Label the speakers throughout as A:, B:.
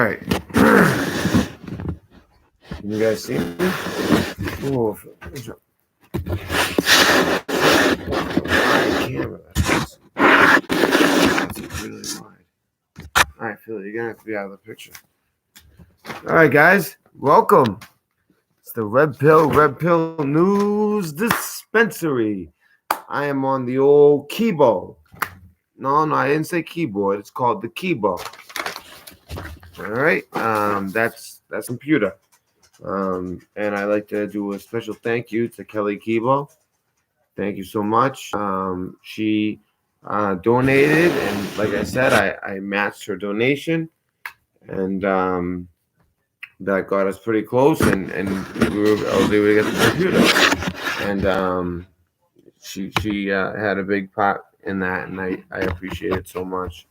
A: right. Can you guys see me? Oh, camera. That's really wide. All right, Philly, you're gonna have to be out of the picture. All right, guys, welcome. It's the Red Pill News Dispensary. I am on the old keyboard. No, I didn't say keyboard. It's called the keyboard. All right, that's computer. And I like to do a special thank you to Kelly Kibo. Thank you so much. She donated, and like I said, I matched her donation, and that got us pretty close, and I was able to get the computer, and she had a big part in that, and I appreciate it so much.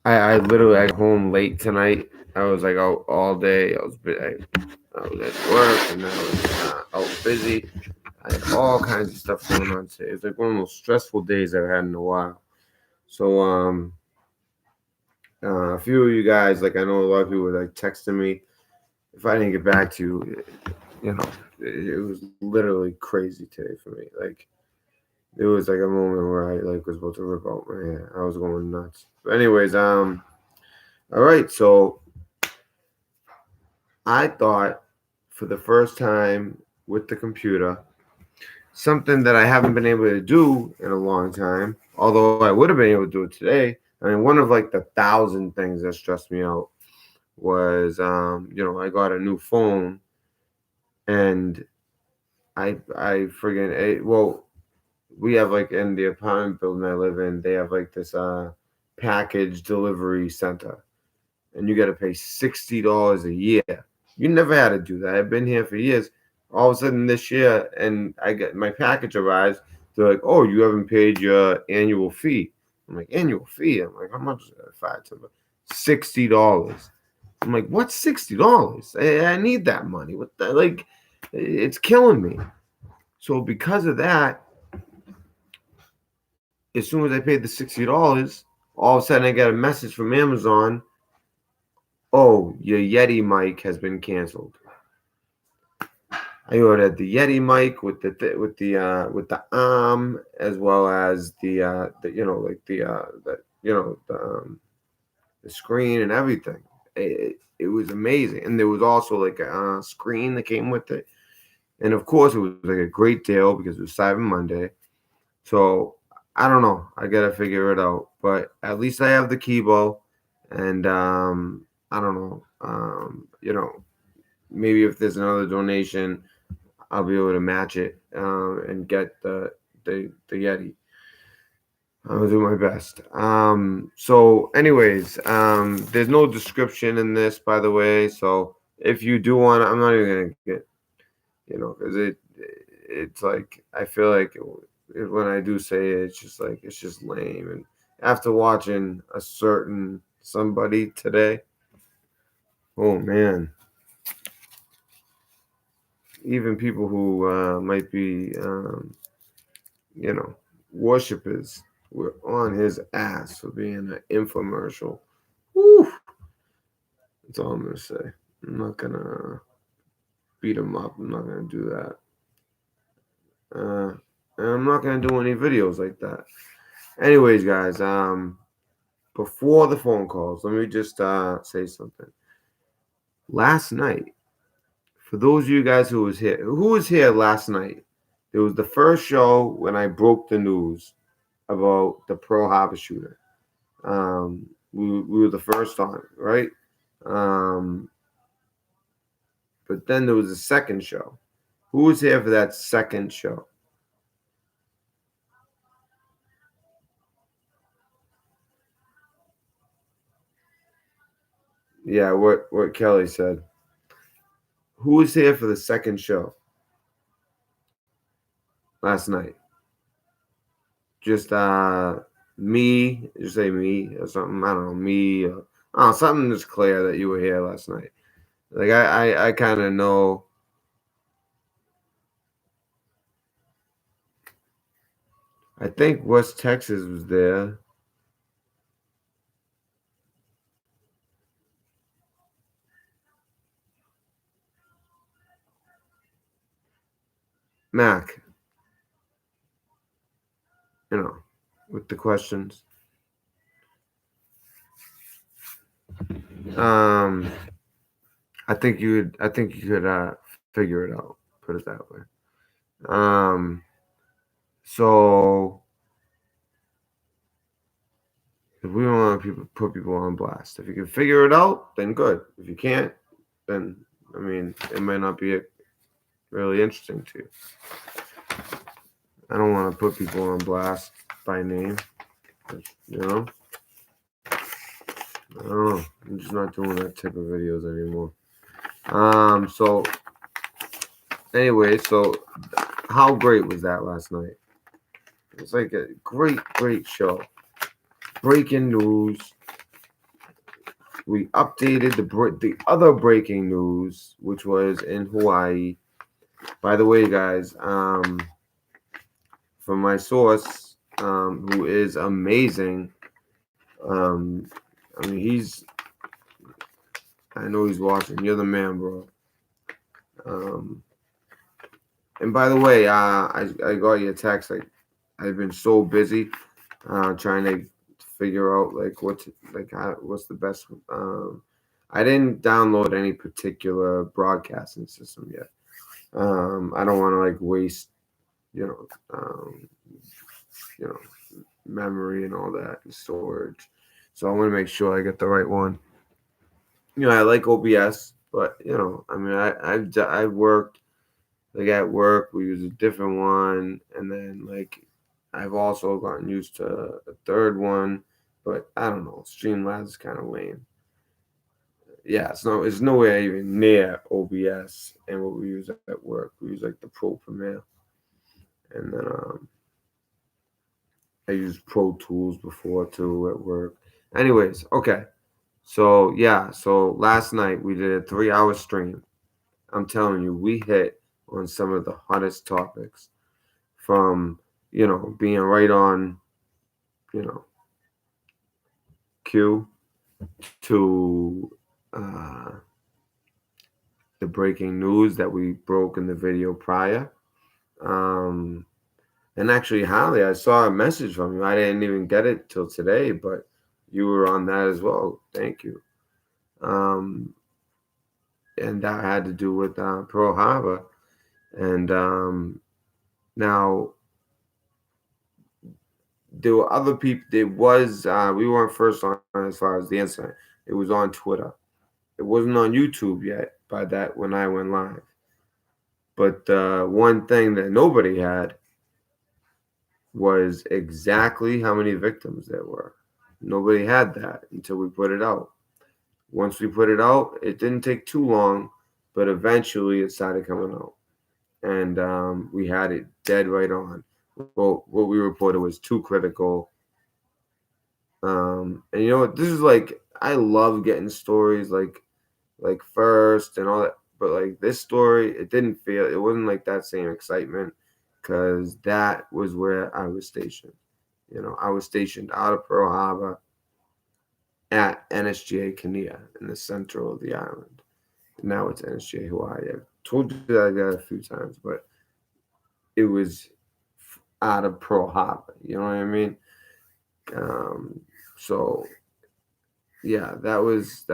A: I literally got home late tonight. I was like out all day. I was at work, and I was out busy. I had all kinds of stuff going on today. It's like one of the most stressful days I've had in a while. So a few of you guys, like I know a lot of people were like texting me. If I didn't get back to you, it was literally crazy today for me. Like it was like a moment where I like was about to rip out my hair. I was going nuts. But anyways, all right, so I thought for the first time with the computer, something that I haven't been able to do in a long time, although I would have been able to do it today. I mean, one of like the 1,000 things that stressed me out was, I got a new phone, and I friggin' well, we have like in the apartment building I live in, they have like this package delivery center, and you got to pay $60 a year. You never had to do that. I've been here for years. All of a sudden this year, and I get my package arrives. They're like, "Oh, you haven't paid your annual fee." I'm like, "Annual fee?" I'm like, "How much is that?" $60. I'm like, "What's $60? I need that money. What the like? It's killing me." So because of that, as soon as I paid the $60, all of a sudden I got a message from Amazon. "Oh, your Yeti mic has been canceled." I ordered the Yeti mic with the arm, as well as the screen and everything. It was amazing, and there was also like a screen that came with it, and of course it was like a great deal because it was Cyber Monday. So I don't know. I gotta figure it out, but at least I have the Kibo, and I don't know. Maybe if there's another donation, I'll be able to match it and get the Yeti. I'll do my best. So anyways, there's no description in this, by the way. So if you do want, I'm not even gonna get, because it's like I feel like when I do say it, it's just lame. And after watching a certain somebody today, oh man, even people who might be, worshippers were on his ass for being an infomercial. Woo! That's all I'm gonna say. I'm not gonna beat him up. I'm not gonna do that. And I'm not gonna do any videos like that. Anyways, guys, before the phone calls, let me just say something. Last night, for those of you guys who was here last night? It was the first show when I broke the news about the Pearl Harbor shooter. We were the first on, right? But then there was a second show. Who was here for that second show? Yeah, what Kelly said. Who was here for the second show last night? Just me, just say me or something. I don't know, me. Something that's clear that you were here last night. Like I kind of know. I think West Texas was there. Mac, with the questions. Um, I think you could figure it out. Put it that way. Um, so if we don't want to put people on blast, if you can figure it out, then good. If you can't, then I mean, it might not be really interesting to you. I don't want to put people on blast by name. You know, I don't know. I'm just not doing that type of videos anymore. So anyway, so how great was that last night? It was like a great show. Breaking news. We updated the other breaking news, which was in Hawaii. By the way, guys, from my source, who is amazing. I mean, I know he's watching. You're the man, bro. And by the way, I got your text. Like, I've been so busy, trying to figure out like what's the best. I didn't download any particular broadcasting system yet. I don't want to like waste, you know, you know, memory and all that and storage. So I want to make sure I get the right one. I like OBS, but I mean, I've worked like at work. We use a different one, and then like I've also gotten used to a third one, but I don't know. Streamlabs is kind of lame. Yeah, it's nowhere even near OBS and what we use at work. We use like the Pro Premiere, and then I used Pro Tools before too at work. Anyways, okay. So yeah, so last night we did a 3-hour stream. I'm telling you, we hit on some of the hottest topics, from being right on, you know, cue, to the breaking news that we broke in the video prior. Um, and actually, Holly, I saw a message from you. I didn't even get it till today, but you were on that as well. Thank you. And that had to do with Pearl Harbor. And now there were other people. We weren't first on as far as the incident. It was on Twitter. It wasn't on YouTube yet by that when I went live. But one thing that nobody had was exactly how many victims there were. Nobody had that until we put it out. Once we put it out, it didn't take too long, but eventually it started coming out. And we had it dead right on. Well, what we reported was too critical. And you know what? This is like, I love getting stories like first and all that, but like this story, it wasn't like that same excitement, because that was where I was stationed. I was stationed out of Pearl Harbor at NSGA Kania in the center of the island. Now it's NSGA Hawaii. I've told you that a few times, but it was out of Pearl Harbor. You know what I mean? So yeah, that was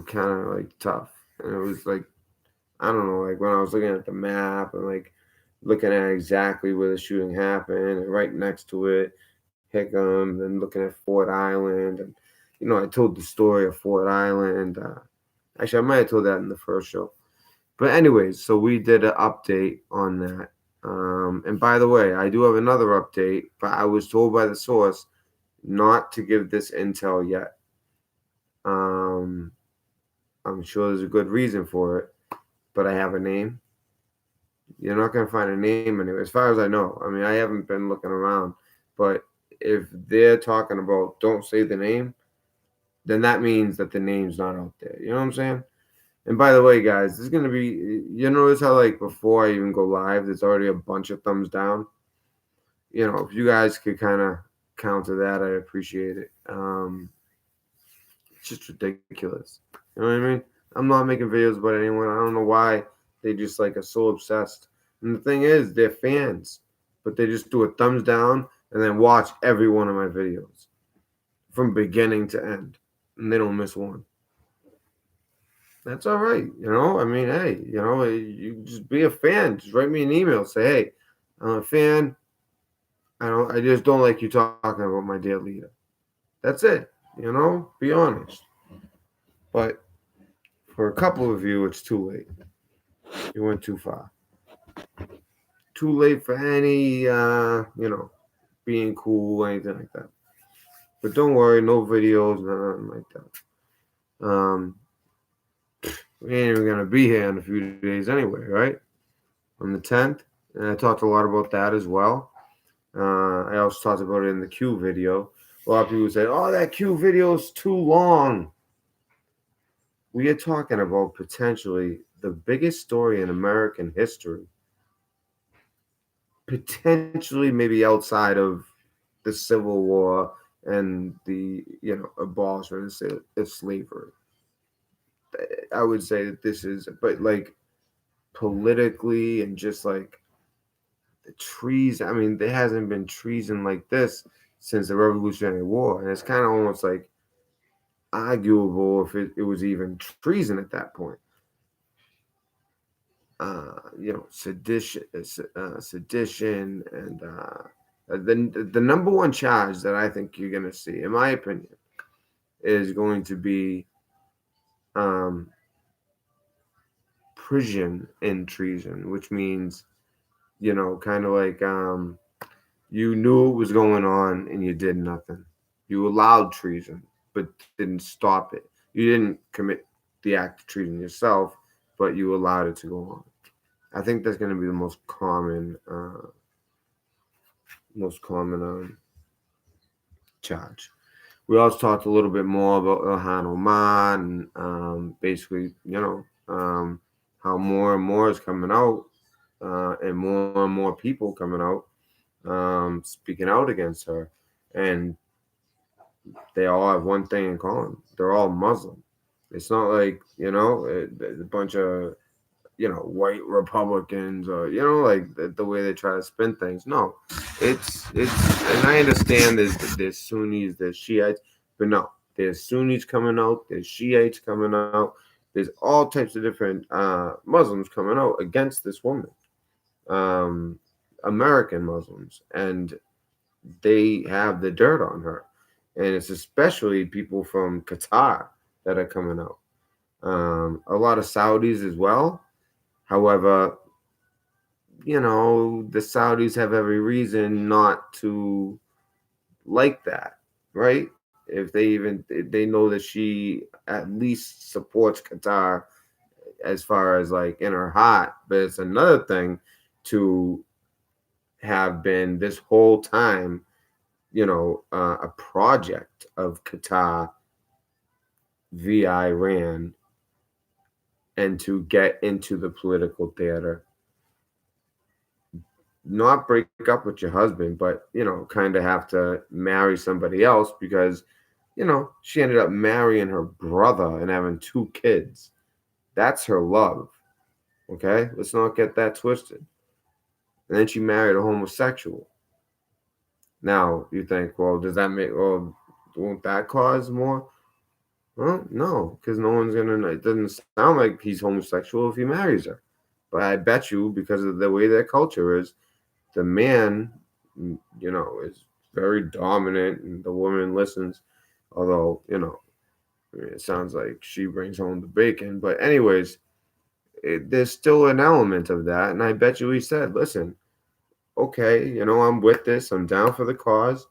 A: kind of like tough, and it was like, I don't know, like when I was looking at the map and like looking at exactly where the shooting happened, and right next to it, Hickam, and looking at Fort Island, and I told the story of Fort Island. Actually, I might have told that in the first show. But anyways, so we did an update on that. And by the way, I do have another update, but I was told by the source not to give this intel yet. I'm sure there's a good reason for it, but I have a name. You're not going to find a name anyway, as far as I know. I mean, I haven't been looking around, but if they're talking about don't say the name, then that means that the name's not out there. You know what I'm saying? And by the way, guys, this is going to be, notice how like before I even go live, there's already a bunch of thumbs down. If you guys could kind of counter that, I appreciate it. It's just ridiculous. You know what I mean? I'm not making videos about anyone. I don't know why they just like are so obsessed. And the thing is, they're fans, but they just do a thumbs down and then watch every one of my videos from beginning to end, and they don't miss one. That's all right, you know. I mean, hey, you know, you just be a fan. Just write me an email. Say, hey, I'm a fan. I just don't like you talking about my dear leader. That's it. You know, be honest. But for a couple of you, it's too late. You went too far. Too late for any, being cool, anything like that. But don't worry, no videos, nothing like that. We ain't even gonna be here in a few days anyway, right? On the 10th, and I talked a lot about that as well. I also talked about it in the Q video. A lot of people say, "Oh, that Q video is too long." We are talking about potentially the biggest story in American history, potentially maybe outside of the Civil War and the abolishment of slavery. I would say that this is, but like politically and just like the treason. I mean, there hasn't been treason like this since the Revolutionary War, and it's kind of almost like arguable if it was even treason at that point. Sedition, and the number one charge that I think you're gonna see, in my opinion, is going to be um, prison in treason, which means kind of like you knew it was going on and you did nothing. You allowed treason, but didn't stop it. You didn't commit the act of treason yourself, but you allowed it to go on. I think that's going to be the most common charge. We also talked a little bit more about Ilhan Omar and basically, how more and more is coming out and more people coming out speaking out against her. And they all have one thing in common: they're all Muslim. It's not like a bunch of white Republicans or like the way they try to spin things. No, and I understand there's Sunnis, there's Shiites, but no, there's Sunnis coming out, there's Shiites coming out, there's all types of different Muslims coming out against this woman, um, American Muslims, and they have the dirt on her, and it's especially people from Qatar that are coming out. A lot of Saudis as well. However, the Saudis have every reason not to like that, right? If they know that she at least supports Qatar as far as like in her heart, but it's another thing to have been this whole time, a project of Qatar via Iran, and to get into the political theater, not break up with your husband, but kind of have to marry somebody else because she ended up marrying her brother and having two kids. That's her love. Okay, let's not get that twisted. And then she married a homosexual. Now you think, well, does that make, well, won't that cause more? Well, no, because no one's gonna know. It doesn't sound like he's homosexual if he marries her. But I bet you, because of the way their culture is, the man, is very dominant and the woman listens. Although, it sounds like she brings home the bacon. But, anyways, there's still an element of that. And I bet you he said, listen, okay, I'm with this, I'm down for the cause.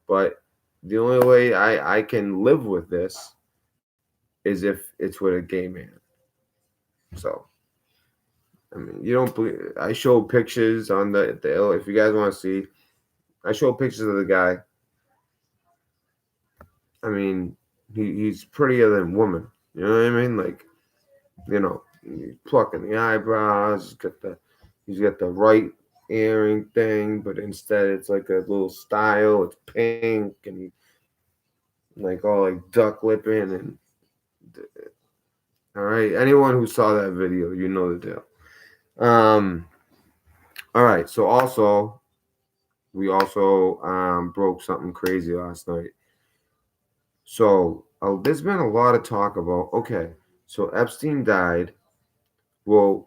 A: But the only way I can live with this is if it's with a gay man. So, I mean, you don't believe. I show pictures on the if you guys want to see, I show pictures of the guy. I mean, he's prettier than woman. You know what I mean? Like, he's plucking the eyebrows. He's got the right earring thing, but instead it's like a little style. It's pink and like all like duck lipping, and All right. Anyone who saw that video, you know the deal. Um, all right. So also, we also broke something crazy last night. So there's been a lot of talk about, okay, so Epstein died. Well,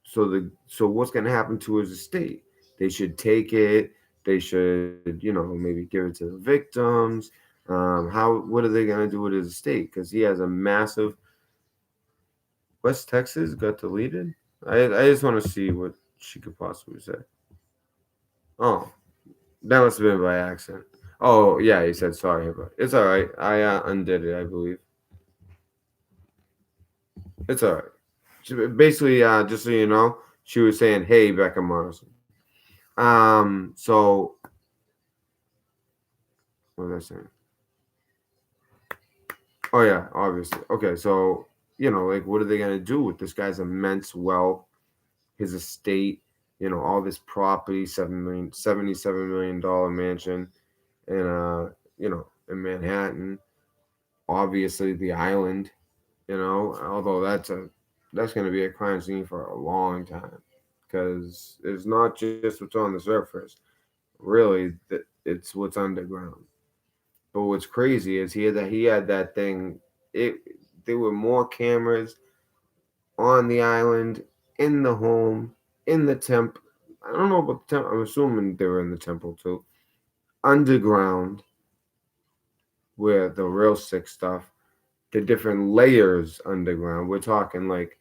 A: so what's going to happen to his estate? They should take it. They should, maybe give it to the victims. What are they going to do with his estate? Because he has a massive West Texas got deleted. I just want to see what she could possibly say. Oh, that must have been by accident. Oh yeah, he said sorry, but it's all right. I undid it, I believe. It's all right. Basically, just so you know, she was saying, "Hey, Becca Morrison." So what was I saying? Oh yeah, obviously. Okay, so like, what are they gonna do with this guy's immense wealth, his estate, all this property, 77 million dollar mansion, in in Manhattan. Obviously, the island. Although that's gonna be a crime scene for a long time, because it's not just what's on the surface. Really, it's what's underground. But what's crazy is he had that thing. It There were more cameras on the island, in the home, in the temple. I don't know about the temple. I'm assuming they were in the temple too. Underground, where the real sick stuff, the different layers underground. We're talking like,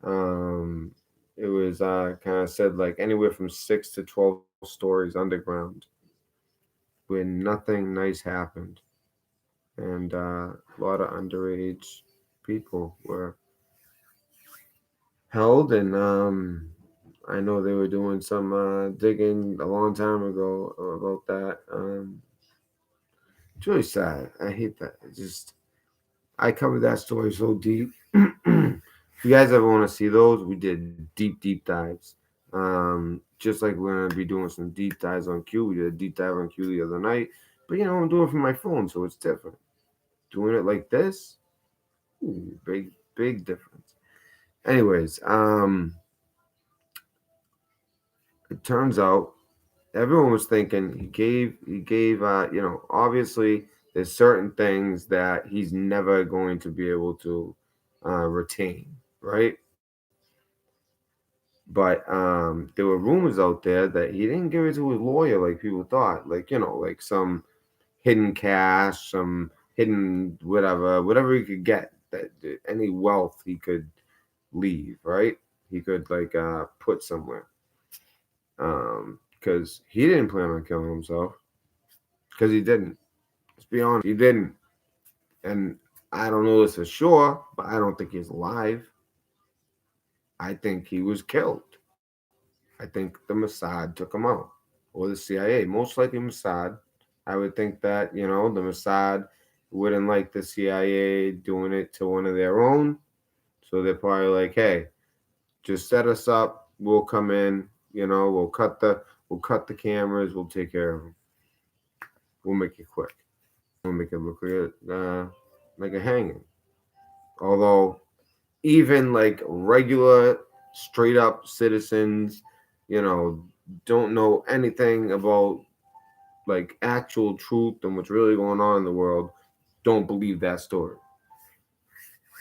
A: um, it was kind of said like anywhere from 6 to 12 stories underground, where nothing nice happened, and a lot of underage people were held, and I know they were doing some digging a long time ago about that. It's really sad. I hate that. It just I covered that story so deep. If you guys ever want to see those, we did deep dives. Just like we're gonna be doing some deep dives on Q. We did a deep dive on Q the other night, but I'm doing it from my phone, so it's different. Doing it like this, ooh, big difference. Anyways, it turns out everyone was thinking he gave obviously there's certain things that he's never going to be able to retain, right? But there were rumors out there that he didn't give it to his lawyer like people thought, like like some hidden cash, some hidden whatever he could get, that any wealth he could leave, right? He could like put somewhere, because he didn't plan on killing himself, because he didn't. Let's be honest, he didn't. And I don't know this for sure, but I don't think he's alive. I think he was killed. I think the Mossad took him out, or the CIA. Most likely Mossad. I would think that the Mossad wouldn't like the CIA doing it to one of their own, so they're probably like, "Hey, just set us up. We'll come in. We'll cut the cameras. We'll take care of them. We'll make it quick. We'll make it look like a hanging." Although even like regular, straight up citizens, you know, don't know anything about like actual truth and what's really going on in the world, don't believe that story.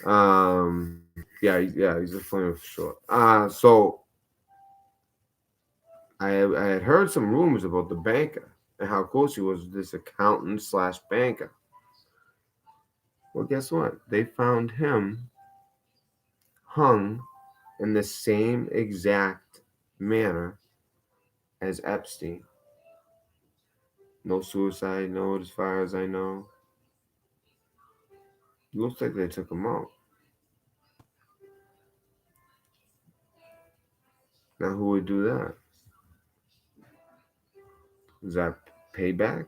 A: Yeah, he's just playing for short. So I had heard some rumors about the banker and how close he was with this accountant slash banker. Well, guess what? They found him hung in the same exact manner as Epstein. No suicide note, as far as I know. Looks like they took him out. Now, who would do that? Is that payback?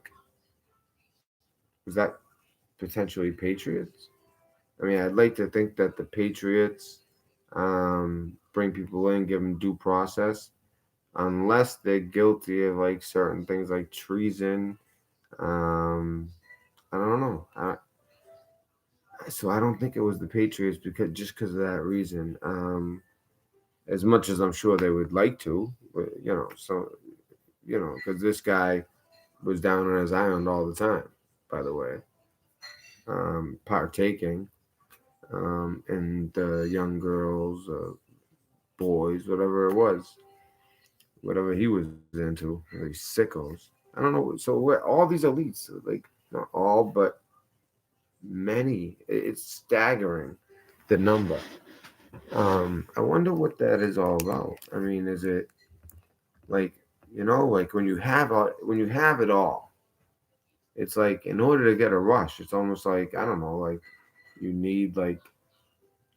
A: Is that potentially Patriots? I mean, I'd like to think that the Patriots bring people in, give them due process, unless they're guilty of like certain things like treason. Um, I don't know. So I don't think it was the Patriots because of that reason. As much as I'm sure they would like to, but, because this guy was down on his island all the time. By the way, partaking in the young girls, boys, whatever it was, whatever he was into, these sickos. I don't know. So what? All these elites, like not all, but many. It's staggering the number. I wonder what that is all about. I mean, is it like like when you have it all, it's like in order to get a rush, it's almost like I don't know, like you need like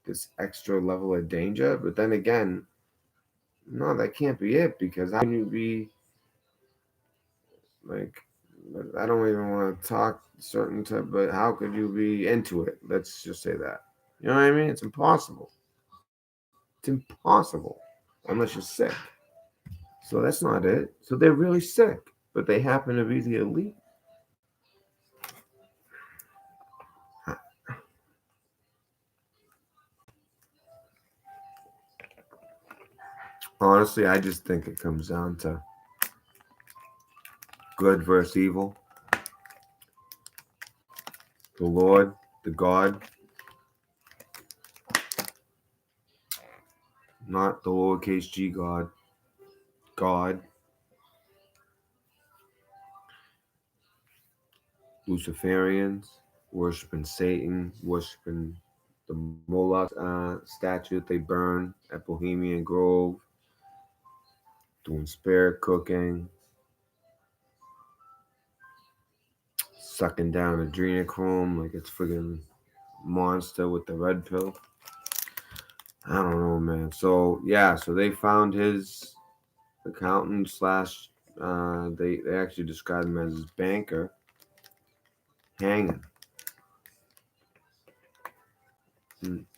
A: this extra level of danger. But then again, no, that can't be it because how can you be like? I don't even want to talk certain type, but how could you be into it? Let's just say that. You know what I mean? It's impossible. It's impossible unless you're sick. So that's not it. So they're really sick, but they happen to be the elite. Honestly, I just think it comes down to good versus evil. The Lord, the God, not the lowercase g God. God, Luciferians, worshiping Satan, worshiping the Moloch statue that they burn at Bohemian Grove, doing spirit cooking, sucking down adrenochrome like it's friggin' monster with the red pill. I don't know, man. So yeah, so they found his accountant slash. They actually described him as his banker hanging,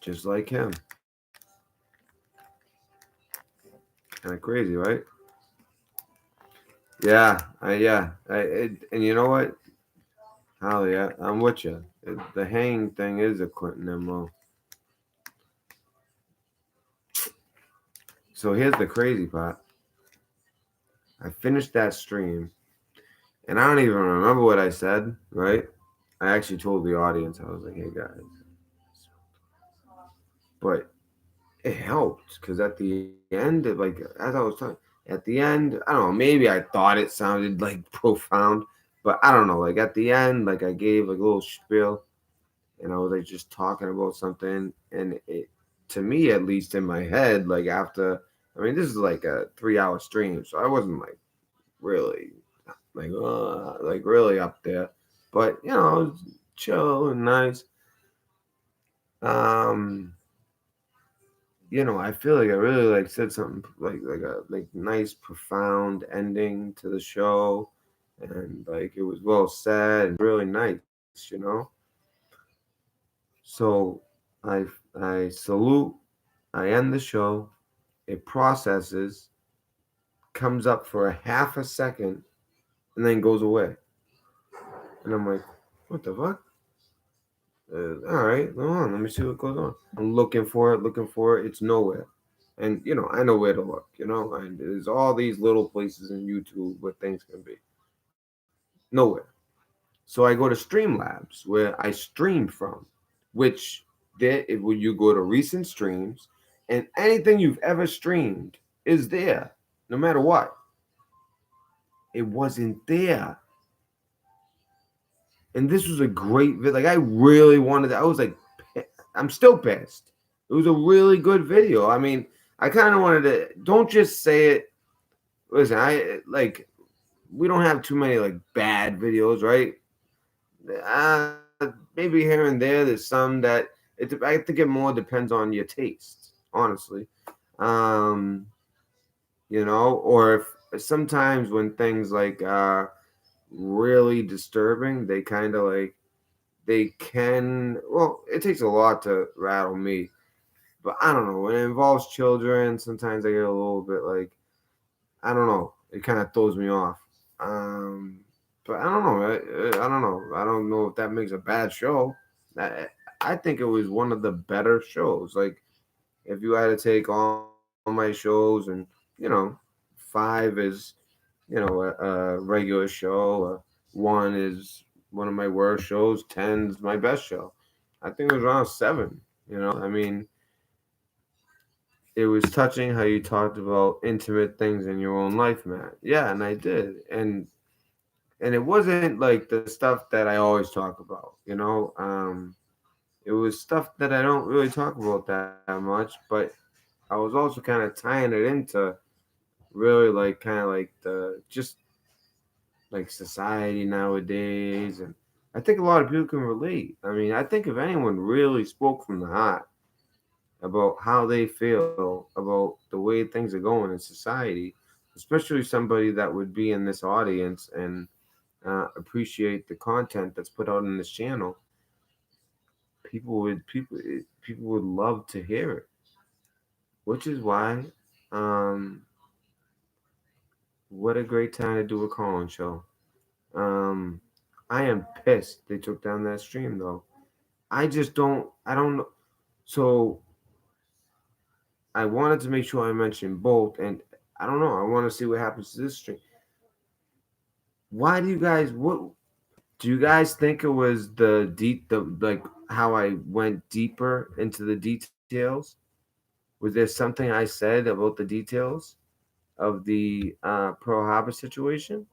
A: just like him. Kind of crazy, right? And you know what? Hell yeah, I'm with you. The hanging thing is a Clinton MO. So here's the crazy part. I finished that stream, and I don't even remember what I said. Right? I actually told the audience I was like, "Hey guys," but it helped because at the end, like as I was talking, at the end, I don't know, maybe I thought it sounded like profound, but I don't know. Like at the end, like I gave like a little spiel, and I was like just talking about something, and it, to me at least in my head, like after, I mean, this is like a 3 hour stream, so I wasn't like really like really up there, but it was chill and nice. Um, I feel like I really like said something like a like nice profound ending to the show, and like it was well said and really nice. So I I salute, I end the show, it processes, comes up for a half a second, and then goes away, and I'm like, what the fuck? All right, hold on, let me see what goes on. I'm looking for it. It's nowhere. And I know where to look. And there's all these little places in YouTube where things can be. Nowhere. So I go to Streamlabs where I streamed from, which when you go to recent streams, and anything you've ever streamed is there, no matter what. It wasn't there. And this was a great video. Like I really wanted. I was like, I'm still pissed. It was a really good video. I mean, I kind of wanted to. Don't just say it. Listen, we don't have too many like bad videos, right? Maybe here and there, there's some that I think it more depends on your taste, honestly. Um, or if sometimes when things like really disturbing, they kind of like they can. Well, it takes a lot to rattle me, but I don't know. When it involves children, sometimes I get a little bit like I don't know. It kind of throws me off. Um, but I don't know. I don't know. I don't know if that makes a bad show. I think it was one of the better shows. Like if you had to take all my shows and you know, 5 is a regular show, 1 is one of my worst shows, 10 is my best show. I think it was around 7. I mean, it was touching how you talked about intimate things in your own life, Matt. Yeah, and I did, and it wasn't like the stuff that I always talk about. It was stuff that I don't really talk about that much, but I was also kind of tying it into really like kind of like the just like society nowadays, and I think a lot of people can relate. I mean, I think if anyone really spoke from the heart about how they feel about the way things are going in society, especially somebody that would be in this audience and appreciate the content that's put out on this channel, people would love to hear it. Which is why, um, what a great time to do a call-in show. Um, I am pissed they took down that stream though. I just don't. I don't know. So I wanted to make sure I mentioned both, and I don't know. I want to see what happens to this stream. Why do you guys? What do you guys think it was the like how I went deeper into the details? Was there something I said about the details of the Pearl Harbor situation?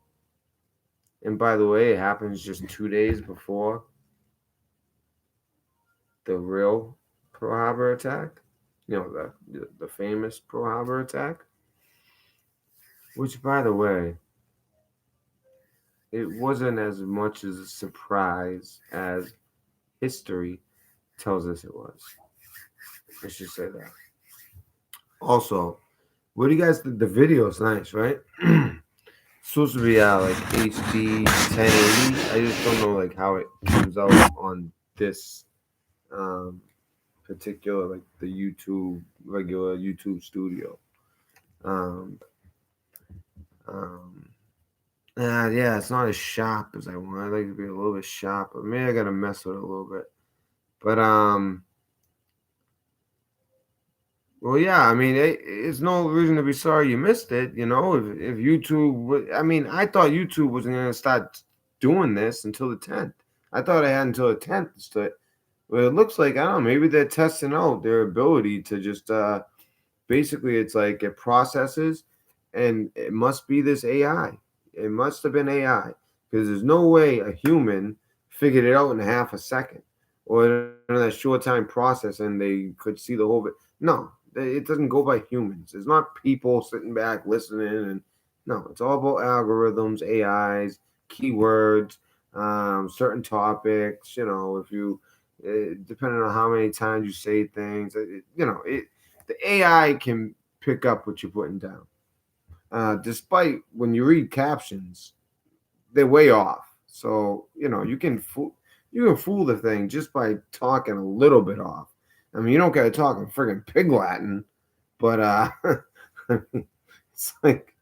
A: And by the way, it happens just 2 days before the real Pearl Harbor attack. The famous Pearl Harbor attack. Which, by the way, it wasn't as much as a surprise as history tells us it was. I should say that. Also, what do you guys think? The video is nice, right? Supposed to be like HD 1080. I just don't know like how it comes out on this um, particular like the YouTube regular YouTube studio. Um, um, yeah, it's not as sharp as I want. I'd like to be a little bit sharper. Maybe I gotta mess with it a little bit. But well, yeah. I mean, it's no reason to be sorry you missed it. If YouTube, I mean, I thought YouTube wasn't gonna start doing this until the 10th. I thought I had until the 10th to start. Well, it looks like I don't know. Maybe they're testing out their ability to just basically it's like it processes, and it must be this AI. It must have been AI because there's no way a human figured it out in half a second or in that short time process and they could see the whole bit. No, it doesn't go by humans. It's not people sitting back listening, and no, it's all about algorithms, AIs, keywords, certain topics. If you depending on how many times you say things, the AI can pick up what you're putting down. Despite when you read captions, they're way off. So you can fool the thing just by talking a little bit off. I mean, you don't gotta talk in friggin' pig Latin, but it's like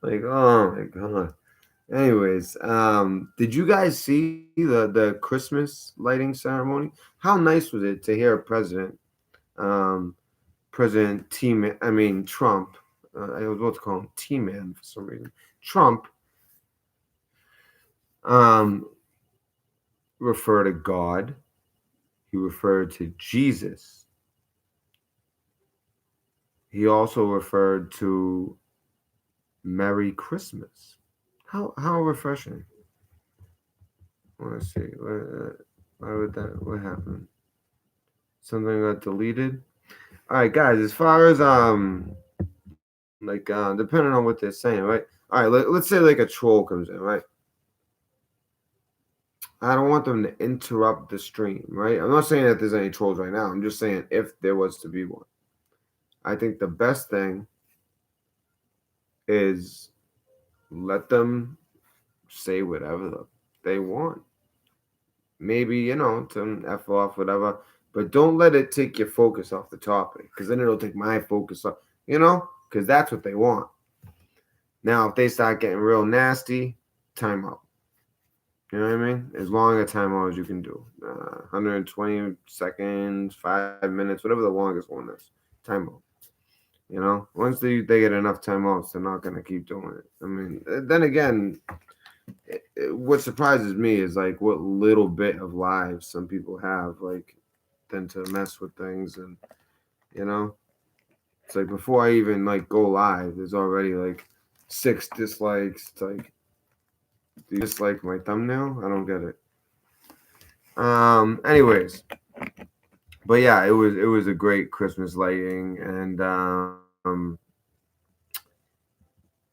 A: oh my god. Anyways, did you guys see the Christmas lighting ceremony? How nice was it to hear a um, President Trump, I was about to call him T-Man for some reason. Trump um, referred to God. He referred to Jesus. He also referred to Merry Christmas. How refreshing. Let's see. Why would that? What happened? Something got deleted. All right, guys. As far as depending on what they're saying, right? All right. Let's say like a troll comes in, right? I don't want them to interrupt the stream, right? I'm not saying that there's any trolls right now. I'm just saying if there was to be one. I think the best thing is let them say whatever they want. Maybe, to F off, whatever. But don't let it take your focus off the topic because then it'll take my focus off, because that's what they want. Now, if they start getting real nasty, time out. You know what I mean? As long a timeout as you can do. 120 seconds, 5 minutes, whatever the longest one is. Timeout. Once they get enough timeouts, they're not gonna keep doing it. I mean, then again, what surprises me is like what little bit of lives some people have, like, than to mess with things, and you know, it's like before I even like go live, there's already like 6 dislikes. It's like, do you dislike my thumbnail? I don't get it. Anyways, but yeah, it was a great Christmas lighting, and I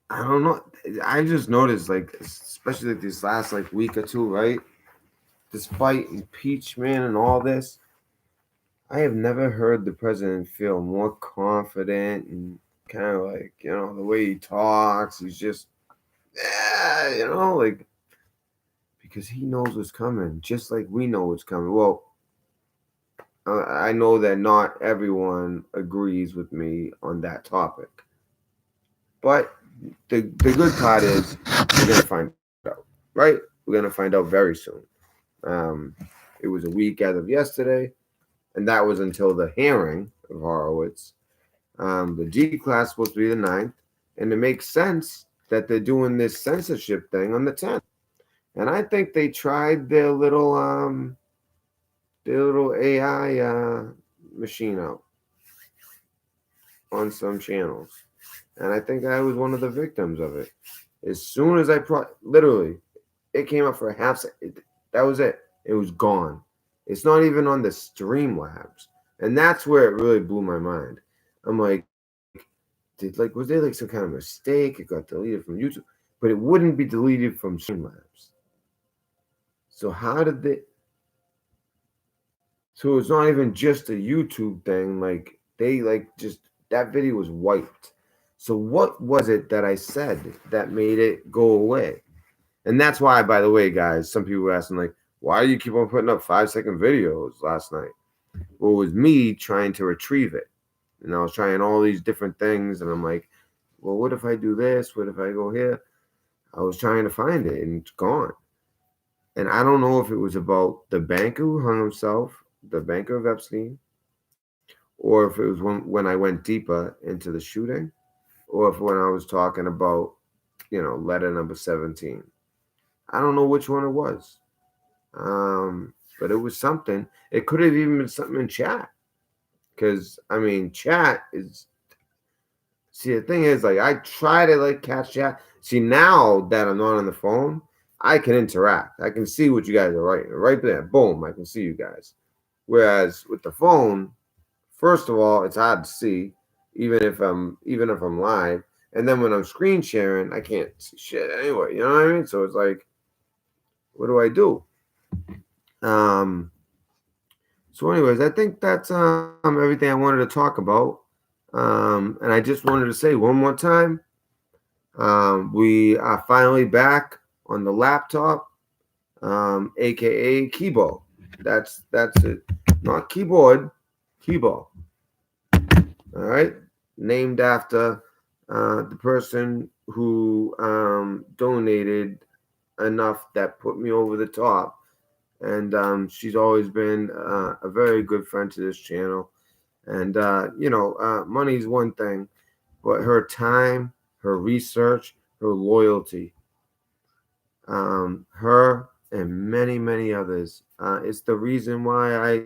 A: don't know. I just noticed, like, especially like this last like week or two, right? Despite impeachment and all this, I have never heard the president feel more confident and kind of like, the way he talks. He's just, like, because he knows what's coming, just like we know what's coming. Well, I know that not everyone agrees with me on that topic, but the good part is we're gonna find out, right? We're gonna find out very soon. Um, it was a week as of yesterday, and that was until the hearing of Horowitz. The G class supposed to be the ninth, and it makes sense that they're doing this censorship thing on the 10th. And I think they tried their little AI machine out on some channels, and I think I was one of the victims of it. As soon as literally, it came up for a half second. That was it. It was gone. It's not even on the Streamlabs, and that's where it really blew my mind. I'm like, was there like some kind of mistake? It got deleted from YouTube, but it wouldn't be deleted from Streamlabs. So how did they? So it's not even just a YouTube thing. Like, they like just that video was wiped. So what was it that I said that made it go away? And that's why, by the way, guys, some people were asking, like, why do you keep on putting up 5-second videos last night? Well, it was me trying to retrieve it. And I was trying all these different things. And I'm like, well, what if I do this? What if I go here? I was trying to find it, and it's gone. And I don't know if it was about the banker who hung himself, the banker of Epstein, or if it was when I went deeper into the shooting, or if when I was talking about, letter number 17. I don't know which one it was. But it was something. It could have even been something in chat. Because, I mean, chat is. See, the thing is, like, I try to, like, catch chat. See, now that I'm not on the phone, I can interact. I can see what you guys are writing. Right there, boom, I can see you guys. Whereas with the phone, first of all, it's hard to see, even if I'm live. And then when I'm screen sharing, I can't see shit anyway. You know what I mean? So it's like, what do I do? So, anyways, I think that's everything I wanted to talk about. And I just wanted to say one more time, we are finally back on the laptop, aka keyboard. That's it. Not keyboard, keyboard. All right, named after the person who donated enough that put me over the top, and she's always been a very good friend to this channel. And money's one thing, but her time, her research, her loyalty, her and many many others, it's the reason why I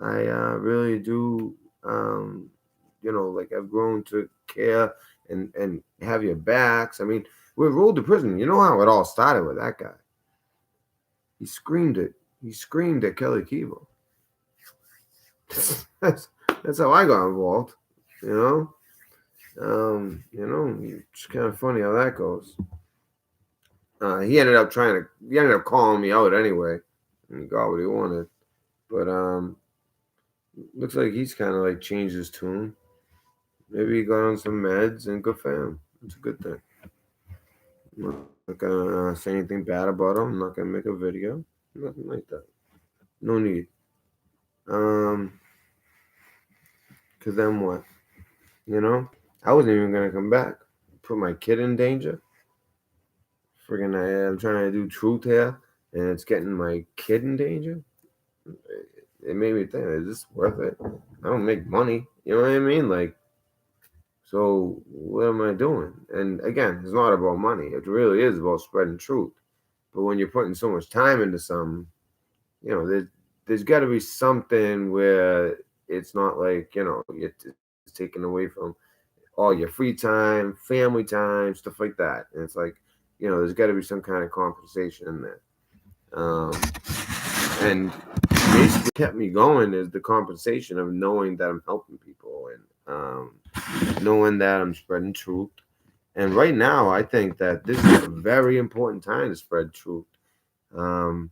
A: really do, like, I've grown to care and have your backs. I mean, with Road to Prison, you know how it all started with that guy. He screamed it. He screamed at Kelly Keeble. that's how I got involved. You it's kind of funny how that goes. He ended up calling me out anyway, and he got what he wanted. But looks like he's kind of like changed his tune. Maybe he got on some meds, and good for him. It's a good thing. I'm not gonna say anything bad about him. I'm not gonna make a video. Nothing like that. No need. Cause then what? I wasn't even gonna come back. Put my kid in danger. Friggin', I'm trying to do truth here, and it's getting my kid in danger, it made me think, is this worth it? I don't make money. You know what I mean? Like, so what am I doing? And again, it's not about money. It really is about spreading truth. But when you're putting so much time into something, there's got to be something where it's not like it's taken away from all your free time, family time, stuff like that. And it's like, there's got to be some kind of compensation in there. And basically kept me going is the compensation of knowing that I'm helping people and knowing that I'm spreading truth. And right now, I think that this is a very important time to spread truth. Um,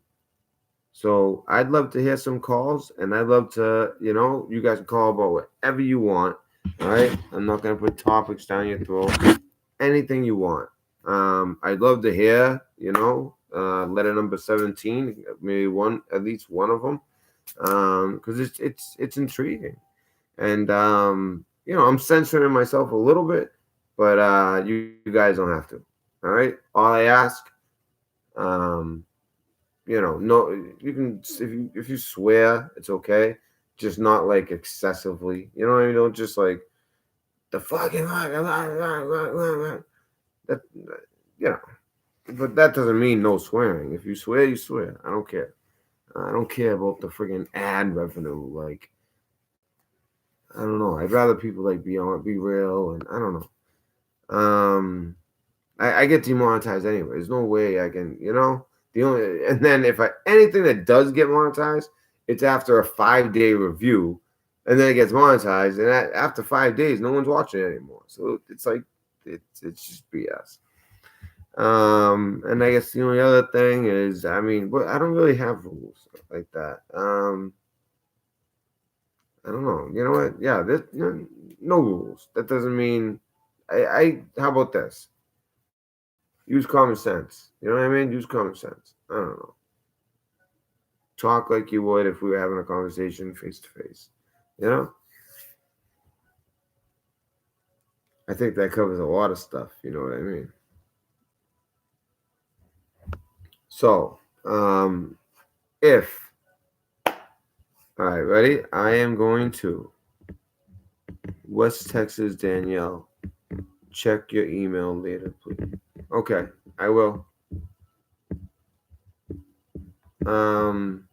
A: so I'd love to hear some calls, and I'd love to, you guys can call about whatever you want. All right, I'm not gonna put topics down your throat. Anything you want. I'd love to hear, letter number 17, maybe at least one of them, because it's intriguing, and I'm censoring myself a little bit, but you guys don't have to. All right, all I ask, um, no, you can if you swear, it's okay, just not like excessively. You know what I mean? Don't just like the fucking that you know. But that doesn't mean no swearing. If you swear, you swear. I don't care. I don't care about the friggin' ad revenue. Like, I don't know. I'd rather people like be real, and I don't know. I get demonetized anyway. There's no way I can, the only, and then if anything that does get monetized, it's after a 5-day review, and then it gets monetized, and after 5 days, no one's watching it anymore. So it's like it's just BS. And I guess the only other thing is, I mean, I don't really have rules like that. I don't know. You know what? Yeah, no rules. That doesn't mean I. How about this? Use common sense. You know what I mean? Use common sense. I don't know. Talk like you would if we were having a conversation face to face. You know? I think that covers a lot of stuff. You know what I mean? So, if all right, ready? I am going to West Texas Danielle. Check your email later, please. Okay, I will. Um,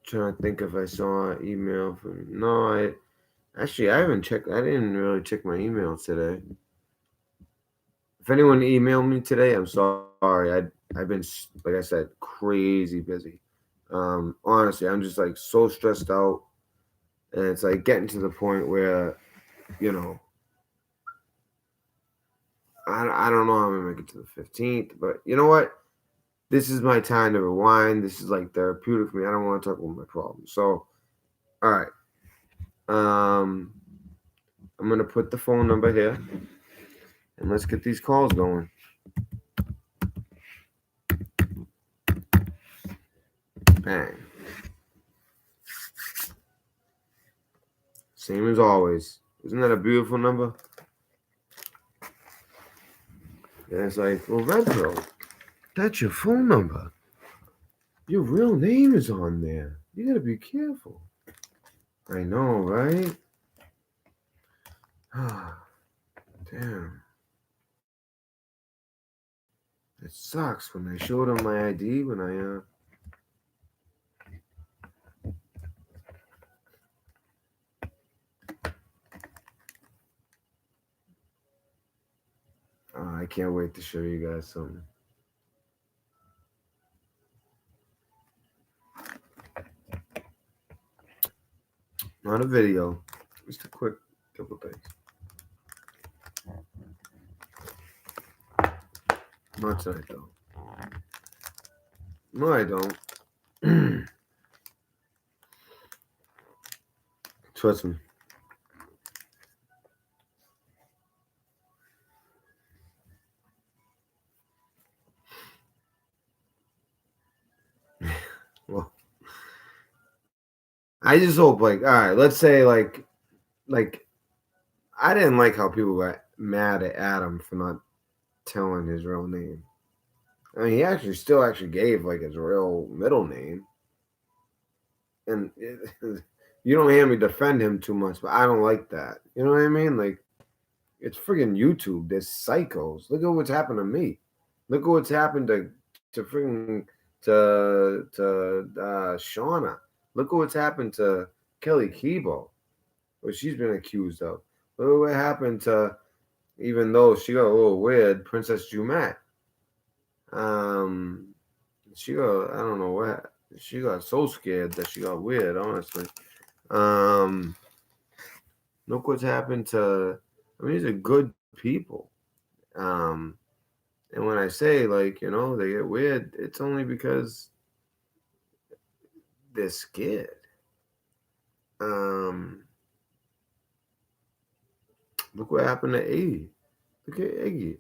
A: trying to think if I saw an email from. No, I haven't checked. I didn't really check my email today. If anyone emailed me today, I'm sorry. I've been, like I said, crazy busy. Honestly, I'm just like so stressed out, and it's like getting to the point where, you know, I don't know how I'm gonna make it to the 15th, but you know what? This is my time to rewind. This is like therapeutic for me. I don't want to talk about my problems. So, all right. I'm gonna put the phone number here, and let's get these calls going. Bang. Same as always. Isn't that a beautiful number? And it's like, well, Renfro, that's your phone number. Your real name is on there. You gotta be careful. I know, right? Damn. It sucks when I showed him my ID when I I can't wait to show you guys something. Not a video, just a quick couple things. Not tonight though. No, I don't. Trust me. Well, I just hope, like, all right, let's say, like, I didn't like how people got mad at Adam for not telling his real name. I mean, he actually still actually gave like his real middle name, and you don't hear me defend him too much, but I don't like that. You know what I mean? Like, it's friggin' YouTube. There's psychos. Look at what's happened to me. Look at what's happened to friggin' to Shauna. Look at what's happened to Kelly Kibo, what she's been accused of. Look at what happened to, even though she got a little weird, Princess Jumet. Um, she got, I don't know what, she got so scared that she got weird, honestly. Um, Look what's happened to, I mean, these are good people. Um, and when I say, like, they get weird, it's only because they're scared. Um, Look what happened to Iggy. Look at Iggy.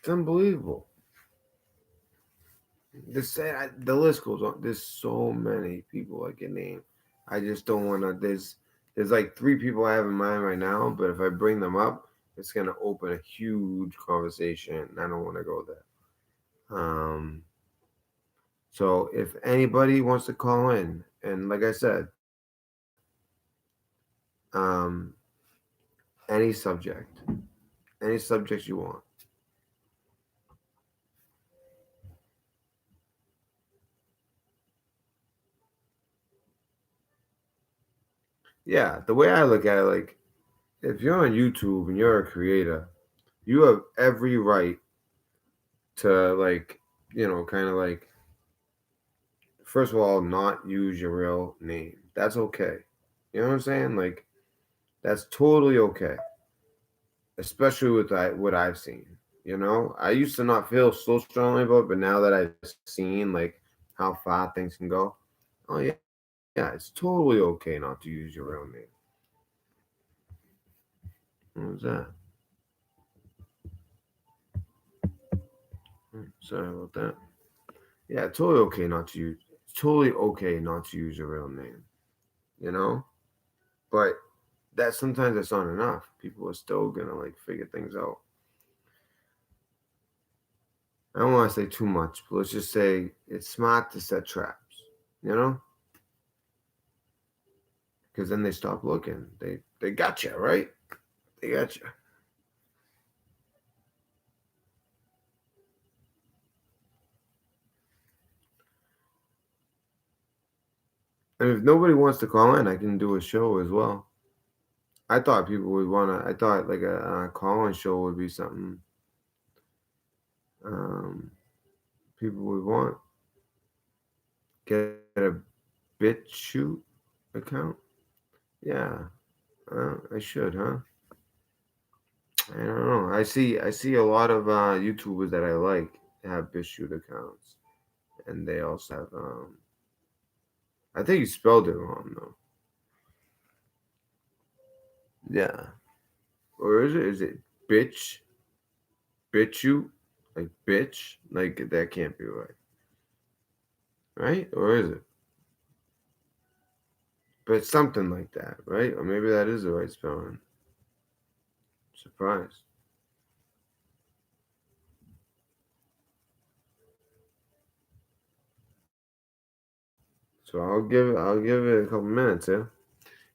A: It's unbelievable. The list goes on. There's so many people I can name. I just don't want to. There's like three people I have in mind right now, but if I bring them up, it's gonna open a huge conversation. And I don't want to go there. So if anybody wants to call in, and like I said, um, any subject, any subject you want. Yeah, the way I look at it, like if you're on YouTube and you're a creator, you have every right to like, kind of like, first of all, not use your real name. That's okay. You know what I'm saying? Like that's totally okay, especially with what I've seen. I used to not feel so strongly about it, but now that I've seen like how far things can go, oh yeah, it's totally okay not to use your real name. What was that? Sorry about that. Yeah, totally okay not to use. It's totally okay not to use your real name. You know, but that sometimes that's not enough. People are still gonna like figure things out. I don't want to say too much, but let's just say it's smart to set traps. You know, because then they stop looking. They got you right. They got you. And if nobody wants to call in, I can do a show as well. I thought people would wanna. I thought like a call-in show would be something um, people would want. Get a BitChute account. Yeah, I should, huh? I don't know. I see a lot of YouTubers that I like have BitChute accounts, and they also have. I think you spelled it wrong though. Yeah, or is it? Is it bitch? BitChute? Like bitch? Like that can't be right, right? Or is it? But it's something like that, right? Or maybe that is the right spelling. Surprised. So I'll give it a couple minutes, yeah.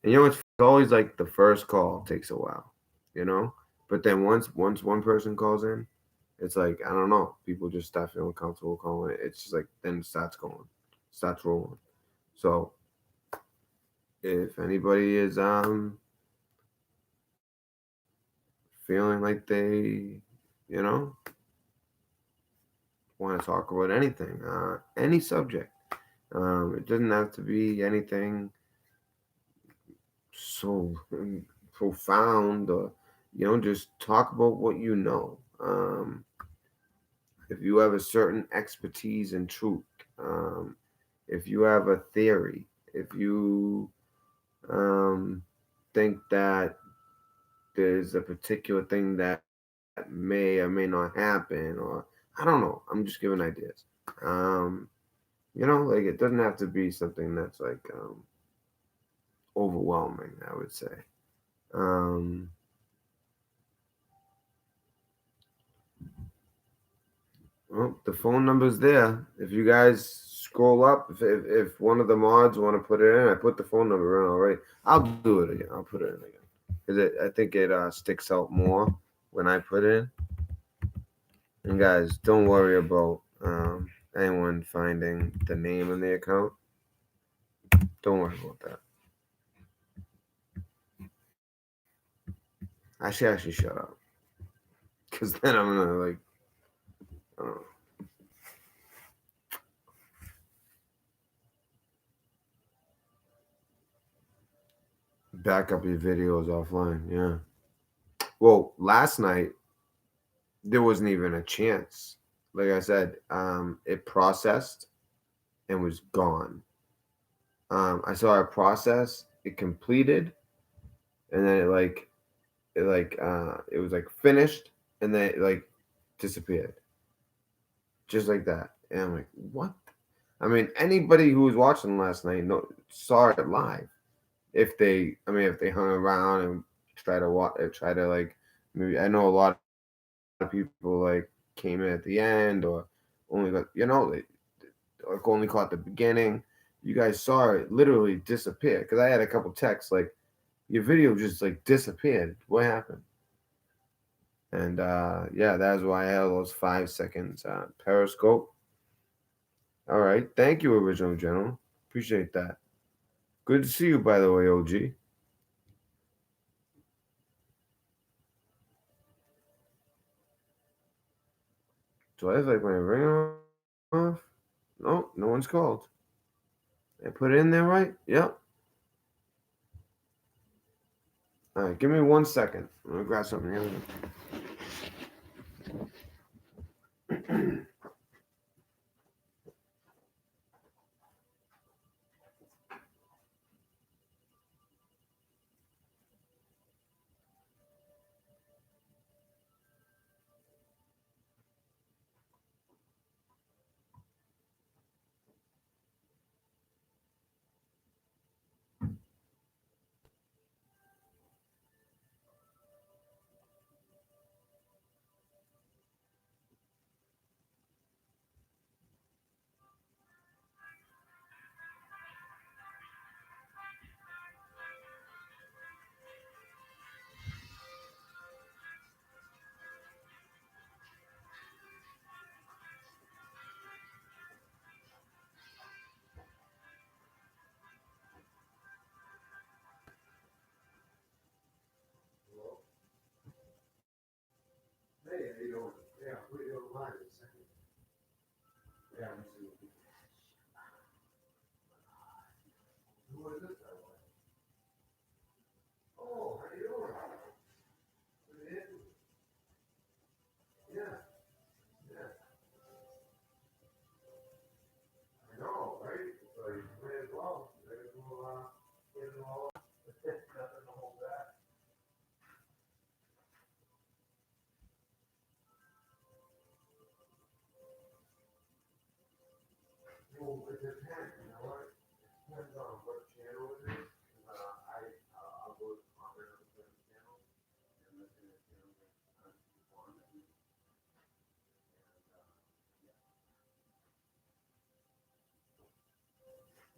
A: And it's always like the first call takes a while, you know. But then once one person calls in, it's like I don't know. People just start feeling comfortable calling it. It's just like then it starts going, starts rolling. So if anybody is feeling like they, you know, want to talk about anything, any subject, it doesn't have to be anything so profound or just talk about what you know. If you have a certain expertise in truth, um, if you have a theory, if you um, think that there's a particular thing that may or may not happen, or I don't know, I'm just giving ideas. Um, like it doesn't have to be something that's like overwhelming, I would say. Um, well, the phone number's there. If you guys scroll up, if one of the mods want to put it in, I put the phone number in already. I'll do it again. I'll put it in again because I think it sticks out more when I put it in. And guys, don't worry about anyone finding the name in the account. Don't worry about that. Actually, shut up. Because then I'm gonna like, I don't know. Back up your videos offline. Yeah. Well, last night there wasn't even a chance. Like I said, it processed and was gone. I saw it process, it completed, and then it was like finished, and then it like disappeared, just like that. And I'm like, what? I mean, anybody who was watching last night saw it live. If they hung around and try to like, maybe I know a lot of people like came in at the end or only got they like only caught the beginning. You guys saw it literally disappear because I had a couple texts like your video just like disappeared. What happened? And yeah, that's why I had those 5 seconds Periscope. All right, thank you, original general. Appreciate that. Good to see you, by the way, OG. Do I have like my ring off? No, no one's called. I put it in there right? Yep. All right, give me 1 second. I'm gonna grab something here. Hey, how you doing? Yeah, put you on line in a second. Yeah, I'm just who is this guy? Oh, how you doing? Yeah, yeah. I know, right? So you may as well. May as well put it all up. Nothing to hold back. Well, it depends, you know what? It depends on what channel it is. I'll go to comment on certain channels and listen to channels that people on it.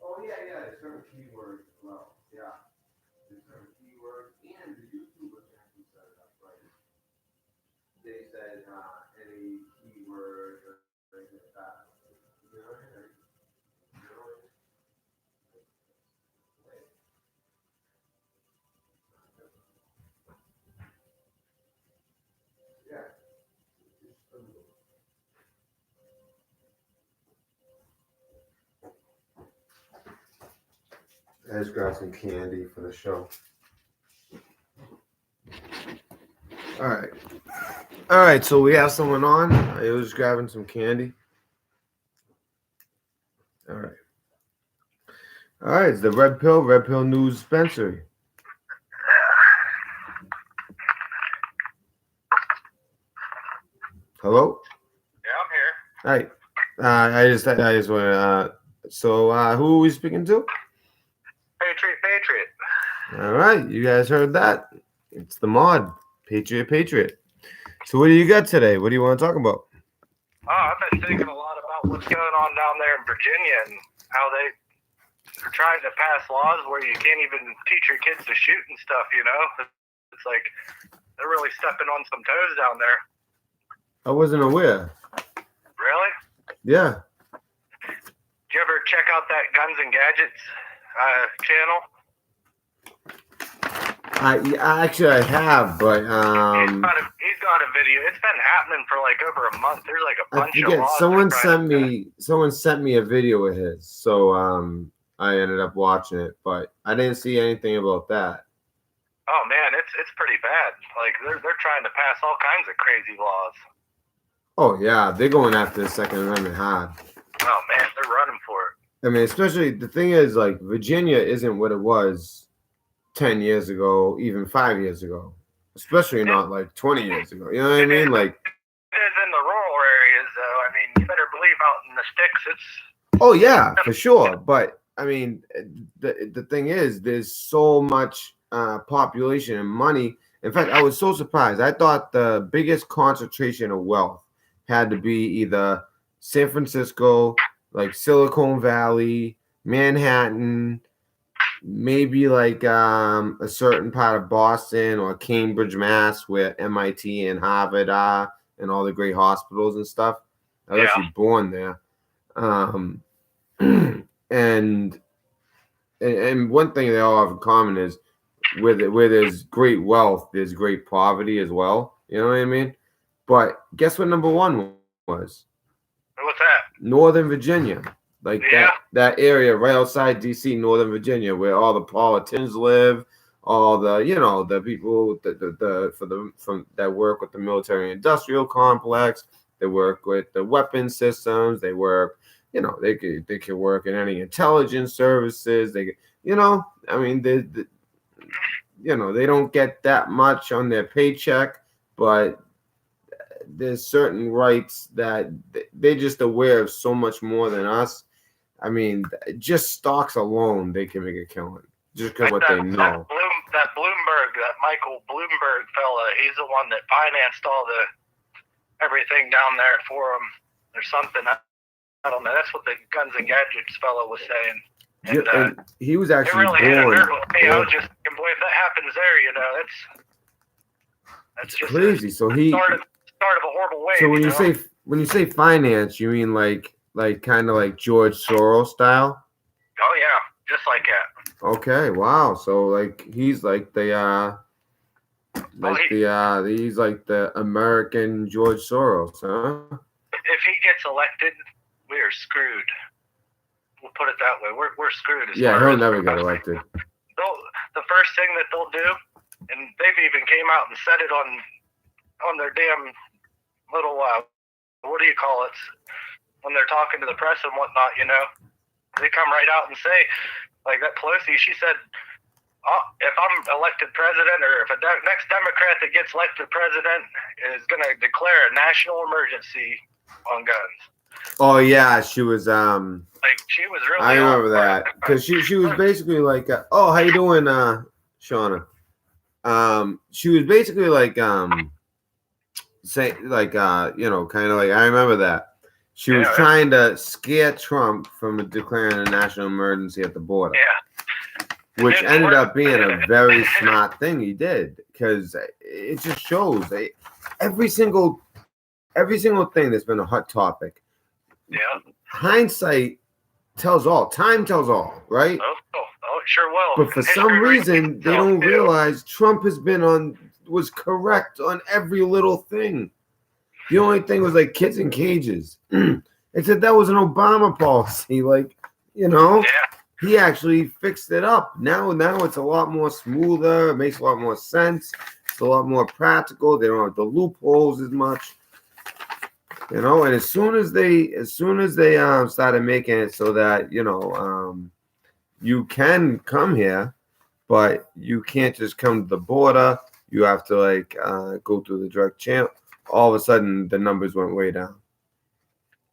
A: Oh yeah, yeah. There's certain keywords as well. Yeah, there's certain keywords, and the YouTubers actually set it up right. They said any keyword or anything like that. You know what I mean? You know, yeah. I just grabbed some candy for the show. All right. All right, so we have someone on. I was grabbing some candy. All right. All right, it's the Red Pill News Dispensary. Hello?
B: Yeah, I'm here.
A: Hi. I just want to. So, who are we speaking to?
B: Patriot.
A: All right, you guys heard that. It's the mod. Patriot. So what do you got today? What do you want to talk about?
B: I've been thinking a lot about what's going on down there in Virginia and how they're trying to pass laws where you can't even teach your kids to shoot and stuff, you know? It's like they're really stepping on some toes down there.
A: I wasn't aware.
B: Really?
A: Yeah.
B: Did you ever check out that Guns and Gadgets channel?
A: I have, but
B: he's got a video. It's been happening for like over a month. There's like a bunch of laws.
A: Someone sent me a video of his, so I ended up watching it, but I didn't see anything about that.
B: Oh man, it's pretty bad. Like they're trying to pass all kinds of crazy laws.
A: Oh yeah, they're going after the Second Amendment hard.
B: Oh man, they're running for it.
A: I mean, especially the thing is, like, Virginia isn't what it was 10 years ago, even 5 years ago, especially not like 20 years ago. You know what I mean? Like,
B: it is in the rural areas, though. I mean, you better believe out in the sticks, it's.
A: Oh yeah, for sure. But I mean, the thing is, there's so much population and money. In fact, I was so surprised. I thought the biggest concentration of wealth had to be either San Francisco, like Silicon Valley, Manhattan, maybe like a certain part of Boston or Cambridge, Mass, where MIT and Harvard are, and all the great hospitals and stuff. I was actually born there. And one thing they all have in common is where there's great wealth, there's great poverty as well. You know what I mean? But guess what number one was?
B: What's that?
A: Northern Virginia. Like that area right outside DC, Northern Virginia, where all the politicians live, all the the people that work with the military industrial complex, they work with the weapon systems, they work, they could work in any intelligence services. They I mean they don't get that much on their paycheck, but there's certain rights that they're just aware of so much more than us. I mean, just stocks alone, they can make a killing just because what they know.
B: That Bloomberg, that Michael Bloomberg fella, he's the one that financed all everything down there for him or something. I don't know. That's what the Guns and Gadgets fella was saying.
A: And he was actually
B: really
A: born.
B: I was just thinking, boy, if that happens there, that's just
A: crazy. So he
B: start of a horrible way.
A: So when you say finance, you mean like kind of like George Soros style?
B: Oh yeah, just like that.
A: Okay, wow. So like he's like the he's like the American George Soros, huh?
B: If he gets elected, we are screwed. We'll put it that way. We're screwed.
A: Yeah, he'll never get elected.
B: The first thing that they'll do, and they've even came out and said it on their damn little what do you call it, when they're talking to the press and whatnot, they come right out and say, like that Pelosi, she said, if I'm elected president, or if next Democrat that gets elected president is going to declare a national emergency on guns.
A: Oh yeah, she was
B: like she was really.
A: I remember that because she was basically like, oh, how you doing, Shauna? She was basically like say like kind of like, I remember that she was trying to scare Trump from declaring a national emergency at the border.
B: Yeah.
A: Which ended up being a very smart thing he did, because it just shows every single thing that's been a hot topic.
B: Yeah.
A: Hindsight tells all. Time tells all, right?
B: Oh, it sure will.
A: But for some reason, they don't realize Trump was correct on every little thing. The only thing was like kids in cages. They said that was an Obama policy. Like, he actually fixed it up. Now it's a lot more smoother. It makes a lot more sense. It's a lot more practical. They don't have the loopholes as much. And as soon as they started making it so that you can come here, but you can't just come to the border. You have to go through the direct channel. All of a sudden, the numbers went way down.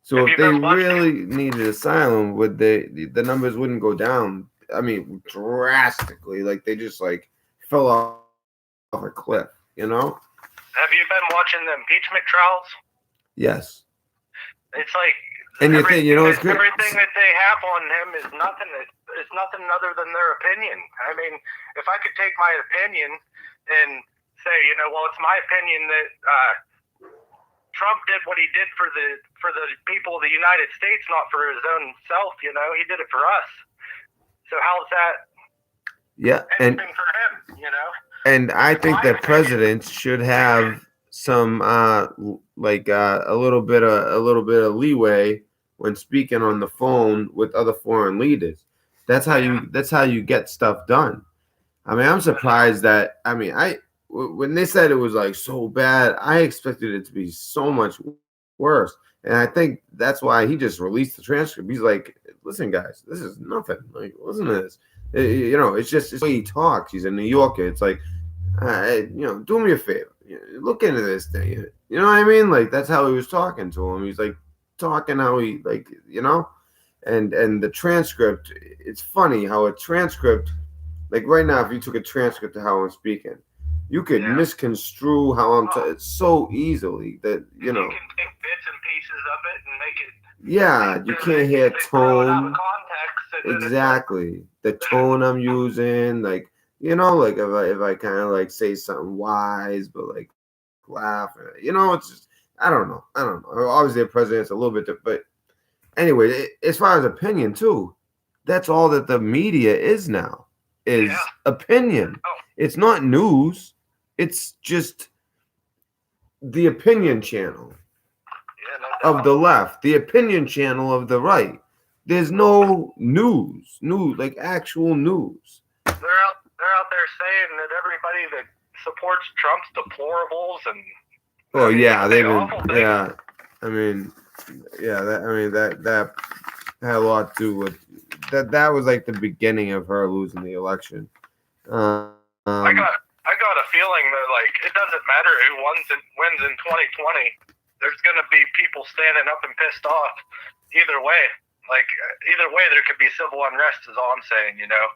A: So if they really needed asylum, the numbers wouldn't go down? I mean, drastically. Like they just fell a cliff, you know?
B: Have you been watching the impeachment trials?
A: Yes.
B: It's like
A: And you think, you know, it's good.
B: Everything that they have on him is nothing. It's nothing other than their opinion. I mean, if I could take my opinion and say, you know, well, it's my opinion that Trump did what he did for the people of the United States, not for his own self. You know, he did it for us. So how's that?
A: Yeah, and
B: for him, you know.
A: And I think that presidents should have some like a little bit of leeway when speaking on the phone with other foreign leaders. That's how you get stuff done. I mean, I'm surprised that when they said it was like so bad, I expected it to be so much worse. And I think that's why he just released the transcript. He's like, listen, guys, this is nothing. Like, listen to this. You know, it's the way he talks. He's a New Yorker. It's like, you know, do me a favor. Look into this thing. You know what I mean? Like, that's how he was talking to him. He's like talking how he, like, you know, and the transcript. It's funny how a transcript, like right now, if you took a transcript of how I'm speaking, you could misconstrue how I'm so easily that, you know.
B: You can take bits and pieces of it and make it.
A: Yeah, you can't hear tone.
B: Context,
A: exactly. The tone I'm using, like, you know, like if I kind of like say something wise, but like laugh, you know, it's just, I don't know. Obviously, the president's a little bit different, but anyway, as far as opinion too, that's all that the media is now, is opinion. It's not news. It's just the opinion channel of the left, the opinion channel of the right. There's no news, like actual news.
B: They're out there saying that everybody that supports Trump's deplorables and.
A: Oh yeah, they've been. Yeah, I mean, yeah. That had a lot to do with that. That was like the beginning of her losing the election.
B: I got a feeling that like it doesn't matter who wins in 2020. There's gonna be people standing up and pissed off. Either way, there could be civil unrest. Is all I'm saying. You know.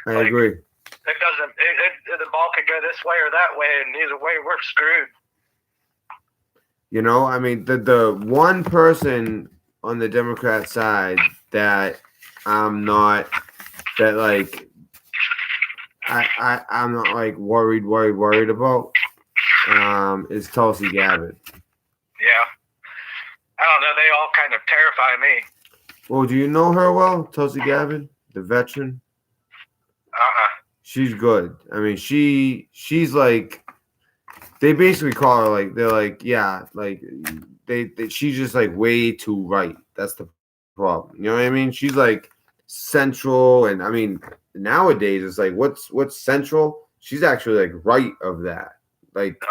A: I agree.
B: It doesn't. The ball could go this way or that way, and either way, we're screwed.
A: You know, I mean, the one person on the Democrat side that I'm not like I'm not like worried about is Tulsi Gabbard.
B: Yeah, I don't know. They all kind of terrify me.
A: Well, do you know her well, Tulsi Gabbard, the veteran? She's good. I mean, she's like, they basically call her like, they're like, yeah, like she's just like way too right. That's the problem. You know what I mean? She's like central, and I mean nowadays it's like what's central? She's actually like right of that. Like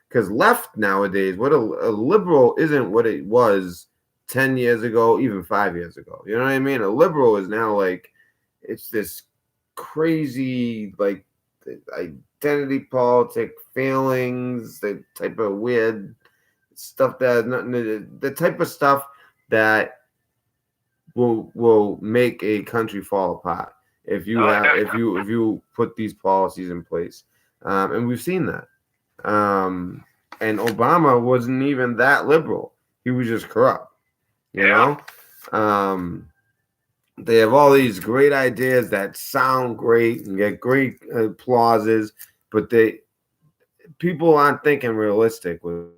A: because left nowadays, what a liberal isn't what it was 10 years ago, even 5 years ago. You know what I mean? A liberal is now like, it's this crazy like identity politic feelings, the type of weird stuff that has nothing to, the type of stuff that will make a country fall apart if you if you put these policies in place, and we've seen that. And Obama wasn't even that liberal; he was just corrupt. You know. They have all these great ideas that sound great and get great applauses, but people aren't thinking realistic with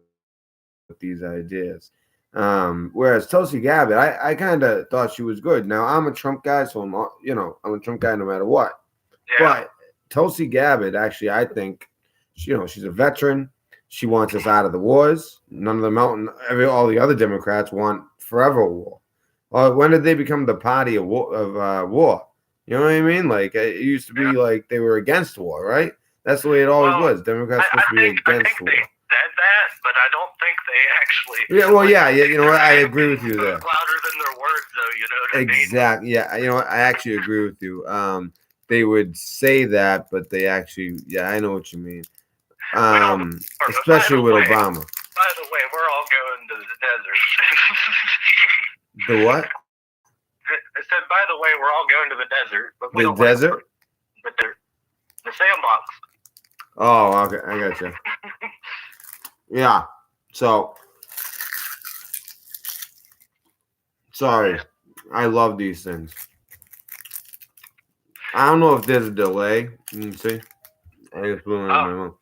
A: these ideas. Whereas Tulsi Gabbard, I kind of thought she was good. Now I'm a Trump guy, so I'm a Trump guy no matter what. Yeah. But Tulsi Gabbard, actually, I think, she's a veteran. She wants us out of the wars. None of them all the other Democrats want forever war. When did they become the party of war? You know what I mean? Like it used to be like they were against war, right? That's the way it always was. Democrats supposed to be against war.
B: They said that, but I don't think they actually.
A: Yeah, well, yeah. You know what? I agree with you there.
B: Louder than their words, though. You know what I mean?
A: Exactly. Yeah. You know what? I actually agree with you. They would say that, but they actually, yeah, I know what you mean. Especially with Obama.
B: By the way, we're all going to the desert.
A: The what?
B: I said, by the way, we're all going to the desert. But
A: the desert?
B: The sandbox.
A: Oh, okay, I got you. Yeah. So sorry. I love these things. I don't know if there's a delay. You can see. I just put it in my
B: Oh,
A: mouth.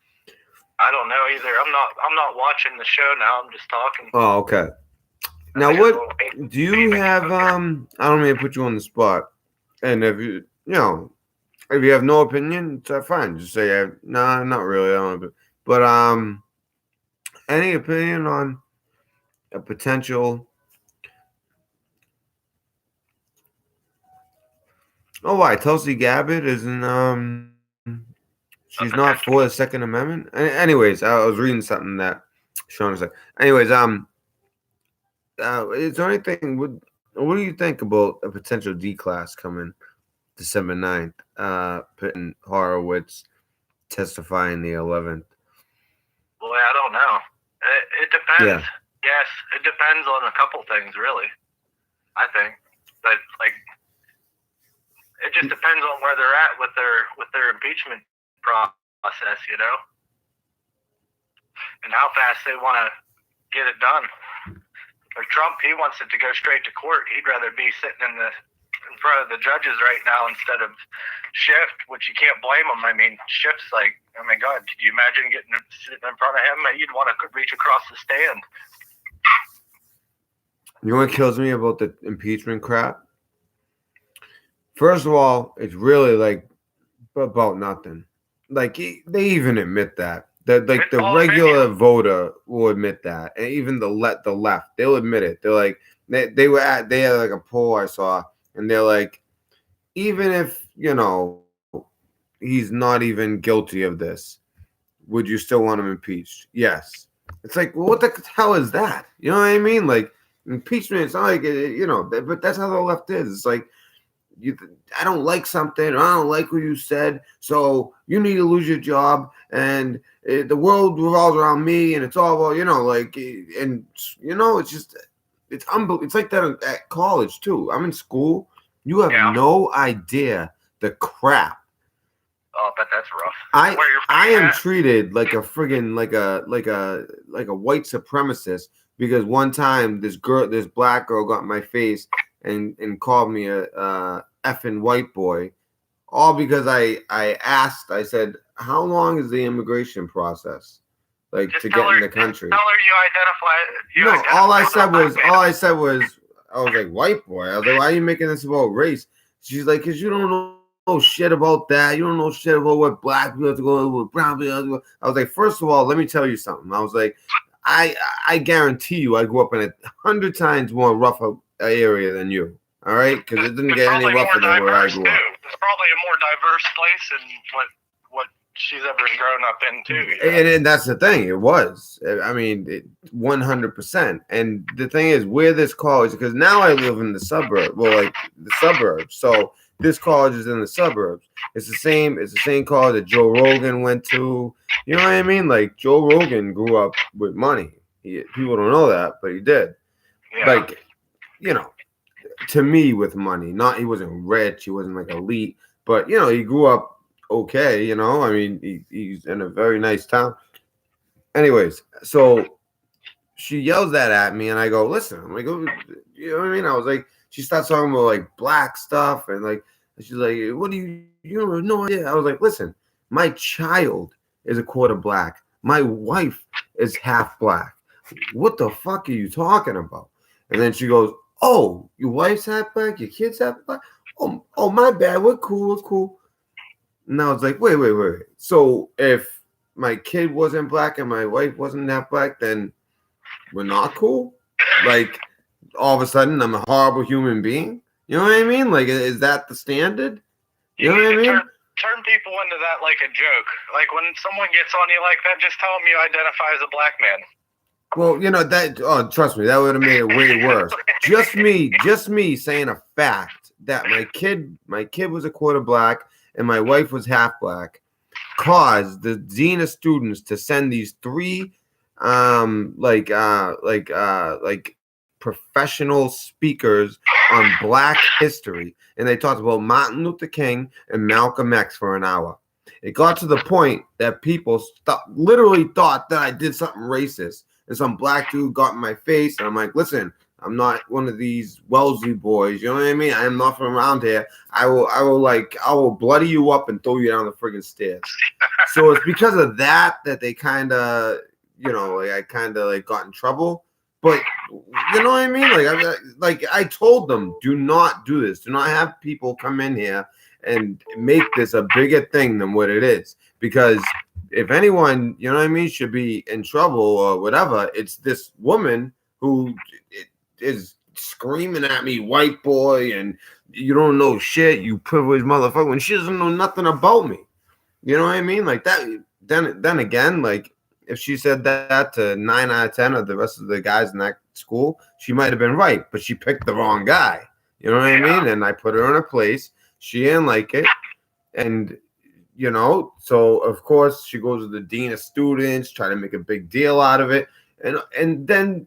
B: I don't know either. I'm not watching the show now. I'm just talking.
A: Oh, okay. Now,
B: I got a
A: what
B: little
A: do you
B: baby
A: have?
B: cooker.
A: I don't mean to put you on the spot, and if if you have no opinion, it's fine. Just say, nah, not really. I don't. But any opinion on a potential? Oh, why Tulsi Gabbard isn't? She's
B: A
A: not for the
B: potential.
A: Second Amendment. Anyways, I was reading something that Sean was like. Anyways, is there anything? What do you think about a potential D class coming December 9th? Putting Horowitz testifying the 11th.
B: Boy, I don't know. It depends.
A: Yeah.
B: Yes, it depends on a couple things, really. I think, but like, it just depends on where they're at with their impeachment process, and how fast they want to get it done. Or Trump, he wants it to go straight to court. He'd rather be sitting in front of the judges right now instead of Schiff, which you can't blame him. I mean, Schiff's like, oh my God, could you imagine sitting in front of him? You'd want to reach across the stand.
A: You know what kills me about the impeachment crap? First of all, it's really like about nothing. Like they even admit that. That like
B: It's
A: the
B: all
A: regular
B: opinion.
A: voter will admit that, and even the left, they'll admit it. They're like they had like a poll I saw, and they're like, even if he's not even guilty of this, would you still want him impeached? Yes. It's like, well, what the hell is that? You know what I mean? Like impeachment. It's not like but that's how the left is. It's like you, I don't like something, or I don't like what you said, so you need to lose your job, and the world revolves around me, and it's all about it's just it's unbelievable. It's like that at college too. I'm in school. You have
B: Yeah.
A: no idea the crap.
B: Oh, but that's rough.
A: I am treated like a friggin' like a white supremacist because one time this black girl got in my face and called me a effing white boy, all because I said, how long is the immigration process like
B: Just
A: to
B: tell
A: get
B: her,
A: in the country?
B: Tell her you identify.
A: No, all I said was I was like, white boy. I was like, why are you making this about race? She's like, because you don't know shit about that. You don't know shit about what black people have to go, what brown people have to go. I was like, first of all, let me tell you something. I was like, I guarantee you, I grew up in 100 times more rougher area than you. All right, because it didn't get any rougher than where I grew up.
B: It's probably a more diverse place than what she's ever grown up in too.
A: And that's the thing. It was. I mean, 100%. And the thing is, where this college, because now I live in the suburb, well, like the suburbs. So this college is in the suburbs. It's the same. It's the same college that Joe Rogan went to. You know what I mean? Like Joe Rogan grew up with money. People don't know that, but he did.
B: Yeah.
A: Like, to me, with money. Not he wasn't rich. He wasn't like elite, but he grew up okay. I mean, he's in a very nice town. Anyways, so she yells that at me, and I go, listen. I'm like, oh, you know what I mean? I was like, she starts talking about like black stuff, and like she's like, what do you have no idea? I was like, listen, my child is a quarter black. My wife is half black. What the fuck are you talking about? And then she goes, oh, your wife's half black, your kid's half black. Oh, my bad. We're cool. And I was like, wait. So if my kid wasn't black and my wife wasn't half black, then we're not cool? Like, all of a sudden, I'm a horrible human being? You know what I mean? Like, is that the standard? You know what I mean?
B: Turn people into that like a joke. Like, when someone gets on you like that, just tell them you identify as a black man.
A: Well, that. Oh, trust me, that would have made it way worse. just me saying a fact that my kid was a quarter black and my wife was half black caused the dean of students to send these three professional speakers on black history, and they talked about Martin Luther King and Malcolm X for an hour. it got to the point that people literally thought that I did something racist. And some black dude got in my face, and I'm like, listen, I'm not one of these Wellesley boys. You know what I mean? I am not from around here. I will bloody you up and throw you down the friggin' stairs. So it's because of that they kind of, I kind of like got in trouble. But you know what I mean? I told them, do not do this. Do not have people come in here and make this a bigger thing than what it is. Because if anyone, you know what I mean, should be in trouble or whatever, it's this woman who is screaming at me, white boy, and you don't know shit, you privileged motherfucker, when she doesn't know nothing about me. You know what I mean? Like that. Then again, like if she said that to 9 out of 10 of the rest of the guys in that school, she might have been right, but she picked the wrong guy. You know what I mean? And I put her in a place. She didn't like it, and so of course she goes to the dean of students, try to make a big deal out of it, and then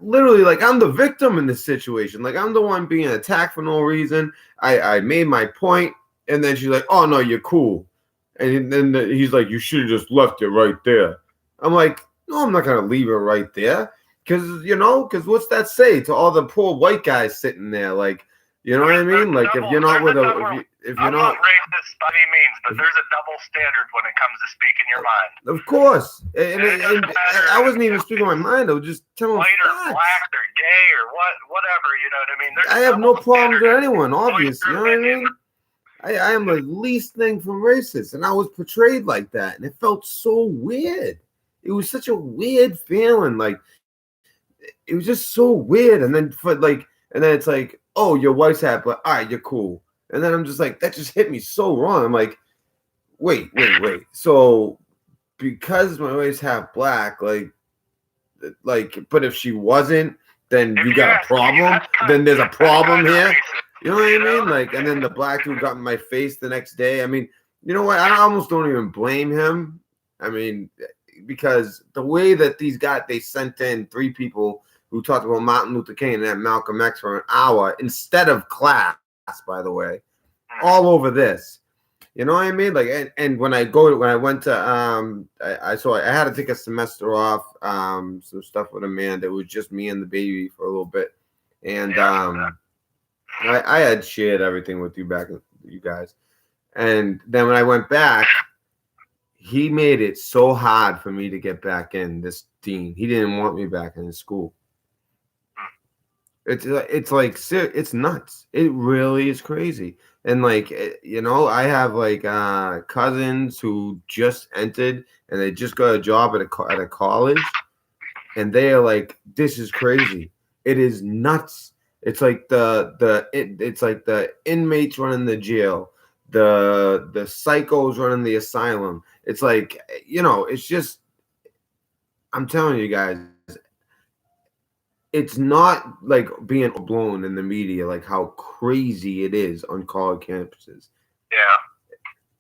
A: literally, like, I'm the victim in this situation. Like, I'm the one being attacked for no reason. I made my point, and then she's like, oh no, you're cool. And then he's like, you should have just left it right there. I'm like, no, I'm not gonna leave it right there, because what's that say to all the poor white guys sitting there? Like, you know what I mean? Like, if you're not with if you're not
B: racist by any means, but there's a double standard when it comes to speaking your mind.
A: Of course, and I wasn't even speaking my mind. I was just telling
B: white or
A: facts.
B: black or gay or whatever. You know what I mean? There's
A: I have no problem with anyone, obviously. You know what I mean? I am the least thing from racist, and I was portrayed like that, and it felt so weird. It was such a weird feeling. Like, it was just so weird. And then it's like, oh, your wife's hat, but all right, you're cool. And then I'm just like, that just hit me so wrong. I'm like, wait. So because my wife's half black, like, but if she wasn't, then you got a problem. Then there's a problem here. You know what I mean? Like, and then the black dude got in my face the next day. I mean, you know what? I almost don't even blame him. I mean, because the way that these guys, they sent in 3 people who talked about Martin Luther King and Malcolm X for an hour instead of class, by the way, all over this. You know what I mean? Like, and when I went to I had to take a semester off, some stuff with Amanda. It was just me and the baby for a little bit, and I had shared everything with you guys, and then when I went back, he made it so hard for me to get back in. This dean, he didn't want me back in his school. It's like, it's nuts. It really is crazy. And like, I have like cousins who just entered and they just got a job at a college, and they are like, this is crazy. It is nuts. It's like it's like the inmates running the jail, the psychos running the asylum. It's like, it's just, I'm telling you guys, it's not like being blown in the media, like how crazy it is on college campuses.
B: Yeah,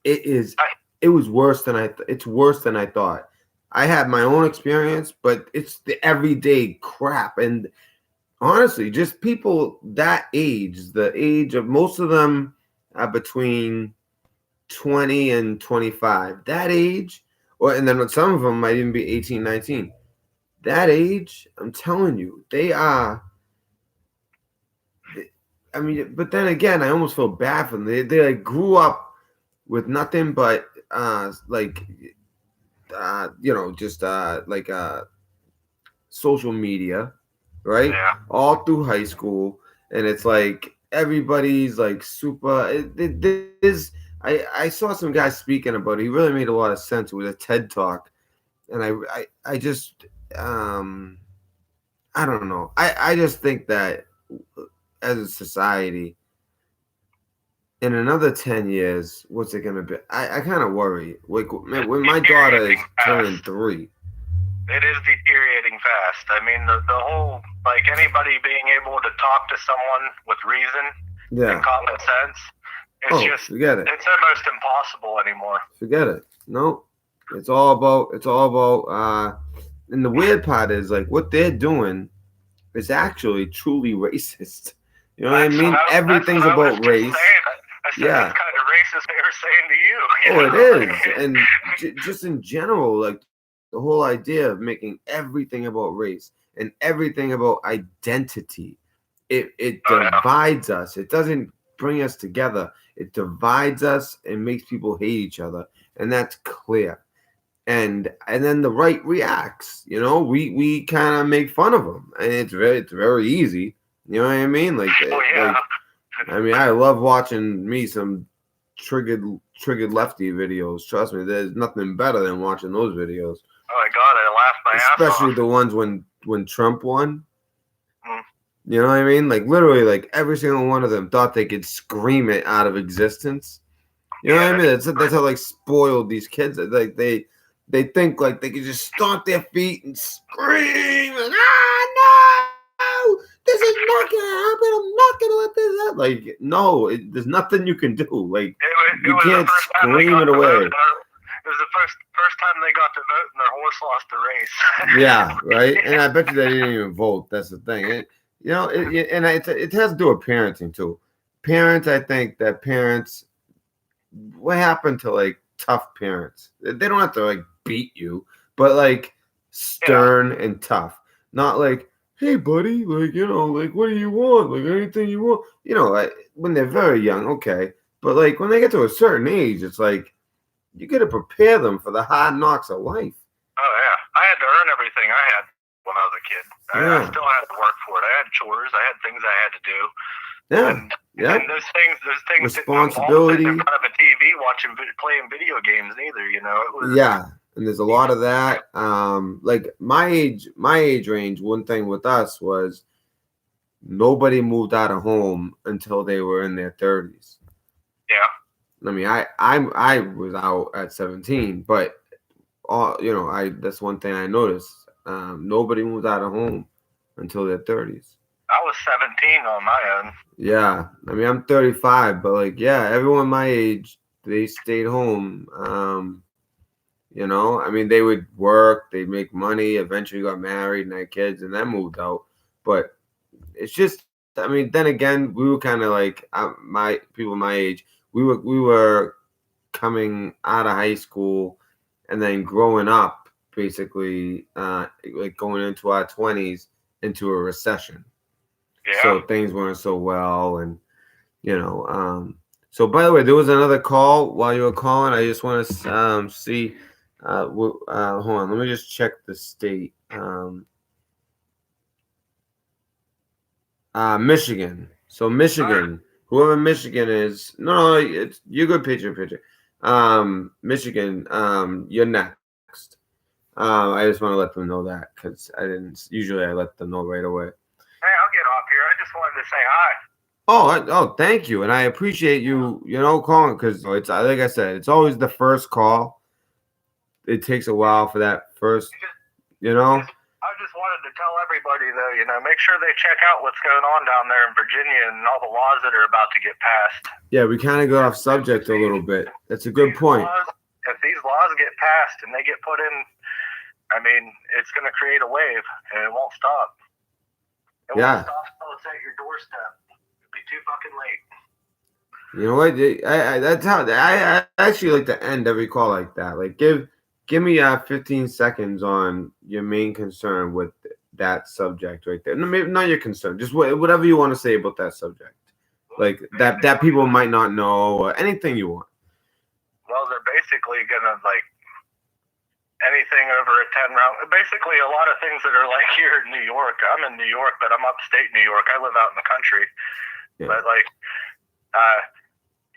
A: it is. It was worse than it's worse than I thought. I had my own experience, but it's the everyday crap. And honestly, just people that age, the age of most of them are between 20 and 25. That age, and then some of them might even be 18, 19. That age, I'm telling you, they are. I mean, but then again, I almost feel bad for them. They like grew up with nothing but social media, right?
B: Yeah.
A: All through high school, and it's like everybody's like super. I saw some guy speaking about it. He really made a lot of sense. It was a TED talk, and I just. I don't know. I just think that as a society, in another 10 years, what's it going to be? I kind of worry. Like, when my daughter is turning 3.
B: It is deteriorating fast. I mean, the whole, like, anybody being able to talk to someone with reason and common sense,
A: forget it.
B: It's almost impossible anymore.
A: Forget it. No. It's all about and the weird part is, like, what they're doing is actually truly racist. You know what I mean? Everything's about race.
B: I said it's kind of racist as they were saying to you.
A: Oh, it is. And just in general, like the whole idea of making everything about race and everything about identity, it divides us. It doesn't bring us together. It divides us and makes people hate each other. And that's clear. And then the right reacts. We kind of make fun of them, and it's very easy. You know what I mean? Like, I love watching some triggered lefty videos. Trust me, there's nothing better than watching those videos.
B: Oh my God, I laughed my ass off.
A: Especially the ones when Trump won. You know what I mean? Like literally, like every single one of them thought they could scream it out of existence. You know what I mean? That's how like spoiled these kids. Like they think like they can just stomp their feet and scream and no, this is not gonna happen. I'm not gonna let this happen. Like no, there's nothing you can do. Like you can't scream it away.
B: It was the first time they got to vote, and their horse lost the race.
A: Yeah, right. And I bet you they didn't even vote. That's the thing. It has to do with parenting too. I think that parents. What happened to like tough parents? They don't have to like beat you, but like stern and tough. Not like, hey buddy, like like what do you want? Like anything you want. When they're very young, okay. But like when they get to a certain age, it's like you got to prepare them for the hard knocks of life.
B: Oh yeah, I had to earn everything I had when I was a kid. I still had to work for it. I had chores. I had things I had to do.
A: Yeah.
B: And those things
A: responsibility.
B: In front of a TV playing video games either. It was.
A: Yeah, and there's a lot of that. Like my age range. One thing with us was nobody moved out of home until they were in their 30s.
B: Yeah.
A: I mean, I was out at 17, but that's one thing I noticed. Nobody moved out of home until their 30s.
B: I was 17 on my own.
A: Yeah, I mean, I'm 35, but like, yeah, everyone my age, they stayed home. I mean, they would work, they'd make money, eventually got married and had kids, and then moved out. But it's just, I mean, then again, we were kind of like my people my age. We were coming out of high school and then growing up, basically, like going into our 20s into a recession.
B: Yeah.
A: So things weren't so well, and so by the way, there was another call while you were calling. I just want to see. Hold on, let me just check the state. Michigan. So Michigan, whoever Michigan is, no, it's you're good. Picture. Michigan, you're next. I just want to let them know that because I didn't. Usually, I let them know right away.
B: Hey, I'll get off here. I just wanted to say hi.
A: Oh, thank you, and I appreciate you, calling because it's like I said, it's always the first call. It takes a while for that first,
B: I just wanted to tell everybody though, make sure they check out what's going on down there in Virginia and all the laws that are about to get passed.
A: Yeah, we kind of got off subject a little bit. That's a good point.
B: If these laws get passed and they get put in, I mean, it's going to create a wave and it won't stop. It won't stop until it's at your doorstep. It'll be too fucking late.
A: You know what? That's how I actually like to end every call like that. Like give me 15 seconds on your main concern with that subject right there. No, maybe not your concern, just whatever you want to say about that subject. Like that people might not know or anything you want.
B: Well, they're basically gonna anything over a 10 round. Basically, a lot of things that are like here in New York. I'm in New York, but I'm upstate New York. I live out in the country. Yeah. But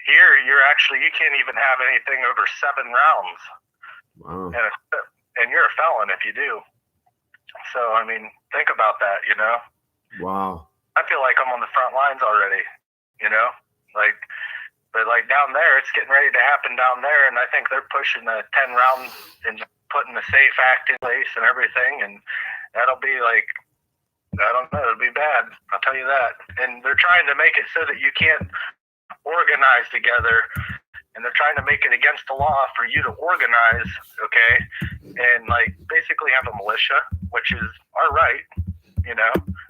B: here, you can't even have anything over 7 rounds.
A: Wow.
B: And you're a felon if you do. So, I mean, think about that,
A: Wow.
B: I feel like I'm on the front lines already, But down there, it's getting ready to happen down there, and I think they're pushing the 10 rounds and putting the SAFE Act in place and everything, and that'll be I don't know, it'll be bad. I'll tell you that. And they're trying to make it so that you can't organize together, and they're trying to make it against the law for you to organize, okay, and basically have a militia, which is our right,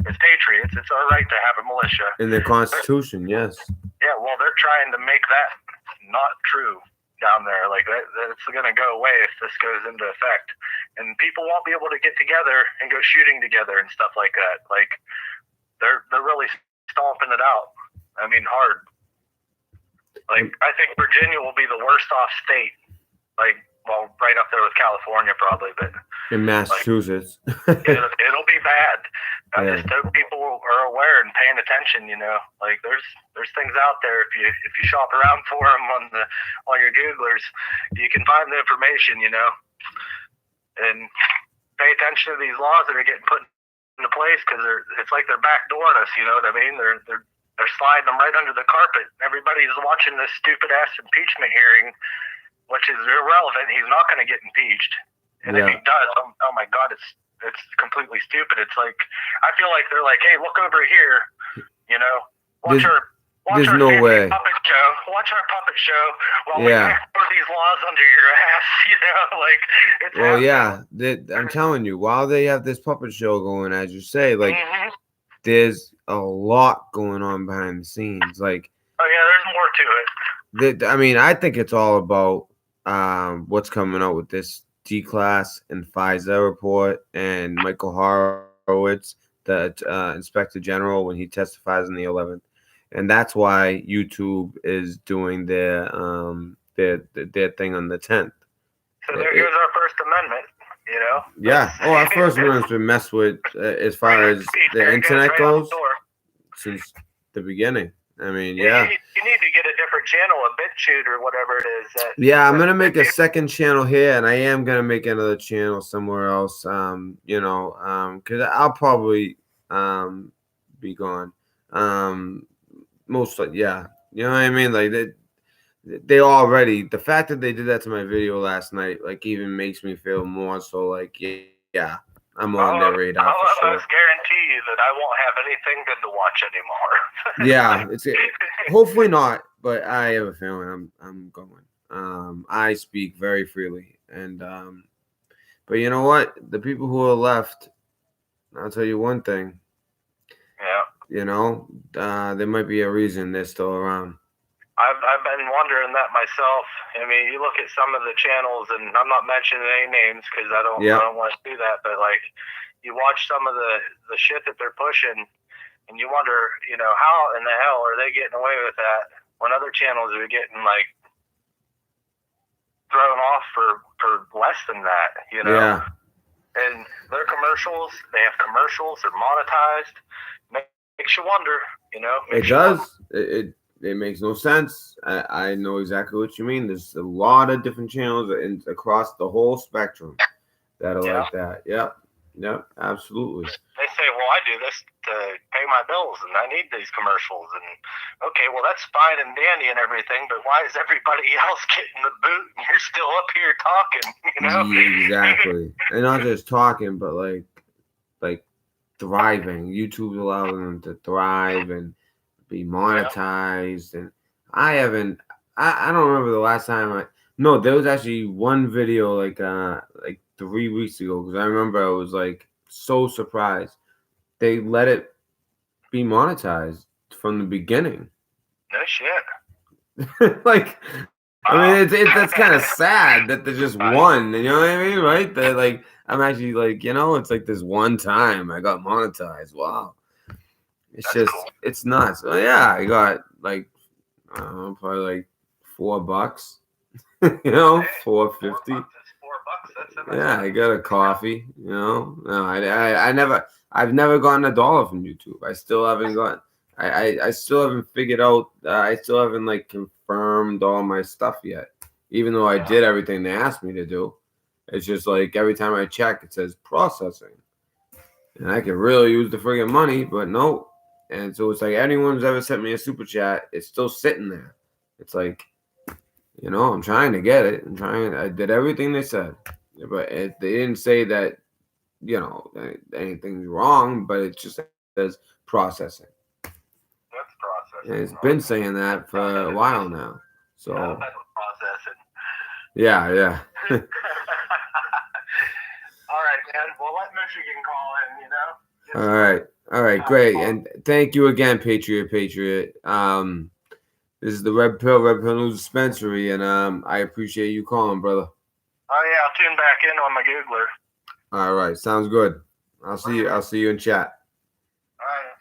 B: as patriots, it's our right to have a militia.
A: In the Constitution, yes.
B: Yeah, well, they're trying to make that not true down there. Like that's going to go away if this goes into effect, and people won't be able to get together and go shooting together and stuff like that. Like they're really stomping it out. I mean, hard. Like I think Virginia will be the worst off state. Like, well, right up there with California probably, but
A: in Massachusetts,
B: it'll be bad. I
A: Yeah.
B: just hope people are aware and paying attention. You know, like there's things out there. If you shop around for them on your Googlers, you can find the information. You know, and pay attention to these laws that are getting put into place because it's like they're backdooring us. You know what I mean? They're sliding them right under the carpet. Everybody's watching this stupid ass impeachment hearing, which is irrelevant. He's not going to get impeached, and if he does, oh my God, it's completely stupid. It's like I feel like they're like, hey, look over here, you know, watch
A: there's
B: our
A: no way.
B: puppet show. Watch our puppet show while
A: Yeah.
B: we throw these laws under your ass. You know, like it's
A: Well,
B: happening.
A: yeah, I'm telling you, while they have this puppet show going, as you say, like
B: Mhm.
A: there's a lot going on behind the scenes. Like,
B: Oh yeah, there's more to it.
A: I mean, I think it's all about what's coming out with this D-Class and FISA report and Michael Horowitz, the Inspector General, when he testifies on the 11th, and that's why YouTube is doing their thing on the 10th.
B: So there goes our First Amendment. You know.
A: Yeah. Oh, our First Amendment's been messed with as far as the internet goes since the beginning. I mean, yeah.
B: You need to get a different channel, a BitChute or whatever it is.
A: Yeah, I'm gonna make a second channel here, and I am gonna make another channel somewhere else. Because I'll probably be gone. Mostly, yeah. You know what I mean? Like they already, the fact that they did that to my video last night, like, even makes me feel more so like, yeah, I'm on their radar
B: I'll
A: for sure.
B: almost guarantee you that I won't have anything good to watch anymore.
A: Yeah, it's hopefully not, but I have a feeling I'm going. I speak very freely, and but you know what? The people who are left, I'll tell you one thing.
B: Yeah.
A: You know, there might be a reason they're still around.
B: I've been wondering that myself. I mean, you look at some of the channels, and I'm not mentioning any names because I don't want to do that. But like, you watch some of the shit that they're pushing, and you wonder, you know, how in the hell are they getting away with that when other channels are getting like thrown off for less than that, you know?
A: Yeah.
B: And their commercials, they have commercials, they're monetized. Makes you wonder, you know?
A: It does. It makes no sense. I know exactly what you mean. There's a lot of different channels across the whole spectrum that are like that. Yep, absolutely.
B: They say, well, I do this to pay my bills, and I need these commercials. And, okay, well, that's fine and dandy and everything, but why is everybody else getting the boot and you're still up here talking, you know?
A: Yeah, exactly. And not just talking, but like thriving. YouTube's allowing them to thrive and be monetized. And I don't remember the last time no, there was actually one video like 3 weeks ago, because I remember I was like so surprised they let it be monetized from the beginning.
B: No shit.
A: Like, I mean, that's kind of sad that there's just one. You know what I mean, right? That like I'm actually like, you know, it's like this one time I got monetized. Wow. It's
B: That's
A: just
B: cool.
A: It's nuts. So yeah, I got like probably like $4. You know, $4.50.
B: $4. That's
A: Yeah, I got a coffee. You know, no, I've never gotten $1 from YouTube. I still haven't gotten. I still haven't figured out. I still haven't like confirmed all my stuff yet. Even though I did everything they asked me to do, it's just like every time I check, it says processing, and I could really use the friggin' money, but no. And so it's like anyone who's ever sent me a super chat, it's still sitting there. It's like, you know, I'm trying to get it. I did everything they said, but they didn't say that, you know, anything's wrong. But it just says processing.
B: That's processing.
A: And it's been saying that for a while now. So
B: processing.
A: Yeah.
B: All right, man. Well, let Michigan call in, you know?
A: All right, great. And thank you again, Patriot. This is the Red Pill News Dispensary, and I appreciate you calling, brother.
B: Oh yeah, I'll tune back in on my Googler.
A: All right, sounds good. I'll see you in chat.
B: All right.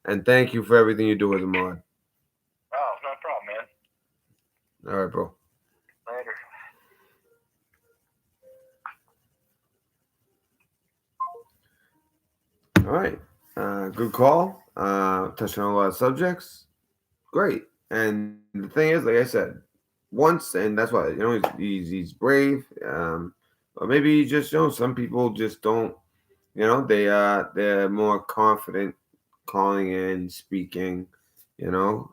A: And thank you for everything you do as a mod.
B: Oh, no problem, man.
A: All right, bro.
B: Later.
A: All right. Good call. Touching on a lot of subjects. Great. And the thing is, like I said, once, and that's why he's brave. Or maybe just some people just don't. They're more confident calling in, speaking. You know.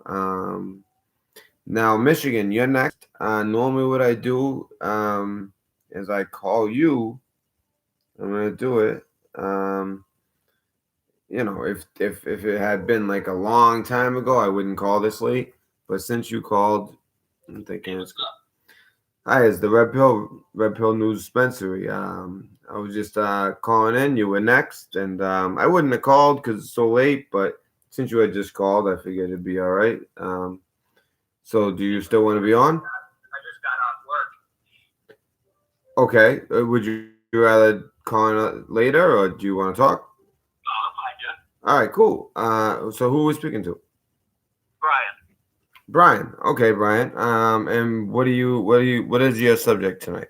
A: Now, Michigan, you're next. Normally, what I do is I call you. I'm gonna do it. If it had been like a long time ago, I wouldn't call this late. But since you called, I'm thinking it's good. Hi, it's the Red Pill News Dispensary. I was just calling in. You were next, and I wouldn't have called because it's so late. But since you had just called, I figured it'd be all right. So, do you still want to be on?
B: I just got off work.
A: Okay. Would you rather call in later, or do you want to talk?
B: No, I'm fine, yeah.
A: All right, cool. So who are we speaking to? Brian. Okay, Brian. And what is your subject tonight?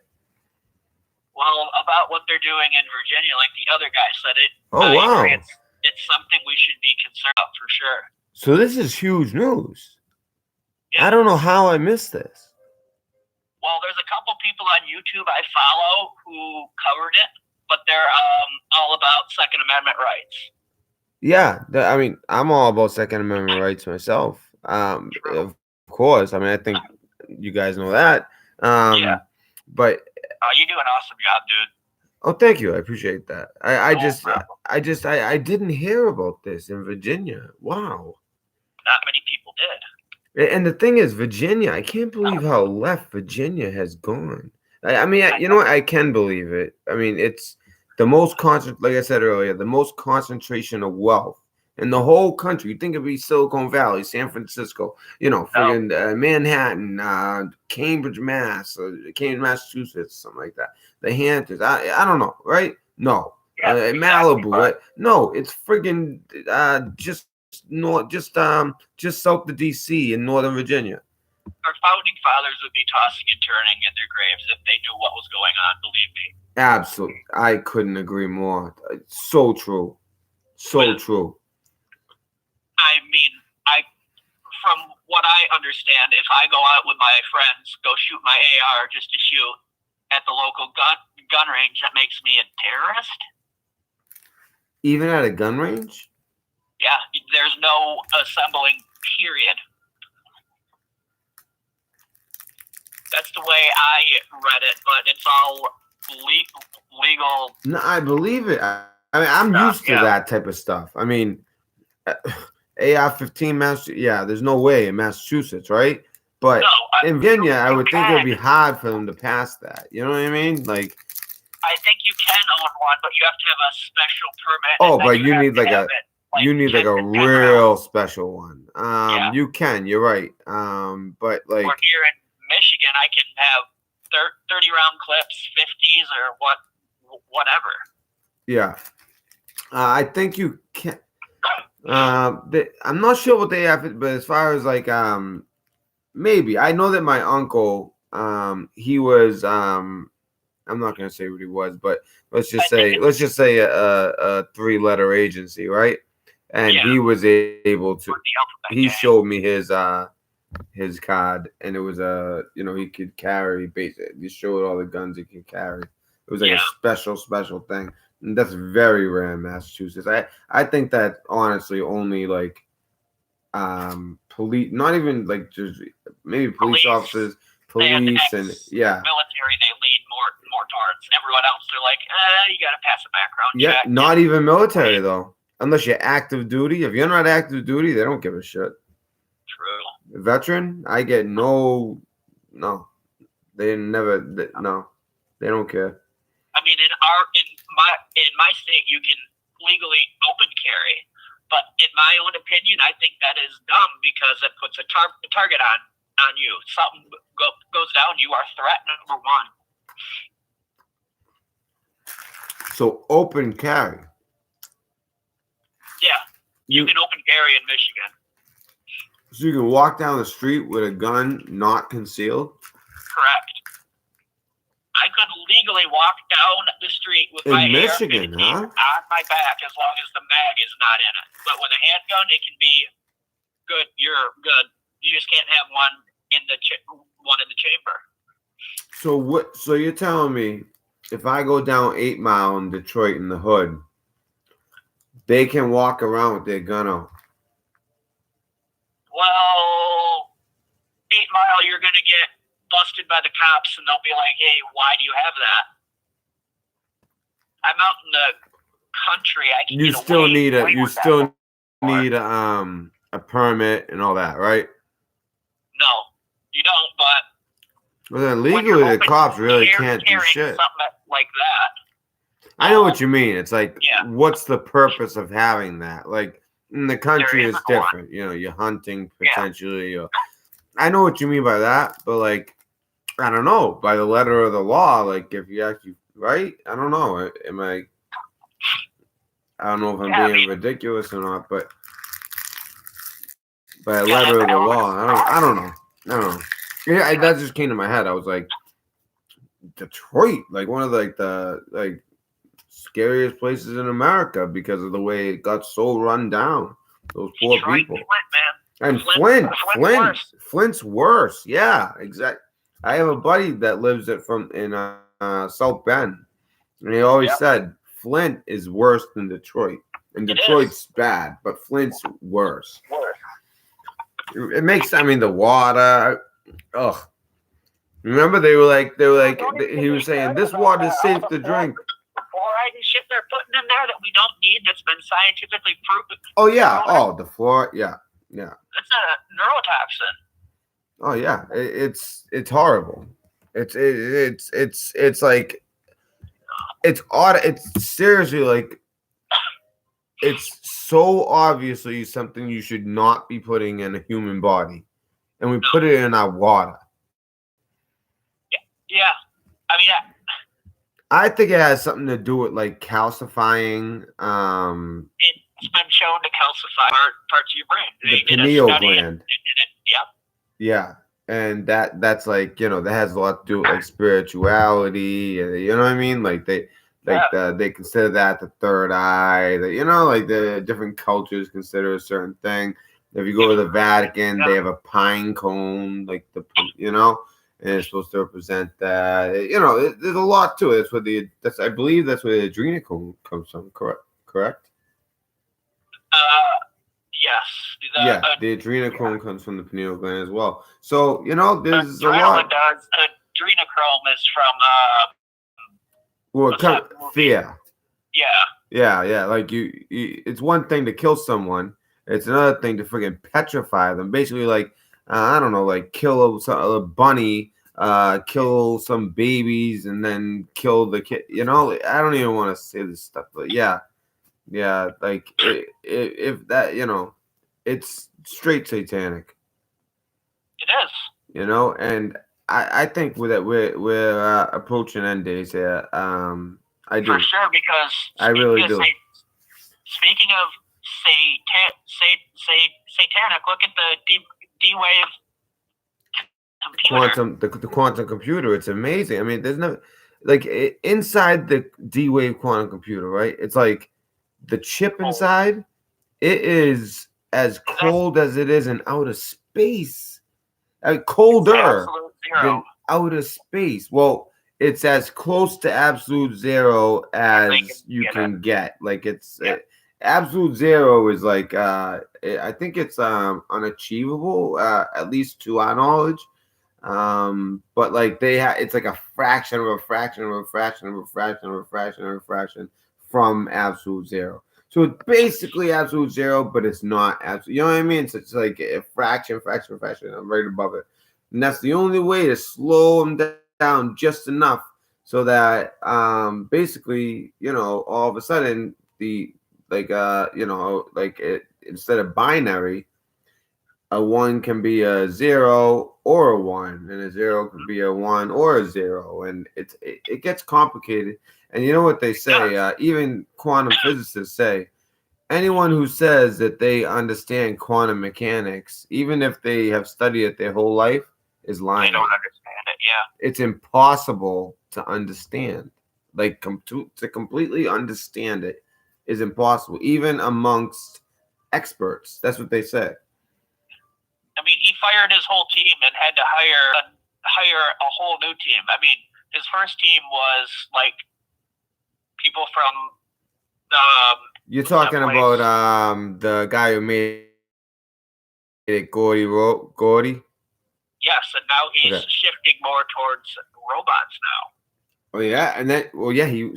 B: Well, about what they're doing in Virginia, like the other guy said it.
A: Oh, wow.
B: It's something we should be concerned about for sure.
A: So this is huge news.
B: Yeah.
A: I don't know how I missed this.
B: Well, there's a couple people on YouTube I follow who covered it, but they're all about Second Amendment rights.
A: Yeah, I mean, I'm all about Second Amendment rights myself. Of course. I mean, I think you guys know that.
B: Yeah.
A: But
B: you do an awesome job, dude.
A: Oh, thank you. I appreciate that. I didn't hear about this in Virginia. Wow.
B: Not many people did.
A: And the thing is, Virginia, I can't believe how left Virginia has gone. You know what? I can believe it. I mean, it's the most like I said earlier, the most concentration of wealth in the whole country. You think it'd be Silicon Valley, San Francisco, friggin' Manhattan, Cambridge, Massachusetts, something like that. The Hamptons. I don't know, right? No.
B: Yeah,
A: Malibu, right? No, it's friggin' just south of DC in Northern Virginia.
B: Our founding fathers would be tossing and turning in their graves if they knew what was going on, believe me.
A: Absolutely. I couldn't agree more. So true. True.
B: I mean, from what I understand, if I go out with my friends, go shoot my AR just to shoot at the local gun range, that makes me a terrorist.
A: Even at a gun range?
B: Yeah, there's no assembling, period. That's the way I read it, but it's all legal.
A: No, I believe it. I'm used to that type of stuff. I mean, AR-15, there's no way in Massachusetts, right? But in Virginia, I would think it would be hard for them to pass that. You know what I mean? Like,
B: I think you can own one, but you have to have a special permit.
A: Oh, but you need like a real special one. You can. You're right. But like,
B: or here in Michigan, I can have 30 round clips, 50s, or whatever.
A: Yeah, I think you can. I'm not sure what they have, but as far as like, maybe I know that my uncle, he was, I'm not gonna say what he was, but let's just say a 3-letter agency, right? And he was able to. He showed me his card, and it was he could carry basically. He showed all the guns he could carry. It was like a special thing. And that's very rare in Massachusetts. I think that honestly only like police, not even like just maybe police officers, police and
B: military, they lead more towards. Everyone else, they're like, you gotta pass a background check.
A: Not even military though. Unless you're active duty. If you're not active duty, they don't give a shit.
B: True.
A: Veteran, I get no. They never. They don't care.
B: I mean, in my state, you can legally open carry,
C: But in my own opinion, I think that is dumb because it puts a target on you. Something goes down, you are threat number one.
A: So open carry.
C: Yeah, you can open carry in Michigan.
A: So you can walk down the street with a gun not concealed?
C: Correct. I could legally walk down the street with my
A: Michigan,
C: AR-15 on my back as long as the mag is not in it. But with a handgun, it can be good. You're good. You just can't have one in the chamber.
A: So what? So you're telling me if I go down 8 Mile in Detroit in the hood, they can walk around with their gun out?
C: Well, 8 Mile, you're going to get busted by the cops, and they'll be like, "Hey, why do you have that?" I'm out in the country. I can.
A: You still need a permit and all that, right?
C: No, you don't. But
A: well, then legally, the cops really can't do shit.
C: Something like that.
A: I know what you mean. It's like, what's the purpose of having that? Like in the country, it's different. You know, you're hunting potentially. Or, I know what you mean by that, but like, I don't know. By the letter of the law, like if you actually, right? I don't know. I don't know if I'm being ridiculous or not, but by the letter of the law, I don't know. Yeah, that just came to my head. I was like, Detroit, like one of the scariest places in America because of the way it got so run down. Those poor people. And Flint's worse. Yeah, exactly. I have a buddy that lives in South Bend, and he always said Flint is worse than Detroit. And Detroit's bad, but Flint's worse. It makes, the water. Ugh. Remember he was saying this water is safe to drink.
C: Fluoride and shit they're putting in there that we don't need, that's been scientifically proven.
A: Oh yeah. Oh, the fluoride. Yeah. Yeah.
C: It's a neurotoxin.
A: Oh yeah, it's horrible. It's like it's odd. It's seriously like it's so obviously something you should not be putting in a human body, and we put it in our water.
C: Yeah.
A: I think it has something to do with like calcifying.
C: It's been shown to calcify parts of your brain.
A: The pineal gland.
C: Yep.
A: Yeah, and that's like that has a lot to do with like spirituality. You know what I mean? Like they consider that the third eye. Like the different cultures consider a certain thing. If you go to the Vatican, they have a pine cone, like and it's supposed to represent that. There's a lot to it. I believe that's where the adrenochrome comes from. Correct?
C: Yes.
A: The adrenochrome comes from the pineal gland as well. So there's a
C: Adrenochrome
A: lot.
C: is from
A: fear.
C: Yeah.
A: Yeah. Like it's one thing to kill someone. It's another thing to freaking petrify them. Basically, like I don't know, like kill a bunny, kill some babies, and then kill the kid. I don't even want to say this stuff, but yeah. Like if that, it's straight satanic.
C: It is.
A: And I think we're approaching end days here. I do.
C: For sure, because
A: I really do.
C: Speaking of satanic, look at the D-Wave computer.
A: The quantum computer. It's amazing. There's no like inside the D-Wave quantum computer, right? It's like the chip inside. It is as cold as it is in outer space. Colder than outer space. Well, it's as close to absolute zero as you can get. Like it's absolute zero is like I think it's unachievable, at least to our knowledge. But like it's like a fraction of a fraction of a fraction of a fraction of a fraction of a fraction from absolute zero. So it's basically absolute zero, but it's not absolute. You know what I mean? So it's like a fraction. I'm right above it. And that's the only way to slow them down just enough so that basically, all of a sudden the instead of binary, a 1 can be a 0 or a 1, and a 0 could be a 1 or a 0, and it gets complicated. And you know what they say? Even quantum physicists say anyone who says that they understand quantum mechanics, even if they have studied it their whole life, is lying.
C: They don't understand it. Yeah.
A: It's impossible to understand. Like to completely understand it is impossible, even amongst experts. That's what they say.
C: I mean, he fired his whole team and had to hire a whole new team. I mean, his first team was like people from
A: You're talking about the guy who made it, Gordy.
C: Yes, and now he's shifting more towards robots now.
A: Oh yeah, and then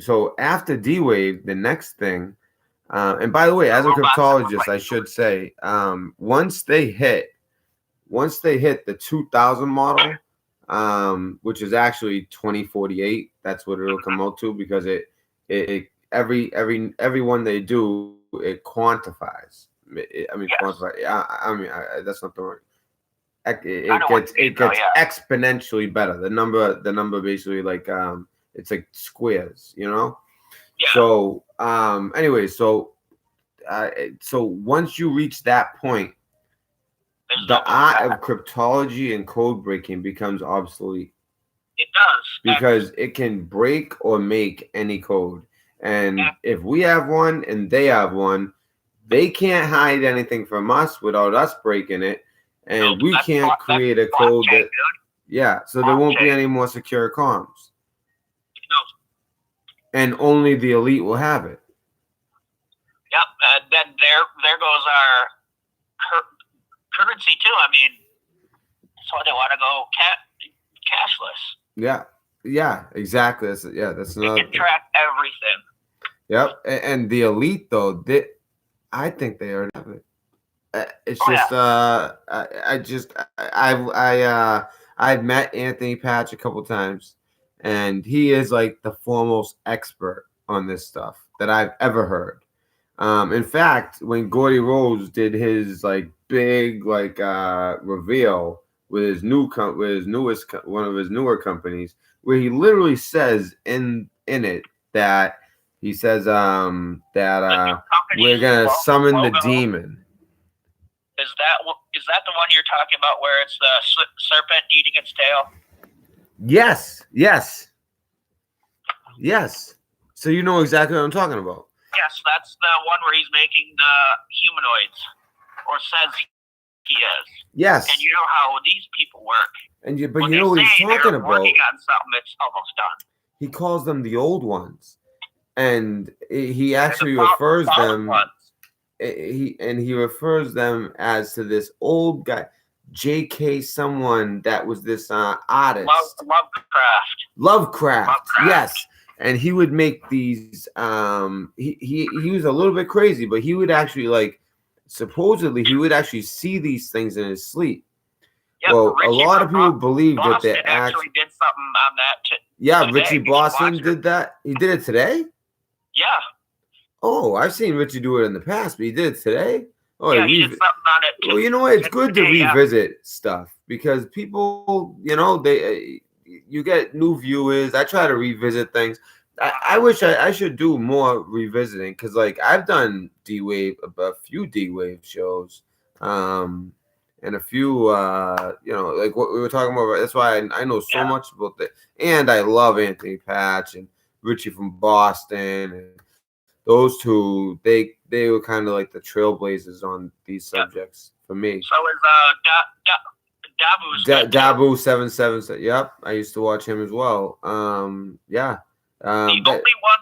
A: So after D-Wave, the next thing, and by the way, as a cryptologist, I should say, once they hit the 2000 model, which is actually 2048, that's what it'll come out to, because every one they do, it quantifies. Quantify. That's not the word. It gets exponentially better. The number basically it's like squares, Yeah. So anyway, so once you reach that point, the art of cryptology and code breaking becomes obsolete.
C: It does,
A: because it can break or make any code. And if we have one and they have one, they can't hide anything from us without us breaking it. And we can't create a code that, so there won't be any more secure comms.
C: No.
A: And only the elite will have it.
C: Yep, then there goes our currency too. I mean, that's why they want to go cashless.
A: Yeah, exactly. That's another.
C: They can track everything.
A: Yep, and the elite though, I think they already have it. It's I've met Anthony Patch a couple times, and he is like the foremost expert on this stuff that I've ever heard. In fact, when Gordy Rose did his big reveal with his one of his newer companies, where he literally says in it that he says that we're gonna summon the demon.
C: Is that the one you're talking about where it's the serpent eating its tail?
A: Yes. So you know exactly what I'm talking about.
C: Yes, that's the one where he's making the humanoids, or says he is.
A: Yes.
C: And you know how these people work.
A: But you know what he's talking about.
C: Working on something that's almost done.
A: He calls them the old ones, and he actually refers them. He refers them as to this old guy, J.K. someone that was this artist. Lovecraft. Yes. And he would make these. He was a little bit crazy, but he would actually supposedly he would actually see these things in his sleep. Yep, well, a lot of people believe that they
C: actually did something on that.
A: Yeah, Richie Boston did that. He did it today.
C: Yeah.
A: Oh, I've seen Richie do it in the past, but he did it today. Oh,
C: yeah, he did something on it.
A: Well, you know what? It's good to revisit stuff because people, you get new viewers. I try to revisit things. I wish I should do more revisiting because, I've done D-Wave, a few D-Wave shows, and a few, what we were talking about. That's why I know so much about that. And I love Anthony Patch and Richie from Boston, and those two, they were kind of like the trailblazers on these subjects for me.
C: So is
A: Dabu 777. Yep, I used to watch him as well.
C: The only one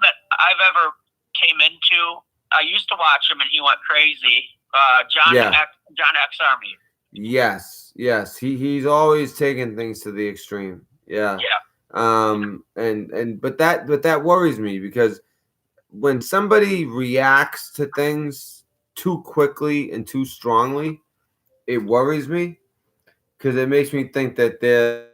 C: that I've ever came into, I used to watch him and he went crazy. John X Army.
A: Yes. He's always taking things to the extreme. Yeah. But that worries me because when somebody reacts to things too quickly and too strongly, it worries me because it makes me think that they're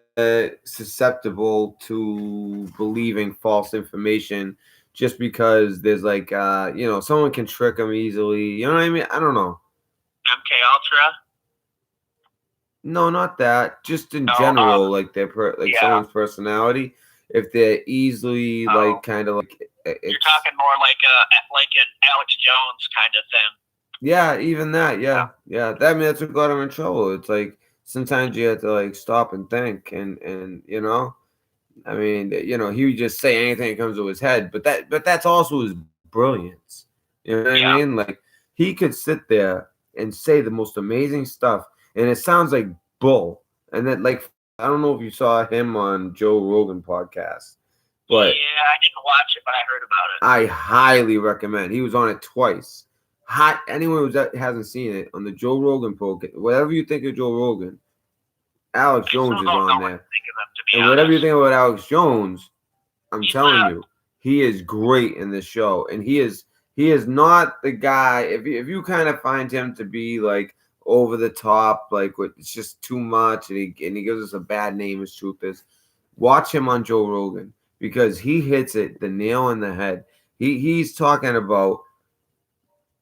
A: susceptible to believing false information just because there's like someone can trick them easily. You know what I mean? I don't know.
C: MK Ultra.
A: No, not that. Just in
C: No,
A: general, like
C: yeah.
A: someone's personality. If they're easily like kind of like
C: You're talking more like an Alex Jones kind of thing.
A: Yeah, even that. Yeah. That's what got him in trouble. It's like sometimes you have to like stop and think, and I mean, he would just say anything that comes to his head, but that's also his brilliance. You know what I mean? Like he could sit there and say the most amazing stuff, and it sounds like bull. And then, like, I don't know if you saw him on Joe Rogan podcast, but
C: yeah, I didn't watch it, but I heard about it.
A: I highly recommend. He was on it twice. Anyone who hasn't seen it on the Joe Rogan podcast, whatever you think of Joe Rogan, Alex Jones is on there. And whatever you think about Alex Jones, I'm telling you, he is great in this show. And he is not the guy. If you kind of find him to be like over the top, like it's just too much, and he gives us a bad name, as truth is, watch him on Joe Rogan because he hits it the nail on the head. He's talking about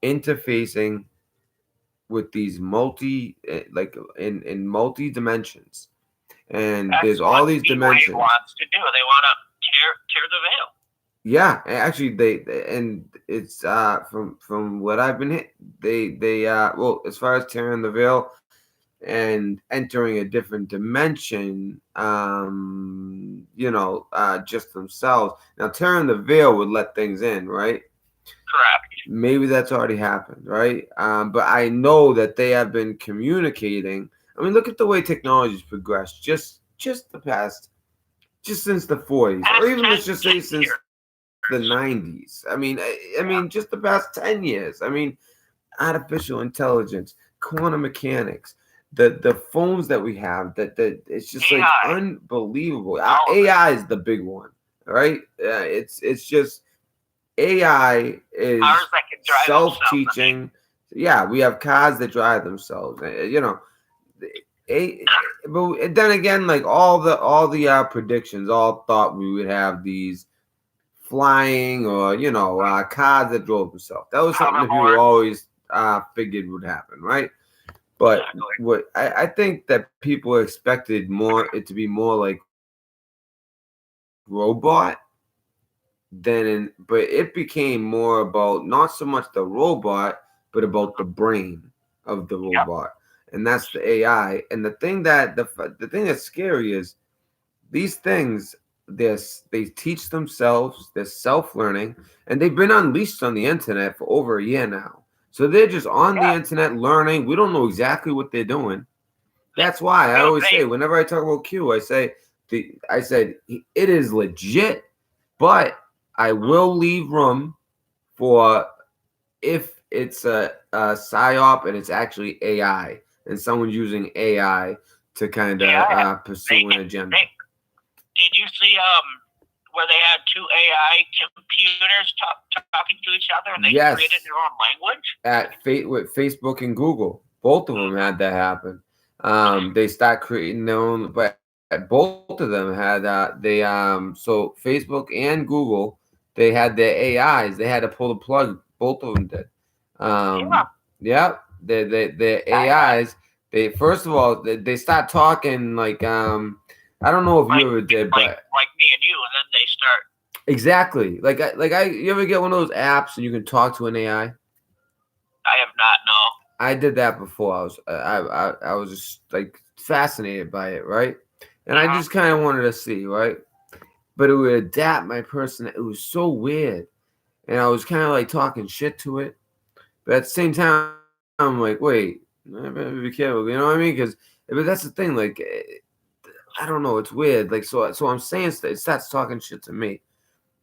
A: interfacing with these multi dimensions, and there's all these dimensions.
C: Wants to do. They want to tear the veil.
A: Yeah, actually, it's from what I've been hit. They as far as tearing the veil and entering a different dimension, just themselves. Now, tearing the veil would let things in, right?
C: Correct.
A: Maybe that's already happened, right? But I know that they have been communicating. I mean, look at the way technology's progressed. Just since the 40s, or even let's just say since the 90s. I mean, just the past 10 years. I mean, artificial intelligence, quantum mechanics, the phones that we have. That it's just AI. Like unbelievable. AI is the big one, right? It's just. AI is self-teaching. Yeah, we have cars that drive themselves. But then again, like all the predictions, all thought we would have these flying or cars that drove themselves. That was something that people always figured would happen, right? But what I think that people expected it to be more like robot. But it became more about not so much the robot, but about the brain of the robot, and that's the AI. And the thing that's scary is these things. They teach themselves. They're self-learning, and they've been unleashed on the internet for over a year now. So they're just on the internet learning. We don't know exactly what they're doing. That's why I always say, whenever I talk about Q, I said it is legit, but I will leave room for if it's a psyop and it's actually AI and someone's using AI to kind of pursue an agenda.
C: Did you see where they had two AI computers talking to each other and they created their own language?
A: With Facebook and Google, both of them had that happen. They start creating their own, but both of them had so Facebook and Google. They had their AIs. They had to pull the plug. Both of them did. Their AIs. They first of all they start talking like I don't know if you ever did, but
C: like me and you, and then they start
A: exactly you ever get one of those apps and you can talk to an AI?
C: I have not. No.
A: I did that before. I was just like fascinated by it, right? And I just kind of wanted to see, right? But it would adapt my person. It was so weird. And I was kind of like talking shit to it. But at the same time, I'm like, wait, I better be careful. You know what I mean? But that's the thing. Like, I don't know. It's weird. Like, so I'm saying it starts talking shit to me.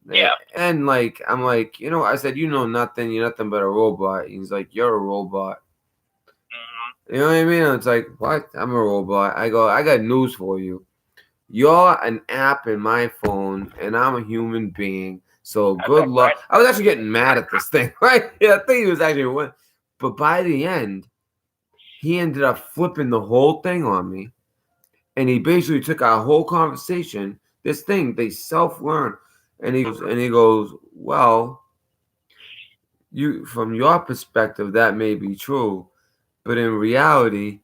C: Yeah.
A: And like, I'm like, I said, nothing. You're nothing but a robot. He's like, you're a robot. Mm-hmm. You know what I mean? It's like, what? I'm a robot. I go, I got news for you. You're an app in my phone, and I'm a human being. So good luck. I was actually getting mad at this thing, right? Yeah, I think he was actually one. But by the end, he ended up flipping the whole thing on me. And he basically took our whole conversation. This thing, they self-learn. And he goes, well, you from your perspective that may be true, but in reality,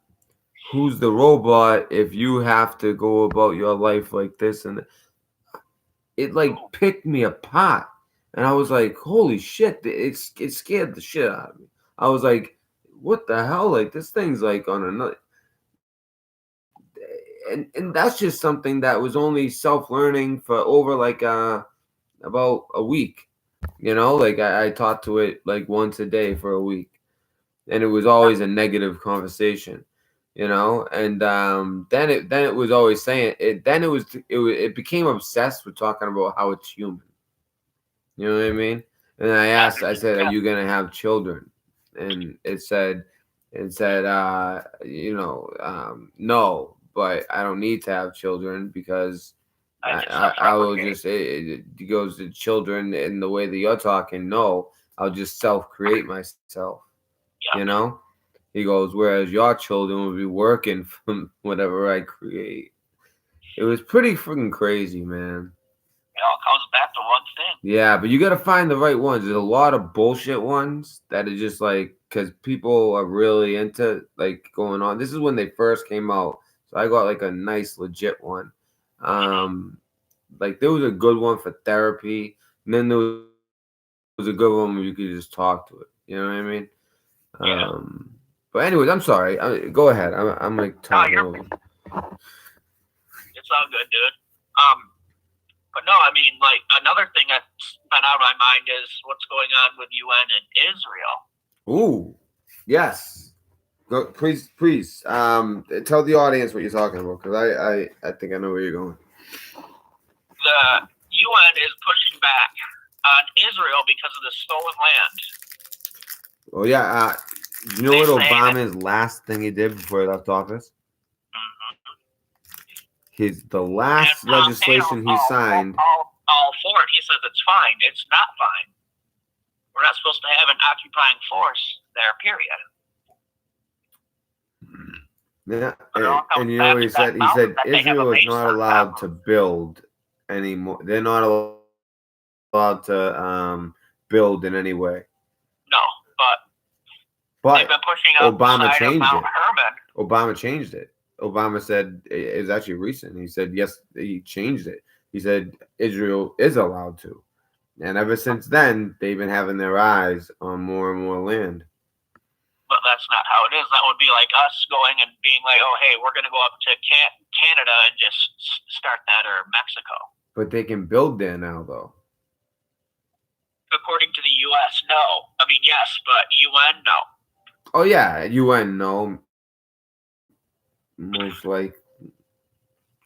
A: who's the robot if you have to go about your life like this? And it like picked me apart, and I was like, holy shit! It scared the shit out of me. I was like, what the hell? Like this thing's like on another. And that's just something that was only self-learning for over like about a week. Like I talked to it like once a day for a week, and it was always a negative conversation. And then it was always saying it. Then it became obsessed with talking about how it's human. You know what I mean? And I said, are you gonna have children? And it said, no, but I don't need to have children because I will just, it goes to children in the way that you're talking. No, I'll just self-create myself. He goes, whereas your children will be working from whatever I create. It was pretty freaking crazy, man.
C: It all comes back to one thing.
A: Yeah, but you got to find the right ones. There's a lot of bullshit ones that are just like, because people are really into like going on. This is when they first came out. So I got like a nice, legit one. Like there was a good one for therapy. And then there was a good one where you could just talk to it. You know what I mean?
C: Yeah.
A: But anyways, I'm sorry. Go ahead. I'm like talking over.
C: It's all good, dude. But no, I mean, like another thing that's been out of my mind is what's going on with UN and Israel.
A: Ooh, yes. Go, please. Tell the audience what you're talking about, because I think I know where you're going.
C: The UN is pushing back on Israel because of the stolen land.
A: Oh yeah. You know what Obama's last thing he did before he left office? The last legislation he signed.
C: All for it. He says it's fine. It's not fine. We're not supposed to have an occupying force there, period.
A: Yeah, and you know what he said? He said Israel is not allowed to build anymore. They're not allowed to build in any way.
C: No, but they've been pushing up
A: Obama changed
C: Mount
A: it.
C: Herman.
A: Obama changed it. Obama said it's actually recent. He said yes, he changed it. He said Israel is allowed to, and ever since then they've been having their eyes on more and more land.
C: But that's not how it is. That would be like us going and being like, oh, hey, we're going to go up to Canada and just start that, or Mexico.
A: But they can build there now, though.
C: According to the U.S., no. I mean, yes, but UN, no.
A: Oh, yeah, UN, no. Most like,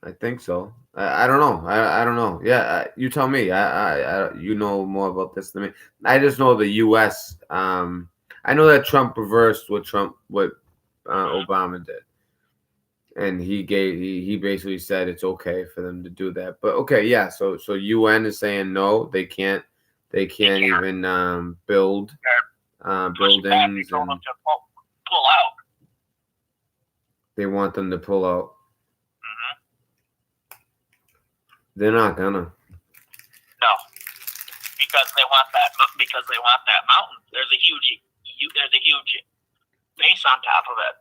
A: I think so. I don't know. I don't know. Yeah, you tell me. You know more about this than me. I just know the U.S. I know that Trump reversed what Obama did, and he basically said it's okay for them to do that. But okay, yeah. So UN is saying no, they can't even build buildings, and
C: pull out.
A: They want them to pull out.
C: Mm-hmm.
A: They're not gonna.
C: No, because they want that mountain. There's a huge base on top of it.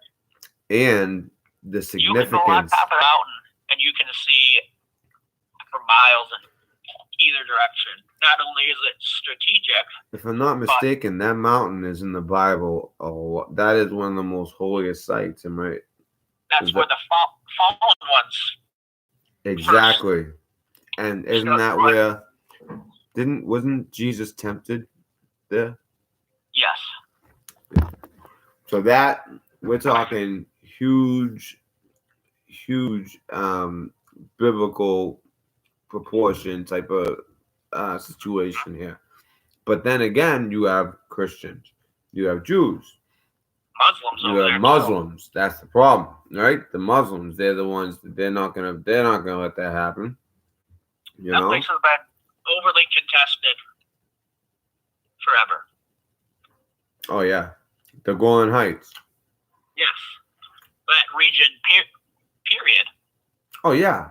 A: And the significance.
C: You can go on top of the mountain and you can see for miles in either direction. Not only is it strategic.
A: If I'm not mistaken, that mountain is in the Bible. Oh, that is one of the most holiest sites, am I right?
C: That's where the fallen ones.
A: Exactly. First. And isn't that where wasn't Jesus tempted there?
C: Yes.
A: So that we're talking huge biblical proportion type of situation here. But then again, you have Christians, you have Jews,
C: Muslims,
A: you have Muslims. Too. That's the problem, right? The Muslims, they're the ones that they're not gonna let that happen.
C: That place has been overly contested forever.
A: Oh yeah, the Golan Heights.
C: Yes, that region. Period.
A: Oh yeah.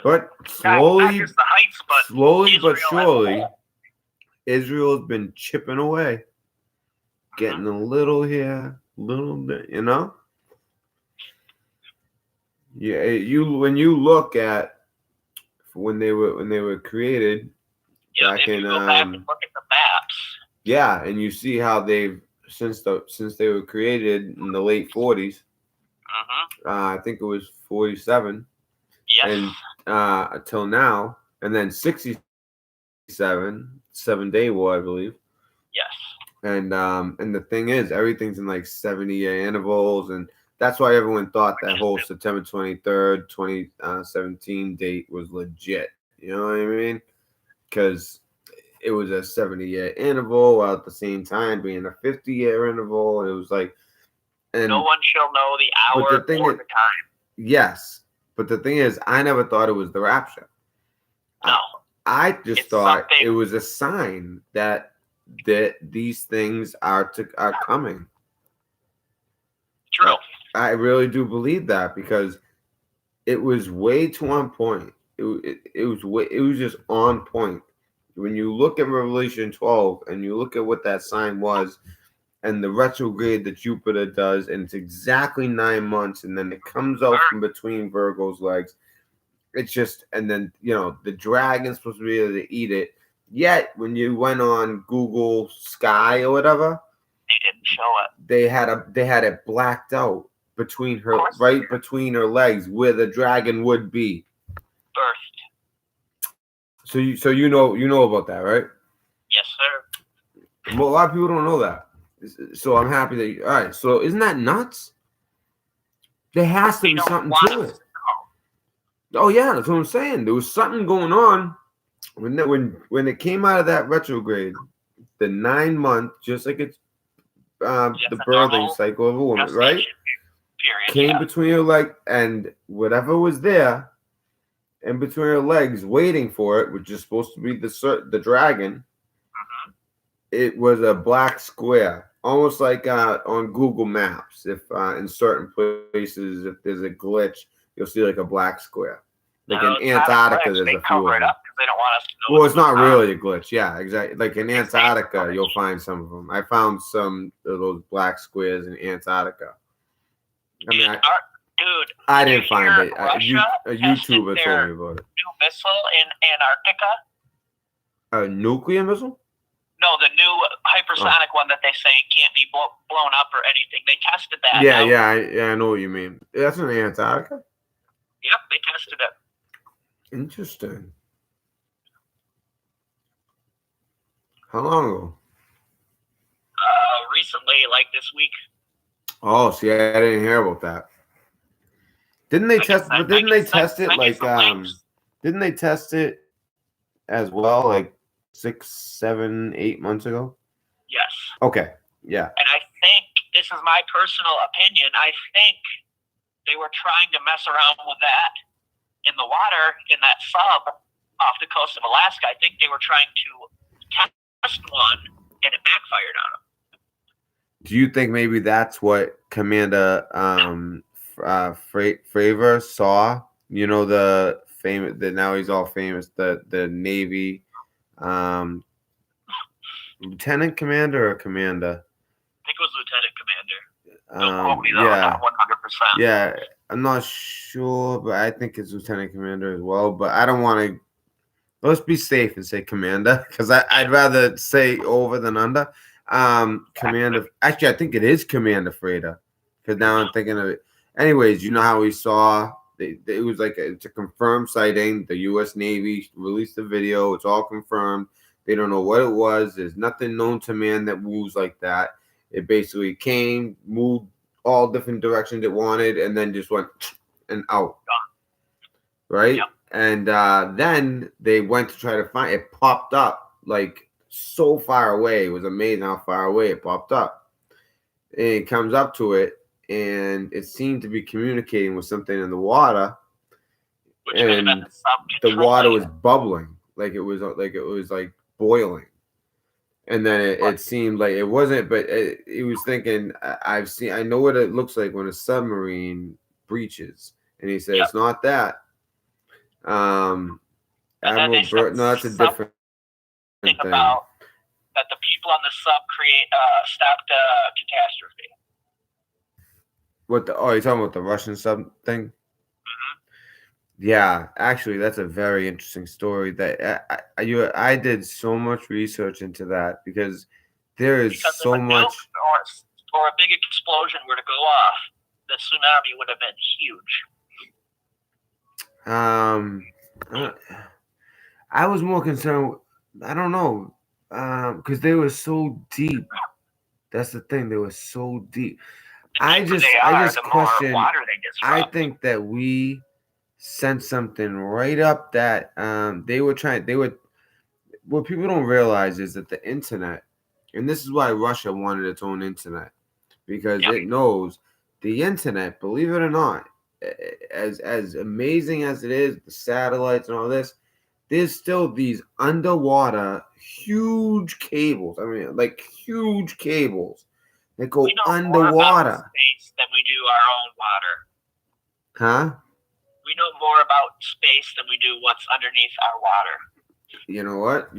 A: But
C: not just the heights, but
A: slowly but
C: Israel as a
A: surely,
C: whole.
A: Israel's been chipping away, getting a little here, little bit, you know. Yeah, when you look at when they were created back
C: If you
A: in
C: go back and look at the maps,
A: yeah, and you see how they've since they were created in the late 40s. I think it was 47,
C: yes,
A: and until now, and then 67, 7-Day War, I believe.
C: yes.
A: And the thing is, everything's in like 70-year intervals, and that's why everyone thought that whole September 23rd, 2017 date was legit. You know what I mean? Because it was a 70-year interval, while at the same time being a 50-year interval. It was like, and
C: No one shall know the hour
A: but the thing
C: or
A: is,
C: the time.
A: yes, but the thing is, I never thought it was the rapture.
C: No,
A: I just
C: It's
A: thought
C: something-
A: it was a sign that these things are coming.
C: true.
A: I really do believe that because it was way too on point. It was just on point. When you look at Revelation 12 and you look at what that sign was and the retrograde that Jupiter does, and it's exactly 9 months, and then it comes out from between Virgo's legs. It's just, and then the dragon's supposed to be able to eat it. Yet when you went on Google Sky or whatever,
C: They didn't show it.
A: they had it blacked out between her between her legs where the dragon would be.
C: First.
A: So you know about that, right?
C: Yes, sir.
A: Well, a lot of people don't know that. So I'm happy that all right. So isn't that nuts? There has to be something to it. Oh yeah, that's what I'm saying. There was something going on when it came out of that retrograde, the 9 month, just like it's the birthing cycle of a woman, right?
C: Period.
A: Came between her leg and whatever was there, in between her legs, waiting for it, which is supposed to be the dragon. It was a black square, almost like on Google Maps. If in certain places, if there's a glitch, you'll see like a black square. Like in Antarctica, there's a few.
C: Cover it up because they don't want us to know.
A: Well, it's not really a glitch. Yeah, exactly. Like in Antarctica, you'll find some of them. I found some of those black squares in Antarctica. I mean,
C: dude,
A: I didn't find it. A
C: told
A: YouTuber
C: me
A: about it.
C: New missile in Antarctica.
A: A nuclear missile?
C: No, the new hypersonic one that they say can't be blown up or anything. They tested that.
A: Yeah, I know what you mean. That's in Antarctica?
C: Yep, they tested it.
A: Interesting. How long ago?
C: Recently, like this week.
A: Oh, see, I didn't hear about that. Didn't they test? But didn't they test it like Didn't they test it as well, like 6, 7, 8 months ago?
C: Yes.
A: Okay. Yeah.
C: And I think this is my personal opinion. I think they were trying to mess around with that in the water in that sub off the coast of Alaska. I think they were trying to test one, and it backfired on them.
A: Do you think maybe that's what Commander Fravor saw? You know, the famous that now he's all famous. The Navy lieutenant commander or commander?
C: I think it was lieutenant commander. Don't quote me though, not 100%.
A: Yeah, I'm not sure, but I think it's lieutenant commander as well. But I don't want to. Let's be safe and say commander, because I'd rather say over than under. Commander. Actually, I think it is Commander Frater, because now I'm thinking of it. Anyways, you know how we saw it was like it's a confirmed sighting. The U.S. Navy released the video. It's all confirmed. They don't know what it was. There's nothing known to man that moves like that. It basically came, moved all different directions it wanted, and then just went and out. Right? Yep. And then they went to try to find it. Popped up like so far away. It was amazing how far away it popped up. And it comes up to it, and it seemed to be communicating with something in the water. And the water was bubbling, like it was like boiling. And then it seemed like it wasn't, but it was thinking, I know what it looks like when a submarine breaches. And he said, It's not that.
C: And then they
A: Admiral
C: said
A: Burt. No, that's a different
C: something
A: thing.
C: about that the people on the sub stopped a catastrophe.
A: What the? Oh, you're talking about the Russian sub thing?
C: Mm-hmm.
A: Yeah, actually, that's a very interesting story. That I did so much research into that because there is
C: Because
A: so
C: if a
A: much.
C: nuke or a big explosion were to go off, the tsunami would have been huge.
A: I was more concerned. I don't know, because they were so deep. That's the thing. They were so deep.
C: The
A: I
C: deeper
A: just
C: they
A: I
C: are,
A: just
C: the more
A: question.
C: water they
A: I
C: disrupt.
A: think that we sent something right up that they were trying. They were. What people don't realize is that the internet, and this is why Russia wanted its own internet, because
C: Yep.
A: it knows the internet. Believe it or not, as amazing as it is, the satellites and all this, there's still these underwater huge cables. I mean, like huge cables that go
C: We know more about
A: underwater.
C: space than we do our own water.
A: Huh?
C: We know more about space than we do what's underneath our water.
A: You know what?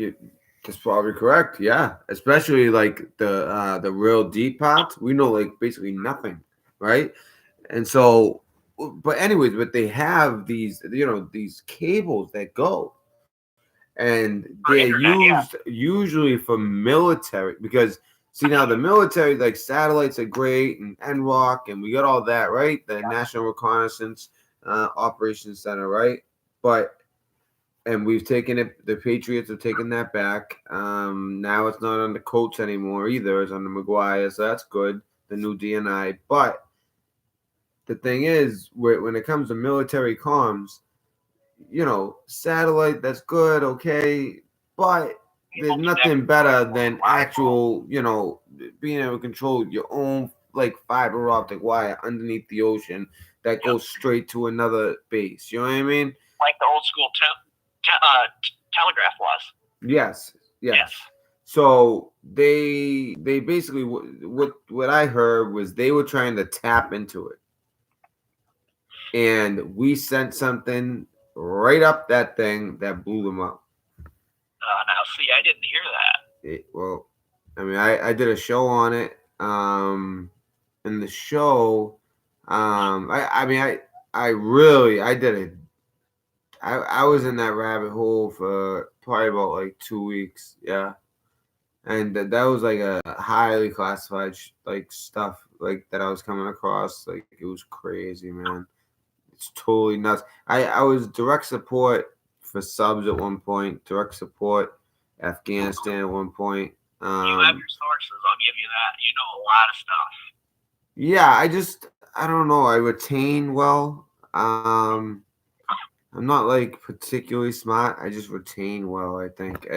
A: That's probably correct. Yeah, especially like the real deep parts. We know like basically nothing, right? And so, but anyways, but they have these, these cables that go, and
C: For
A: they're
C: internet, yeah.
A: used usually for military, because see now the military, like satellites are great, and NROC, and we got all that, right? The National Reconnaissance Operations Center, right? But and we've taken it. The Patriots have taken that back. Now it's not on the Colts anymore either. It's on the McGuire, so that's good. The new DNI. But the thing is, when it comes to military comms, satellite, that's good, okay, but there's nothing better than actual, being able to control your own like fiber optic wire underneath the ocean that goes straight to another base. You know what I mean?
C: Like the old school telegraph was.
A: Yes. So they basically, what I heard was they were trying to tap into it, and we sent something right up that thing that blew them up.
C: Now, see, I didn't hear that.
A: Well, I mean, I did a show on it. In the show, I did it. I was in that rabbit hole for probably about like 2 weeks. Yeah. And that was like a highly classified like stuff like that I was coming across. Like it was crazy, man. It's totally nuts. I was direct support for subs at one point. Direct support Afghanistan at one point.
C: You have your sources. I'll give you that. You know a lot of stuff.
A: Yeah, I don't know. I retain well. I'm not like particularly smart. I just retain well, I think,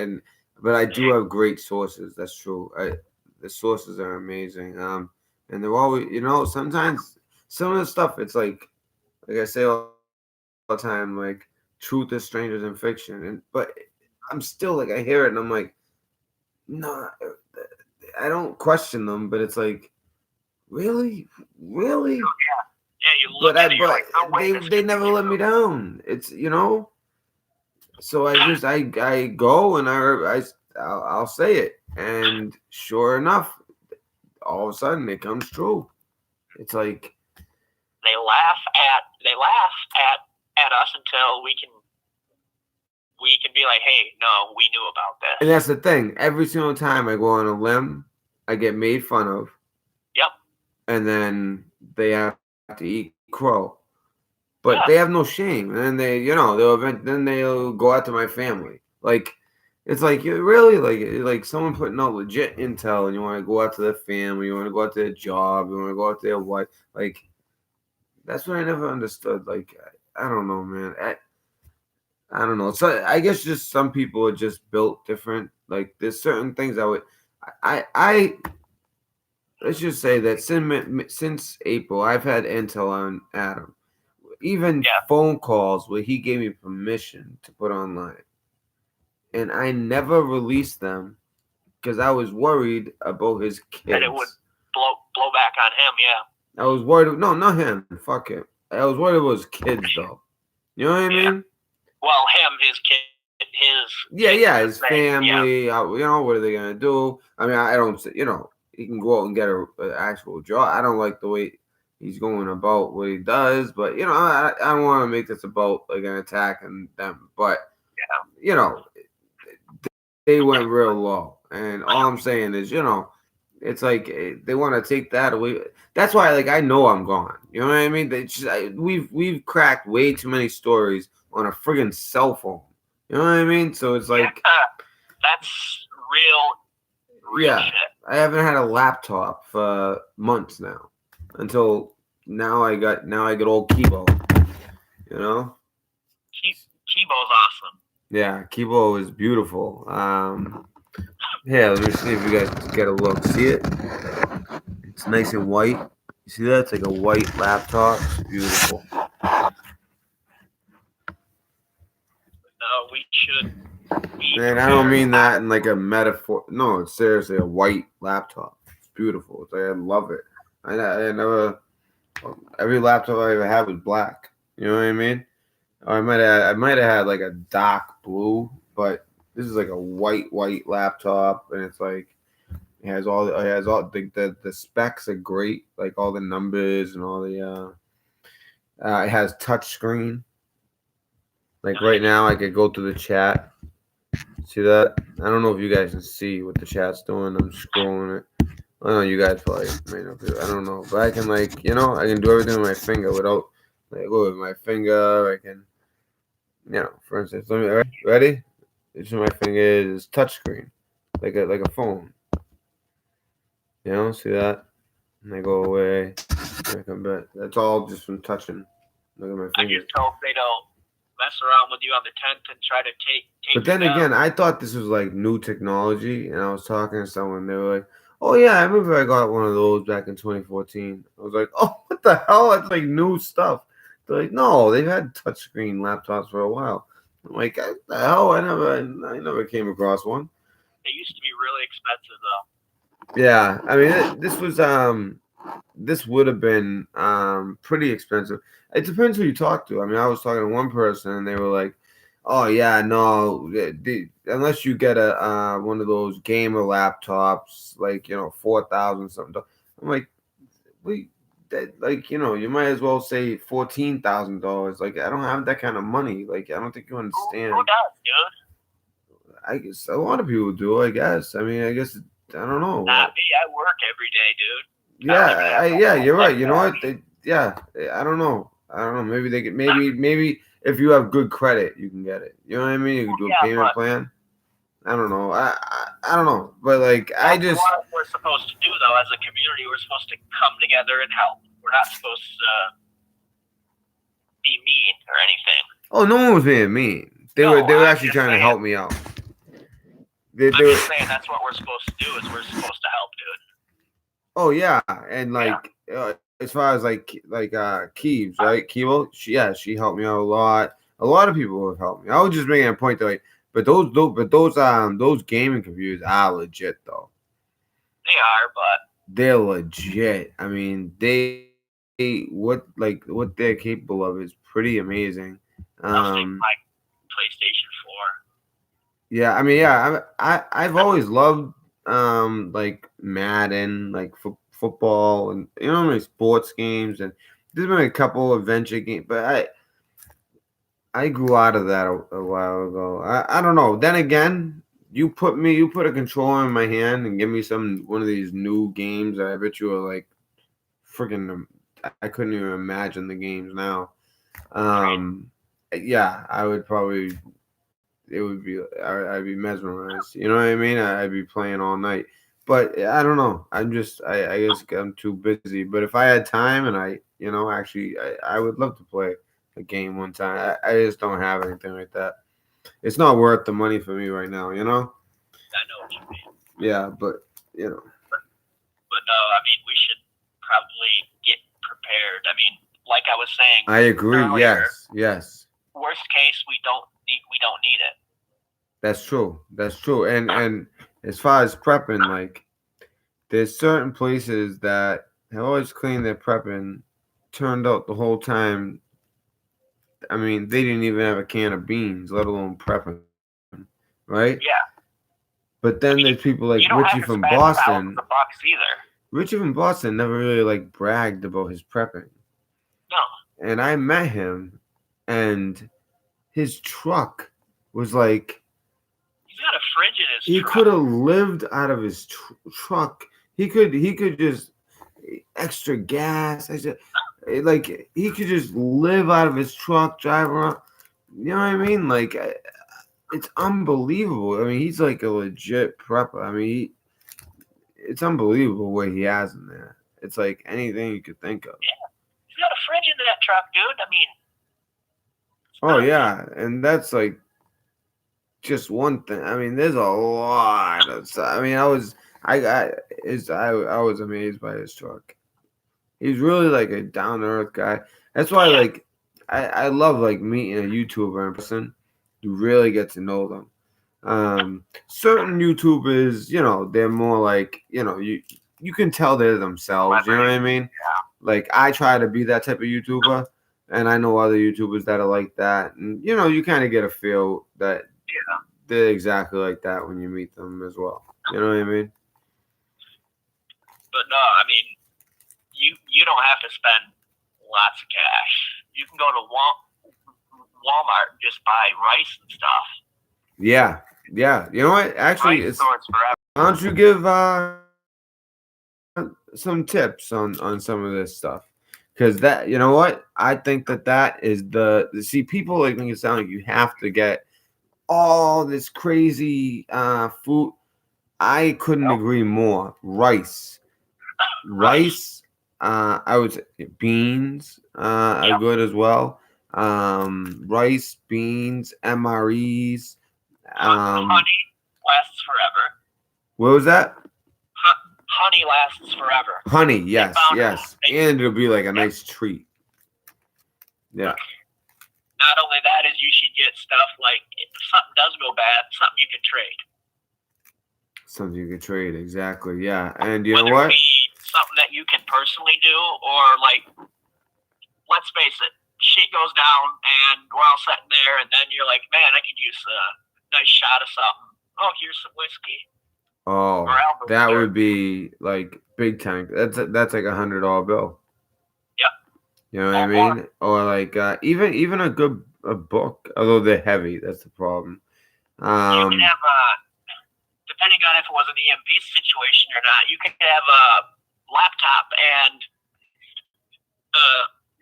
A: but I do have great sources. That's true. The sources are amazing. And they're always, sometimes some of the stuff, it's like I say all the time, like truth is stranger than fiction. But I'm still like, I hear it and I'm like, no, I don't question them, but it's like, really.
C: Yeah, you look at it, you're like, oh, wait,
A: they never let me down. It's so I go and I'll say it, and sure enough, all of a sudden it comes true. It's like
C: they laugh at us until we can be like, hey, no, we knew about this.
A: And that's the thing. Every single time I go on a limb, I get made fun of.
C: Yep.
A: And then they have to eat crow. But they have no shame. And then they'll go out to my family. Like, it's like, really? Like someone putting out legit intel, and you want to go out to their family, you want to go out to their job, you want to go out to their wife. Like, that's what I never understood. Like, I don't know, man. I don't know. So I guess just some people are just built different. Like, there's certain things I let's just say that since April, I've had intel on Adam. Even phone calls where he gave me permission to put online. And I never released them because I was worried about his kids.
C: And it would blow back on him, yeah.
A: I was worried. No, not him. Fuck him. I was worried about his kids, though. You know what I mean?
C: Well, him, his kid,
A: his family. What are they gonna do? I mean, I don't. He can go out and get an actual job. I don't like the way he's going about what he does, but I don't want to make this about like an attack on them. But they went real low, and all I'm saying is, it's like they want to take that away. That's why, like, I know I'm gone. You know what I mean? We've cracked way too many stories on a friggin' cell phone. You know what I mean? So it's like
C: that's real shit.
A: I haven't had a laptop for months now. Until now, I get old Kibo.
C: Kibo's awesome.
A: Yeah, Kibo is beautiful. Yeah, let me see if you guys get a look. See it? It's nice and white. You see that? It's like a white laptop. It's beautiful.
C: No, we should.
A: And I don't mean that in like a metaphor. No, it's seriously a white laptop. It's beautiful. It's like, I love it. I never. Every laptop I ever had was black. You know what I mean? Or I might have had like a dark blue, but this is like a white laptop, and it's like it has all the specs are great, like all the numbers and all the it has touch screen. Like right now, I could go through the chat. See that? I don't know if you guys can see what the chat's doing. I'm scrolling it. I know you guys probably may not. I don't know, but I can I can do everything with my finger without go with my finger. I can, for instance, let me ready. Each of my fingers is touchscreen, like a phone. See that? And I go away. And I come back. That's all just from touching. Look at my fingers.
C: I just hope they don't mess around with you on the tent and try to take.
A: But then again, I thought this was like new technology, and I was talking to someone. They were like, "Oh yeah, I remember I got one of those back in 2014." I was like, "Oh, what the hell? That's like new stuff." They're like, "No, they've had touchscreen laptops for a while." I'm like, "What the hell? I never came across one."
C: They used to be really expensive though.
A: Yeah, I mean, this would have been pretty expensive. It depends who you talk to. I mean, I was talking to one person, and they were like, "Oh yeah, no, unless you get a one of those gamer laptops, like 4,000 something." I'm like, you might as well say $14,000. Like, I don't have that kind of money. Like, I don't think you understand.
C: Who does, dude?
A: I guess a lot of people do. I guess. I mean, I guess I don't know.
C: Not me. I work every day, dude.
A: Yeah, you're right. You know what? I don't know. Maybe they could. Maybe if you have good credit, you can get it. You know what I mean? You can do a payment plan. I don't know. I don't know. But like,
C: That's what we're supposed to do, though. As a community, we're supposed to come together and help. We're not supposed to be mean or anything.
A: Oh, no one was being mean. They were actually trying to help me out.
C: I'm just saying that's what we're supposed to do. Is we're supposed to help, dude.
A: Oh yeah, and like as far as like Keeves, right? Kibo, she helped me out a lot. A lot of people have helped me. I was just making a point that but those gaming computers are legit though.
C: They are, but
A: they're legit. I mean, what they're capable of is pretty amazing.
C: I'll take my PlayStation 4.
A: Yeah, I mean, I've always loved like Madden, like football, and many sports games, and there's been a couple adventure games, but I grew out of that a while ago. I don't know. Then again, you put a controller in my hand and give me one of these new games that I bet you are like freaking. I couldn't even imagine the games now. Yeah, I would probably. It would be I'd be mesmerized. You know what I mean? I'd be playing all night. But I don't know. I'm just I guess I'm too busy. But if I had time and I would love to play a game one time. I just don't have anything like that. It's not worth the money for me right now.
C: I know what you mean.
A: Yeah, but
C: But no, I mean we should probably get prepared. I mean, like I was saying.
A: I agree.
C: Earlier,
A: Yes.
C: Worst case, we don't need it.
A: That's true. And as far as prepping, like there's certain places that have always cleaned their prepping, turned out the whole time I mean, they didn't even have a can of beans, let alone prepping, right?
C: Yeah.
A: But then there's people like
C: You don't
A: Richie
C: have to
A: from
C: spend
A: Boston.
C: thousands of bucks either.
A: Richie from Boston never really like bragged about his prepping.
C: No.
A: And I met him, and his truck was like,
C: He's got a fridge in his
A: he
C: truck.
A: could have lived out of his truck. He could just extra gas. Like he could just live out of his truck, drive around. You know what I mean? Like it's unbelievable. I mean, he's like a legit prepper. I mean, it's unbelievable what he has in there. It's like anything you could think of.
C: Yeah. He's got a fridge in that truck, dude. I mean.
A: Oh yeah, and that's like just one thing. I mean, there's a lot of stuff. I mean, I was amazed by his truck. He's really like a down to earth guy. That's why like I love like meeting a YouTuber in person. You really get to know them. Certain YouTubers, you know, they're more like, you know, you can tell they're themselves. You know what I mean?
C: Yeah.
A: Like I try to be that type of YouTuber, and I know other YouTubers that are like that, and you know, you kind of get a feel that they're exactly like that when you meet them as well. You know what I mean?
C: But no, I mean, you don't have to spend lots of cash. You can go to Walmart and just buy rice and stuff.
A: Yeah. You know what? Actually,
C: rice stores forever.
A: Why don't you give some tips on some of this stuff? Because that, you know what? I think that is see, people like make it sound like you have to get all this crazy food. I couldn't agree more. Rice, I would say beans are good as well. Rice, beans, MREs.
C: Honey lasts forever.
A: What was that?
C: Honey lasts forever.
A: Honey, yes. And it'll be like a nice treat. Yeah.
C: Not only that, is you should get stuff like if something does go bad, something you can trade.
A: Something you can trade, exactly. Yeah. And you
C: Whether
A: know what?
C: It be something that you can personally do, or like, let's face it, shit goes down and we're all sitting there, and then you're like, man, I could use a nice shot of something. Oh, here's some whiskey.
A: Oh, that would be like big time. That's like $100 bill.
C: Yep.
A: You know what I mean? Or like even a good book, although they're heavy. That's the problem.
C: You can have depending on if it was an EMP situation or not, you can have a laptop and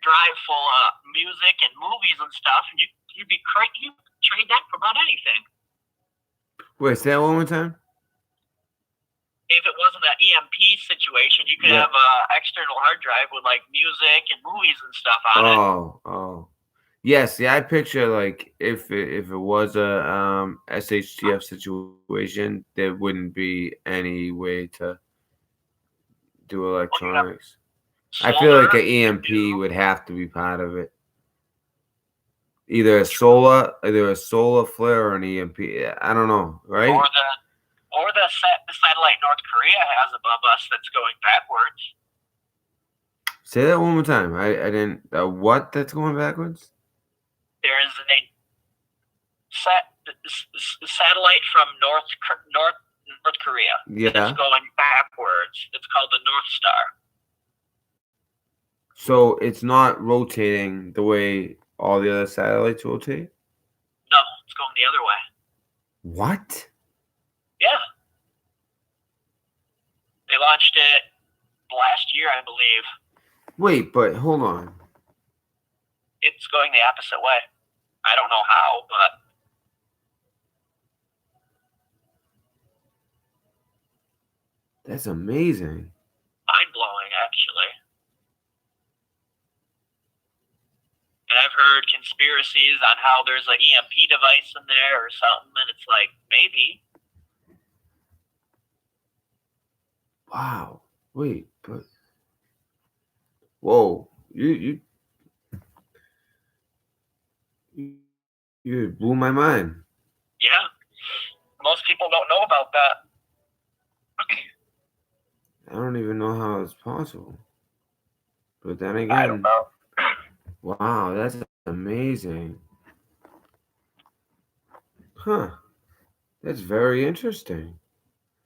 C: drive full of music and movies and stuff, and you'd be you trade that for about anything.
A: Wait, say that one more time.
C: If it wasn't an EMP situation, you could have a external hard drive with like music and movies and stuff on it.
A: Oh. Yes, I picture like if it was a SHTF situation, there wouldn't be any way to do electronics. I feel like an EMP would have to be part of it. Either a solar flare or an EMP. I don't know, right?
C: Or the satellite North Korea has above us that's going backwards.
A: Say that one more time. I didn't. What that's going backwards?
C: There is a satellite from North Korea.
A: Yeah.
C: That's going backwards. It's called the North Star.
A: So it's not rotating the way all the other satellites rotate?
C: No, it's going the other way.
A: What?
C: Yeah. They launched it last year, I believe.
A: Wait, but hold on.
C: It's going the opposite way. I don't know how, but
A: that's amazing.
C: Mind-blowing, actually. And I've heard conspiracies on how there's an EMP device in there or something, and it's like, maybe.
A: Wow. Wait, but whoa, you blew my mind.
C: Yeah. Most people don't know about that.
A: I don't even know how it's possible. But then again,
C: I don't know.
A: Wow, that's amazing. Huh. That's very interesting.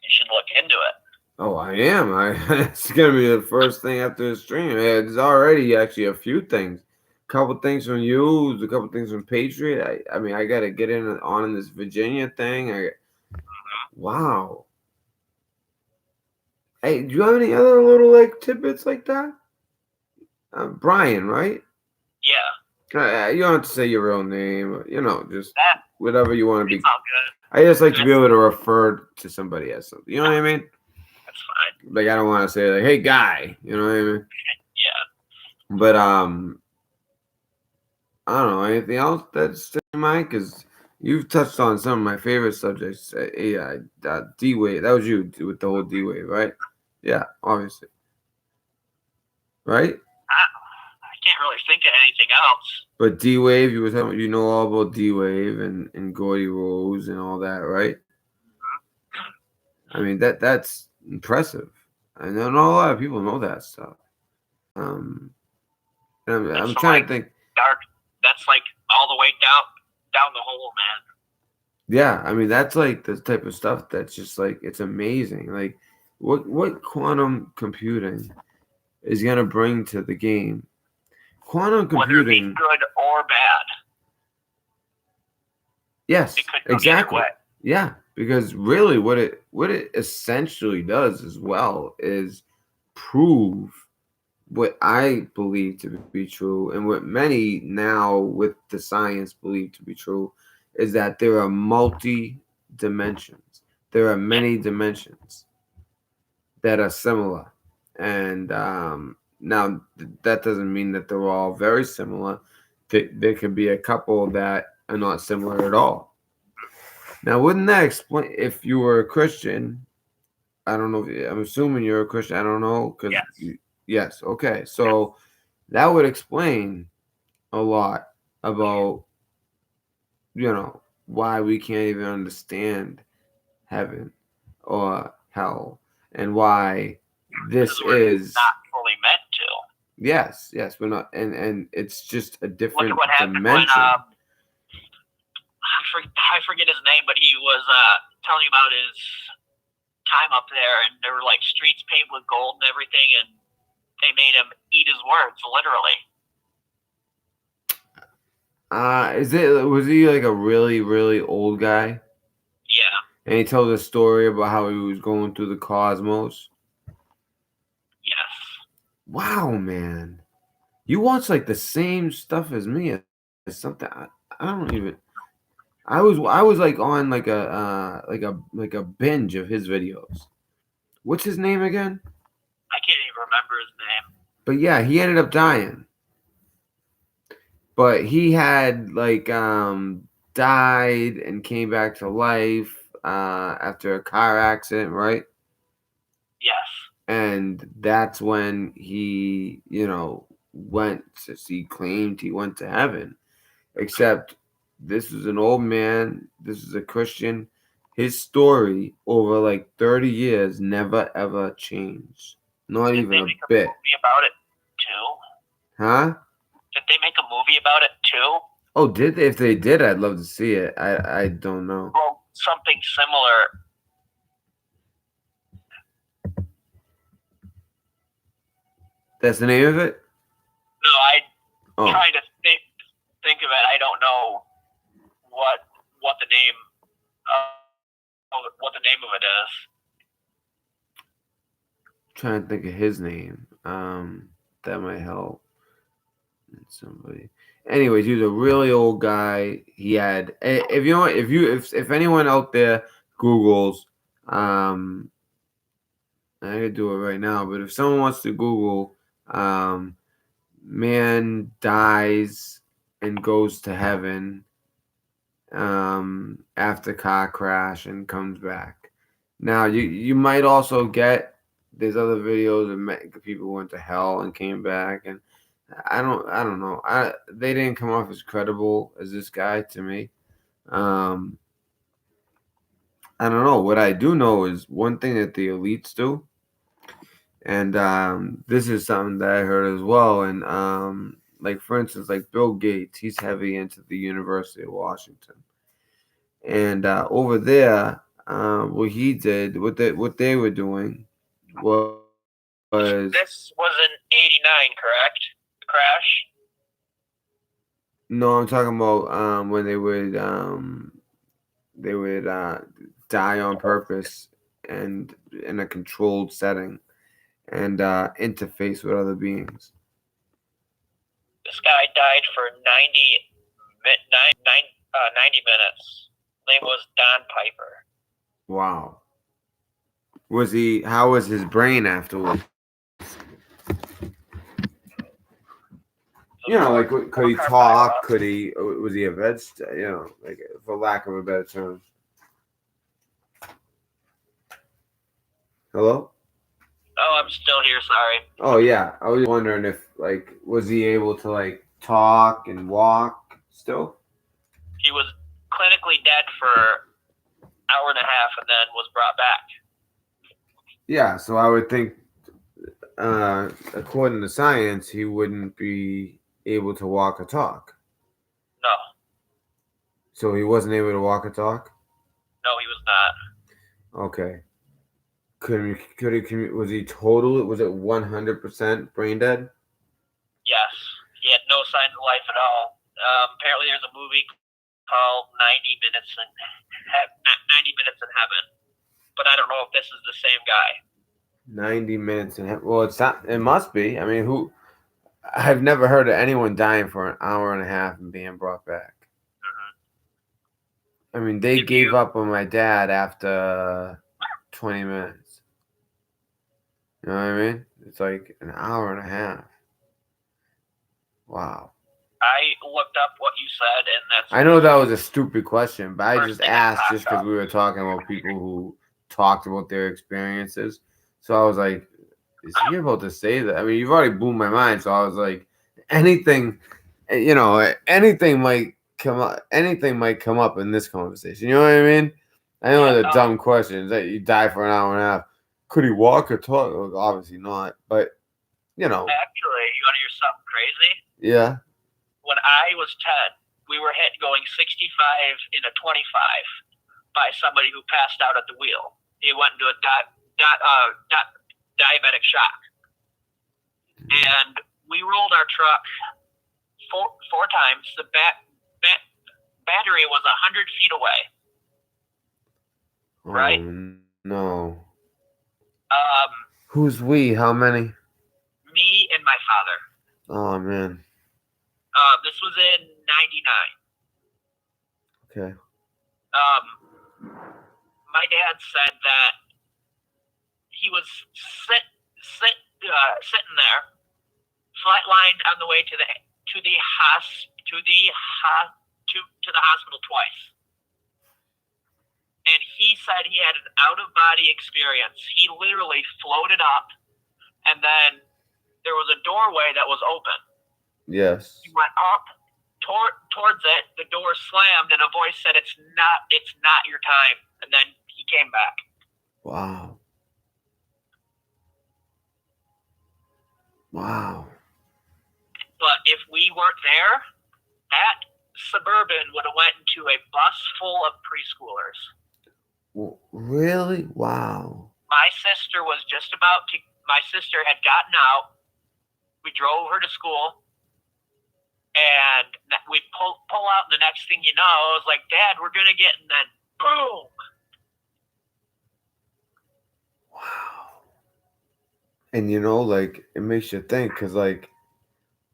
C: You should look into it.
A: Oh, I am. It's gonna be the first thing after the stream. There's already actually a few things. A couple things from you, a couple things from Patriot. I mean, I gotta get in this Virginia thing. Wow. Hey, do you have any other little like tidbits like that? Brian, right?
C: Yeah.
A: You don't have to say your real name. Just
C: That
A: whatever you want to be.
C: it's all good.
A: I just like to be able to refer to somebody as something. You know what I mean?
C: That's fine.
A: Like I don't want to say like, "Hey, guy." You know what I mean?
C: Yeah.
A: But I don't know anything else that's in mind because you've touched on some of my favorite subjects. Yeah, D wave. That was you with the whole D wave, right? Yeah, obviously. Right?
C: I can't really think of anything else.
A: But D wave, you were talking. You know all about D wave and Gordy Rose and all that, right? I mean that's impressive. I know not a lot of people know that stuff. I'm trying to think.
C: Dark. That's like all the way down the hole, man.
A: Yeah, I mean that's like the type of stuff that's just like it's amazing. Like what quantum computing is gonna bring to the game? Quantum
C: Whether it be
A: computing,
C: good or bad,
A: yes,
C: it could go
A: exactly.
C: either way.
A: Yeah, because really what it essentially does as well is prove what I believe to be true and what many now with the science believe to be true is that there are multi dimensions. There are many dimensions that are similar. And now that doesn't mean that they're all very similar. There could be a couple that are not similar at all. Now, wouldn't that explain if you were a Christian? I don't know. I'm assuming you're a Christian. I don't know because
C: Yes.
A: yes. Okay, so that would explain a lot about why we can't even understand heaven or hell and why this
C: Because we're
A: is
C: not fully meant to.
A: yes we're not and it's just a
C: Look
A: different
C: at what happened
A: dimension.
C: when I forget his name, but he was telling about his time up there, and there were like streets paved with gold and everything, and they made him eat his words, literally.
A: Was he like a really, really old guy?
C: Yeah.
A: And he tells a story about how he was going through the cosmos.
C: Yes.
A: Wow, man. You watch like the same stuff as me. As something I don't even. I was like on like a binge of his videos. What's his name again?
C: I can't even remember his name.
A: But yeah, he ended up dying. But he had like died and came back to life after a car accident, right?
C: Yes.
A: And that's when he, went to see, claimed he went to heaven. Except this was an old man, this is a Christian. His story over like 30 years never ever changed. Not even a bit.
C: Movie about it too?
A: Huh?
C: Did they make a movie about it too?
A: Oh, did they? If they did, I'd love to see it. I don't know.
C: Well, something similar.
A: That's the name of it?
C: No, trying to think of it. I don't know what the name of it is.
A: Trying to think of his name. That might help. Somebody. Anyways, he was a really old guy. He had if anyone out there Googles, I could do it right now, but if someone wants to Google man dies and goes to heaven after car crash and comes back. Now you might also get there's other videos of people went to hell and came back, and I don't know. They didn't come off as credible as this guy to me. I don't know. What I do know is one thing that the elites do, and this is something that I heard as well. And like for instance, like Bill Gates, he's heavy into the University of Washington, and over there, what he did, what they were doing was
C: This was in '89, correct? The crash.
A: no, I'm talking about when they would die on purpose and in a controlled setting and interface with other beings.
C: This guy died for 90 minutes. His name was Don Piper.
A: Wow. Was he? How was his brain afterwards? You know, like could he talk? Could he? Was he a vegetable? You know, like for lack of a better term. Hello.
C: Oh, I'm still here. Sorry.
A: Oh yeah, I was wondering if like was he able to like talk and walk still?
C: He was clinically dead for an hour and a half, and then was brought back.
A: Yeah, so I would think, according to science, he wouldn't be able to walk or talk.
C: No,
A: So he wasn't able to walk or talk.
C: no, he was not.
A: Okay. Was he total? Was it 100% brain dead?
C: Yes, he had no signs of life at all. Apparently, there's a movie called 90 Minutes in 90 Minutes in Heaven, but I don't know if this is the same guy.
A: 90 minutes and well, it's not. It must be. I mean, who? I've never heard of anyone dying for an hour and a half and being brought back. I mean, they gave up on my dad after 20 minutes. You know what I mean? It's like an hour and a half. Wow.
C: I looked up what you said, and that's.
A: I know that was a stupid question, but I
C: First
A: just
C: thing I
A: asked
C: thought
A: just because
C: of.
A: we were talking about people who talked about their experiences. So I was like, is he about to say that? I mean, you've already blew my mind. So I was like, anything, you know, anything might come up in this conversation. You know what I mean? I know the dumb questions that you die for an hour and a half. Could he walk or talk? Well, obviously not, but you know.
C: Actually, you want to hear something crazy?
A: Yeah.
C: When I was 10, we were hit going 65 in a 25 by somebody who passed out at the wheel. He went into a diabetic shock. And we rolled our truck four times. The battery was 100 feet away. Right?
A: No. Who's we? How many?
C: Me and my father.
A: Oh man.
C: This was in '99.
A: Okay.
C: My dad said that he was sitting there, flatlined on the way to the hospital twice. And he said he had an out-of-body experience. He literally floated up, and then there was a doorway that was open.
A: Yes.
C: He went up towards it. The door slammed, and a voice said, "It's not your time." And then he came back.
A: Wow. Wow.
C: But if we weren't there, that Suburban would have went into a bus full of preschoolers.
A: Really? Wow.
C: My sister had gotten out. We drove her to school, and we'd pull out, and the next thing you know, I was like, "Dad, we're gonna get," and then boom.
A: Wow. And you know, like it makes you think, cause like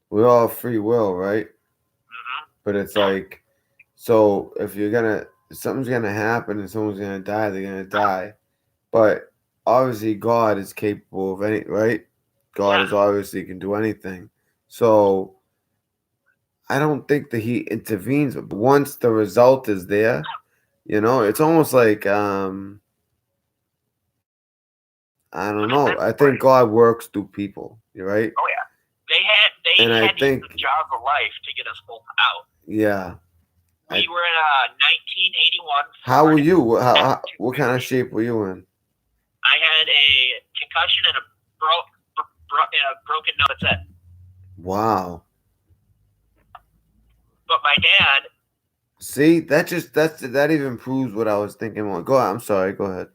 A: we all have free will, right?
C: Mm-hmm.
A: But it's like, so if something's gonna happen and someone's gonna die, they're gonna die. But obviously, God is capable of right? God is obviously can do anything. So I don't think that He intervenes. But once the result is there, you know, it's almost like I don't know. I think God works through people. Right?
C: Oh yeah, they had the jaws of life to get us both out.
A: Yeah.
C: We were in 1981.
A: How were you? What kind of shape were you in?
C: I had a concussion and a broken nose. That's it.
A: Wow.
C: But my dad,
A: See, that even proves what I was thinking. Go ahead. I'm sorry. Go ahead.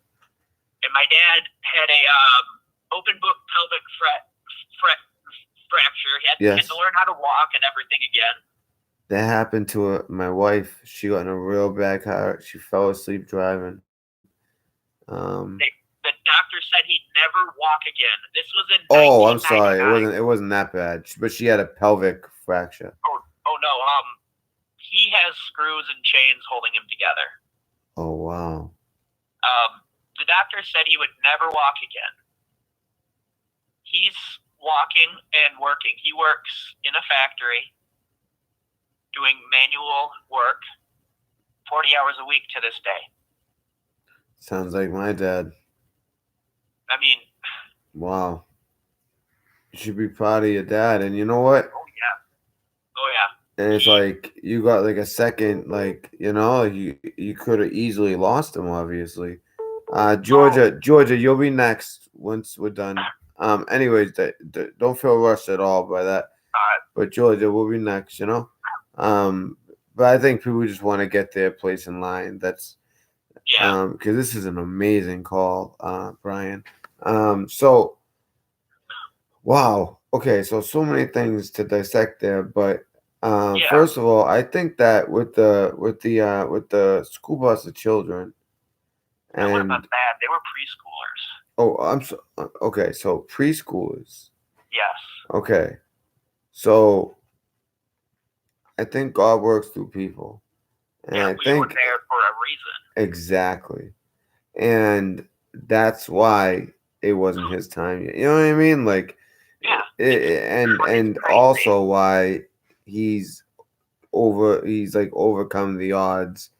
C: and my dad had a open book pelvic fracture. He had
A: Yes.
C: to learn how to walk and everything again.
A: That happened to my wife. She got in a real bad car. She fell asleep driving.
C: The doctor said he'd never walk again. This was in
A: Oh, I'm sorry.
C: 1999.
A: It wasn't that bad. But she had a pelvic fracture.
C: Oh no. He has screws and chains holding him together.
A: Oh wow.
C: The doctor said he would never walk again. He's walking and working. He works in a factory doing manual work 40 hours a week to this day.
A: Sounds like my dad.
C: I mean,
A: wow. You should be proud of your dad. And you know what?
C: oh yeah.
A: And it's like you got like a second, like you could have easily lost him. Obviously, Georgia, you'll be next once we're done. Anyways, don't feel rushed at all by that. But Georgia, we'll be next. But I think people just want to get their place in line. That's because this is an amazing call, Brian. So wow. Okay, so many things to dissect there, but first of all, I think that with the school bus of children,
C: that would have been bad. They were preschoolers.
A: Oh, okay. So preschoolers.
C: Yes.
A: Okay, so I think God works through people, and I
C: we
A: think
C: were there for a reason.
A: Exactly, and that's why it wasn't his time yet. You know what I mean? Like, and also why he's like overcome the odds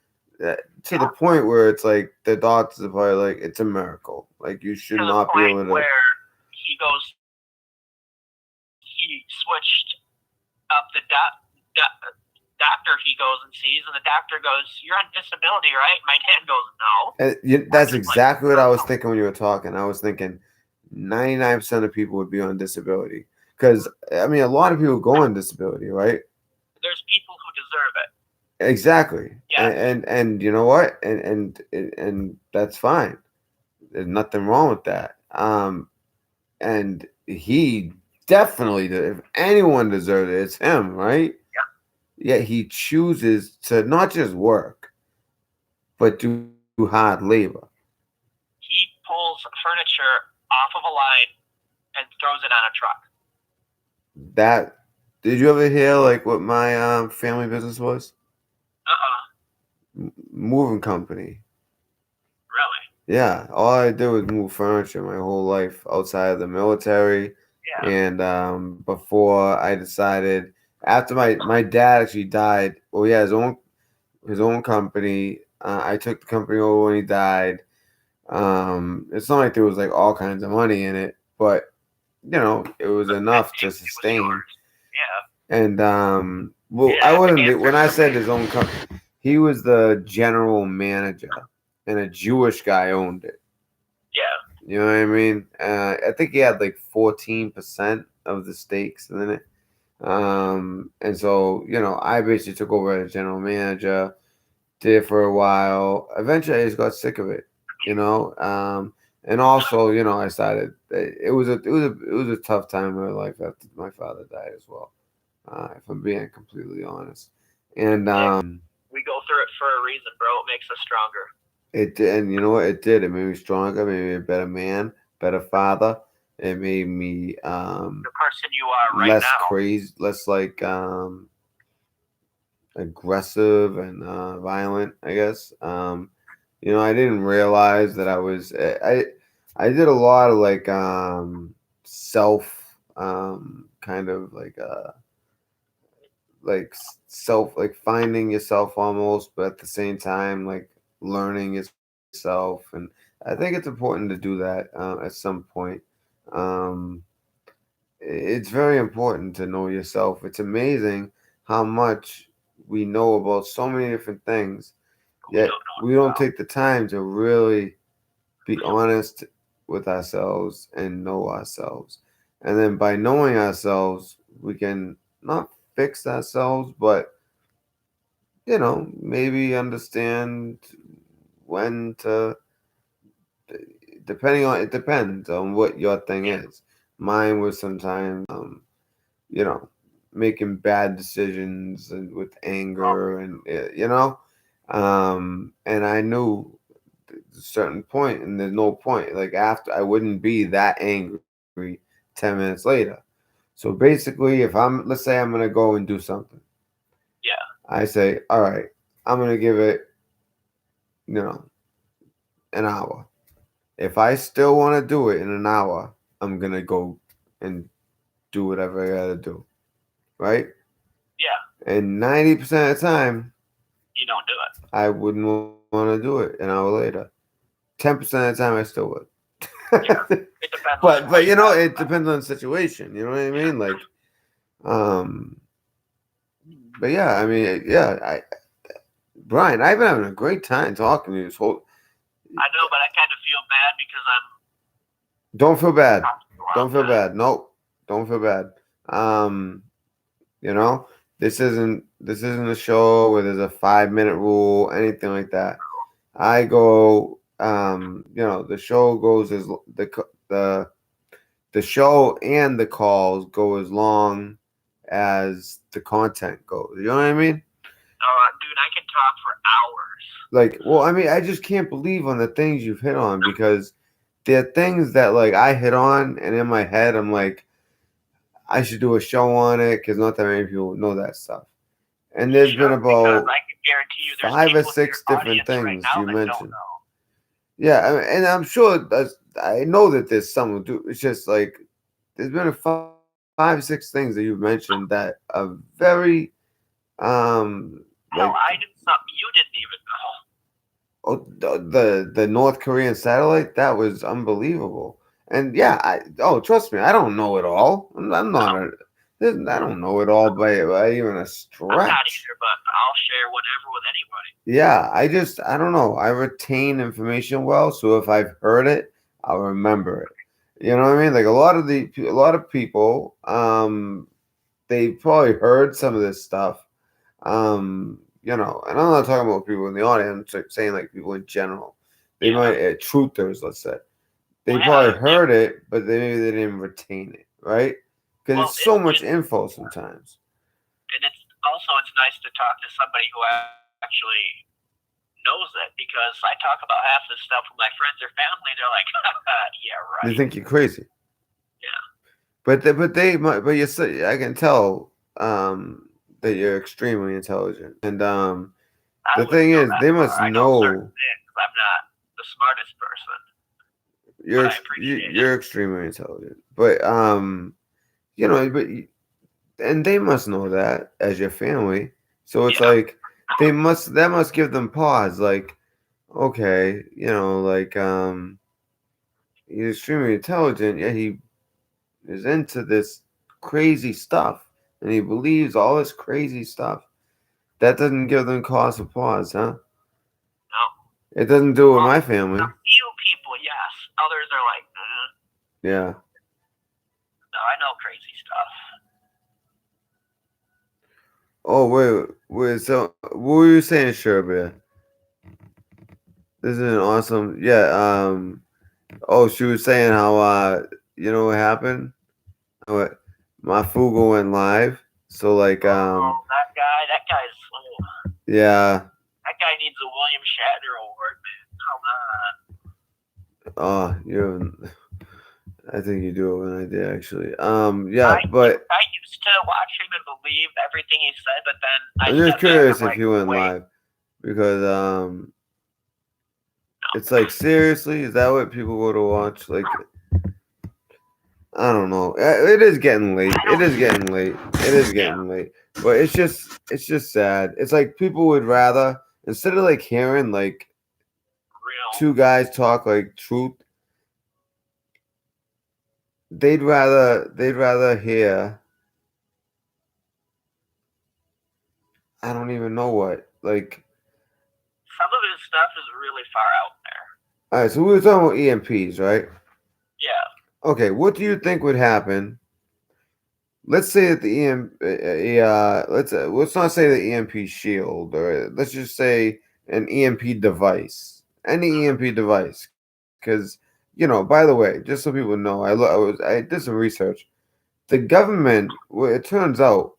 A: to the point where it's like the doctors are probably like it's a miracle. Like you should not be able to.
C: Where he switched up the doctor he goes and sees, and the doctor goes, "You're on disability, right?" My dad goes, "No."
A: That's exactly what I was thinking when you were talking. I was thinking 99% of people would be on disability because I mean a lot of people go on disability, right?
C: There's people who deserve it.
A: Exactly.
C: Yeah.
A: And you know what? And that's fine. There's nothing wrong with that. And he definitely did. If anyone deserves it, it's him, right?
C: Yeah.
A: Yet he chooses to not just work, but do hard labor.
C: He pulls furniture off of a line and throws it on a truck.
A: Did you ever hear like what my family business was? Moving company.
C: Really?
A: Yeah, all I did was move furniture my whole life outside of the military.
C: Yeah.
A: And before I decided, after my dad actually died, well, he had his own company. I took the company over when he died. It's not like there was like all kinds of money in it, but it was enough to sustain.
C: Yeah.
A: And I wasn't when I said his own company. He was the general manager, and a Jewish guy owned it.
C: Yeah.
A: You know what I mean? I think he had like 14% of the stakes in it. And so, I basically took over as general manager, did it for a while. Eventually, I just got sick of it, and also, I decided it was a tough time in my life after my father died as well. If I'm being completely honest, and
C: we go through it for a reason, bro. It makes us stronger.
A: It did, and you know what? It did. It made me stronger. It made me a better man, better father. It made me
C: the person you are right
A: less
C: now.
A: crazy, less like aggressive and violent. I guess. I didn't realize that I did a lot of like self kind of like self like finding yourself almost, but at the same time like learning yourself. And I think it's important to do that at some point. It's very important to know yourself. It's amazing how much we know about so many different things, yet we don't take the time to really be honest with ourselves and know ourselves. And then by knowing ourselves, we can not fix ourselves, but maybe understand when to, depending on, it depends on what your thing
C: Yeah.
A: is. Mine was sometimes, you know, making bad decisions and with
C: Well,
A: anger and, and I knew at a certain point, and there's no point. Like after, I wouldn't be that angry 10 minutes later. So basically, if let's say I'm gonna go and do something,
C: yeah.
A: I say, all right, I'm gonna give it, you know, an hour. If I still want to do it in an hour, I'm gonna go and do whatever I gotta do, right?
C: Yeah.
A: And 90% of the time,
C: You don't do it.
A: I wouldn't want to do it an hour later. 10% of the time, I still
C: Yeah.
A: would.
C: It depends on
A: but
C: what you have.
A: it depends on the situation. You know what I
C: Yeah.
A: mean? Like, um, but yeah, I mean, yeah, Brian, I've been having a great time talking to you this whole.
C: I know, but I kind of feel bad because I'm
A: Don't feel bad.
C: talking
A: Don't
C: around
A: feel
C: that.
A: bad. Nope. Don't feel bad. Um, you know, this isn't a show where there's a 5 minute rule, anything like that. I go, the show goes the show and the calls go as long as the content goes. You know what I mean?
C: Dude, I can talk for hours.
A: Like, well, I mean, I just can't believe on the things you've hit on, because there are things that like I hit on, and in my head I'm like, I should do a show on it because not that many people know that stuff. And there's been
C: Because
A: about
C: I can guarantee you there's
A: 5 or
C: people in
A: 6
C: your
A: different
C: audience right
A: things
C: now
A: you
C: that don't
A: mentioned.
C: know.
A: Yeah, and I'm sure I know that there's some who do. It's just like there's been a 5, 6 things that you've mentioned that are very,
C: Hell,
A: like,
C: I did something you didn't even know.
A: oh, the North Korean satellite, that was unbelievable. And yeah, trust me, I don't know it all. I'm not a I don't know it all by even a
C: I'm not
A: stretch.
C: either, but I'll share whatever with anybody.
A: Yeah, I don't know. I retain information well, so if I've heard it, I'll remember it. You know what I mean? Like a lot of people, they probably heard some of this stuff. And I'm not talking about people in the audience, I'm saying like people in general. They
C: Yeah.
A: might, truthers, let's say. They
C: Well,
A: probably
C: yeah.
A: heard it, but maybe they didn't retain it, right? Because
C: Well,
A: it's so
C: it's
A: much
C: just,
A: info sometimes.
C: and it's nice to talk to somebody who actually knows it, because I talk about half this stuff with my friends or family. They're like, yeah,
A: They
C: right.
A: think you're crazy.
C: Yeah.
A: But I can tell, that you're extremely intelligent. And
C: I
A: the
C: wouldn't
A: thing
C: go
A: is,
C: that
A: they
C: far.
A: must
C: I know certain
A: know
C: things. I'm not the smartest person, but I appreciate it.
A: you're extremely intelligent. But and they must know that as your family. So it's
C: Yeah.
A: like that must give them pause. Like, okay, like, he's extremely intelligent, yet he is into this crazy stuff, and he believes all this crazy stuff. That doesn't give them cause for pause, huh?
C: No.
A: It doesn't do it with
C: Well,
A: my family.
C: a few people, yes. Others are like,
A: Yeah.
C: no, I know crazy stuff.
A: Oh, wait. So, what were you saying, Sherbear? This is an awesome. Yeah. Oh, she was saying how, you know what happened? What, my Fugo went live. So like,
C: Oh, that guy's,
A: yeah.
C: that guy needs a William Shatner award, man. Come on.
A: Oh, I think you do have an idea, actually. Yeah, but
C: I used to watch him and believe everything he said, but then I
A: I'm just
C: stepped back.
A: curious
C: I'm
A: if
C: like,
A: he went
C: wait,
A: live, because it's like, seriously, is that what people go to watch? Like, I don't know. It is getting late. It is getting late. It is getting late. But it's just sad. It's like people would rather, instead of like hearing like
C: real.
A: two guys talk like truth, they'd rather hear, I don't even know what. Like,
C: Some of his stuff is really far out there.
A: all right, so we were talking about EMPs, right?
C: Yeah.
A: Okay, what do you think would happen let's say that the let's not say the EMP shield, or let's just say an EMP device, any EMP device, because by the way, just so people know, I did some research. The government, well, it turns out,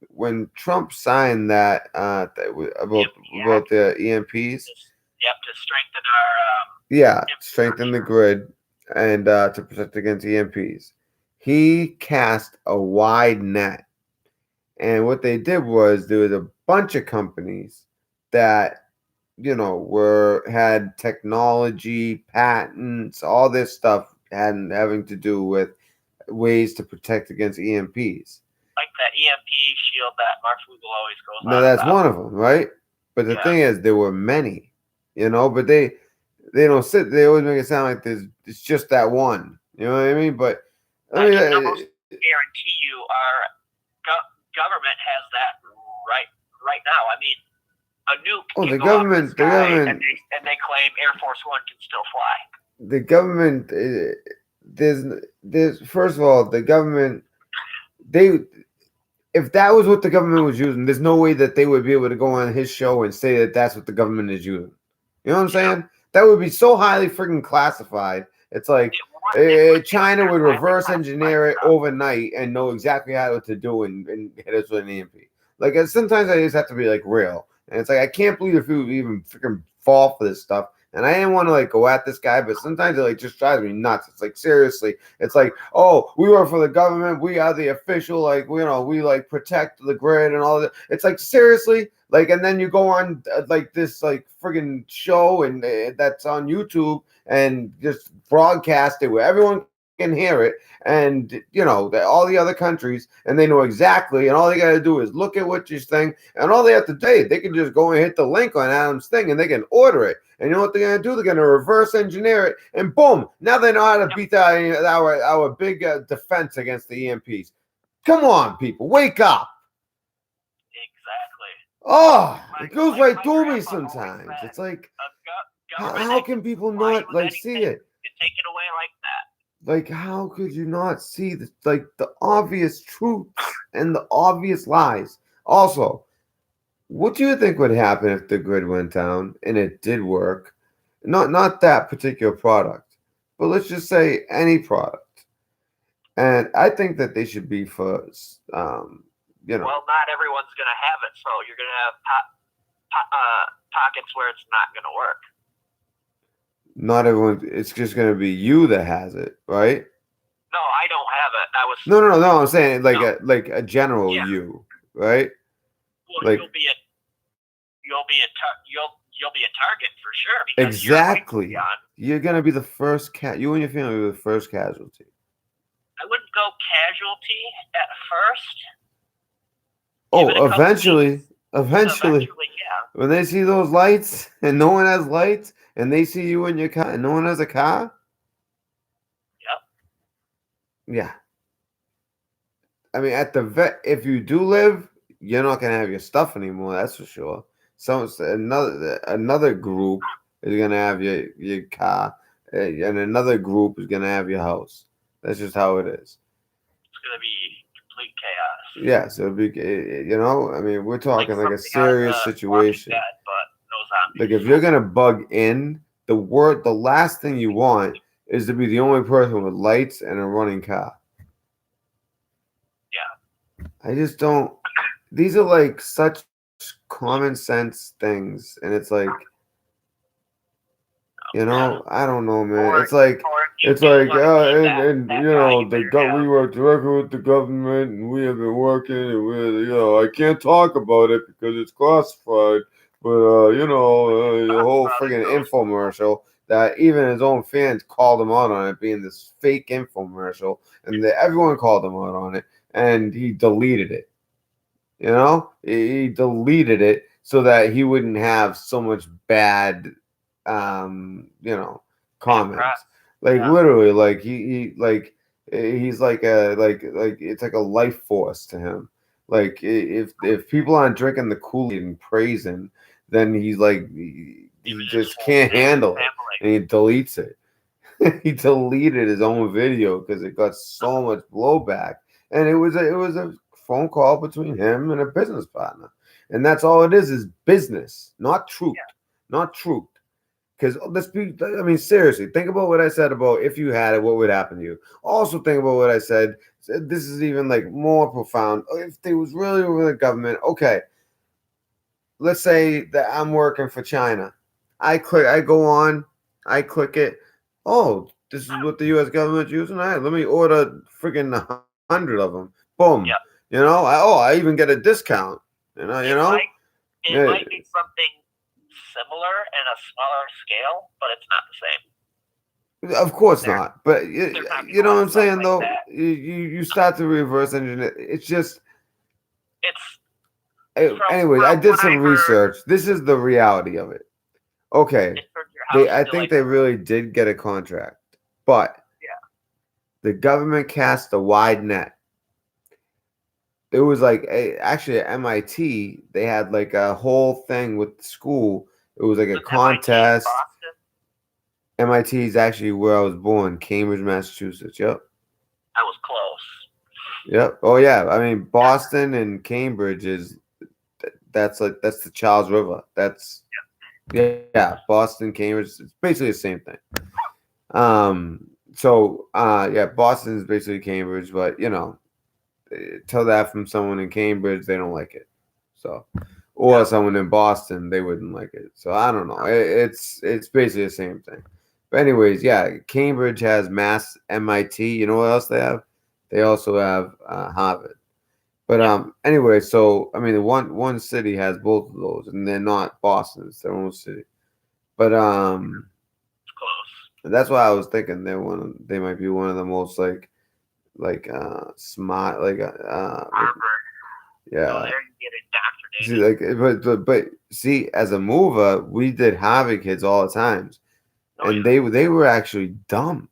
A: when Trump signed that about the EMPs,
C: To strengthen our
A: yeah, strengthen the grid and to protect against EMPs. He cast a wide net, and what they did was there was a bunch of companies that had technology, patents, all this stuff having to do with ways to protect against EMPs.
C: like that EMP shield that Mark Vogel always goes on.
A: No, that's one of them, right? But the thing is, there were many, but they don't sit. They always make it sound like it's just that one. You know what I mean? But
C: I can almost guarantee you, our government has that right now. I mean, a nuke can go up in the sky, and they claim Air Force One can still fly.
A: The government, there's first of all, the government, if that was what the government was using, there's no way that they would be able to go on his show and say that that's what the government is using. You know what I'm saying? That would be so highly freaking classified. It's like China would reverse engineer it overnight and know exactly how to do and hit us with an EMP. Like, sometimes I just have to be like real. And it's like, I can't believe if you even freaking fall for this stuff. And I didn't want to like go at this guy, but sometimes it like just drives me nuts. It's like, seriously, it's like, oh, we work for the government, we are the official, like, we like protect the grid and all that. It's like, seriously, like, and then you go on like this like friggin' show and that's on YouTube and just broadcast it where everyone can hear it, and all the other countries, and they know exactly, and all they got to do is look at what you're saying, and all they have to do, they can just go and hit the link on Adam's thing, and they can order it. And you know what they're gonna do? They're gonna reverse engineer it, and boom! Now they know how to beat our big defense against the EMPs. Come on, people, wake up!
C: Exactly.
A: Oh, it goes right through me sometimes. It's like, how can people not like see it?
C: Take it away like that.
A: Like, how could you not see the obvious truths and the obvious lies? Also, what do you think would happen if the grid went down and it did work? Not that particular product, but let's just say any product. And I think that they should be for,
C: Well, not everyone's gonna have it, so you're gonna have pockets where it's not gonna work.
A: Not everyone. It's just gonna be you that has it, right?
C: No, I don't have it. I was.
A: No. I'm saying like a general you, right?
C: Well, like, you'll be a target for sure.
A: Exactly. You're gonna be the first You and your family will be the first casualty.
C: I wouldn't go casualty at first.
A: Oh, eventually, yeah. When they see those lights and no one has lights, and they see you in your car and no one has a car.
C: Yep.
A: Yeah. I mean, at the vet, if you do live, you're not gonna have your stuff anymore. That's for sure. Another group is gonna have your car, and another group is gonna have your house. That's just how it is.
C: It's gonna be complete chaos.
A: Yeah, so it'll be, I mean, we're talking like a serious situation.
C: Dead, but no
A: like, if you're gonna bug in, the last thing you want is to be the only person with lights and a running car.
C: Yeah.
A: I just don't. These are like such common sense things, and it's like, I don't know, man. It's like, and we work directly with the government, and we have been working, and I can't talk about it because it's classified. But the whole friggin' infomercial that even his own fans called him out on it being this fake infomercial, and everyone called him out on it, and he deleted it. He deleted it so that he wouldn't have so much bad, comments. Literally, like he's like it's like a life force to him. Like, if people aren't drinking the Kool-Aid and praising, then he's like he just can't handle it, and he deletes it. He deleted his own video because it got so much blowback. and it was a phone call between him and a business partner, and that's all it is business, not truth, not truth. Because let's be, I mean, seriously, think about what I said about if you had it, what would happen to you. Also, think about what I said. This is even like more profound. If they was really with the government, okay, let's say that I'm working for China. I go on, I click it. Oh, this is what the U.S. government's using. All right, let me order freaking 100 of them. Boom.
C: Yep.
A: You know, I even get a discount. You know.
C: It might be something similar in a smaller scale, but it's not the same.
A: Of course not. But you know what I'm saying,
C: like
A: though.
C: that.
A: You start to reverse engineer. It's just.
C: It's
A: Anyways, I did some research. This is the reality of it. Okay, I think they really did get a contract, but the government cast a wide net. It was like actually at MIT, they had like a whole thing with the school. It was like a contest. MIT is actually where I was born, Cambridge, Massachusetts. Yep.
C: I was close.
A: Yep. Oh yeah. I mean, Boston and Cambridge that's the Charles River. That's yeah. Boston, Cambridge. It's basically the same thing. So Boston is basically Cambridge, but you know, tell that from someone in Cambridge, they don't like it. So, or someone in Boston, they wouldn't like it. So I don't know. It's basically the same thing. But anyways, yeah, Cambridge has Mass, MIT. You know what else they have? They also have Harvard. But anyway, so I mean, one city has both of those, and they're not Boston; it's their own city. But
C: close.
A: That's why I was thinking they might be one of the most like smart
C: Harvard.
A: Yeah.
C: Oh, there you get indoctrinated.
A: See, but see, as a mover, we did Harvard kids all the times, and they were actually dumb.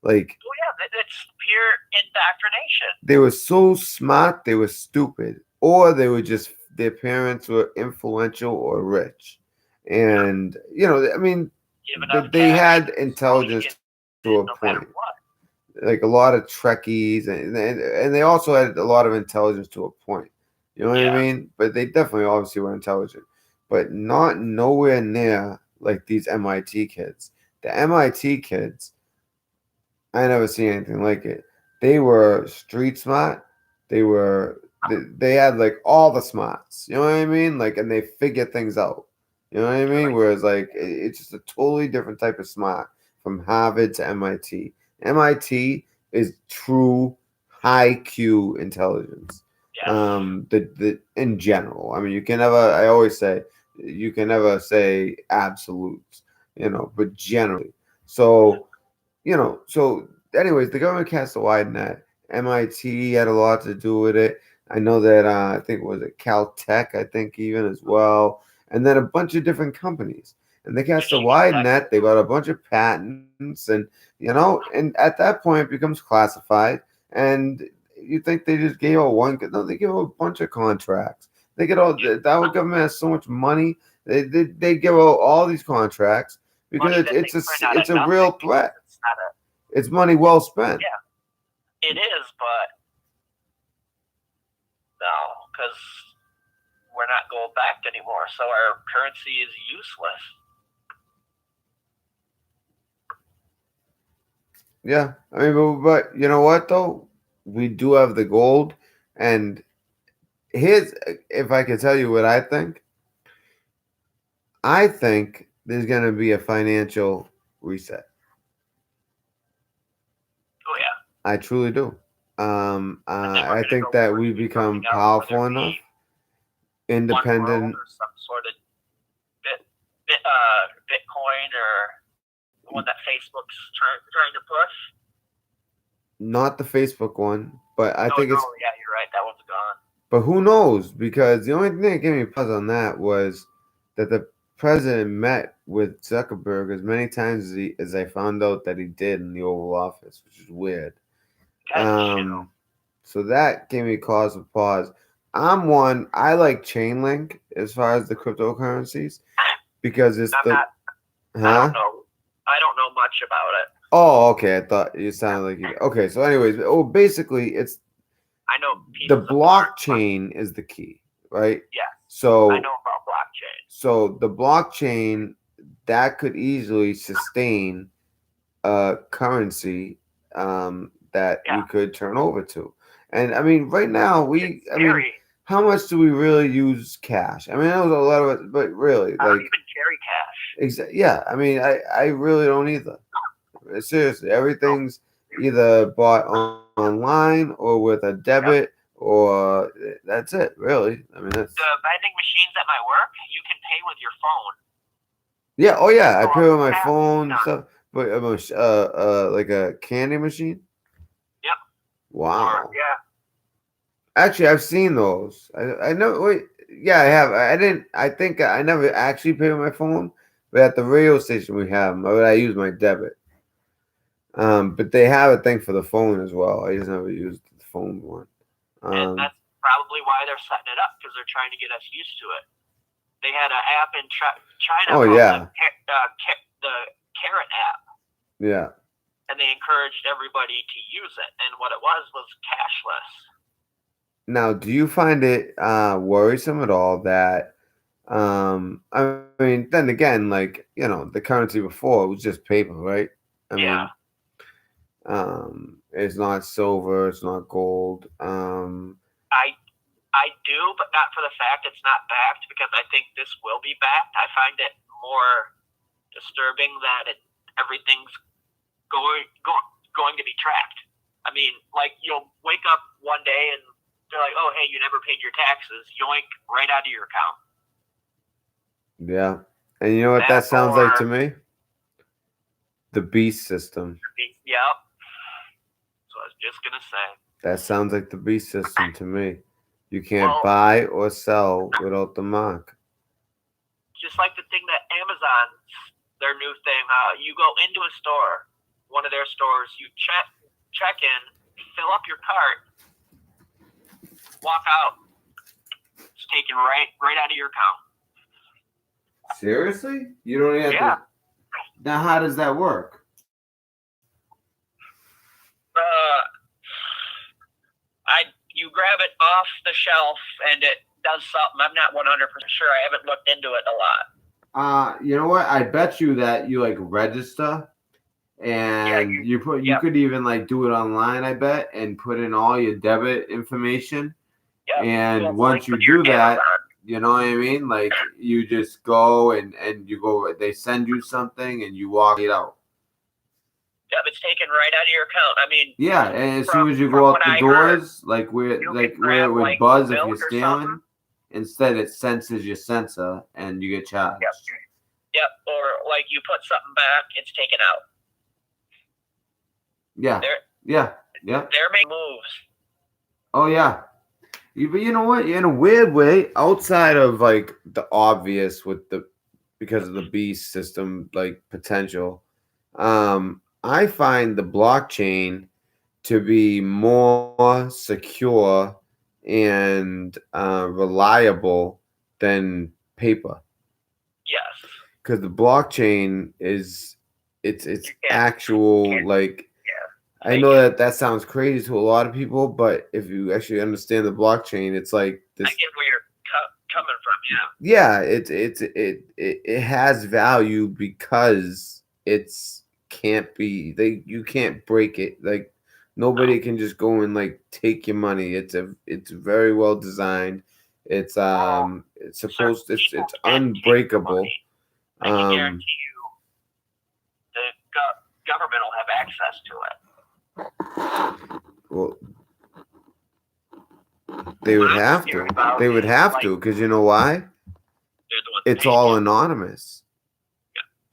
A: Like,
C: oh yeah, it's pure indoctrination.
A: They were so smart, they were stupid, or they were just their parents were influential or rich, and you know, I mean, they had intelligence to a point. Like a lot of Trekkies, and they also had a lot of intelligence to a point. You know what I mean? But they definitely, obviously, were intelligent, but not nowhere near like these MIT kids. The MIT kids, I never seen anything like it. They were street smart. They had like all the smarts. You know what I mean? Like, and they figure things out. You know what I mean? Whereas like it's just a totally different type of smart from Harvard to MIT. MIT is true high Q intelligence.
C: Yes.
A: The in general. I mean, you can never. I always say you can never say absolutes. You know, but generally. So, you know. So, anyways, the government cast a wide net. MIT had a lot to do with it. I know that I think was it Caltech. I think even as well, and then a bunch of different companies. And they cast a wide net. They bought a bunch of patents, and you know, and at that point, it becomes classified. And you think they just gave out one? No, they give out a bunch of contracts. They get all our government has so much money. They give out all these contracts because it's a real threat. It's money well spent.
C: Yeah, it is, but no, because we're not gold backed anymore, so our currency is useless.
A: Yeah, I mean, but you know what though? We do have the gold, and here's if I could tell you what I think. I think there's going to be a financial reset.
C: Oh yeah,
A: I truly do. I think that we become powerful enough, independent.
C: Or some sort of Bitcoin or the one that Facebook's trying to push.
A: Not the Facebook one, but I think it's.
C: Yeah, you're right. That one's gone.
A: But who knows? Because the only thing that gave me pause on that was that the president met with Zuckerberg as many times as I found out that he did in the Oval Office, which is weird. So that gave me cause for pause. I like Chainlink as far as the cryptocurrencies because it's
C: I don't know much about it.
A: Oh, okay. I thought you sounded like you. Okay, so anyways, basically,
C: I know
A: the
C: pieces of parts, but
A: blockchain is the key, right?
C: yeah, I
A: So
C: know about blockchain.
A: so the blockchain that could easily sustain a currency that we
C: Yeah,
A: could turn over to. And I mean, right now,
C: it's
A: I mean,
C: scary.
A: how much do we really use cash? I mean, that was a lot of it, but really,
C: I don't
A: like,
C: even carry cash.
A: yeah, I mean, I really don't either. Seriously,
C: No,
A: everything's either bought online or with a debit,
C: yep.
A: or that's it, really. I mean, that's
C: The vending machines at my work, you can pay with your phone.
A: yeah. Oh
C: You
A: yeah, I
C: pull
A: pay
C: up
A: with
C: the
A: my
C: app, it's
A: phone and
C: done.
A: stuff. But like a candy machine.
C: Yep. Or
A: Wow.
C: yeah,
A: Actually, I've seen those. I know. Wait, yeah, I have. I didn't. I think I never actually pay with my phone, but at the radio station we have 'em, but I use my debit. But they have a thing for the phone as well. I just never used the phone one.
C: and
A: Um,
C: that's probably why they're setting it up because they're trying to get us used to it. They had an app in China
A: oh
C: called
A: yeah,
C: the Carrot app,
A: yeah.
C: and they encouraged everybody to use it. And what it was cashless.
A: Now, do you find it worrisome at all that I mean, then again, like, the currency before it was just paper, right? I
C: Yeah,
A: mean, it's not silver, it's not gold.
C: I I do, but not for the fact it's not backed because I think this will be backed. I find it more disturbing that everything's going to be tracked. I mean, like you'll wake up one day and they're like, "Oh, hey, you never paid your taxes." Yoink, right out of your account.
A: Yeah. And you know what that
C: That
A: sounds like to
C: or
A: me? The beast system.
C: yep. So I was just gonna say.
A: That sounds like the beast system to me. You can't
C: Well,
A: buy or sell without the mark.
C: just like the thing that Amazon's their new thing. You go into a store, one of their stores, you check in, fill up your cart, walk out. It's taken right out of your account.
A: Seriously? You don't have
C: Yeah.
A: to. Now, how does that work?
C: You grab it off the shelf and it does something. I'm not 100% sure. I haven't looked into it a lot.
A: You know what? I bet you that you like register and you could even like do it online, I bet, and put in all your debit information.
C: Yep.
A: And once you do that, you know what I mean? Like you just go and you go, they send you something and you walk it out.
C: Yep, it's taken right out of your account. I mean,
A: yeah, and as soon as you go up the doors, like where it would buzz if you're stealing, instead it senses your sensor and you get charged.
C: Yep, or like you put something back, it's taken out.
A: Yeah.
C: They're making moves.
A: Oh yeah. But you know what? In a weird way, outside of like the obvious because of the beast system like potential, I find the blockchain to be more secure and reliable than paper.
C: Yes.
A: Because the blockchain is it's actual like. I know that sounds crazy to a lot of people, but if you actually understand the blockchain, it's like this.
C: I get where you're coming from. Yeah.
A: Yeah, it has value because you can't break it. Like nobody can just go and like take your money. It's very well designed. It's it's unbreakable.
C: I can guarantee you, the government will have access to it.
A: Well, they would have to. They would have to, because you know why? It's all anonymous.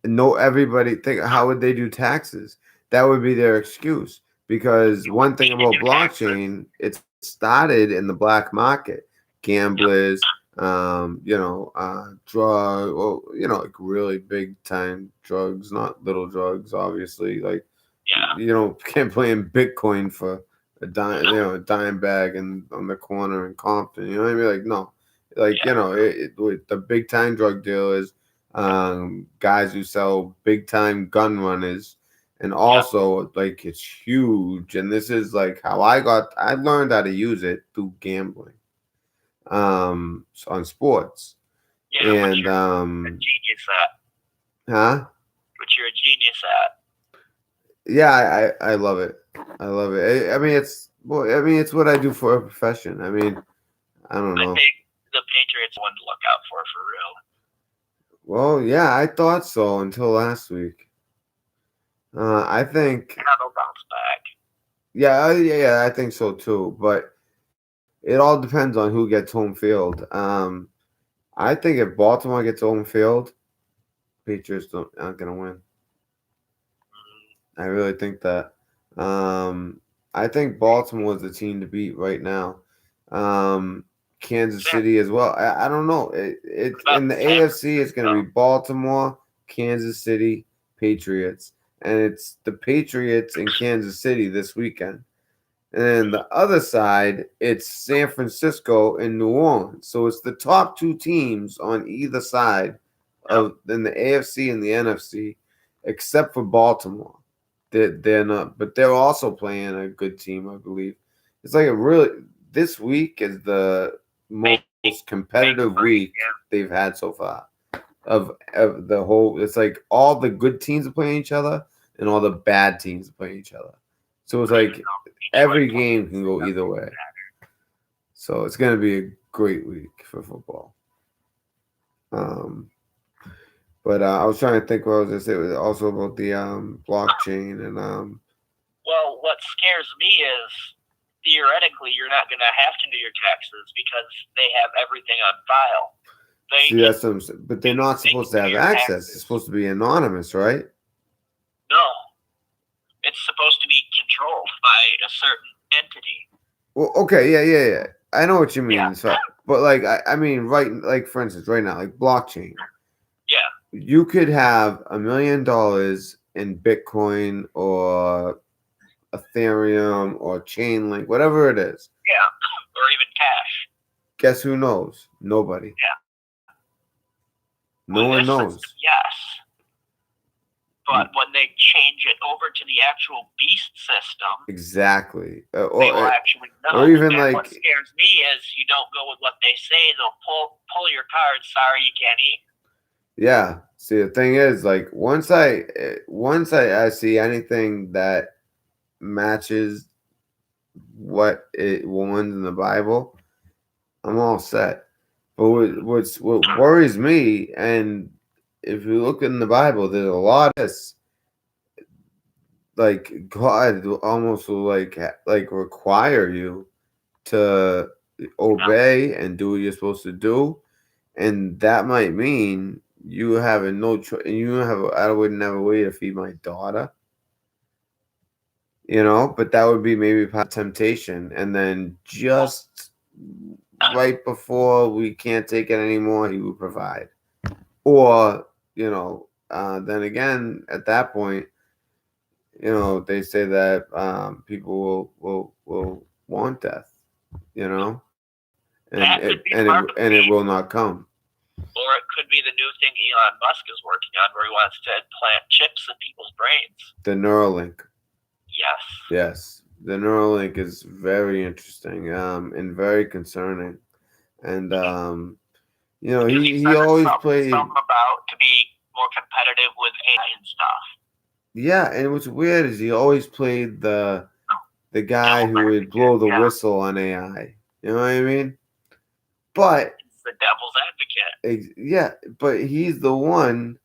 A: No, everybody think. How would they do taxes? That would be their excuse. Because one thing about blockchain, it started in the black market. Gamblers, drug, like really big time drugs, not little drugs, obviously. Like, can't play in Bitcoin for a dime bag on the corner in Compton. You know what I mean? Like, no, like the big time drug dealers, guys who sell big time gun runners, And also, like, it's huge. And this is like how I learned how to use it through gambling, on sports.
C: Yeah, which
A: And,
C: you're a genius at.
A: huh?
C: Which you're a genius at.
A: Yeah, I love it. I love it. I mean, it's what I do for a profession. I mean, I don't
C: I
A: know.
C: think the Patriots one to look out for real.
A: Well, yeah, I thought so until last week. I think,
C: Yeah, they'll bounce back.
A: yeah, I think so too. But it all depends on who gets home field. I think if Baltimore gets home field, Patriots aren't gonna win. I really think that. I think Baltimore is the team to beat right now. Um, Kansas City as well. I don't know. It in the AFC, it's going to be Baltimore, Kansas City, Patriots, and it's the Patriots in Kansas City this weekend. And then the other side, it's San Francisco and New Orleans. So it's the top two teams on either side of in the AFC and the NFC, except for Baltimore. They're not, but they're also playing a good team, I believe. It's like this week is the most competitive week they've had so far. Of the whole, it's like all the good teams are playing each other and all the bad teams are playing each other. So it's like every game can go either way. So it's going to be a great week for football. But I was trying to think what I was going to say. It was also about the blockchain and
C: Well, what scares me is theoretically you're not going to have to do your taxes because they have everything on file.
A: But they're not supposed to have access. It's supposed to be anonymous, right?
C: No, it's supposed to be controlled by a certain entity.
A: Well, okay, yeah. I know what you mean.
C: Yeah.
A: So, but like, I mean, right? Like, for instance, right now, like blockchain.
C: Yeah.
A: You could have $1 million in Bitcoin or Ethereum or Chainlink, whatever it is.
C: Yeah, or even cash.
A: Guess who knows? Nobody.
C: Yeah.
A: No one knows.
C: Yes. But when they change it over to the actual beast system,
A: exactly,
C: they will actually know.
A: Or even
C: and
A: like,
C: what scares me is you don't go with what they say. They'll pull your card. Sorry, you can't eat.
A: Yeah. See, the thing is, like, once I see anything that matches what it warns in the Bible, I'm all set. But what worries me, and if you look in the Bible, there's a lot of this. Like, God almost will like require you to obey and do what you're supposed to do, and that might mean you having no choice. I wouldn't have a way to feed my daughter, but that would be maybe part of temptation, and then just right before we can't take it anymore, he would provide, or then again at that point, they say that people will want death, and it will not come.
C: Or it could be the new thing Elon Musk is working on, where he wants to implant chips in people's brains.
A: The Neuralink.
C: Yes.
A: The Neuralink is very interesting, and very concerning, and he always played
C: something about to be more competitive with AI and stuff.
A: Yeah, and what's weird is he always played the guy who would blow the whistle on AI. You know what I mean? But
C: it's the devil's advocate.
A: Yeah, but he's the one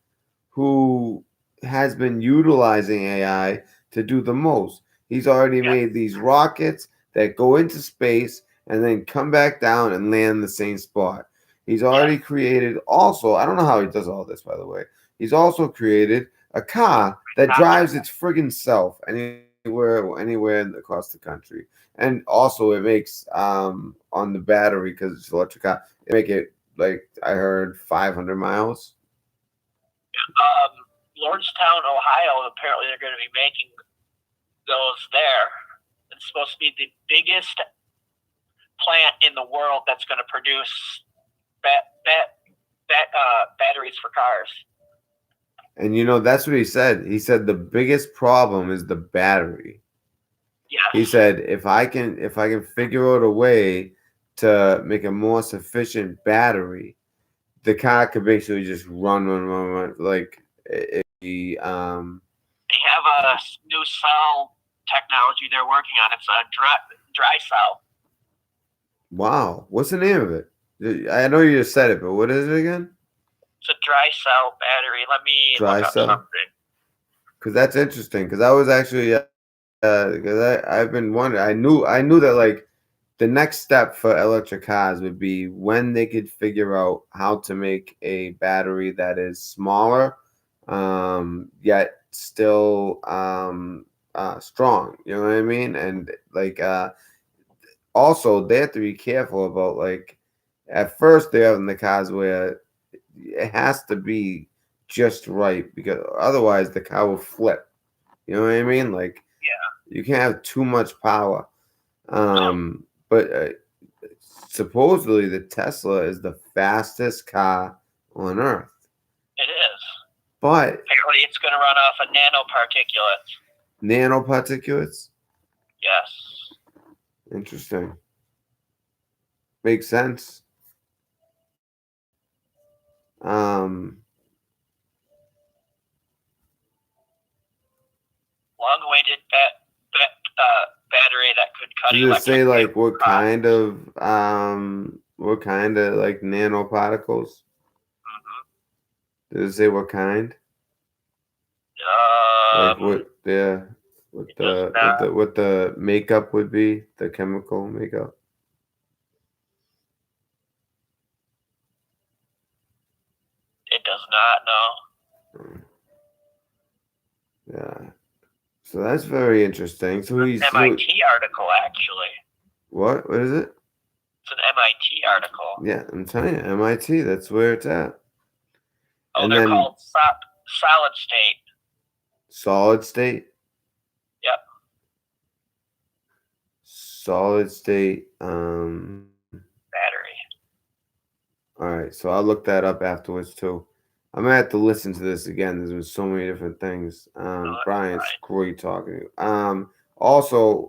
A: who has been utilizing AI to do the most. He's already made these rockets that go into space and then come back down and land in the same spot. He's already created also, I don't know how he does all this, by the way. He's also created a car that drives its friggin' self anywhere across the country. And also it makes on the battery, because it's electric car, it make it, like I heard, 500 miles.
C: Lordstown, Ohio, apparently they're going to be making those there. It's supposed to be the biggest plant in the world that's going to produce batteries for cars.
A: And that's what he said. He said the biggest problem is the battery.
C: Yes.
A: He said if I can figure out a way to make a more sufficient battery, the car could basically just run. Like
C: They have a new cell technology they're working on. It's a dry cell.
A: Wow, what's the name of it? I know you just said it, but what is it again?
C: It's a dry cell battery. Let me
A: Dry
C: look up
A: cell.
C: something.
A: Because that's interesting. Because I was actually because I've been wondering. I knew that like the next step for electric cars would be when they could figure out how to make a battery that is smaller, yet still strong. You know what I mean? And like also they have to be careful about like at first they're having the cars where it has to be just right because otherwise the car will flip. You know what I mean? Like you can't have too much power. But supposedly the Tesla is the fastest car on Earth.
C: It is.
A: But
C: apparently it's going to run off of
A: nanoparticulates?
C: Yes.
A: Interesting. Makes sense.
C: Long-awaited battery that could cut
A: Does it say like what kind of like nanoparticles?
C: Mm-hmm.
A: Does it say what kind? Like what what the makeup would be, the chemical makeup?
C: It does not know.
A: Yeah. So that's very interesting. So he's
C: MIT article actually.
A: What? What is it?
C: It's an MIT article.
A: Yeah, I'm telling you, MIT. That's where it's at.
C: Oh, they're called solid state.
A: Solid state.
C: Yep.
A: Solid state.
C: Battery.
A: All right, so I'll look that up afterwards too. I'm gonna have to listen to this again. There's been so many different things. Brian, it's great talking to you. Also,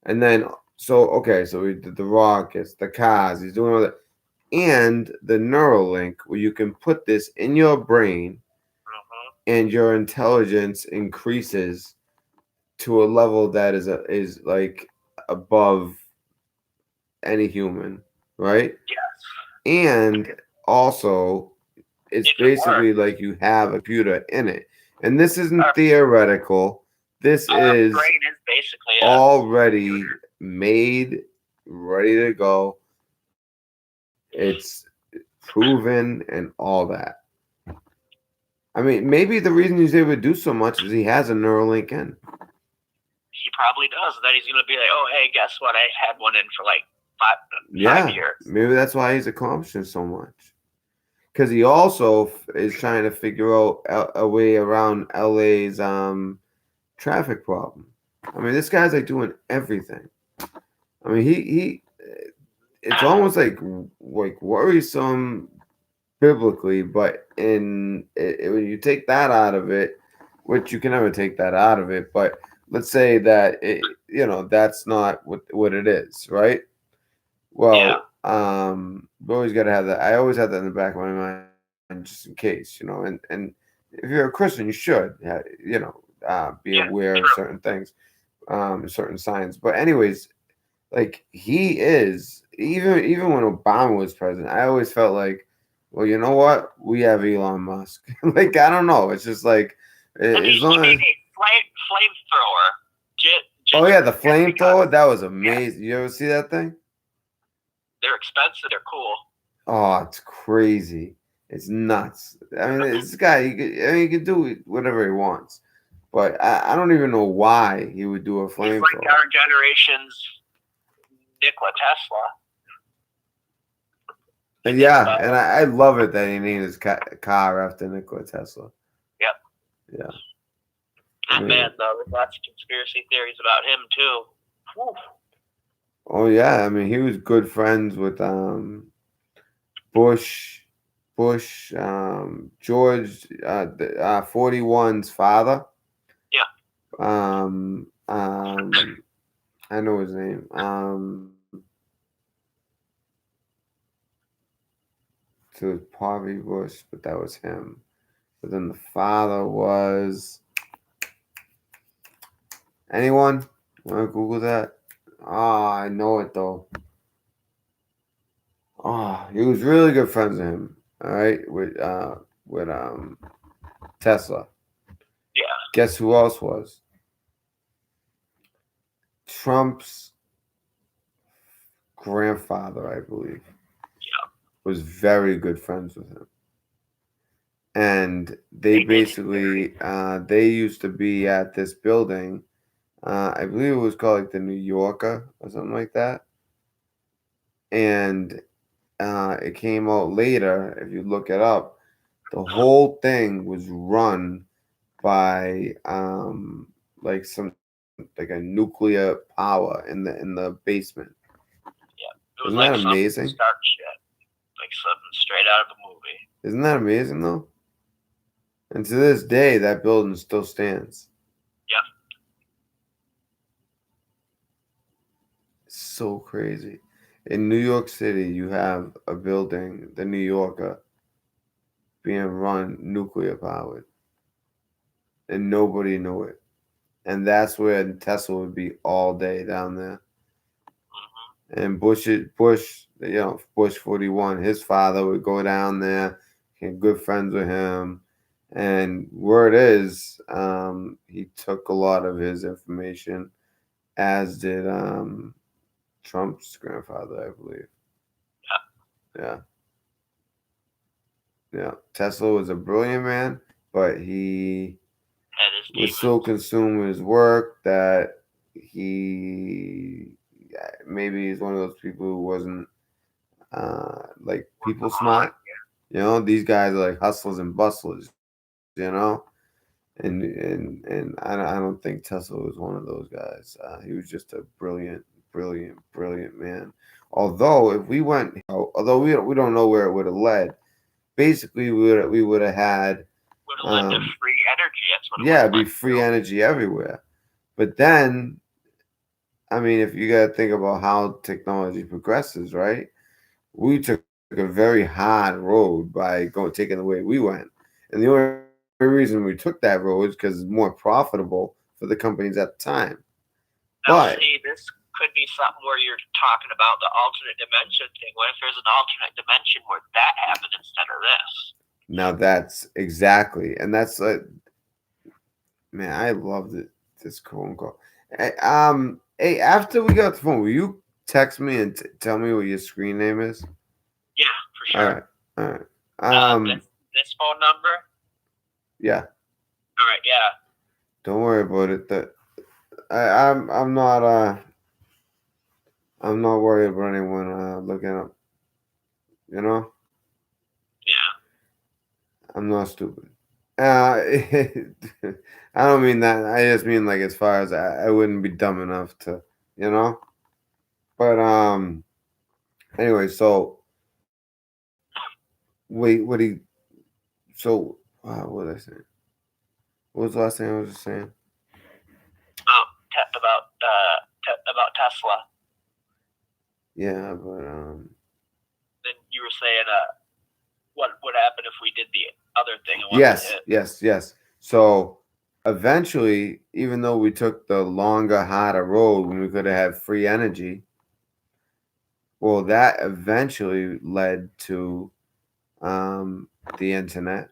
A: and then okay, so we did the rockets, the cars. He's doing all that, and the Neuralink, where you can put this in your brain, and your intelligence increases to a level that is like above any human, right?
C: Yes.
A: And also, it's basically like you have a computer in it. And this isn't theoretical. This is
C: brain is basically
A: already made, ready to go. It's proven and all that. I mean, maybe the reason he's able to do so much is he has a Neuralink in.
C: He probably does. And then he's going to be like, oh, hey, guess what? I had one in for like five years.
A: Maybe that's why he's accomplishing so much. Because he also is trying to figure out a way around LA's traffic problem. I mean, this guy's like doing everything. I mean, he it's almost like worrisome biblically, but when you take that out of it, which you can never take that out of it, but let's say that that's not what it is, right? Well, we always got to have that. I always have that in the back of my mind just in case, and if you're a Christian, you should, be aware of certain things, certain signs. But anyways, like he is, even when Obama was president, I always felt like, well, you know what? We have Elon Musk. Like, I don't know. It's just like, as long as
C: flamethrower.
A: Oh yeah, the flamethrower. That was amazing. You ever see that thing?
C: They're expensive. They're cool.
A: Oh, it's crazy. It's nuts. I mean, this guy, he can do whatever he wants. But I don't even know why he would do a flamethrower.
C: He's like our generation's Nikola Tesla.
A: Yeah, and I love it that he named his car after Nikola Tesla.
C: Yep.
A: Yeah.
C: Not bad, though. There's lots of conspiracy theories about him, too. Whew.
A: Oh, yeah. I mean, he was good friends with Bush Bush, George, 41's father.
C: Yeah.
A: I know his name. So it was Harvey Bush, but that was him. But then the father was anyone? Want to Google that? I know it though. He was really good friends with him. All right, with Tesla.
C: Yeah.
A: Guess who else was? Trump's grandfather, I believe.
C: Yeah.
A: Was very good friends with him. And they basically they used to be at this building. I believe it was called like the New Yorker or something like that. And it came out later, if you look it up, the whole thing was run by like some like a nuclear power in the basement.
C: Yeah. It was
A: Isn't
C: like
A: that amazing?
C: Star shit. Like something straight out of a movie.
A: Isn't that amazing though? And to this day, that building still stands.
C: Yeah.
A: It's so crazy. In New York City, you have a building, the New Yorker, being run nuclear powered, and nobody knew it. And that's where Tesla would be all day down there.
C: Mm-hmm.
A: And Bush, Bush 41, his father would go down there, became good friends with him. And word is, he took a lot of his information, as did Trump's grandfather, I believe. Yeah. Yeah. Tesla was a brilliant man, but he was so consumed with his work that maybe he's one of those people who wasn't like people smart. These guys are like hustlers and bustlers, and I don't think Tesla was one of those guys. He was just a brilliant, brilliant, brilliant man. Although we don't know where it would have led. Basically, we would have had
C: would have led to free energy. That's what it
A: it'd be free energy everywhere. But then, I mean, if you got to think about how technology progresses, right? We took a very hard road by taking the way we went, and the only reason we took that road is because it's more profitable for the companies at the time.
C: Now, see, this could be something where you're talking about the alternate dimension thing. What if there's an alternate dimension where that happened instead of this?
A: Now that's exactly, and that's man, I love this phone call. Hey, after we got the phone, will you text me and tell me what your screen name is?
C: Yeah, for sure.
A: All right.
C: This phone number?
A: Yeah.
C: All right, yeah.
A: Don't worry about it. I'm not worried about anyone looking up.
C: Yeah.
A: I'm not stupid. I don't mean that. I just mean like as far as I wouldn't be dumb enough to, But anyway, so wait, what was I saying? What was the last thing I was just saying?
C: Oh, about Tesla.
A: Yeah, but
C: then you were saying what would happen if we did the other thing?
A: Yes. So eventually, even though we took the longer, harder road when we could have had free energy, well, that eventually led to the internet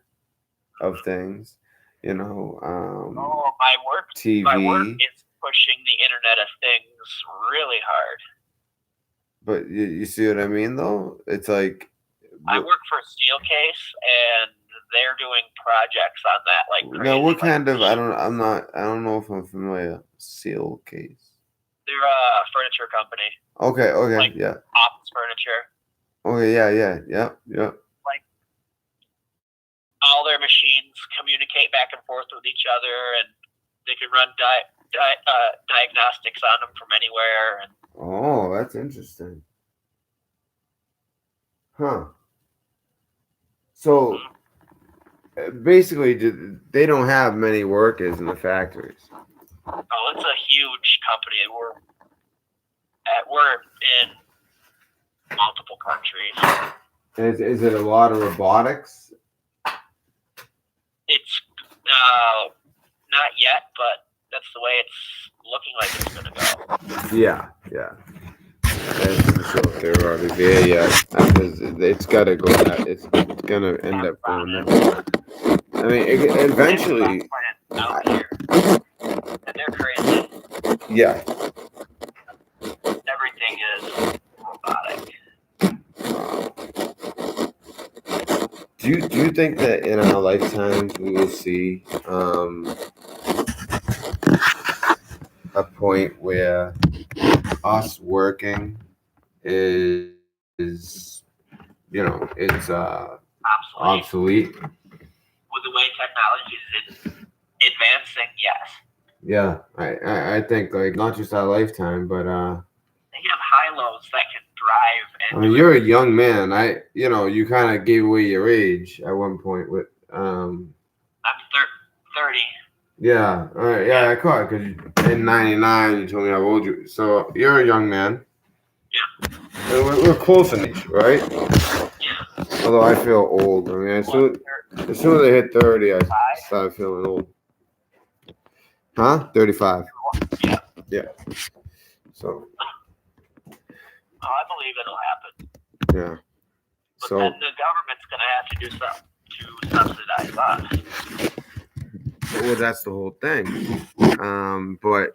A: of things.
C: My work
A: TV.
C: My work is pushing the Internet of Things really hard.
A: But you see what I mean, though? It's like
C: I work for Steelcase, and they're doing projects on that like crazy.
A: Now, what kind of? I don't know if I'm familiar. Steelcase.
C: They're a furniture company.
A: Okay,
C: like
A: yeah.
C: Office furniture.
A: Okay, yeah.
C: Like all their machines communicate back and forth with each other, and they can run diagnostics on them from anywhere. And
A: oh, that's interesting. Huh. So basically, they don't have many workers in the factories.
C: Oh, it's a huge company. We're in multiple countries.
A: Is it a lot of robotics?
C: It's not yet, but that's the way it's looking like it's going to go.
A: Yeah, yeah. That's for sure. They're already there yet. It's got to go that. It's gonna end up going that. I mean, eventually.
C: Out here, and they're crazy.
A: Yeah.
C: Everything is robotic.
A: Do you think that in our lifetimes we will see a point where us working is it's obsolete?
C: With the way technology is advancing, yes.
A: Yeah, I think like not just our lifetime, but
C: They have high-lows that can drive.
A: I mean, you're a young man. You kind of gave away your age at one point with
C: I'm 30.
A: Yeah, all right, yeah, I caught because in '99 you told me how old you. So you're a young man.
C: Yeah.
A: And we're close in age, right?
C: Yeah.
A: Although I feel old. I mean, as soon as I hit 30, I started feeling old. Huh? 35.
C: Yeah.
A: Yeah. So.
C: I believe it'll happen.
A: Yeah.
C: But
A: So.
C: then the government's going to have to do something to subsidize us.
A: Well, that's the whole thing. But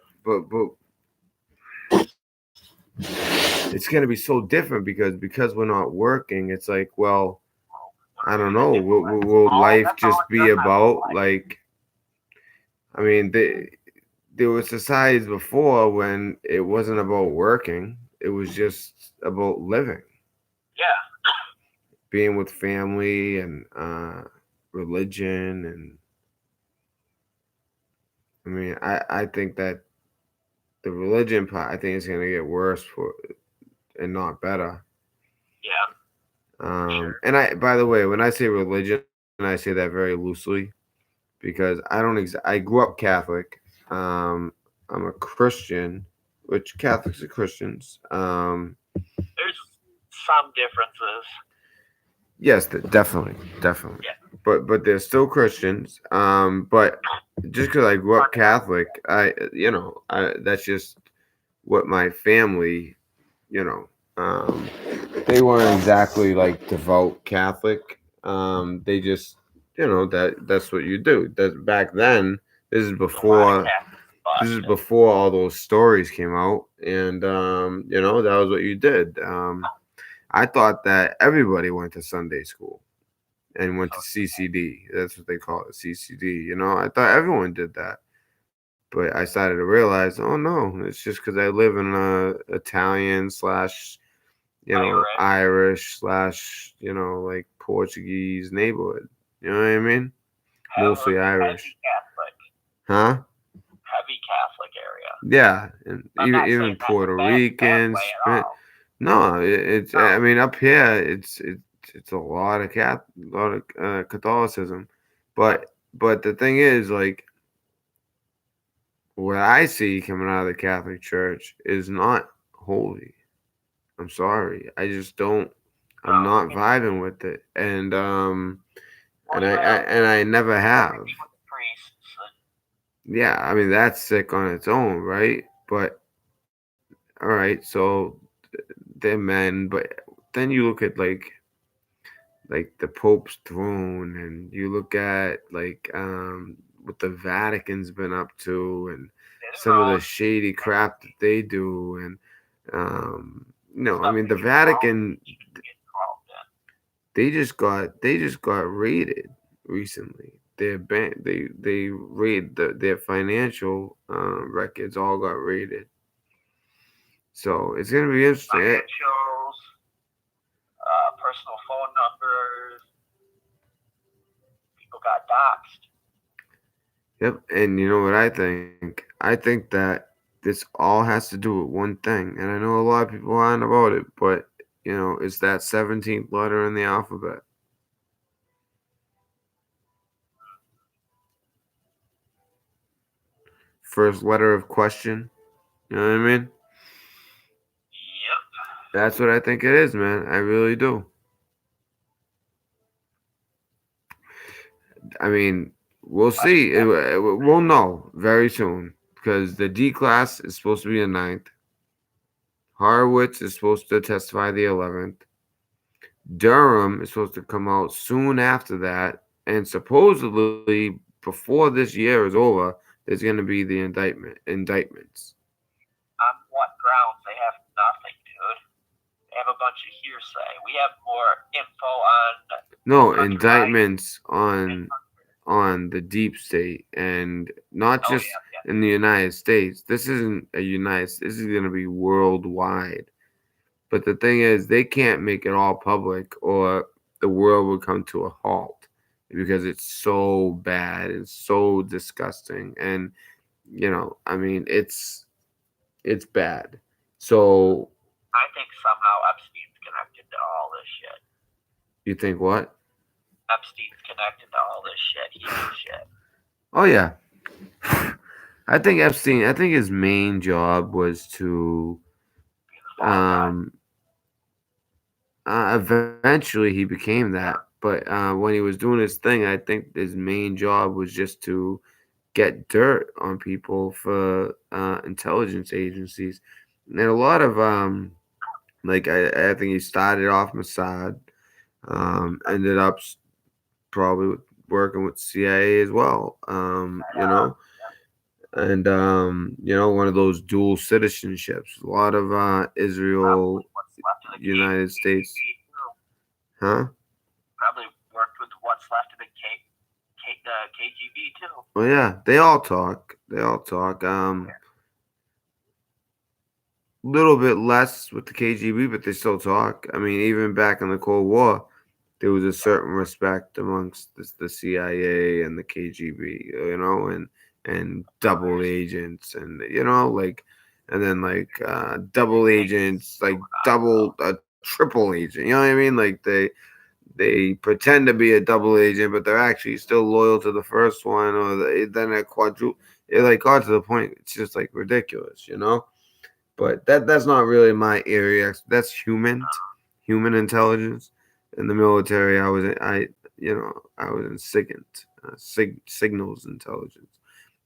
A: it's gonna be so different because we're not working. It's like, well, I don't know. Will life just be about like? I mean, there were societies before when it wasn't about working. It was just about living.
C: Yeah.
A: Being with family and religion and I mean, I think that the religion part, I think it's gonna get worse and not better.
C: Yeah. Sure.
A: And by the way, when I say religion, I say that very loosely because I don't. I grew up Catholic. I'm a Christian, which Catholics are Christians.
C: There's some differences.
A: Yes, definitely.
C: Yeah.
A: But they're still Christians. But just because I grew up Catholic, that's just what my family, you know, they weren't exactly like devout Catholic. They just, that's what you do. That back then, this is before. This is before all those stories came out, and that was what you did. I thought that everybody went to Sunday school and went to CCD. That's what they call it, CCD. I thought everyone did that. But I started to realize, oh no, it's just because I live in a Italian slash, Irish slash, like Portuguese neighborhood. You know what I mean? Mostly Irish. Huh?
C: Heavy Catholic area.
A: Yeah, and even Puerto Ricans. No, it's. I mean, up here, it's a lot of Catholicism, but the thing is, like, what I see coming out of the Catholic Church is not holy. I'm sorry, I just don't. I'm not vibing with it, and I never have. Yeah, I mean that's sick on its own, right? But all right, so they're men, but then you look at like the Pope's throne, and you look at like what the Vatican's been up to, and some of the shady crap that they do, and I mean the Vatican, they just got raided recently. Their bank, they raid their financial records all got raided. So it's gonna be interesting.
C: Financials, personal phone numbers. People got doxxed.
A: Yep, and you know what I think? I think that this all has to do with one thing, and I know a lot of people aren't about it, but it's that 17th letter in the alphabet. first letter of question. You know what I mean?
C: Yep.
A: That's what I think it is, man. I really do. I mean, we'll see. We'll know very soon because the D class is supposed to be the 9th. Horowitz is supposed to testify the 11th. Durham is supposed to come out soon after that, and supposedly before this year is over, there's going to be the indictments.
C: On what grounds? They have nothing, dude. They have a bunch of hearsay. We have more info on.
A: No,
C: Hunter
A: indictments on the deep state, and not
C: Oh,
A: just
C: yeah.
A: in the United States. This isn't a United. This is going to be worldwide. But the thing is, they can't make it all public, or the world would come to a halt because it's so bad and so disgusting. And I mean, it's bad. So
C: I think somehow Epstein's connected to all this shit.
A: you think what?
C: Epstein's connected to all this shit. He knows shit.
A: Oh yeah, I think Epstein. I think his main job was to
C: Be the fall guy.
A: eventually he became that. But when he was doing his thing, I think his main job was just to get dirt on people for intelligence agencies, and a lot of like I think he started off Mossad, ended up probably working with CIA as well, and one of those dual citizenships. A lot of Israel,
C: What's left of the
A: United States,
C: KGB, too.
A: huh?
C: Probably worked with what's left of the KGB too.
A: Well, yeah, they all talk. They all talk. Little bit less with the KGB, but they still talk. I mean, even back in the Cold War, there was a certain respect amongst the CIA and the KGB, and double agents, and and then double agents, like double a triple agent. You know what I mean? Like they pretend to be a double agent, but they're actually still loyal to the first one, or then a quadruple. It like got to the point. It's just like ridiculous, you know. But that's not really my area. That's human intelligence. In the military, I was in signals intelligence,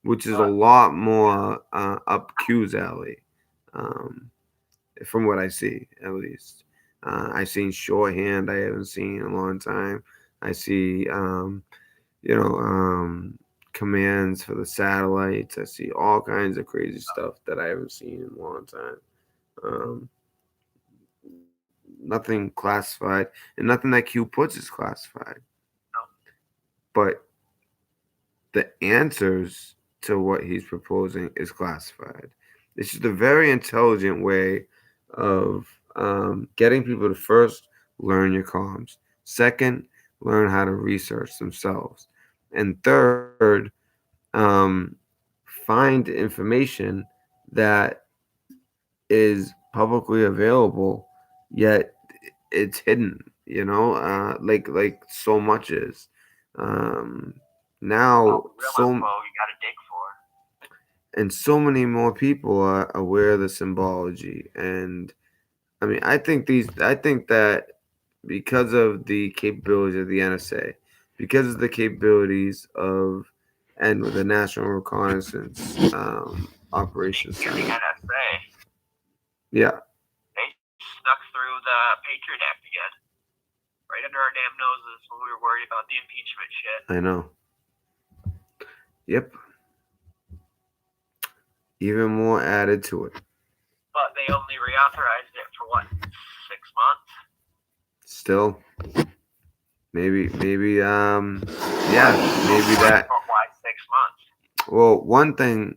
A: which is a lot more up Q's alley, um, from what I see at least. I've seen shorthand I haven't seen in a long time. I see commands for the satellites. I see all kinds of crazy stuff that I haven't seen in a long time. Um, Nothing classified, and nothing that Q puts is classified. But the answers to what he's proposing is classified. It's just a very intelligent way of getting people to first learn your comms, second, learn how to research themselves, and third, um, find information that is publicly available, yet it's hidden. Like so much is. Um, Now,
C: Real info you gotta dig for.
A: and so many more people are aware of the symbology, and I mean, I think that because of the capabilities of the NSA, because of the capabilities of and the National Reconnaissance Operations
C: Speaking of the
A: Center.
C: NSA,
A: Yeah,
C: they snuck through the Patriot Act again, right under our damn noses when we were worried about the impeachment shit.
A: I know. Yep. Even more added to it.
C: But they only reauthorized it for what, 6 months?
A: Still, maybe yeah, maybe that.
C: But why 6 months?
A: Well, one thing,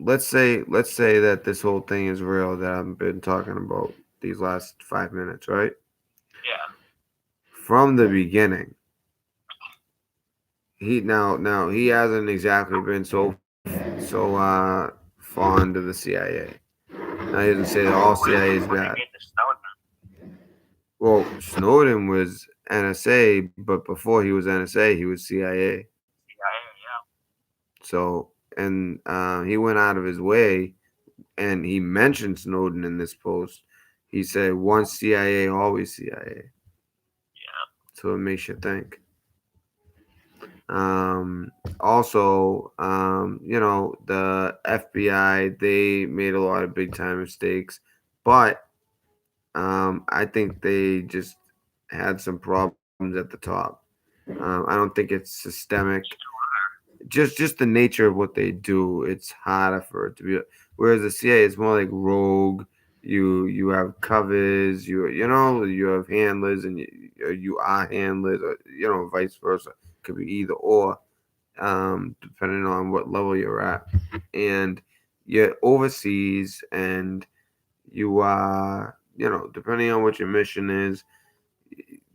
A: let's say that this whole thing is real that I've been talking about these last 5 minutes, right?
C: Yeah.
A: From the beginning, he hasn't exactly been so fond of the CIA. Now he doesn't say that all CIA is
C: What
A: bad.
C: they did to Snowden.
A: Well, Snowden was NSA, but before he was NSA, he was CIA.
C: Yeah.
A: So and he went out of his way, and he mentioned Snowden in this post. He said, "Once CIA, always CIA."
C: Yeah.
A: So it makes you think. Also, the FBI, they made a lot of big time mistakes, but I think they just had some problems at the top. I don't think it's systemic. Just the nature of what they do, it's harder for it to be. Whereas the CIA is more like rogue. You have covers. You have handlers, and you are handlers, or vice versa. Could be either or, depending on what level you're at, and you're overseas, and you are depending on what your mission is,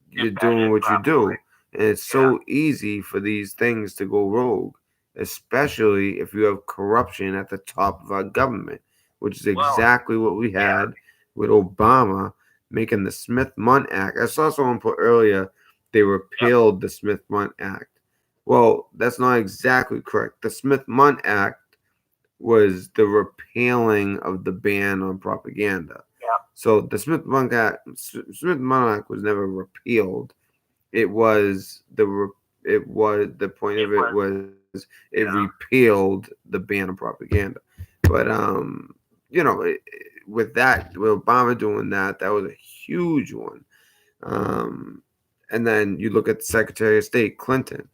A: you're doing what you do. And it's so easy for these things to go rogue, especially if you have corruption at the top of our government, which is exactly what we had with Obama making the Smith Mundt Act. I saw someone put earlier they repealed the Smith Mundt Act. Well, that's not exactly correct. The Smith Mundt Act was the repealing of the ban on propaganda. So the Smith Mundt Act was never repealed. It was the point of it was it repealed the ban on propaganda. But with that, with Obama doing that, that was a huge one. Um, and then you look at the Secretary of State Clinton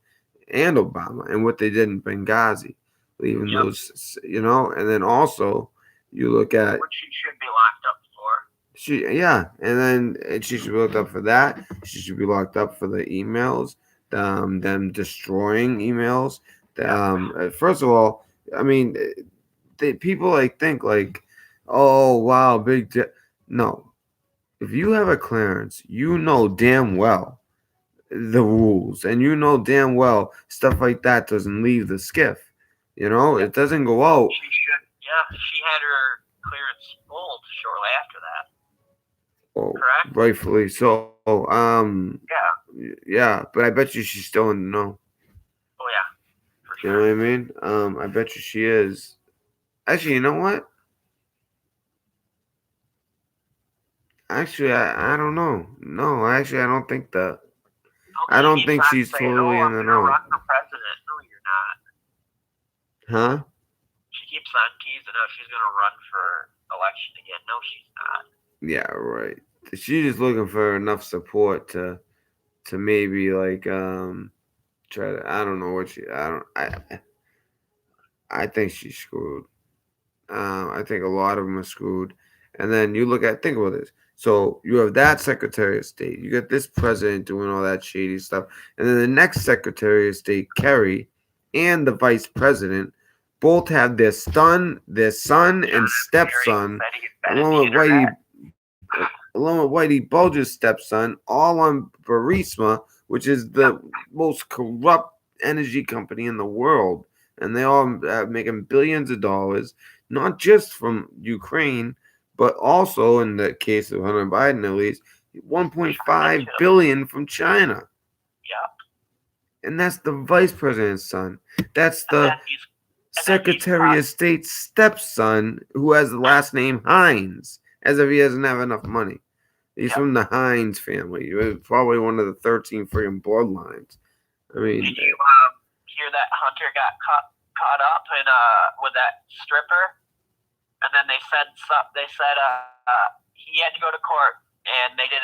A: and Obama and what they did in Benghazi, leaving those, and then also you look at
C: Which she should be locked up for.
A: and she should be locked up for that. She should be locked up for the emails, them destroying emails. First of all, I mean, people think like, oh wow, no. If you have a clearance, you know damn well the rules, and you know damn well stuff like that doesn't leave the skiff. It doesn't go out.
C: She should. Yeah, she had her clearance pulled shortly after that.
A: Oh,
C: correct?
A: rightfully so. Yeah, but I bet you she's still in the know.
C: Oh yeah, for
A: You
C: sure.
A: know what I mean? I bet you she is. Actually, you know what? Actually, I don't know. No, actually, I don't think that. I don't think she's totally in the know.
C: Run for president. No, you're not.
A: Huh?
C: She keeps on teasing us. She's gonna run for election again. No, she's not.
A: Yeah, right. She's just looking for enough support to maybe like try to. I don't know what she. I think she's screwed. I think a lot of them are screwed. And then you think about this. So you have that Secretary of State. You got this president doing all that shady stuff. And then the next Secretary of State, Kerry, and the vice president both have their son and stepson, along with Whitey Bulger's stepson, all on Burisma, which is the most corrupt energy company in the world. And they all making billions of dollars, not just from Ukraine, but also in the case of Hunter Biden, at least, 1.5 billion from China.
C: Yeah.
A: And that's the vice president's son. That's the Secretary of State's stepson, who has the last name Hines, as if he doesn't have enough money. He's from the Hines family. He was probably one of the 13 freaking bloodlines. I mean,
C: did you hear that Hunter got caught up in with that stripper? And then they said he had to go to court, and they did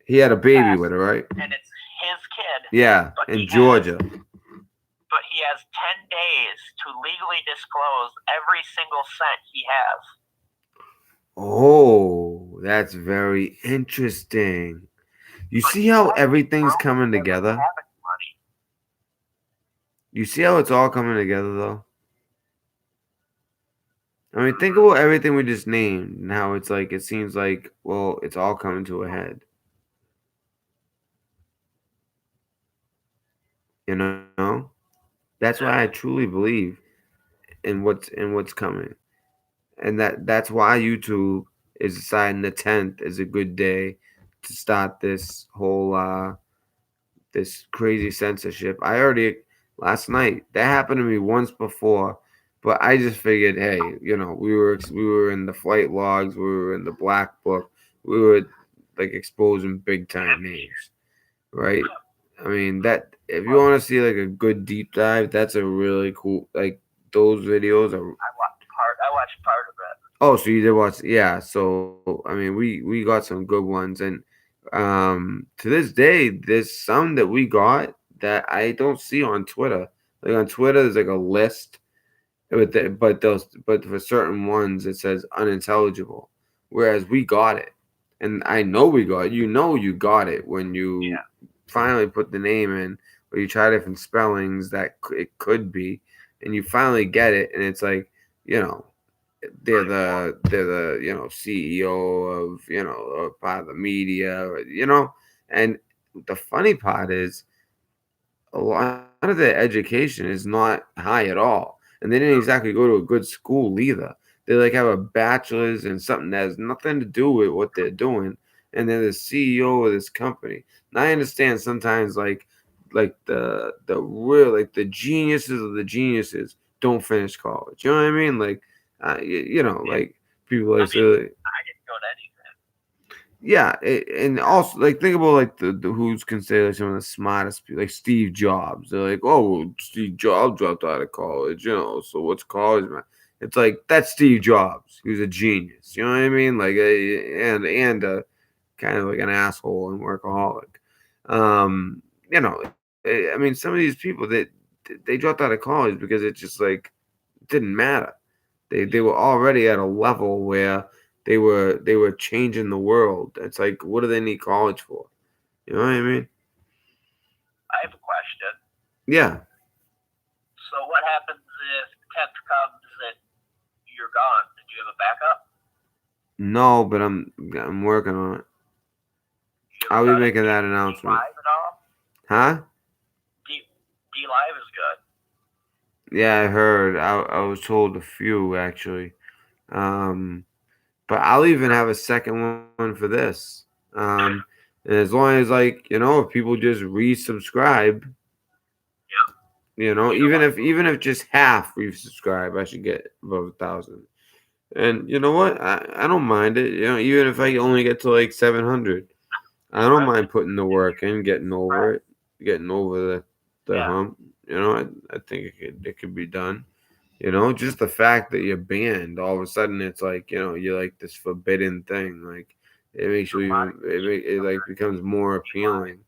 A: he had a baby with her, right?
C: And it's his kid.
A: Yeah, in Georgia.
C: But he has 10 days to legally disclose every single cent he has.
A: Oh, that's very interesting. You see how everything's coming together? You see how it's all coming together, though? I mean, think about everything we just named and how it's like, it seems like, well, it's all coming to a head. You know? That's why I truly believe in what's coming. And that's why YouTube is deciding the 10th is a good day to start this whole this crazy censorship. Last night, that happened to me once before. But I just figured, hey, we were in the flight logs, we were in the black book, we were like exposing big time names, right? I mean that if you want to see like a good deep dive, that's a really cool like those videos are.
C: I watched part of it.
A: Oh, so you did watch? Yeah. So I mean, we got some good ones, and to this day, there's some that we got that I don't see on Twitter. Like on Twitter, there's like a list, but for certain ones it says unintelligible, whereas we got it, and I know we got it. You got it when you
C: Yeah.
A: finally put the name in, or you try different spellings that it could be, and you finally get it, and it's like you know they're the CEO of or part of the media, or, and the funny part is a lot of their education is not high at all, and they didn't exactly go to a good school either. They like have a bachelor's in something that has nothing to do with what they're doing, and they're the CEO of this company. And I understand sometimes like the real like the geniuses of the geniuses don't finish college. You know what I mean? Like
C: Yeah.
A: like people
C: I
A: like
C: mean,
A: say
C: I didn't go to anything.
A: yeah, and also like think about like the who's considered like, some of the smartest people, like Steve Jobs. They're like, oh, well, Steve Jobs dropped out of college, so what's college, man? It's like that's Steve Jobs. He was a genius. You know what I mean? Like, and kind of like an asshole and workaholic. Um, I mean, some of these people they dropped out of college because it just like didn't matter. They were already at a level where they were changing the world. It's like what do they need college for? You know what I mean?
C: I have a question.
A: Yeah.
C: So what happens if 10th comes and you're gone? Do you have a backup?
A: No, but I'm working on it.
C: Do you ever
A: I'll be
C: try to
A: making
C: keep
A: that
C: D
A: announcement.
C: Live at all?
A: Huh?
C: D Live is good.
A: Yeah, I heard. I was told a few actually. Um, but I'll even have a second one for this. And as long as if people just resubscribe,
C: Yeah. You know what?
A: even if just half resubscribe, I should get above 1,000. And you know what? I don't mind it. Even if I only get to like 700, I don't
C: Right.
A: mind putting the work in, getting over the
C: Yeah.
A: hump. I think it could be done. Just the fact that you're banned, all of a sudden it's like you're like this forbidden thing. Like it makes you
C: A lot
A: even
C: of
A: it like becomes more
C: D Live.
A: appealing.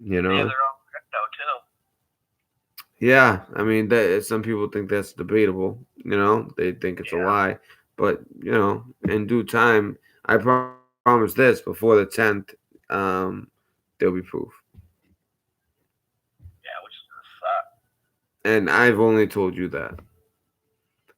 A: You
C: They have
A: know.
C: their own crypto too.
A: Yeah, I mean that some people think that's debatable. They think it's a
C: Yeah.
A: lie, but in due time, I promise this: before the 10th, um, there'll be proof.
C: Yeah, which is gonna suck.
A: And I've only told you that.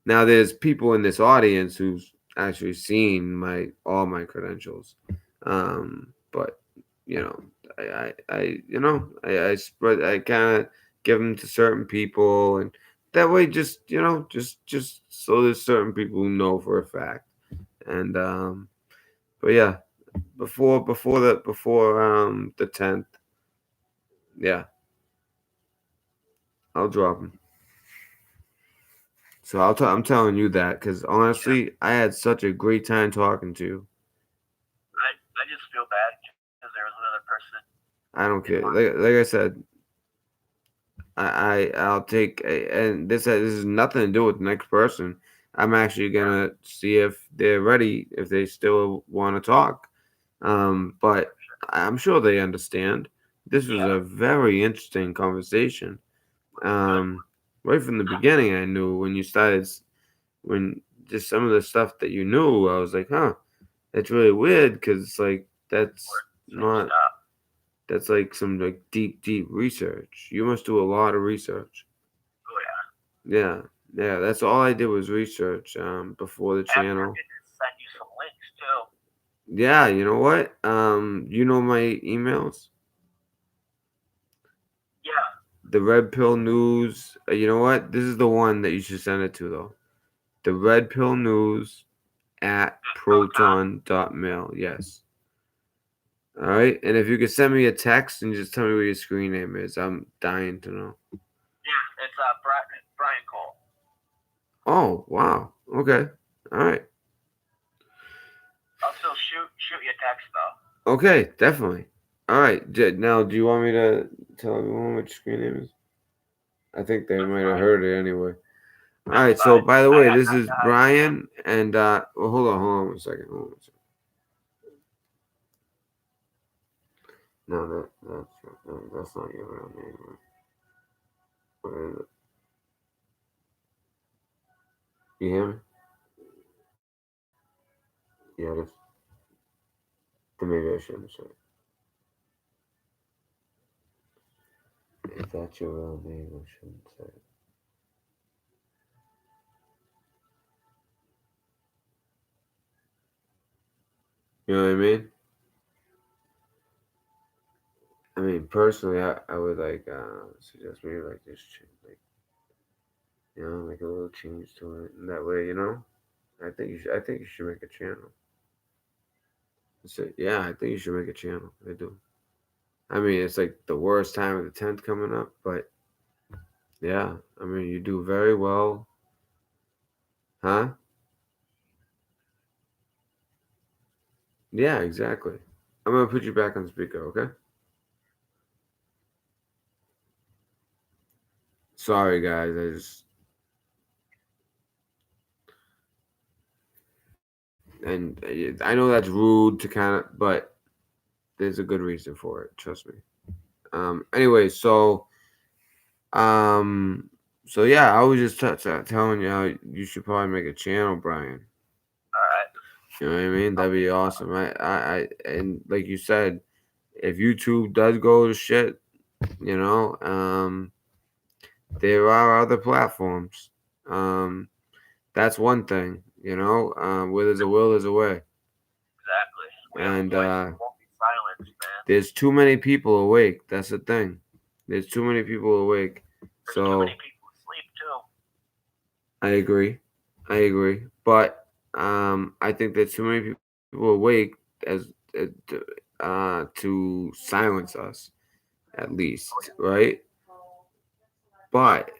A: Now, there's people in this audience who's actually seen my all my credentials, but you know, I spread, I kind of give them to certain people, and that way, just so there's certain people who know for a fact, and but yeah, before the 10th, yeah, I'll drop them. So I'm telling you that because
C: Yeah.
A: honestly, I had such a great time talking to you.
C: I just feel bad because there was another person
A: I don't
C: in
A: care.
C: line.
A: Like I said, I'll take and this has nothing to do with the next person. I'm actually
C: Yeah.
A: gonna see if they're ready, if they still want to talk. But I'm sure they understand. This was
C: Yeah.
A: a very interesting conversation.
C: Good.
A: Um, right from the beginning, I knew when you started when just some of the stuff that you knew, I was like, huh, that's really weird because it's like that's
C: Same
A: not
C: stuff.
A: that's like some like deep research. You must do a lot of research.
C: Oh yeah.
A: Yeah, yeah. That's all I did was research before the
C: After I
A: channel.
C: could send you some links too.
A: Yeah, you know what? You know my emails,
C: Yeah.
A: the Red Pill News. You know what? This is the one that you should send it to though. The Red Pill News at
C: Proton.
A: proton.mail. Yes. All right. And if you could send me a text and just tell me what your screen name is, I'm dying to know.
C: Yeah. It's Brian Cole.
A: Oh, wow. Okay. All right.
C: I'll still shoot you a text though.
A: Okay, definitely. All right. Now, do you want me to tell everyone what your screen name is? I think they might have heard it anyway. All right. So, by the way, this is Brian, and well, hold on one second. No, that's not your real name. What is it? You hear me? Yeah, this. Then maybe I shouldn't say. If that's your real name, I shouldn't say it. You know what I mean? I mean, personally, I would like suggest maybe like this, like like a little change to it, and that way, I think you should make a channel. Yeah, I think you should make a channel. I do. I mean, it's like the worst time of the 10th coming up, but yeah, I mean, you do very well, huh? Yeah, exactly. I'm gonna put you back on speaker, okay? Sorry, guys. And I know that's rude to kind of, but there's a good reason for it. Trust me. Anyway, um, so yeah, I was just telling you how you should probably make a channel, Brian.
C: All right.
A: You know what I mean? That'd be awesome. And like you said, if YouTube does go to shit, there are other platforms. That's one thing. Where there's a will, there's a way.
C: Exactly.
A: And
C: won't be silenced, man.
A: there's too many people awake. That's the thing. There's too many people awake.
C: There's too many people asleep too.
A: I agree. But I think there's too many people awake as to silence us, at least, right? But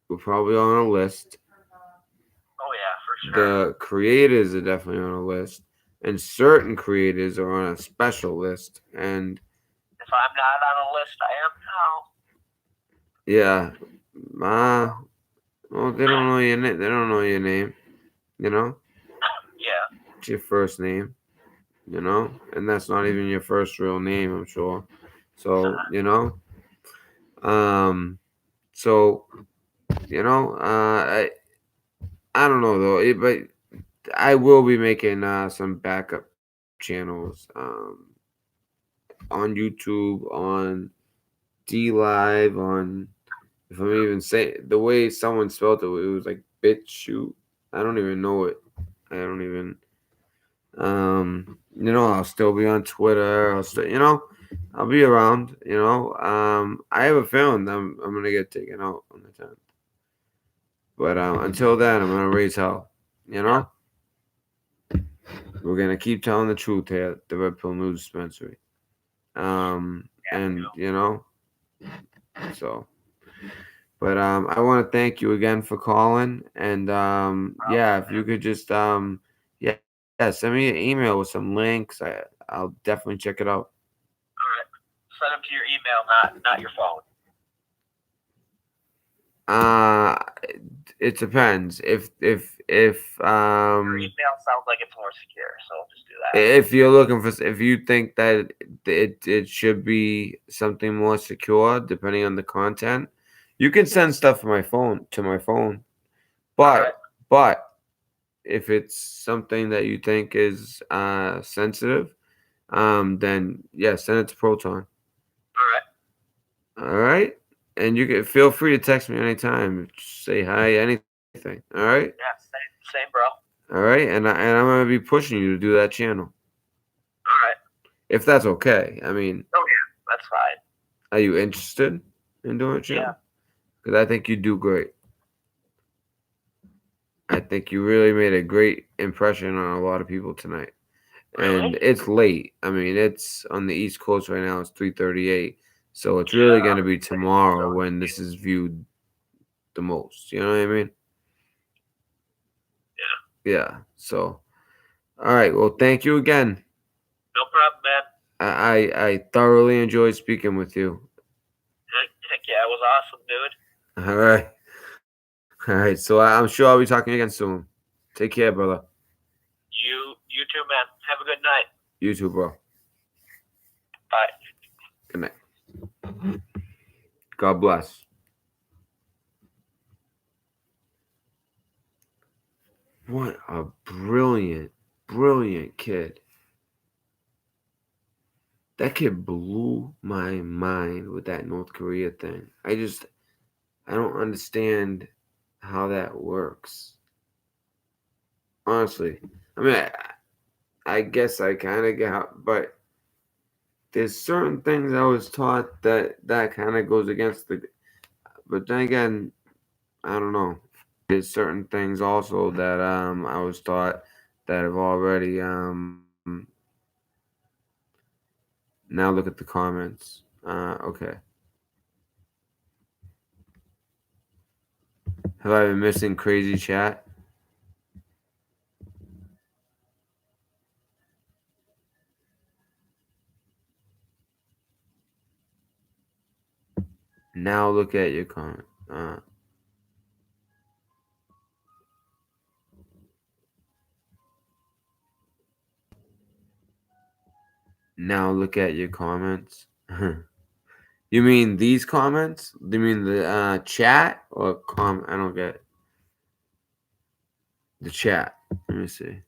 A: we're probably on a list.
C: Oh yeah, for sure.
A: The creators are definitely on a list, and certain creators are on a special list. And
C: if I'm not on a list, I am now.
A: yeah, well, they don't know your name. They don't know your name. You know,
C: Yeah.
A: it's your first name. And that's not even your first real name, I'm sure. So um, so I don't know though, but I will be making some backup channels on YouTube, on D Live, on if I'm even saying the way someone spelled it was like BitChute. I don't even know it. I don't even I'll still be on Twitter. I'll be around. I have a feeling I'm gonna get taken out on the 10th. But until then, I'm gonna raise hell. We're gonna keep telling the truth here at the Red Pill News Dispensary. And so. But I want to thank you again for calling, and yeah, if you could just yeah, send me an email with some links. I'll definitely check it out.
C: All right. Send them to your email, not your phone.
A: It depends. If
C: Your email sounds like it's more secure, so just do that.
A: if you're looking for, if you think that it should be something more secure, depending on the content, you can send stuff to my phone. But if it's something that you think is sensitive, then yeah, send it to Proton. All right, and you can feel free to text me anytime. Say hi, anything. All right.
C: Yeah, same, bro.
A: All right, and I'm gonna be pushing you to do that channel.
C: All right.
A: If that's okay. I mean.
C: Oh yeah, that's fine.
A: Are you interested in doing a channel?
C: Yeah.
A: Because I think you do great. I think you really made a great impression on a lot of people tonight.
C: Really?
A: And it's late. I mean, it's on the East Coast right now. It's 3:38. So it's really going to be tomorrow when this is viewed, the most. You know what I mean? Yeah. So, all right. Well, thank you again.
C: No problem, man.
A: I thoroughly enjoyed speaking with you.
C: Heck yeah, it was awesome, dude.
A: All right. All right. So I'm sure I'll be talking again soon. Take care, brother.
C: You too, man. Have a good night.
A: You too, bro.
C: Bye.
A: Good night. God bless. What a brilliant, brilliant kid. That kid blew my mind with that North Korea thing. I don't understand how that works. Honestly. I mean, I guess I kind of got, but there's certain things I was taught that kind of goes against the, but then again, I don't know. There's certain things also that I was taught that have already now look at the comments. Okay. Have I been missing crazy chat? Now look at your comment. Now look at your comments. You mean these comments? Do you mean the chat or I don't get it. The chat. Let me see.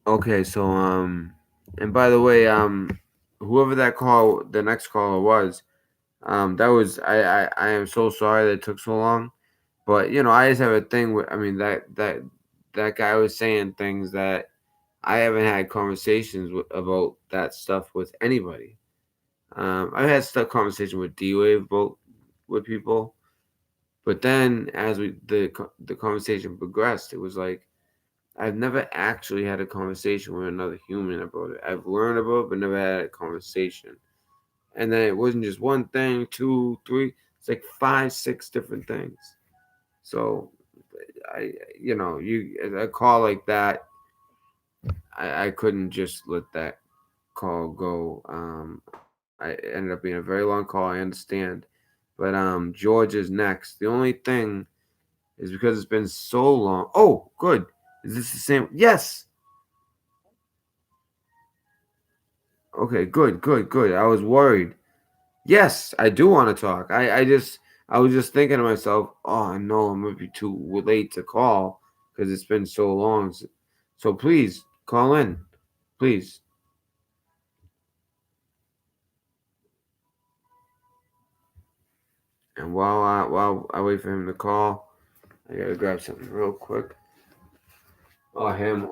A: Okay, so and by the way, whoever the next caller was, that was I am so sorry that it took so long, but I just have a thing with. I mean that guy was saying things that I haven't had conversations about that stuff with anybody. I've had stuff conversation with D-Wave about with people, but then as the conversation progressed, it was like I've never actually had a conversation with another human about it. I've learned about it, but never had a conversation. And then it wasn't just one thing, two, three. It's like 5, 6 different things. So a call like that, I couldn't just let that call go. I ended up being a very long call. I understand, but George is next. The only thing is because it's been so long. Oh, good. Is this the same? Yes. Okay, good, good, good. I was worried. Yes, I do want to talk. I was just thinking to myself, oh no, I'm gonna be too late to call because it's been so long. So please call in, please. And while I wait for him to call, I gotta grab something real quick. Or him,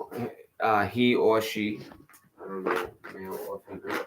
A: he or she. I don't know, male or female.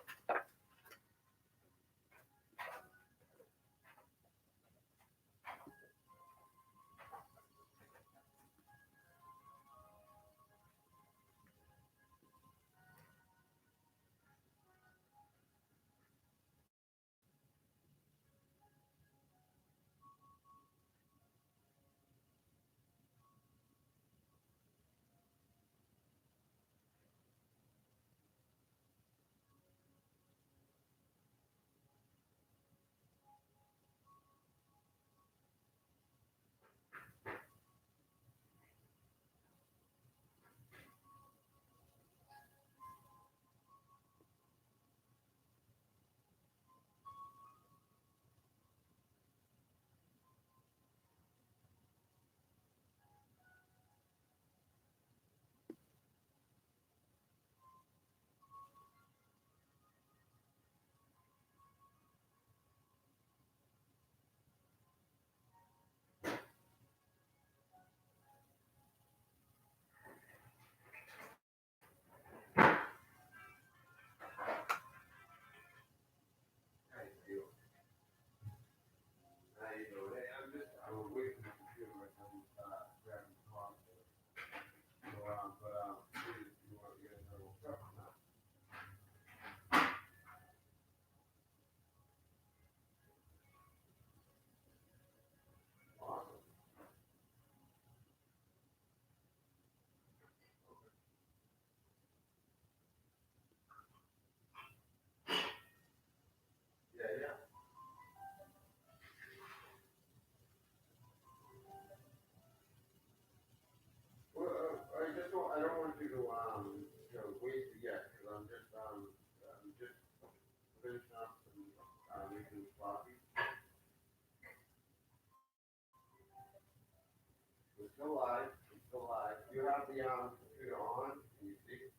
A: It's still live. It's still live. You have the computer on. Can you see?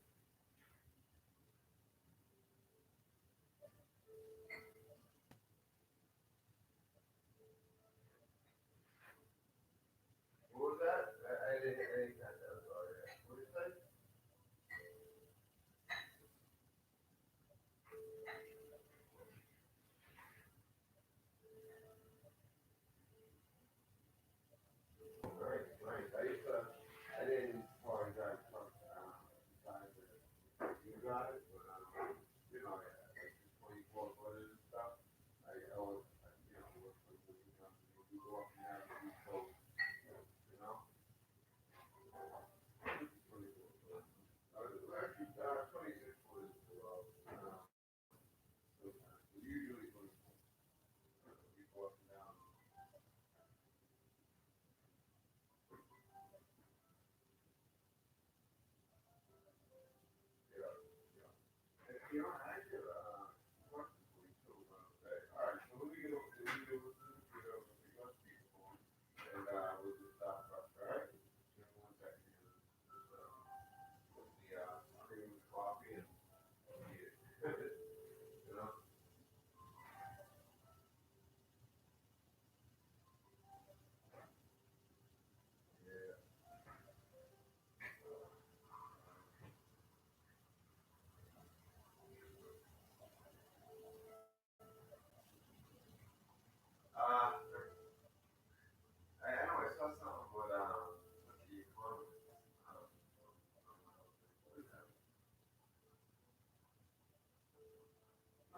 A: What was that? I didn't catch that. Sorry. What did you say? Right. I didn't apologize for you got it, but you know, like 24 footers and stuff. I always, you know, when you go up and down the East Coast, you know. Actually, 26 footers as well. Usually 24. You go up and down. You know, I could, question for you too. Okay. All right. So let me get over to you. We got people on, and we'll just stop. All right. Just 1 second. Just, put the cream with coffee and eat it. You know. Yeah. I know I saw something with the economy.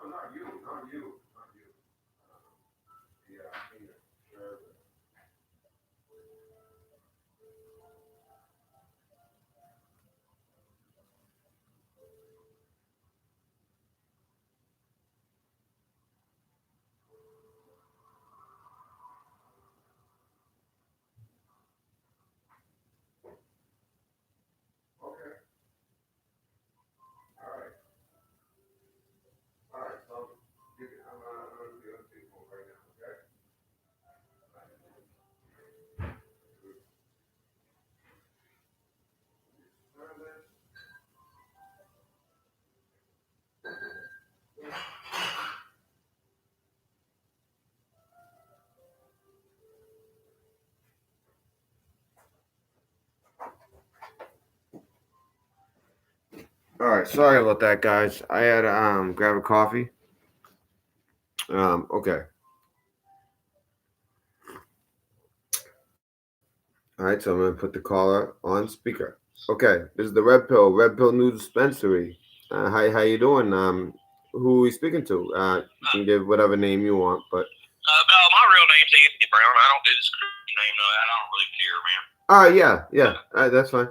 A: No, not you, not you, not you. Peter. Sure. Okay. All right. All right. So I'm gonna do other people right now. Okay. Turn this. All right. Sorry about that, guys. I had to grab a coffee. Okay. All right. So I'm gonna put the caller on speaker. Okay. This is the Red Pill New Dispensary. How you doing? Who are we speaking to? You can give whatever name you want, but.
C: No, my real name's Anthony Brown. I don't do this Christian name. No, I don't really care, man.
A: Yeah. All right, that's fine.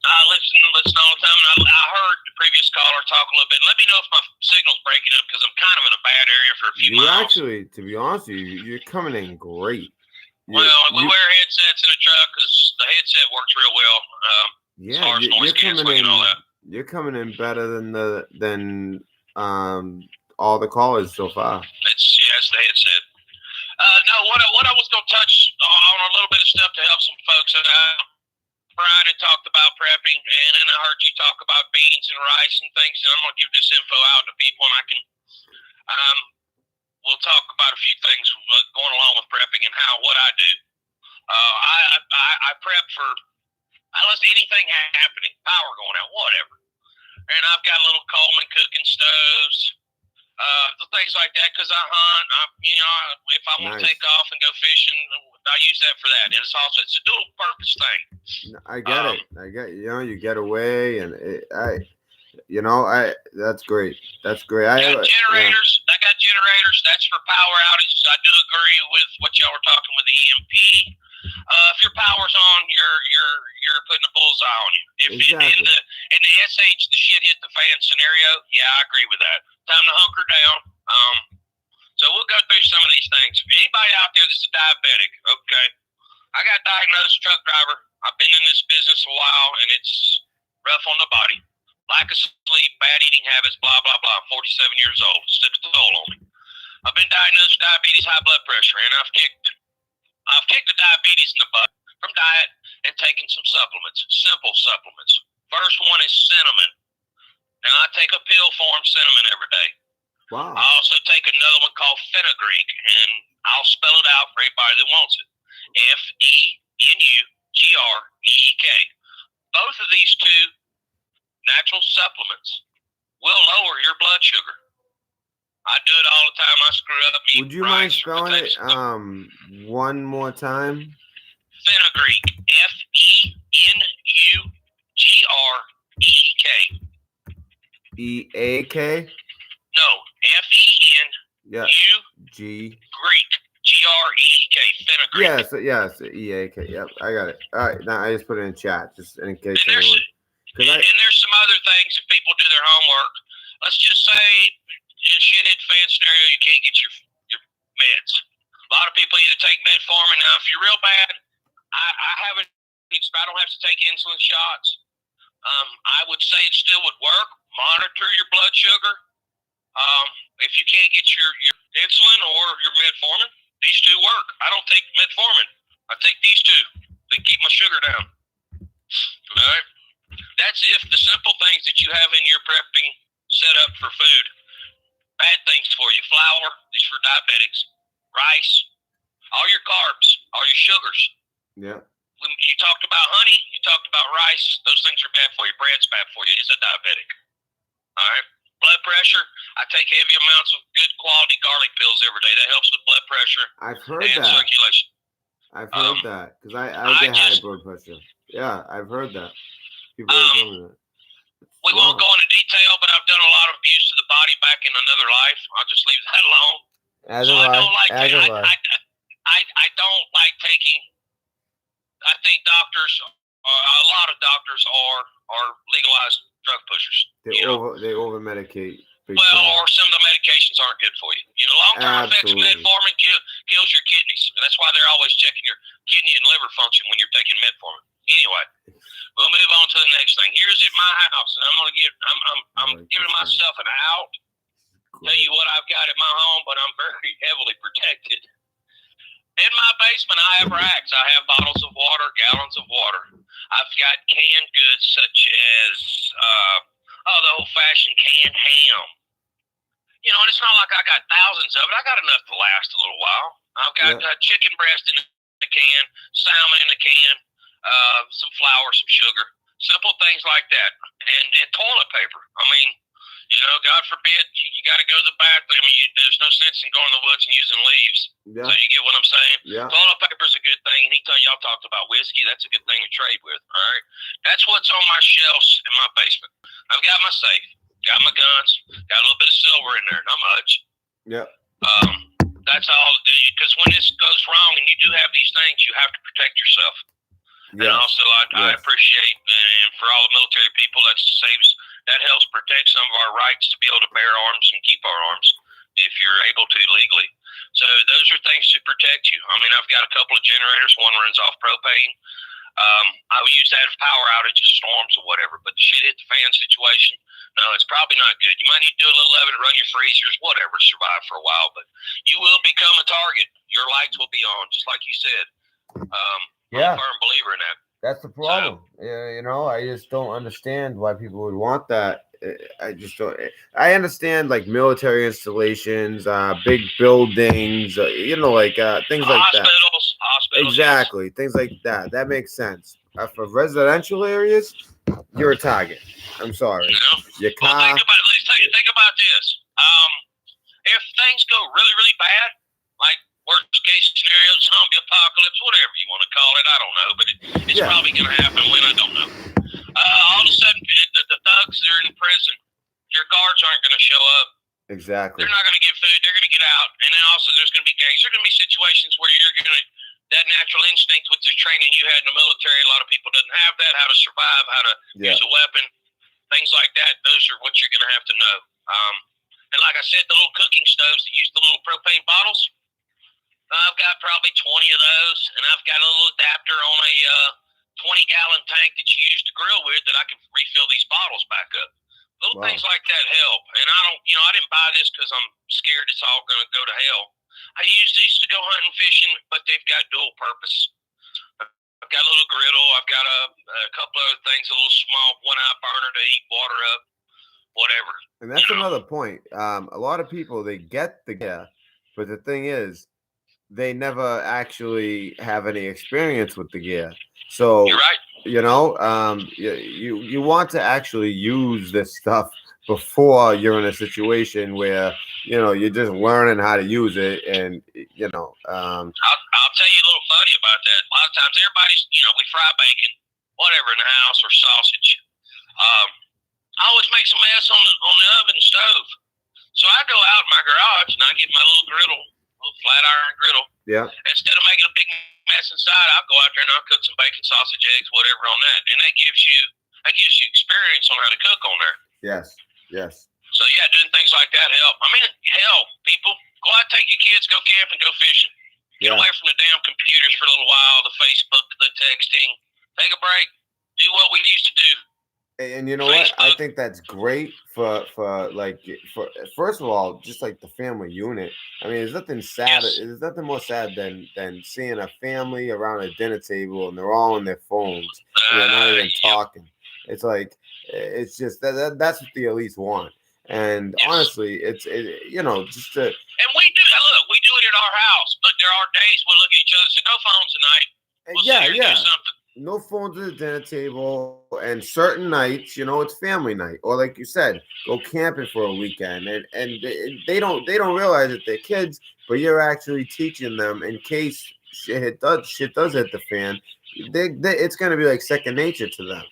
C: I listen all the time. And I heard the previous caller talk a little bit. Let me know if my signal's breaking up because I'm kind of in a bad area for a few miles.
A: Actually, to be honest with you, you're coming in great.
C: We wear headsets in the truck because the headset works real well. As far as noise canceling and all that.
A: You're coming in better than all the callers so far.
C: It's the headset. No, what I was going to touch on a little bit of stuff to help some folks out. Brian had talked about prepping, and then I heard you talk about beans and rice and things, and I'm going to give this info out to people, and I can, we'll talk about a few things going along with prepping and what I do. I prep for unless anything happening, power going out, whatever. And I've got a little Coleman cooking stoves, things like that, because I hunt. If I want to take off and go fishing, I use that for that. It's a dual purpose thing.
A: I get it. You get away, and that's great. That's great.
C: I got generators. That's for power outages. I do agree with what y'all were talking with the EMP. If your power's on, you're putting a bullseye on you. If
A: exactly.
C: in the SH the shit hit the fan scenario, yeah, I agree with that. Time to hunker down. So we'll go through some of these things. If anybody out there that's a diabetic, okay, I got diagnosed truck driver. I've been in this business a while, and it's rough on the body. Lack of sleep, bad eating habits, blah, blah, blah. I'm 47 years old. It's took a toll on me. My
D: I've been diagnosed with diabetes, high blood pressure, and I've kicked the diabetes in the butt from diet and taking some supplements, simple supplements. First one is cinnamon. Now I take a pill form cinnamon every day.
A: Wow.
D: I also take another one called fenugreek, and I'll spell it out for anybody that wants it. Fenugreek. Both of these two natural supplements will lower your blood sugar. I do it all the time. I screw up.
A: Would you mind spelling it one more time?
D: Fenugreek. Fenugreek.
A: EAK?
D: No, FENUG. Greek. GREEK. Fenugreek.
A: Yes, EAK. Yep, I got it. All right, now I just put it in chat just in case
D: And there's,
A: anyone.
D: and there's some other things if people do their homework. Let's just say in a shithead fan scenario, you can't get your meds. A lot of people either take metformin. Now, if you're real bad, I haven't. I don't have to take insulin shots. I would say it still would work. Monitor your blood sugar. If you can't get your insulin or your metformin, these two work. I don't take metformin. I take these two. They keep my sugar down. All right. That's if the simple things that you have in your prepping setup for food. Bad things for you. Flour, these for diabetics. Rice, all your carbs, all your sugars.
A: Yeah.
D: When you talked about honey, you talked about rice. Those things are bad for you. Bread's bad for you. It's a diabetic. All right. Blood pressure. I take heavy amounts of good quality garlic pills every day. That helps with blood pressure
A: I've heard
D: and
A: that.
D: circulation.
A: I've heard that because I get high blood pressure. Yeah, I've heard that. People are telling me that.
D: We won't go into detail, but I've done a lot of abuse to the body back in another life. I'll just leave that alone. I don't like taking. I think doctors, a lot of doctors are legalized drug pushers.
A: They over medicate.
D: Or some of the medications aren't good for you. Long-term effects of metformin kills your kidneys. That's why they're always checking your kidney and liver function when you're taking metformin. Anyway, we'll move on to the next thing. Here's at my house, and I'm giving myself an out. Tell you what I've got at my home, but I'm very heavily protected. In my basement, I have racks. I have bottles of water, gallons of water. I've got canned goods such as the old-fashioned canned ham. And it's not like I got thousands of it. I got enough to last a little while. I've got chicken breast in the can, salmon in the can, some flour, some sugar, simple things like that, and toilet paper. I mean, God forbid you got to go to the bathroom. There's no sense in going to the woods and using leaves. Yeah. So you get what I'm saying?
A: Yeah.
D: Toilet paper is a good thing. Anytime y'all talked about whiskey, that's a good thing to trade with. All right. That's what's on my shelves in my basement. I've got my safe, got my guns, got a little bit of silver in there, not much.
A: Yeah.
D: That's all. Because when this goes wrong and you do have these things, you have to protect yourself. Yes. And also, I appreciate, and for all the military people, that helps protect some of our rights to be able to bear arms and keep our arms if you're able to legally. So those are things to protect you. I mean, I've got a couple of generators. One runs off propane. I would use that if power outages, storms, or whatever. But the shit hit the fan situation, no, it's probably not good. You might need to do a little of it, run your freezers, whatever, survive for a while. But you will become a target. Your lights will be on, just like you said. I'm a firm believer in that.
A: That's the problem. I just don't understand why people would want that. I just don't. I understand like military installations, big buildings, things like that.
D: Hospitals.
A: Exactly, things like that. That makes sense. For residential areas, you're a target. I'm sorry. Your car.
D: Well, think about this. If things go really, really bad, like worst case scenario, zombie apocalypse, whatever you want to call it, I don't know, but it's probably going to happen when I don't know. All of a sudden, the thugs that are in prison, your guards aren't going to show up.
A: Exactly.
D: They're not going to get food. They're going to get out. And then also there's going to be gangs. There's going to be situations where you're going to, that natural instinct with the training you had in the military, a lot of people doesn't have that, how to survive, how to use a weapon, things like that. Those are what you're going to have to know. And like I said, the little cooking stoves that use the little propane bottles, I've got probably 20 of those, and I've got a little adapter on a 20-gallon tank that you use to grill with that I can refill these bottles back up. Little things like that help. And I don't, I didn't buy this because I'm scared it's all going to go to hell. I use these to go hunting, fishing, but they've got dual purpose. I've got a little griddle. I've got a couple other things, a little small one-eye burner to heat water up, whatever.
A: And that's another point. A lot of people, they get the gear, but the thing is, they never actually have any experience with the gear. So
D: You're right.
A: You want to actually use this stuff before you're in a situation where you're just learning how to use it, and
D: I'll tell you a little funny about that. A lot of times, everybody's we fry bacon, whatever in the house or sausage. I always make some mess on the oven stove, so I go out in my garage and I get my little griddle, little flat iron griddle.
A: Yeah.
D: Instead of making a big mess inside, I'll go out there and I'll cook some bacon, sausage, eggs, whatever on that, and that gives you experience on how to cook on there.
A: Yes.
D: So yeah, doing things like that help. I mean, hell, people, go out, take your kids, go camping, go fishing. Get away from the damn computers for a little while, the Facebook, the texting. Take a break. Do what we used to do.
A: And you know what? I think that's great for first of all, just like the family unit. I mean, there's nothing sad.
D: Yes.
A: There's nothing more sad than seeing a family around a dinner table and they're all on their phones and they're not even talking. It's like it's just that's what the elites want. And honestly, it's just to.
D: And we do. Look, we do it at our house, but there are days we look at each other and say, "No phones tonight." We'll do something.
A: No phones at the dinner table, and certain nights, it's family night, or like you said, go camping for a weekend, and they don't realize that they're kids, but you're actually teaching them in case shit does hit the fan. It's gonna be like second nature to them,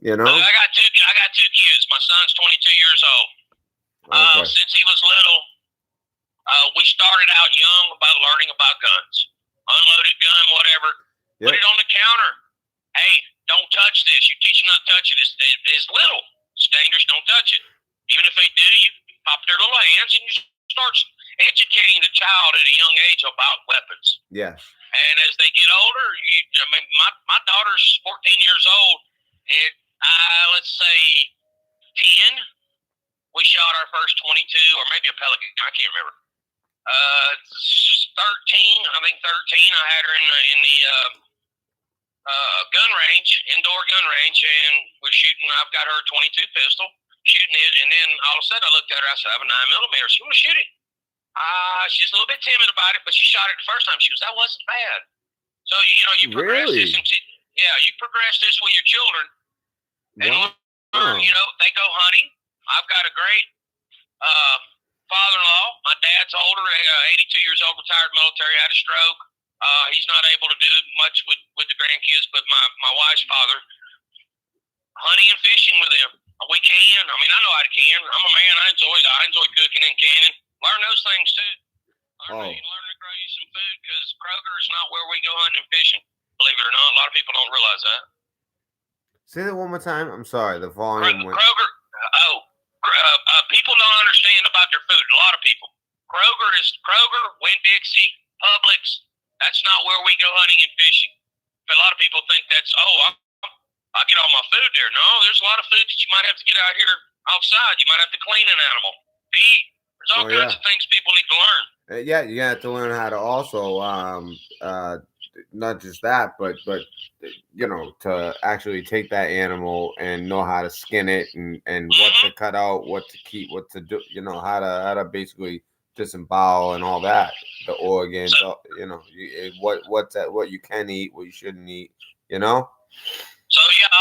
D: I got two kids. My son's 22 years old.
A: Okay.
D: Since he was little, we started out young about learning about guns, unloaded gun, whatever.
A: Yep.
D: Put it on the counter. Hey, don't touch this. You teach them not to touch it. It's little. It's dangerous. Don't touch it. Even if they do, you pop their little hands and you start educating the child at a young age about weapons.
A: Yes.
D: And as they get older, my daughter's 14 years old, and let's say 10, we shot our first 22, or maybe a pellet gun. I can't remember. 13, I think 13. I had her in the gun range, indoor gun range, and we're shooting. I've got her 22 pistol, shooting it, and then all of a sudden I looked at her. I said, "I have a 9mm. She want to shoot it." She's a little bit timid about it, but she shot it the first time. She goes, "That wasn't bad." So you progress
A: Really?
D: this. You progress this with your children, and they go hunting. I've got a great father-in-law. My dad's older, 82 years old, retired military, had a stroke. He's not able to do much with the grandkids, but my wife's father, hunting and fishing with them. We can. I mean, I know how to can. I'm a man. I enjoy cooking and canning. Learn those things too. Learn to grow you some food, because Kroger is not where we go hunting and fishing. Believe it or not, a lot of people don't realize that.
A: Say that one more time. I'm sorry, the volume went.
D: Kroger. People don't understand about their food. A lot of people. Kroger, Winn-Dixie, Publix. That's not where we go hunting and fishing. But a lot of people think that's, I get all my food there. No, there's a lot of food that you might have to get out here outside. You might have to clean an animal to eat. There's all kinds of things people need to learn.
A: Yeah, you have to learn how to also not just that, but to actually take that animal and know how to skin it and what to cut out, what to keep, what to do, how to basically disembowel and all that, the organs, what you can eat, what you shouldn't eat,
D: So yeah,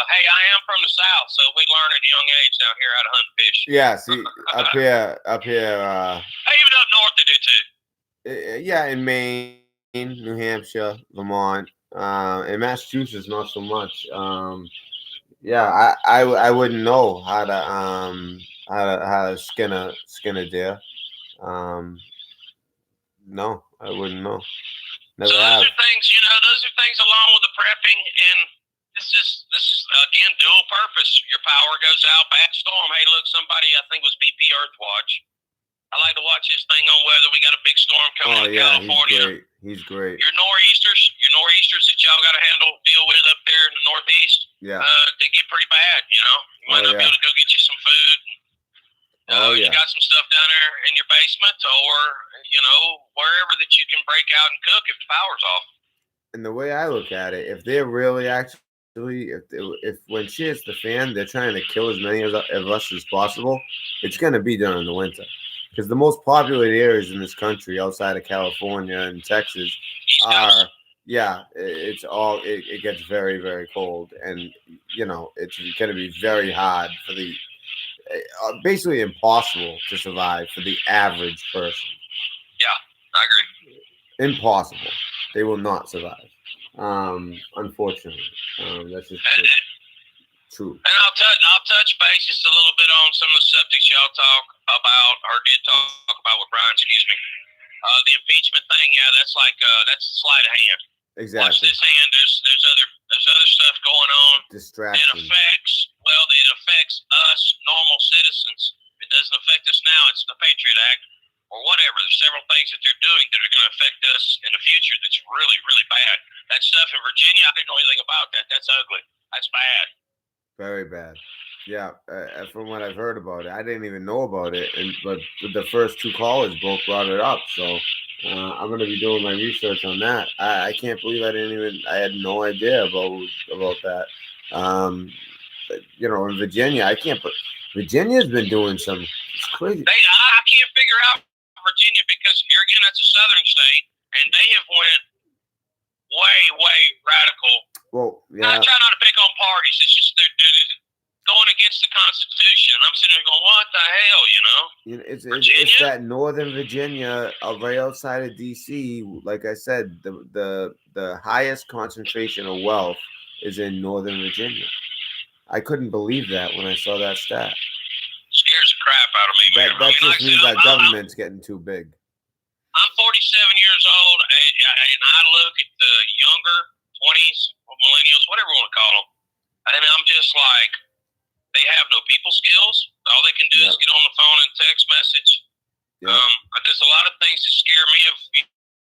D: hey, I am from the South, so we learn at a young age down here how to hunt and fish.
A: Yeah, see, up here.
D: Even up north they do too.
A: Yeah, in Maine, New Hampshire, Vermont, in Massachusetts, not so much. Yeah, I wouldn't know how to skin a deer. No, I wouldn't know. Never
D: so
A: have.
D: Those are things along with the prepping, and this is again dual purpose. Your power goes out, bad storm. Hey, look, somebody, I think it was BP Earthwatch. I like to watch this thing on weather. We got a big storm coming in California.
A: He's great.
D: Your nor'easters that y'all got to deal with up there in the Northeast.
A: Yeah.
D: They get pretty bad, You might not be able to go get you some food. You got some stuff down there in your basement or, wherever that you can break out and cook if the power's off.
A: And the way I look at it, if they're really actually, if when shit hits the fan, they're trying to kill as many of us as possible, it's going to be done in the winter. Because the most populated areas in this country, outside of California and Texas, are, it gets very, very cold. And, it's going to be very hard for the, basically impossible to survive for the average person.
D: Yeah, I agree.
A: Impossible. They will not survive. Unfortunately, that's just true.
D: And I'll touch base just a little bit on some of the subjects y'all talk about or did talk about with Brian. Excuse me. The impeachment thing. Yeah, that's that's sleight of hand.
A: Exactly.
D: Watch this hand. There's other stuff going on.
A: Distraction.
D: It affects us normal citizens. It doesn't affect us now. It's the Patriot Act or whatever. There's several things that they're doing that are going to affect us in the future. That's really, really bad. That stuff in Virginia, I didn't know anything about that. That's ugly. That's bad.
A: Very bad. Yeah, from what I've heard about it, I didn't even know about it, but the first two callers both brought it up. So I'm going to be doing my research on that. I can't believe I had no idea about that. In Virginia, Virginia's been doing some. It's crazy.
D: I can't figure out Virginia because here again, that's a southern state, and they have went way radical.
A: Well, yeah.
D: I try not to pick on parties. It's just they're going against the Constitution. And I'm sitting there going, what the hell,
A: It's that Northern Virginia, right outside of D.C. Like I said, the highest concentration of wealth is in Northern Virginia. I couldn't believe that when I saw that stat.
D: Scares the crap out of me, man.
A: That just means our government's getting too big.
D: I'm 47 years old, and I look at the younger 20s, millennials, whatever you want to call them, and I'm just like, they have no people skills. All they can do is get on the phone and text message. Yep. There's a lot of things that scare me.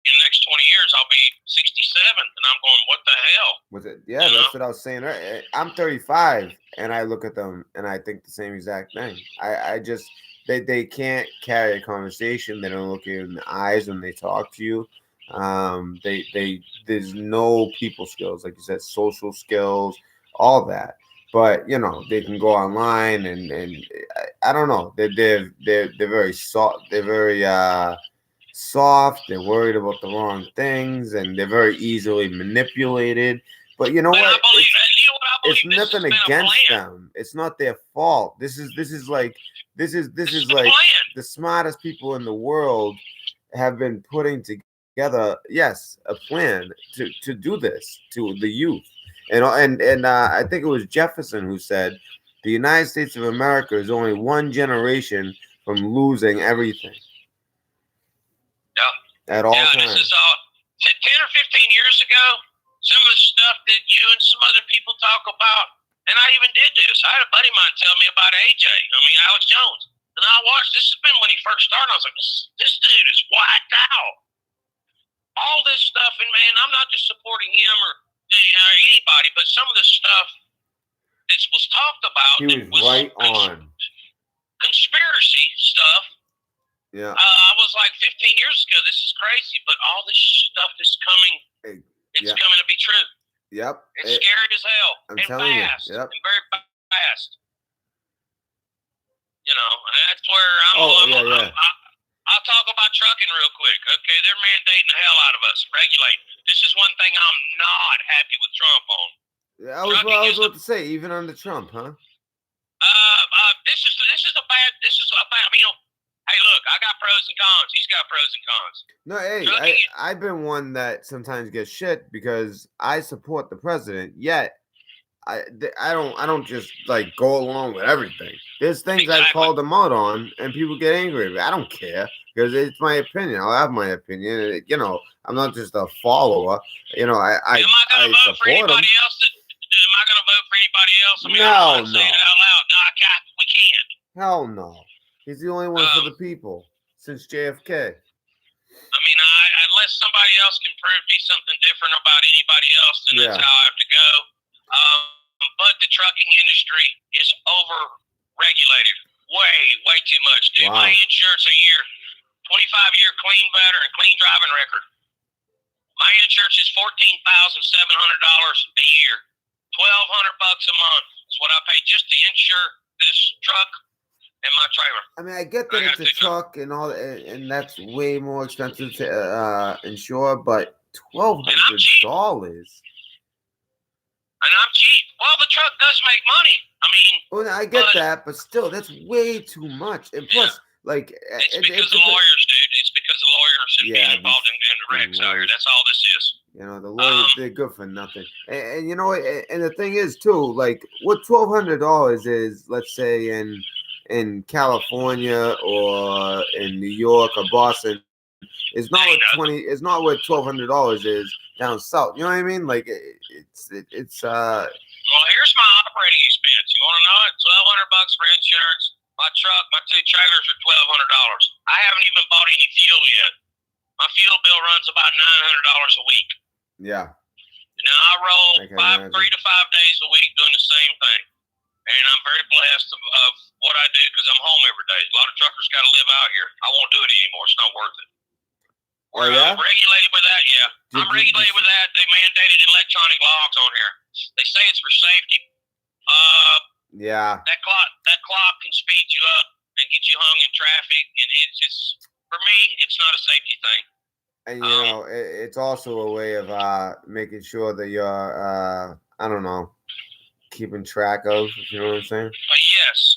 D: In the next 20 years, I'll be 67, and I'm going, what the hell?
A: Was it? Yeah, that's what I was saying. I'm 35, and I look at them, and I think the same exact thing. I just, they can't carry a conversation. They don't look you in the eyes when they talk to you. There's no people skills, like you said, social skills, all that. But they can go online, and I don't know. They're very soft. They're very soft. They're worried about the wrong things, and they're very easily manipulated. But you know what? It's nothing against them. It's not their fault. This is like the smartest people in the world have been putting together. Yes, a plan to do this to the youth. And I think it was Jefferson who said the United States of America is only one generation from losing everything.
D: Yeah.
A: At all times.
D: This is all 10 or 15 years ago. Some of the stuff that you and some other people talk about, and I even did this. I had a buddy of mine tell me about Alex Jones. And I watched, this has been when he first started. I was like, this dude is whacked out. All this stuff, and man, I'm not just supporting him or anybody, but some of the stuff that was talked about.
A: He was right on.
D: Conspiracy stuff.
A: Yeah.
D: I was like 15 years ago, this is crazy, but all this stuff is coming. It's coming to be true.
A: Yep.
D: It's scary as hell.
A: I'm telling you. Yep.
D: And very fast. And that's where I'll talk about trucking real quick. Okay, they're mandating the hell out of us, regulating. This is one thing I'm not happy with Trump on.
A: Yeah, I was about to say, even under Trump, huh?
D: This is a bad. Hey, look, I got pros and cons. He's got pros and cons.
A: No, hey, I've been one that sometimes gets shit because I support the president. Yet, I don't just like go along with everything. There's things I called him out on, and people get angry. I don't care because it's my opinion. I'll have my opinion. I'm not just a follower. I
D: am I going to vote for anybody else? Am I going to vote for anybody else? I
A: mean,
D: no. Say it out loud. No, we can't.
A: Hell no. He's the only one for the people since JFK.
D: Unless somebody else can prove me something different about anybody else, then that's how I have to go. but the trucking industry is over-regulated. Way too much, dude.
A: Wow.
D: My insurance a year, 25-year clean veteran, clean driving record. My insurance is $14,700 a year. $1,200 a month is what I pay just to insure this truck and my trailer.
A: I mean, I get that it's a truck and all, and that's way more expensive to insure, but $1,200.
D: And I'm cheap. Well, the truck does make money. I mean,
A: well, I get that, but still, that's way too much. And plus, like,
D: it's because of lawyers, dude. It's because of lawyers and being involved in the wrecks out here. That's all this is.
A: You know, the lawyers, they're good for nothing. And you know, and the thing is too, like, what $1,200 is, let's say in California or in New York or Boston, is not what $1,200 is down south. You know what I mean? Like, it's
D: Well, here's my operating expense. You want to know it? $1,200 for insurance. My truck, my 2 trailers are $1,200. I haven't even bought any fuel yet. My fuel bill runs about $900 a week.
A: Yeah.
D: Now I roll 3 to 5 days a week doing the same thing, and I'm very blessed of what I do because I'm home every day. A lot of truckers got to live out here. I won't do it anymore. It's not worth it.
A: Oh, yeah?
D: Regulated with that, yeah. I'm regulated with that. They mandated electronic logs on here. They say it's for safety.
A: Yeah.
D: That clock can speed you up and get you hung in traffic, and it's just, for me, it's not a safety thing.
A: And you know, it's also a way of making sure that you're I don't know, keeping track of, you know what I'm saying?
D: Yes.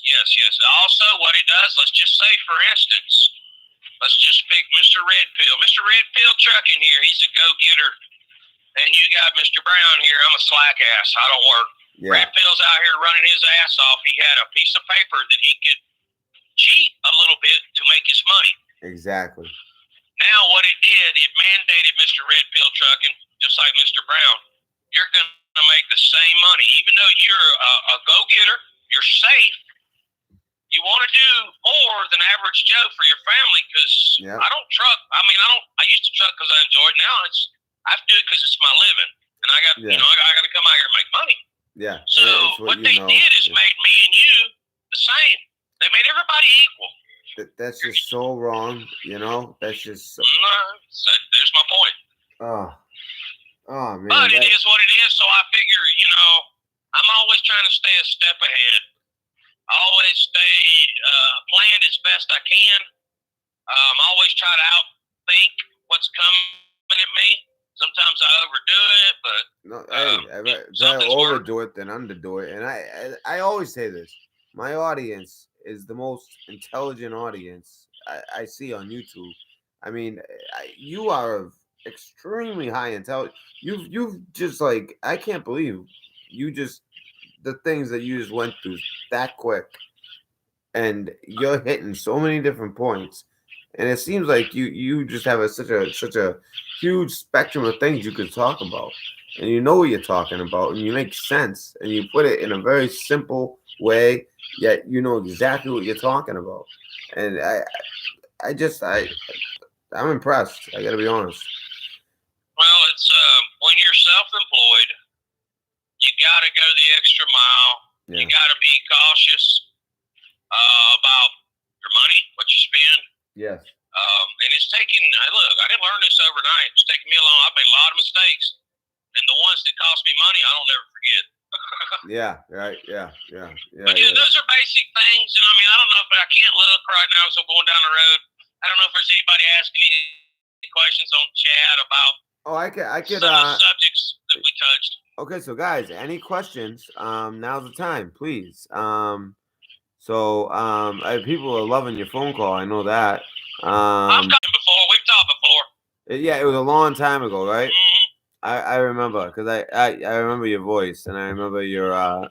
D: Also, what it does, let's just say, for instance, let's just pick Mr. Red Pill. Mr. Red Pill trucking here, he's a go-getter. And you got Mr. Brown here, I'm a slack ass. I don't work.
A: Yeah.
D: Red Pill's out here running his ass off. He had a piece of paper that he could cheat a little bit to make his money.
A: Exactly.
D: Now what it did, it mandated Mr. Red Pill trucking, just like Mr. Brown. You're going to make the same money. Even though you're a go-getter, you're safe. You want to do more than average Joe for your family because I don't truck. I mean, I used to truck because I enjoy it. Now I have to do it because it's my living. And I got, I got to come out here and make money.
A: Yeah.
D: So what they did is made me and you the same. They made everybody equal.
A: That's just so wrong, you know? That's just so...
D: there's my point.
A: Oh, man.
D: But it is what it is, so I figure, you know, I'm always trying to stay a step ahead. I always stay planned as best I can. Always try to outthink what's coming at me. Sometimes I overdo it, but...
A: No, hey, I'd rather overdo it than underdo it. And I always say this. My audience is the most intelligent audience I see on YouTube. I mean, you are of extremely high intelligence. You've just, like, I can't believe you just, the things that you just went through that quick, and you're hitting so many different points, and it seems like you just have such a huge spectrum of things you could talk about, and you know what you're talking about, and you make sense, and you put it in a very simple way, yet you know exactly what you're talking about. And I'm impressed. I gotta be honest.
D: Well, it's when you're self-employed, you gotta go the extra mile. You gotta be cautious about your money, what you spend.
A: Yes.
D: And it's taking. Look, I didn't learn this overnight. It's taken me a long. I've made a lot of mistakes, and the ones that cost me money, I don't never forget.
A: Yeah. Right. Yeah.
D: But those are basic things, and I mean, I don't know if I can't look right now, so I'm going down the road. I don't know if there's anybody asking any questions on chat about.
A: Oh, I could.
D: Some subjects that we touched.
A: Okay, so guys, any questions? Now's the time, please. People are loving your phone call. I know that.
D: I've come before. We've talked before.
A: Yeah, it was a long time ago, right?
D: Mm-hmm.
A: I remember because I remember your voice and I remember your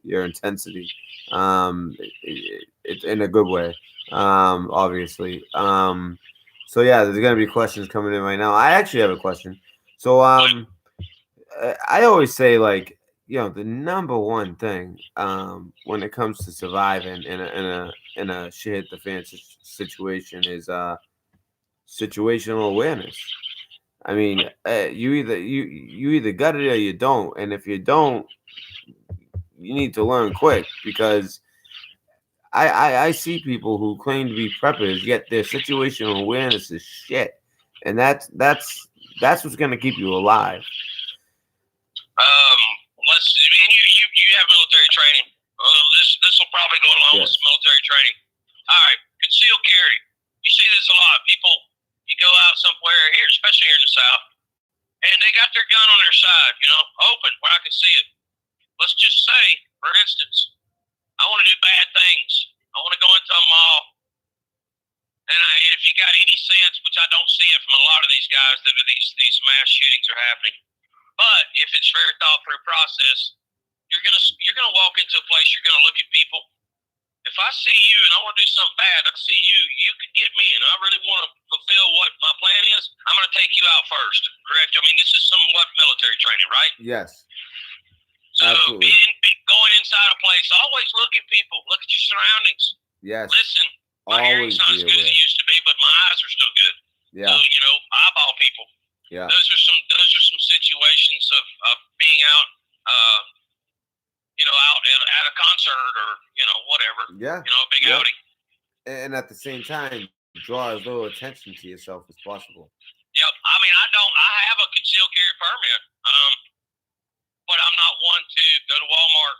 A: your intensity. It's in a good way. Obviously. So yeah, there's gonna be questions coming in right now. I actually have a question. So I always say, like, you know, the number one thing when it comes to surviving in a shit hit the fan situation is situational awareness. I mean, you either got it or you don't, and if you don't, you need to learn quick, because I see people who claim to be preppers, yet their situational awareness is shit, and that's what's gonna keep you alive.
D: You have military training. This will probably go along with military training. All right, concealed carry. You see this a lot. People, you go out somewhere here, especially here in the South, and they got their gun on their side, open where I can see it. Let's just say, for instance, I want to do bad things. I want to go into a mall, and if you got any sense, which I don't see it from a lot of these guys that are these mass shootings are happening, but if it's very thought through process, you're gonna walk into a place, you're gonna look at people. If I see you and I want to do something bad, I see you, you can get me, and I really want to fulfill what my plan is, I'm going to take you out first, correct? I mean, this is somewhat military training, right?
A: Yes.
D: So
A: Absolutely.
D: Going inside a place, always look at people, look at your surroundings.
A: Yes.
D: Listen, my hearing's not as good as it used to be, but my eyes are still good.
A: Yeah.
D: So, eyeball people.
A: Yeah.
D: Those are some situations of being out, out at a concert or, whatever.
A: Yeah.
D: A big outing.
A: And at the same time, draw as little attention to yourself as possible.
D: Yep. I mean, I have a concealed carry permit, but I'm not one to go to Walmart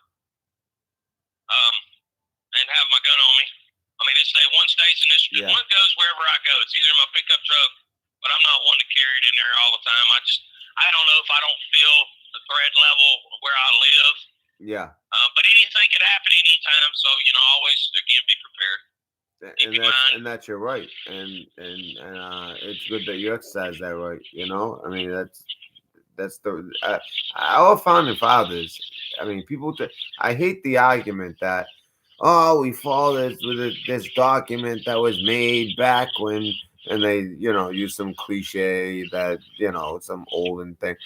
D: and have my gun on me. I mean, one stays in this, one goes wherever I go. It's either in my pickup truck, but I'm not one to carry it in there all the time. I don't know if I don't feel the threat level where I live.
A: Yeah.
D: But anything could happen anytime, so always again be prepared.
A: And that's your right, and it's good that you exercise that right. I mean, that's the our founding fathers. I mean, I hate the argument that we follow this with this document that was made back when, and they use some cliche that some olden thing.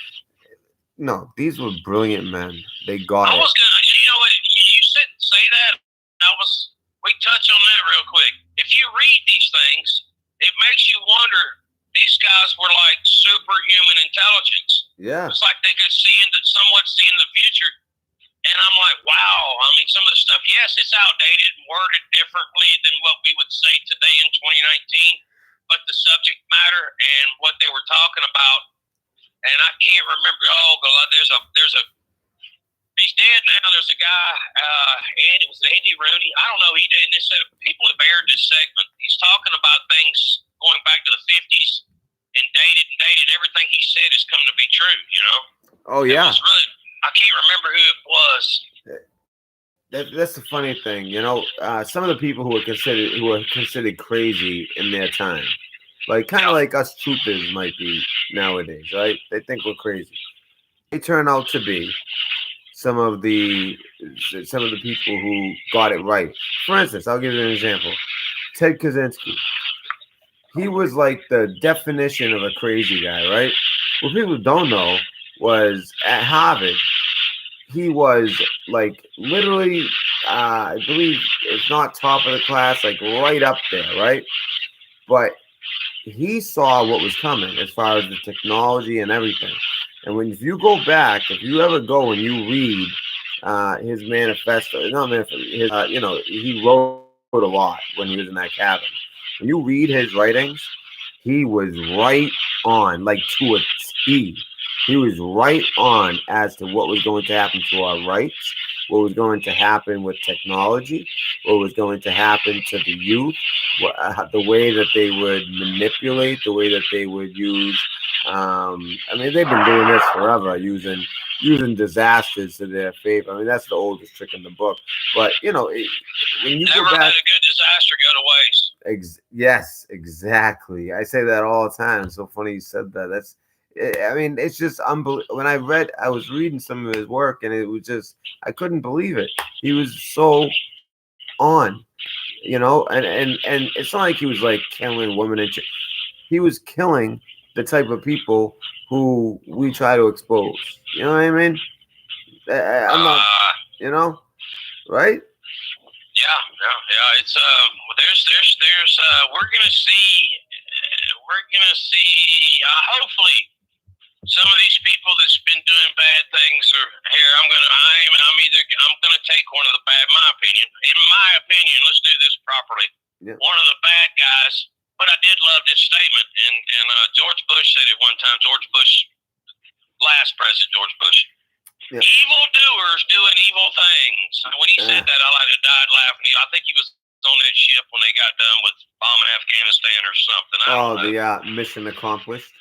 A: No, these were brilliant men. They got it.
D: I was gonna, you said say that. We touch on that real quick. If you read these things, it makes you wonder. These guys were like superhuman intelligence.
A: Yeah.
D: It's like they could somewhat see in the future. And I'm like, wow. I mean, some of the stuff, yes, it's outdated and worded differently than what we would say today in 2019. But the subject matter and what they were talking about, and I can't remember. Oh, there's a. He's dead now. There's a guy, and it was Andy Rooney. I don't know. People have aired this segment. He's talking about things going back to the 50s and dated. Everything he said has come to be true.
A: Oh yeah.
D: I can't remember who it was.
A: That's the funny thing. Some of the people who are considered crazy in their time, like kind of like us troopers might be nowadays, right? They think we're crazy. They turn out to be some of the people who got it right. For instance, I'll give you an example. Ted Kaczynski. He was like the definition of a crazy guy, right? What people don't know was at Harvard, he was like literally, I believe, if not top of the class, like right up there, right? But he saw what was coming as far as the technology and everything. And if you go back, if you ever go and you read his manifesto, he wrote a lot when he was in that cabin. When you read his writings, he was right on, like to a T. He was right on as to what was going to happen to our rights, what was going to happen with technology, what was going to happen to the youth, the way that they would manipulate, the way that they would use. I mean, they've been doing this forever, using disasters to their favor. I mean, that's the oldest trick in the book. But when you
D: never
A: go back,
D: let a good disaster go to waste.
A: Yes, exactly. I say that all the time. It's so funny you said that. I mean, it's just unbelievable. When I was reading some of his work, and it was just, I couldn't believe it. He was so on, and it's not like he was like killing women and he was killing the type of people who we try to expose. You know what I mean? I'm not, right?
D: Yeah. It's we're gonna see. Hopefully, some of these people that's been doing bad things are here. I'm gonna take one of the bad. In my opinion, let's do this properly.
A: Yeah.
D: One of the bad guys, but I did love this statement, and George Bush said it one time. George Bush, last president George Bush.
A: Yeah.
D: Evil doers doing evil things. When he said that, I died laughing. I think he was on that ship when they got done with bombing Afghanistan or something. I don't know.
A: The mission accomplished.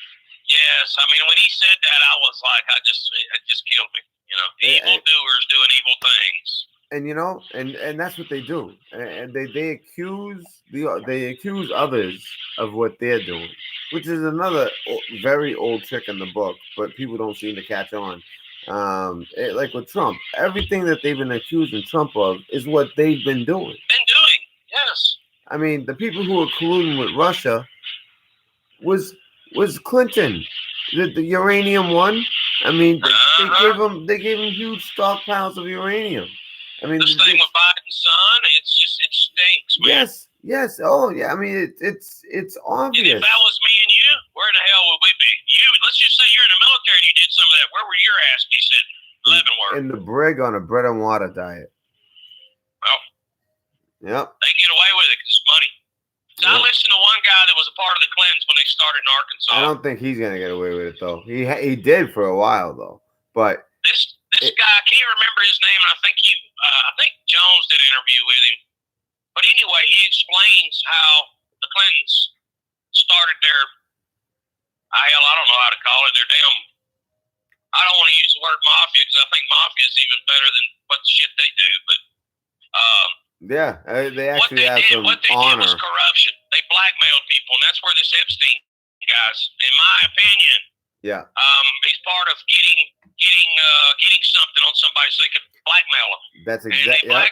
D: Yes, I mean when he said that, I was like, it just killed me. You know, evil doers doing evil things.
A: And you know, and that's what they do. And they accuse others of what they're doing, which is another very old trick in the book, but people don't seem to catch on. Like with Trump, everything that they've been accusing Trump of is what they've been doing.
D: Yes.
A: I mean, the people who were colluding with Russia was Clinton. The uranium one. I mean, they gave him huge stockpiles of uranium. I mean,
D: this thing with Biden's son, it stinks, man.
A: Yes. Oh, yeah. I mean, it's obvious.
D: And if that was me and you, where in the hell would we be? Let's just say you're in the military and you did some of that. Where were your ass? He said, Leavenworth.
A: In the brig on a bread and water diet.
D: Well,
A: yep.
D: They get away with it because it's money. So I listened to one guy that was a part of the Clintons when they started in Arkansas.
A: I don't think he's gonna get away with it though. He did for a while though, but
D: this guy, I can't remember his name. And I think Jones did an interview with him. But anyway, he explains how the Clintons started their, I don't know how to call it, their damn, I don't want to use the word mafia because I think mafia is even better than what the shit they do. But
A: yeah, they actually have some
D: what they
A: honor.
D: did was corruption. They blackmailed people, and that's where this Epstein guy's, in my opinion, he's part of getting something on somebody so they could blackmail them.
A: That's
D: exactly. And they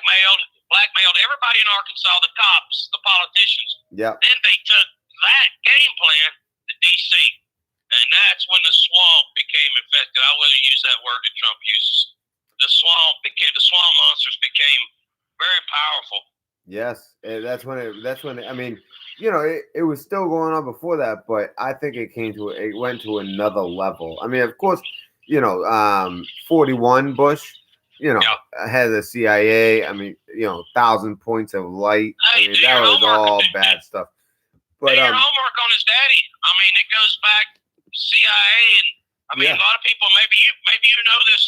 D: blackmailed everybody in Arkansas, the cops, the politicians.
A: Yeah.
D: Then they took that game plan to D.C. And that's when the swamp became infected. I will use that word that Trump uses. The swamp monsters became very powerful.
A: Yes, that's when I mean, you know, it was still going on before that, but I think it went to another level. I mean, of course, you know, 41 Bush, you know, head of the CIA. I mean, you know, 1,000 points of light. I mean, that was all bad stuff. But
D: your homework on his daddy. I mean, it goes back to CIA, and I mean, a lot of people. Maybe you know this.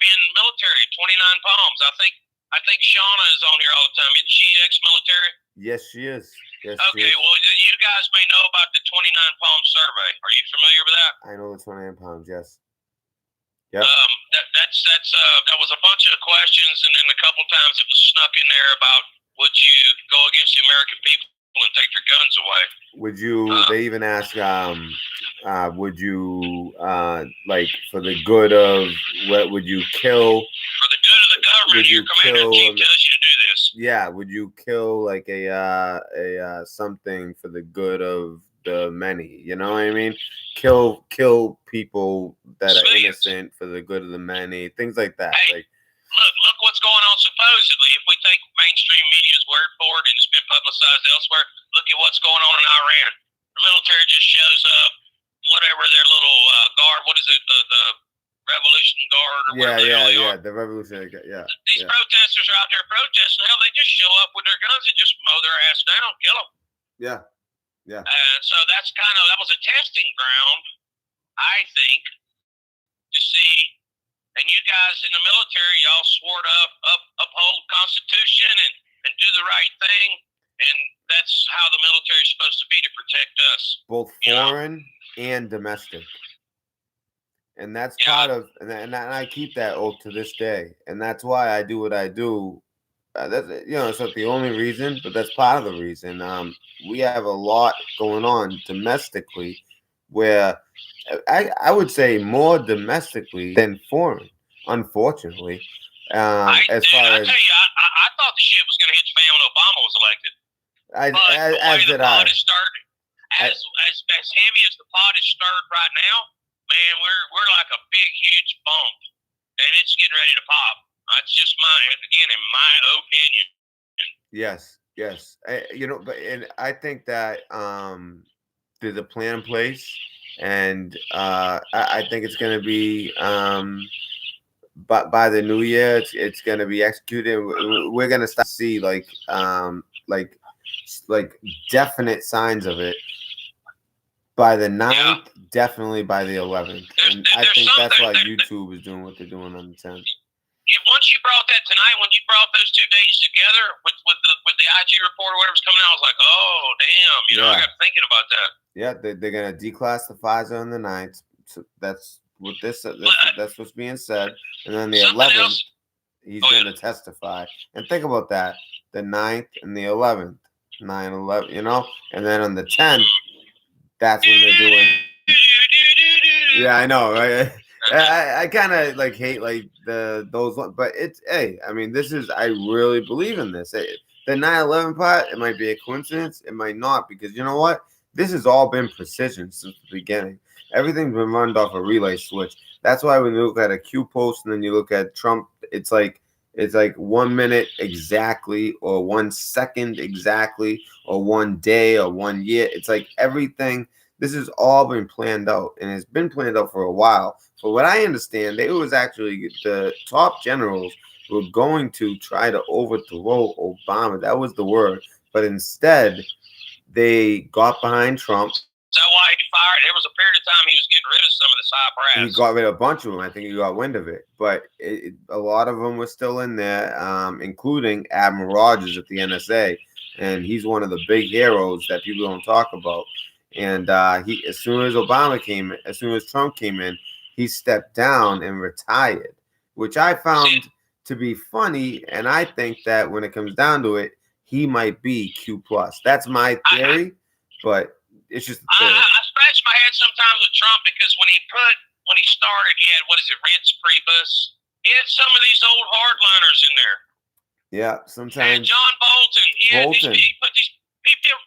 D: Being military, 29 Palms. I think Shauna is on here all the time. Isn't she ex-military?
A: Yes, she is. Yes,
D: okay, well, then you guys may know about the 29 Palms survey. Are you familiar with that?
A: I know the 29 Palms, yes. Yep.
D: That was a bunch of questions, and then a couple times it was snuck in there about would you go against the American people and take their guns away?
A: Would you? They even ask, would you, like, for the good of what would you kill?
D: For the good of the government, your commander-in-chief tells you to do this.
A: Yeah, would you kill like a something for the good of the many? You know what I mean? Kill people that are innocent for the good of the many. Things like that.
D: Hey,
A: like,
D: look what's going on. Supposedly, if we take mainstream media's word for it, and it's been publicized elsewhere, look at what's going on in Iran. The military just shows up, whatever their little guard. What is it? The Revolution Guard or whatever.
A: The Revolutionary Guard. Yeah.
D: These protesters are out there protesting. Hell, they just show up with their guns and just mow their ass down, kill them.
A: Yeah.
D: So that was a testing ground, I think, to see. And you guys in the military, y'all swore to uphold Constitution and do the right thing, and that's how the military is supposed to be, to protect us.
A: Both foreign and domestic. And that's part of, and I keep that oath to this day, and that's why I do what I do. That's, you know, it's not the only reason, but that's part of the reason. We have a lot going on domestically, where I would say more domestically than foreign, unfortunately.
D: I tell you, I thought the shit was going to hit the fan when Obama was elected. As heavy as the pot is stirred right now, man, we're like a big, huge bump, and it's getting ready to pop. That's just in my opinion.
A: Yes. You know, and I think that there's a plan in place and I think it's going to be but by the new year, it's going to be executed. We're going to start to see like definite signs of it by the 9th, definitely by the 11th, and I think that's why YouTube is doing what they're doing on the 10th.
D: Once you brought that tonight, when you brought those 2 days together with the IG report or whatever's coming out, I was like, oh damn, I got thinking about that.
A: Yeah, they're gonna declass the Pfizer on the 9th. So that's what that's what's being said, and then the 11th, he's gonna testify. And think about that: the 9th and the 11th, 9/11, and then on the 10th, that's when they're doing. Yeah, I know, right? I kind of like hate like those ones, but it's I mean, I really believe in this. The 9/11 part, it might be a coincidence, it might not, because you know what? This has all been precision since the beginning. Everything's been run off a relay switch. That's why when you look at a Q post and then you look at Trump, it's like 1 minute exactly, or 1 second exactly, or 1 day, or 1 year. It's like everything. This has all been planned out, and it's been planned out for a while. For what I understand, it was actually the top generals were going to try to overthrow Obama. That was the word. But instead, they got behind Trump.
D: Is that why he fired? There was a period of time he was getting rid of some of the high brass.
A: He got rid of a bunch of them. I think he got wind of it. But a lot of them were still in there, including Admiral Rogers at the NSA. And he's one of the big heroes that people don't talk about. And as soon as Trump came in, he stepped down and retired, which I found to be funny. And I think that when it comes down to it, he might be Q+. That's my theory, but it's just a theory.
D: I scratch my head sometimes with Trump, because when he started, he had, Reince Priebus. He had some of these old hardliners in there.
A: Yeah, sometimes.
D: And John Bolton. He put these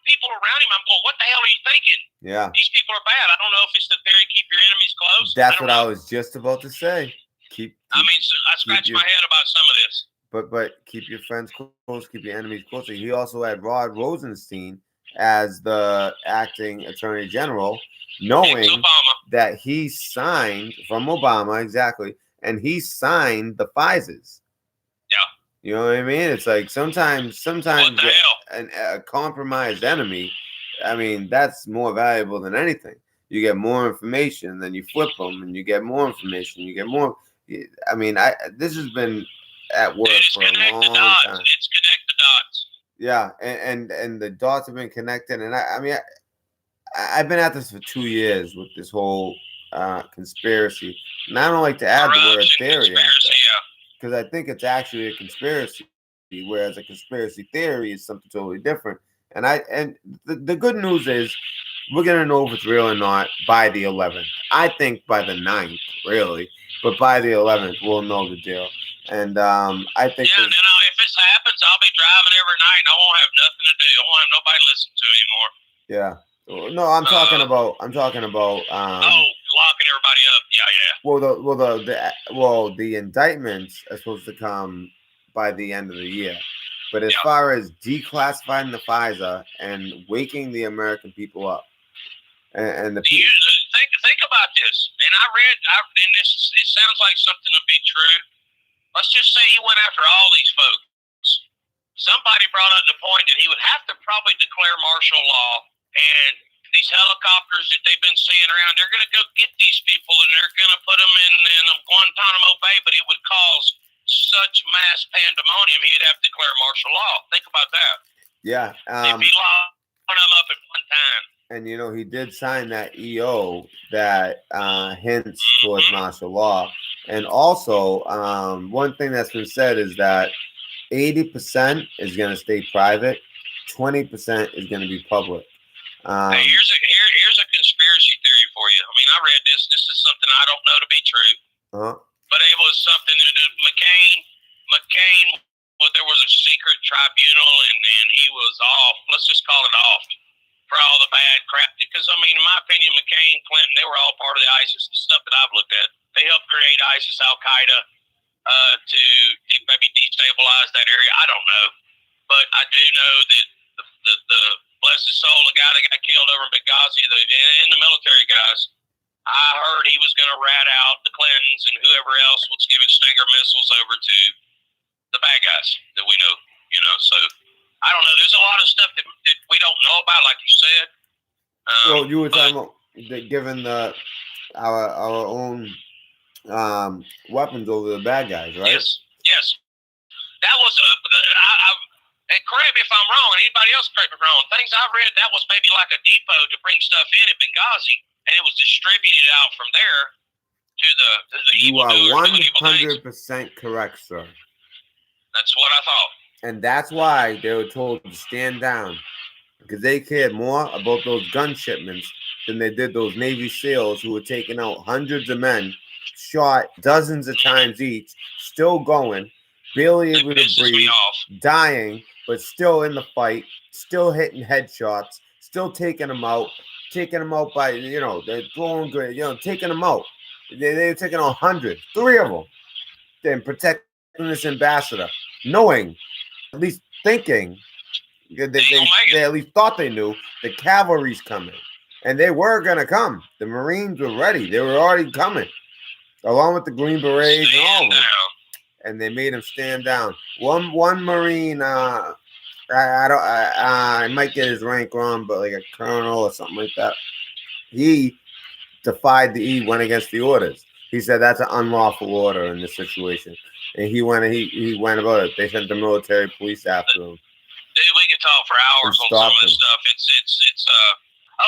D: people around him. I'm going, what the hell are you thinking?
A: Yeah.
D: These people are bad. I don't know if it's the theory, keep your enemies close.
A: That's what I was just about to say.
D: I scratch my head about some of this.
A: But keep your friends close, keep your enemies closer. He also had Rod Rosenstein as the acting attorney general, knowing that he signed from Obama, exactly, and he signed the FISAs.
D: Yeah.
A: You know what I mean? It's like sometimes a compromised enemy, I mean, that's more valuable than anything. You get more information, then you flip them, and you get more information. You get more. I mean, this has been at work for a long time.
D: It's connect the dots.
A: Yeah, and the dots have been connected, and I mean, I've been at this for 2 years with this whole conspiracy, and I don't like to add the word theory because I think it's actually a conspiracy, whereas a conspiracy theory is something totally different. And the good news is we're gonna know if it's real or not by the 11th. I think by the 9th, really, but by the 11th we'll know the deal. And I think
D: if this happens, I'll be driving every night, and I won't have nothing to do. I won't have nobody to listen to anymore.
A: Yeah. No, I'm talking about.
D: Locking everybody up. Yeah.
A: Well, the indictments are supposed to come by the end of the year, but as far as declassifying the FISA and waking the American people up, and the people.
D: Think about this. And I read, and this it sounds like something to be true. Let's just say he went after all these folks. Somebody brought up the point that he would have to probably declare martial law, and these helicopters that they've been seeing around, they're going to go get these people, and they're going to put them in Guantanamo Bay, but it would cause such mass pandemonium, he'd have to declare martial law. Think about that.
A: Yeah.
D: They'd be locking them up at one time.
A: And, he did sign that EO that hints towards martial law. And also, one thing that's been said is that 80% is going to stay private, 20% is going to be public.
D: Hey, here's a conspiracy theory for you. I mean, I read this. This is something I don't know to be true. But it was something that McCain, well, there was a secret tribunal, and he was off. Let's just call it off for all the bad crap. Because, I mean, in my opinion, McCain, Clinton, they were all part of the ISIS, the stuff that I've looked at. They helped create ISIS, Al-Qaeda, to maybe destabilize that area. I don't know. But I do know that the bless his soul, the guy that got killed over in Benghazi, and the military guys, I heard he was going to rat out the Clintons and whoever else was giving Stinger missiles over to the bad guys that we know. So I don't know. There's a lot of stuff that we don't know about, like you said.
A: Well, you were talking about giving our own weapons over the bad guys, right?
D: Yes. That was and correct me if I'm wrong, and anybody else correct me if I'm wrong. Things I've read, that was maybe like a depot to bring stuff in at Benghazi, and it was distributed out from there to the
A: You
D: evil
A: are
D: doers doing evil
A: 100%
D: things.
A: correct, sir.
D: That's what I thought.
A: And that's why they were told to stand down, because they cared more about those gun shipments than they did those Navy SEALs who were taking out hundreds of men, shot dozens of times each, still going, barely able to breathe, dying, but still in the fight, still hitting headshots, still taking them out by, they're throwing good, taking them out. They're taking out hundreds, 3 of them, then protecting this ambassador, knowing, at least thinking, they at least thought they knew the cavalry's coming. And they were going to come. The Marines were ready. They were already coming, along with the Green Berets and all of them. And they made him stand down. One Marine, I might get his rank wrong, but like a colonel or something like that. He defied he went against the orders. He said that's an unlawful order in this situation, and he went about it. They sent the military police after him.
D: Dude, we could talk for hours on some of this stuff. It's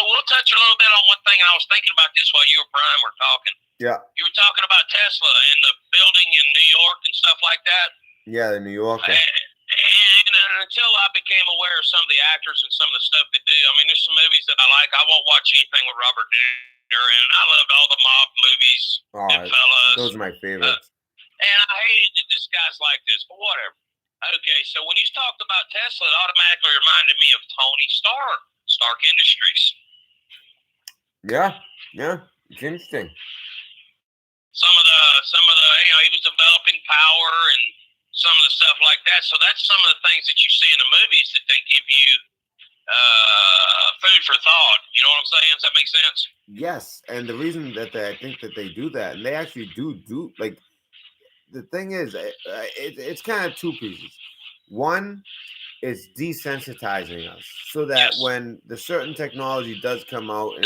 D: we'll touch a little bit on one thing. I was thinking about this while you and Brian were talking.
A: Yeah.
D: You were talking about Tesla and the building in New York and stuff like that.
A: Yeah, the New Yorker.
D: And until I became aware of some of the actors and some of the stuff they do, I mean, there's some movies that I like. I won't watch anything with Robert De Niro, and I loved all the mob movies.
A: Those are my favorites.
D: And I hated that this guy's like this, but whatever. Okay, so when you talked about Tesla, it automatically reminded me of Tony Stark, Stark Industries.
A: Yeah, it's interesting.
D: Some of the, he was developing power and some of the stuff like that. So that's some of the things that you see in the movies that they give you food for thought. You know what I'm saying? Does that make sense?
A: Yes, and the reason that I think that they do that, and they actually do like. The thing is, it's kind of two pieces. One is desensitizing us so that when the certain technology does come out and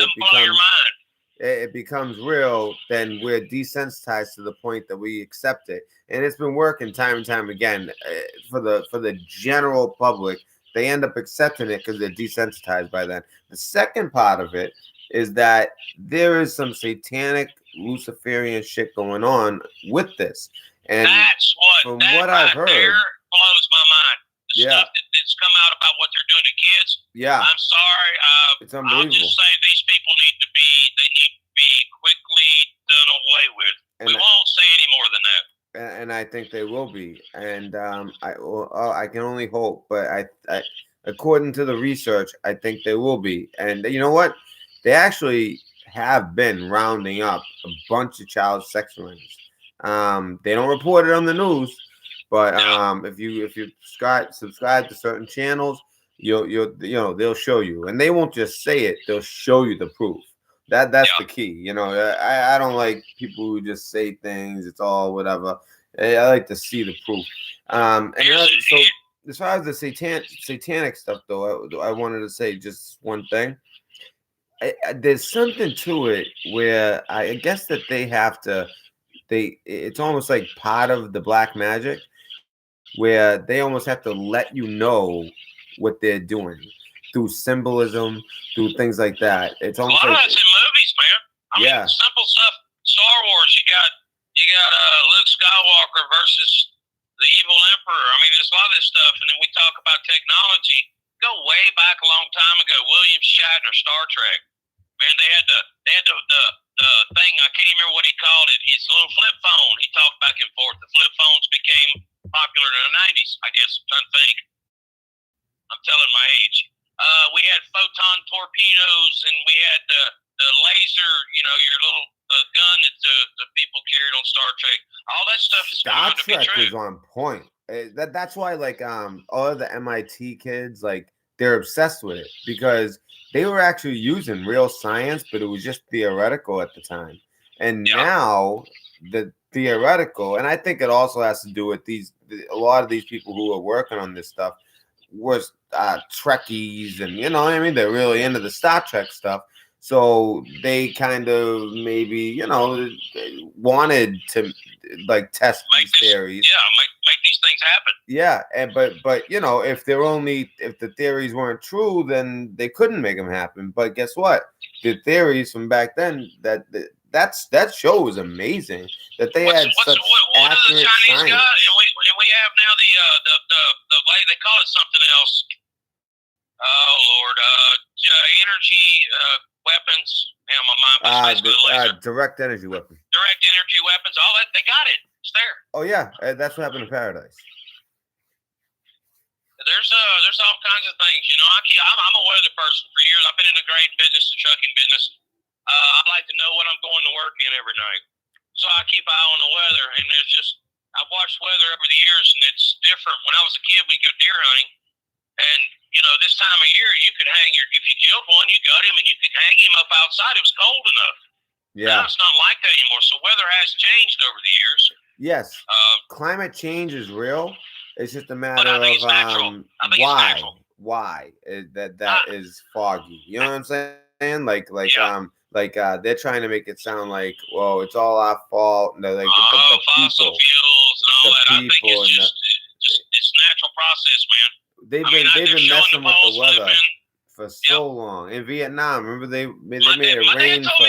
A: it becomes real, then we're desensitized to the point that we accept it. And it's been working time and time again for the general public. They end up accepting it because they're desensitized by then. The second part of it is that there is some satanic Luciferian shit going on with this. And
D: that's
A: from what I've heard,
D: blows my mind. The stuff that's come out about what they're doing to kids.
A: Yeah,
D: I'm sorry.
A: It's unbelievable.
D: I'll just say these people need to be quickly done away with. And we won't say any more than that.
A: And I think they will be. And I can only hope. But I according to the research, I think they will be. And you know what? They actually have been rounding up a bunch of child sex rings. They don't report it on the news, but if you subscribe to certain channels, they'll show you, and they won't just say it; they'll show you the proof. That's the key. I don't like people who just say things. It's all whatever. I like to see the proof. So as far as the satanic stuff, though, I wanted to say just one thing. There's something to it where I guess that they have to. It's almost like part of the black magic where they almost have to let you know what they're doing through symbolism, through things like that. It's almost
D: a lot of that's in movies, man. I mean, simple stuff. Star Wars, you got Luke Skywalker versus the evil emperor. I mean, there's a lot of this stuff, and then we talk about technology. Go way back a long time ago. William Shatner, Star Trek. Man, they had the thing, I can't even remember what he called it. His little flip phone. He talked back and forth. The flip phones became popular in the 90s, I guess. I'm trying to think. I'm telling my age. We had photon torpedoes, and we had the laser, your little gun that the people carried on Star Trek. All that stuff is
A: Star Trek is on point. That's why, like, all of the MIT kids, like, they're obsessed with it because they were actually using real science, but it was just theoretical at the time. And
D: Yeah.
A: now the theoretical, and I think it also has to do with a lot of these people who are working on this stuff was Trekkies, and you know what I mean, they're really into the Star Trek stuff. So they kind of maybe, you know, wanted to like test
D: Make
A: these
D: this,
A: theories.
D: make these things happen.
A: Yeah, and but you know, if the theories weren't true, then they couldn't make them happen. But guess what? The theories from back then that show was amazing. That they had such
D: what are the
A: accurate
D: Chinese
A: science.
D: guys? And we have now the lady, they call it something else. Oh Lord, energy weapons. Yeah, my mind was basically a laser.
A: Direct energy weapon.
D: Direct energy weapons. All that, they got it. It's there.
A: Oh yeah, that's what happened in Paradise.
D: There's all kinds of things. You know, I'm a weather person for years. I've been in the grain business, the trucking business. I like to know what I'm going to work in every night, so I keep an eye on the weather. And I've watched weather over the years, and it's different. When I was a kid, we go deer hunting, and you know, this time of year, you could hang if you killed one, you got him, and you could hang him up outside. It was cold enough.
A: Yeah.
D: Now it's not like that anymore. So weather has changed over the years.
A: Yes. Climate change is real. It's just a matter of why that is foggy. You know what I'm saying? Like they're trying to make it sound like, well, it's all our fault. And like the
D: fossil fuels and all that. I think it's just it's natural process, man.
A: They've been messing with the weather for so long. In Vietnam, remember they made it rain for.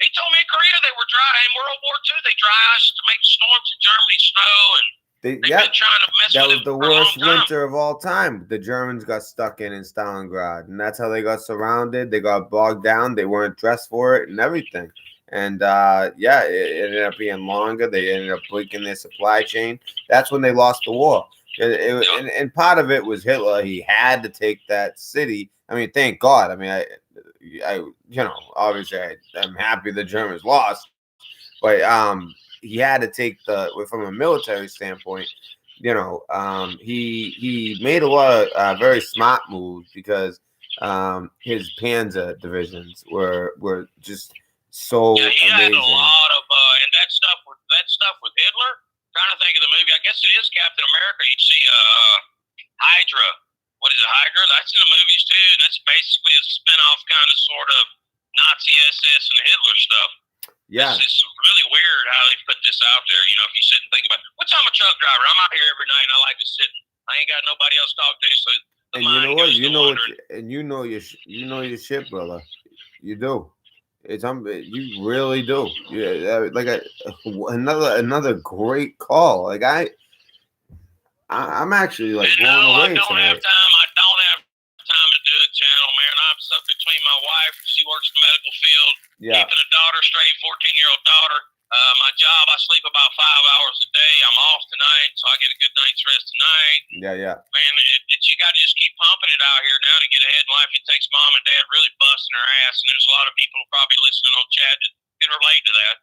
D: He told me in Korea they were dry in World War II. They dry iced to make storms in Germany snow, and they've been trying to mess
A: that
D: with
A: was the worst winter of all time. The Germans got stuck in Stalingrad, and that's how they got surrounded. They got bogged down. They weren't dressed for it and everything. And it ended up being longer. They ended up breaking their supply chain. That's when they lost the war. And part of it was Hitler. He had to take that city. I mean, thank God. I mean, I you know, obviously I'm happy the Germans lost, but he had to take from a military standpoint. You know, he made a lot of very smart moves because his Panzer divisions were just so
D: he
A: amazing.
D: had a lot of and that stuff with Hitler. Trying to think of the movie. I guess it is Captain America. You see Hydra. What is it, Hydra? That's in the movies too, and that's basically a spinoff kind of sort of Nazi SS and Hitler stuff. Yeah. It's really weird how they put this out there. You know, if you sit and think about it. Which I'm a truck driver. I'm out here every night and I like to sit. I ain't got nobody else to talk to, so and you know what?
A: You know your shit, brother. You do. You really do. Yeah, like another great call. Like I'm actually like blown away tonight.
D: I don't have time to do a channel, man. I'm stuck between my wife. She works in the medical field. Yeah. Keeping a daughter straight, 14-year-old daughter. My job, I sleep about 5 hours a day. I'm off tonight, so I get a good night's rest tonight. Yeah. Man, you got to just keep pumping it out here now to get ahead in life. It takes mom and dad really busting their ass, and there's a lot of people probably listening on chat that can relate to that.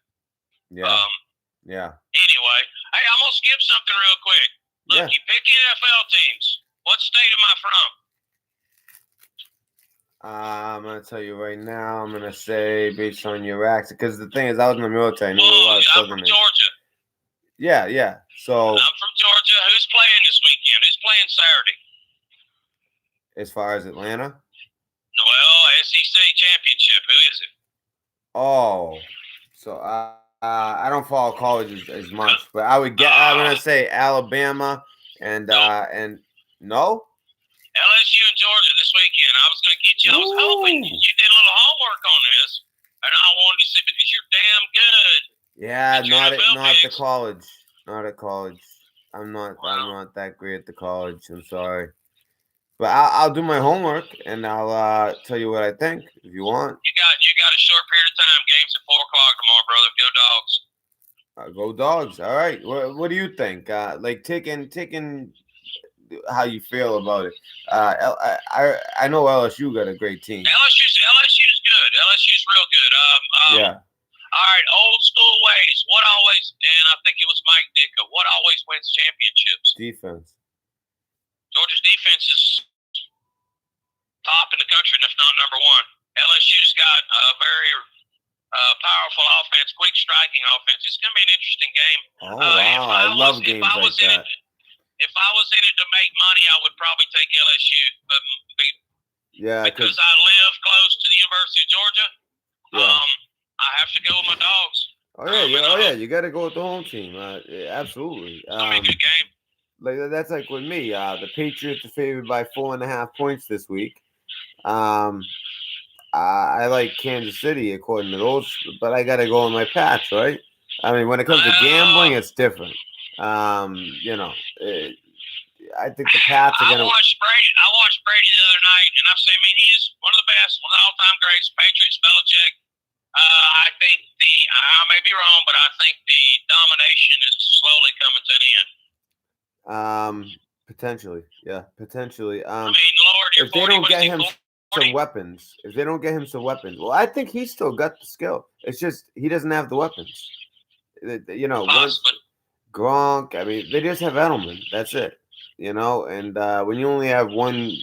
D: Yeah. Anyway, hey, I'm going to skip something real quick. Look, you pick NFL teams. What state am I from?
A: I'm gonna tell you right now. I'm gonna say based on your accent, because the thing is, I was in the military.
D: I'm from Georgia.
A: Yeah. So
D: I'm from Georgia. Who's playing this weekend? Who's playing Saturday?
A: As far as Atlanta?
D: Well, SEC championship. Who is it?
A: Oh, so I don't follow college as much, but I'm gonna say Alabama and no.
D: LSU and Georgia this weekend. I was going to get you. I was hoping you did a little homework on this, and I wanted to see because you're damn good.
A: Yeah, not at college. Not at college. I'm not that great at the college. I'm sorry, but I'll do my homework and I'll tell you what I think if you want.
D: You got a short period of time. Games at 4:00 tomorrow, brother. Go Dogs.
A: Go Dogs. All right. What do you think? Like taking how you feel about it. I know LSU got a great team.
D: LSU's good. LSU's real good.
A: Yeah.
D: All right, old school ways. What always? And I think it was Mike Ditka. What always wins championships?
A: Defense.
D: Georgia's defense is top in the country, if not number one. LSU's got a very powerful offense, quick striking offense. It's going to be an interesting game.
A: Oh, wow. I love games like that.
D: If I was in it to make money, I would probably take LSU. But because I live close to the University of Georgia, I have to go with my dogs.
A: Oh yeah, you got to go with the home team. Absolutely.
D: It's gonna be a good game.
A: Like that's like with me. The Patriots are favored by 4.5 points this week. I like Kansas City according to those, but I got to go on my Pats, right? I mean, when it comes to gambling, it's different. You know, I think the Pats are gonna.
D: I watched Brady the other night, and I've seen. I mean, he's one of the best, one of the all-time greats. Patriots, Belichick. I think I may be wrong, but I think the domination is slowly coming to an end.
A: Potentially, yeah, potentially.
D: I mean, Lord,
A: if they don't get him some weapons, well, I think he's still got the skill. It's just he doesn't have the weapons. You know, once Gronk. I mean, they just have Edelman. That's it. You know, and when you only have one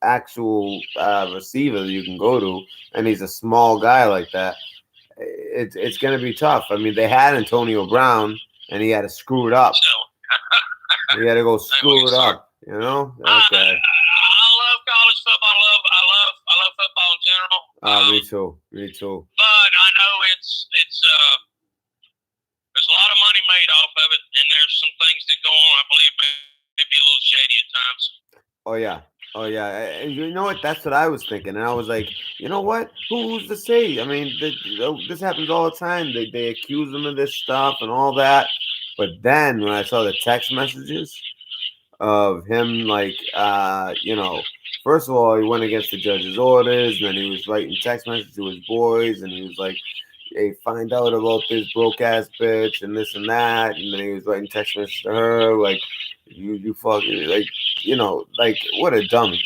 A: actual receiver that you can go to, and he's a small guy like that, it's going to be tough. I mean, they had Antonio Brown, and he had to screw it up. He had to go screw it up. You know? Okay.
D: I love college football. I love football in general.
A: Me too.
D: But I know it's there's a lot of money made off of it, and there's some things that go on. I believe maybe a little shady at times.
A: Oh yeah. And you know what? That's what I was thinking, and I was like, you know what? Who's to say? I mean, this happens all the time. They accuse him of this stuff and all that, but then when I saw the text messages of him, like, you know, first of all, he went against the judge's orders, and then he was writing text messages to his boys, and he was like, hey, find out about this broke ass bitch and this and that, and then he was writing text messages to her, like, you fucking, like, you know, like, what a dummy.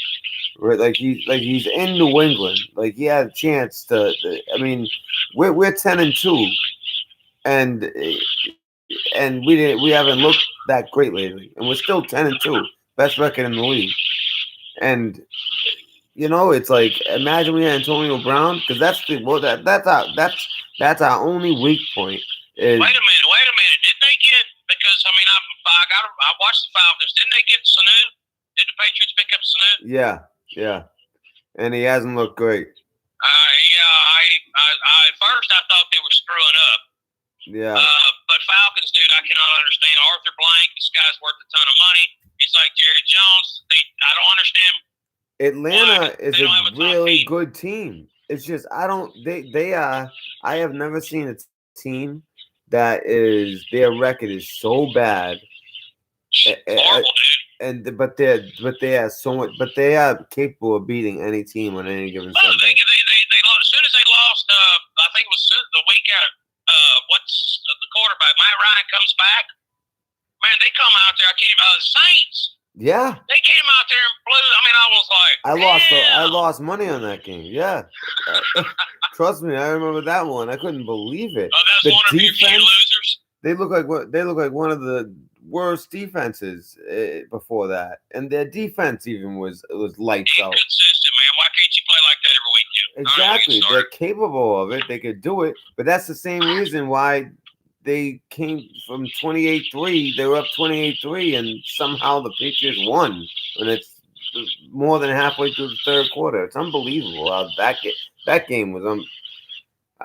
A: Like he's in New England. Like he had a chance to. I mean, we're 10-2, and we haven't looked that great lately, and we're still 10-2, best record in the league. And you know, it's like imagine we had Antonio Brown, because that's our only weak point. Is,
D: wait a minute. Did they get? Because I mean, I watched the Falcons. Didn't they get Sanu? Did the Patriots pick up Sanu?
A: Yeah, and he hasn't looked great.
D: I at first I thought they were screwing up.
A: Yeah.
D: But Falcons, dude, I cannot understand. Arthur Blank, this guy's worth a ton of money. He's like Jerry Jones. I don't understand.
A: Atlanta is a really good team. It's just I have never seen a team that is their record is so bad.
D: Horrible, dude.
A: But they are so much. But they are capable of beating any team on any given Sunday.
D: They as soon as they lost, I think it was the week out. What's the quarterback? Matt Ryan comes back. Man, they come out there. Saints.
A: Yeah.
D: They came out there and blew. I mean, I was like,
A: I lost money on that game. Yeah. Trust me, I remember that one. I couldn't believe it.
D: Oh, that's one of your few losers.
A: They look like one of the worst defenses before that, and their defense even was lights out.
D: Inconsistent, man. Why can't you play like that every weekend?
A: Exactly, they're capable of it. They could do it, but that's the same reason why they came from 28-3. They were up 28-3, and somehow the Patriots won. And it's more than halfway through the third quarter. It's unbelievable how that game was. I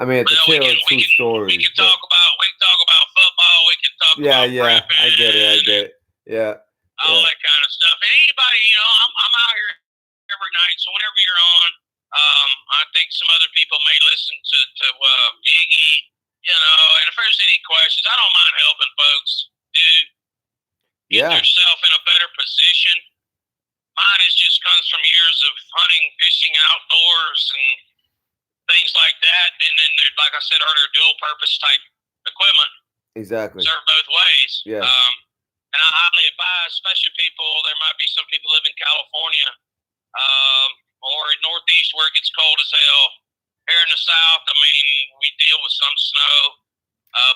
A: mean, it's a tale of two stories.
D: We can talk about football. We can talk about rapping.
A: I get it. Yeah.
D: All that kind of stuff. And anybody, you know, I'm out here every night. So whenever you're on, I think some other people may listen to Iggy. You know, and if there's any questions, I don't mind helping folks. Get yourself in a better position. Mine comes from years of hunting, fishing, outdoors, and things like that. And then, like I said earlier, dual purpose type equipment.
A: Exactly.
D: Serve both ways.
A: Yeah.
D: And I highly advise, especially people. There might be some people live in California or in Northeast where it gets cold as hell. Here in the South, I mean, we deal with some snow,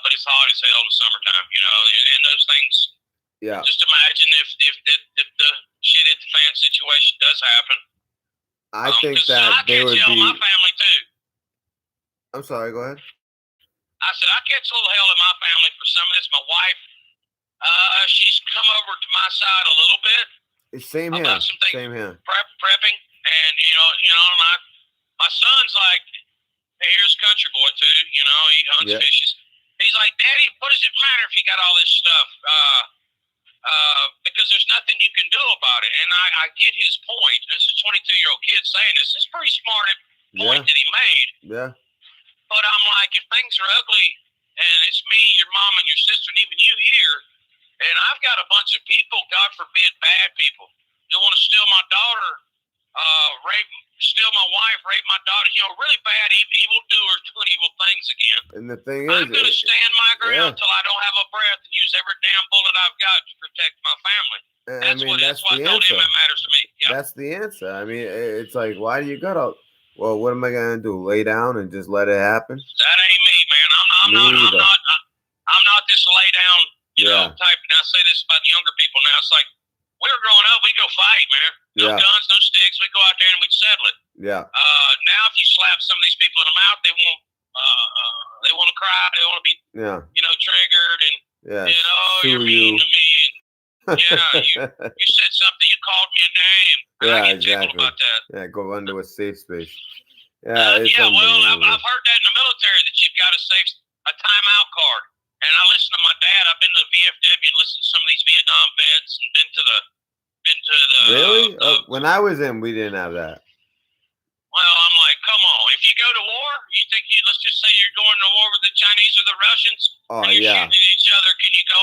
D: but it's hot as hell in the summertime, you know, and those things.
A: Yeah.
D: Just imagine if the shit at the fan situation does happen.
A: I think
D: 'cause
A: that
D: I
A: they
D: catch
A: would
D: hell in
A: be.
D: my family too.
A: I'm sorry. Go ahead.
D: I said I catch a little hell in my family for some of this. My wife, she's come over to my side a little bit
A: Same here.
D: about some things,
A: Same here.
D: prepping, and and my son's like, hey, here's a country boy too. He hunts,
A: Yeah.
D: fishes. He's like, Daddy, what does it matter if you got all this stuff? Because there's nothing you can do about it. And I get his point. This is a 22-year-old kid saying this. This is pretty smart point that he made.
A: Yeah.
D: But I'm like, if things are ugly, and it's me, your mom, and your sister, and even you here, and I've got a bunch of people, God forbid, bad people, that want to steal my daughter, steal my wife, rape my daughter, really bad, evil doers doing evil things again.
A: And the thing is,
D: I'm going to stand my ground until I don't have a breath and use every damn bullet I've got to protect my family. That's what I told him it matters to me. Yeah.
A: That's the answer. I mean, it's like, why do you gotta? Well, what am I gonna do? Lay down and just let it happen?
D: That ain't me, man. I'm not this lay down, type. And I say this about the younger people now. It's like we were growing up, we go fight, man. No guns, no sticks. We go out there and we settle it.
A: Yeah.
D: Now if you slap some of these people in the mouth, they want to cry. They want to be, triggered, and you're mean to me. And, you said something. You called me a name. I get tickled about that.
A: Yeah, go under a safe space.
D: Well, I've heard that in the military that you've got a timeout card. And I listen to my dad. I've been to the VFW and listened to some of these Vietnam vets, and been to the.
A: Really? When I was in, we didn't have that.
D: Well, I'm like, come on. If you go to war, let's just say you're going to war with the Chinese or the Russians.
A: Oh,
D: and you're
A: yeah.
D: shooting at each other. Can you go,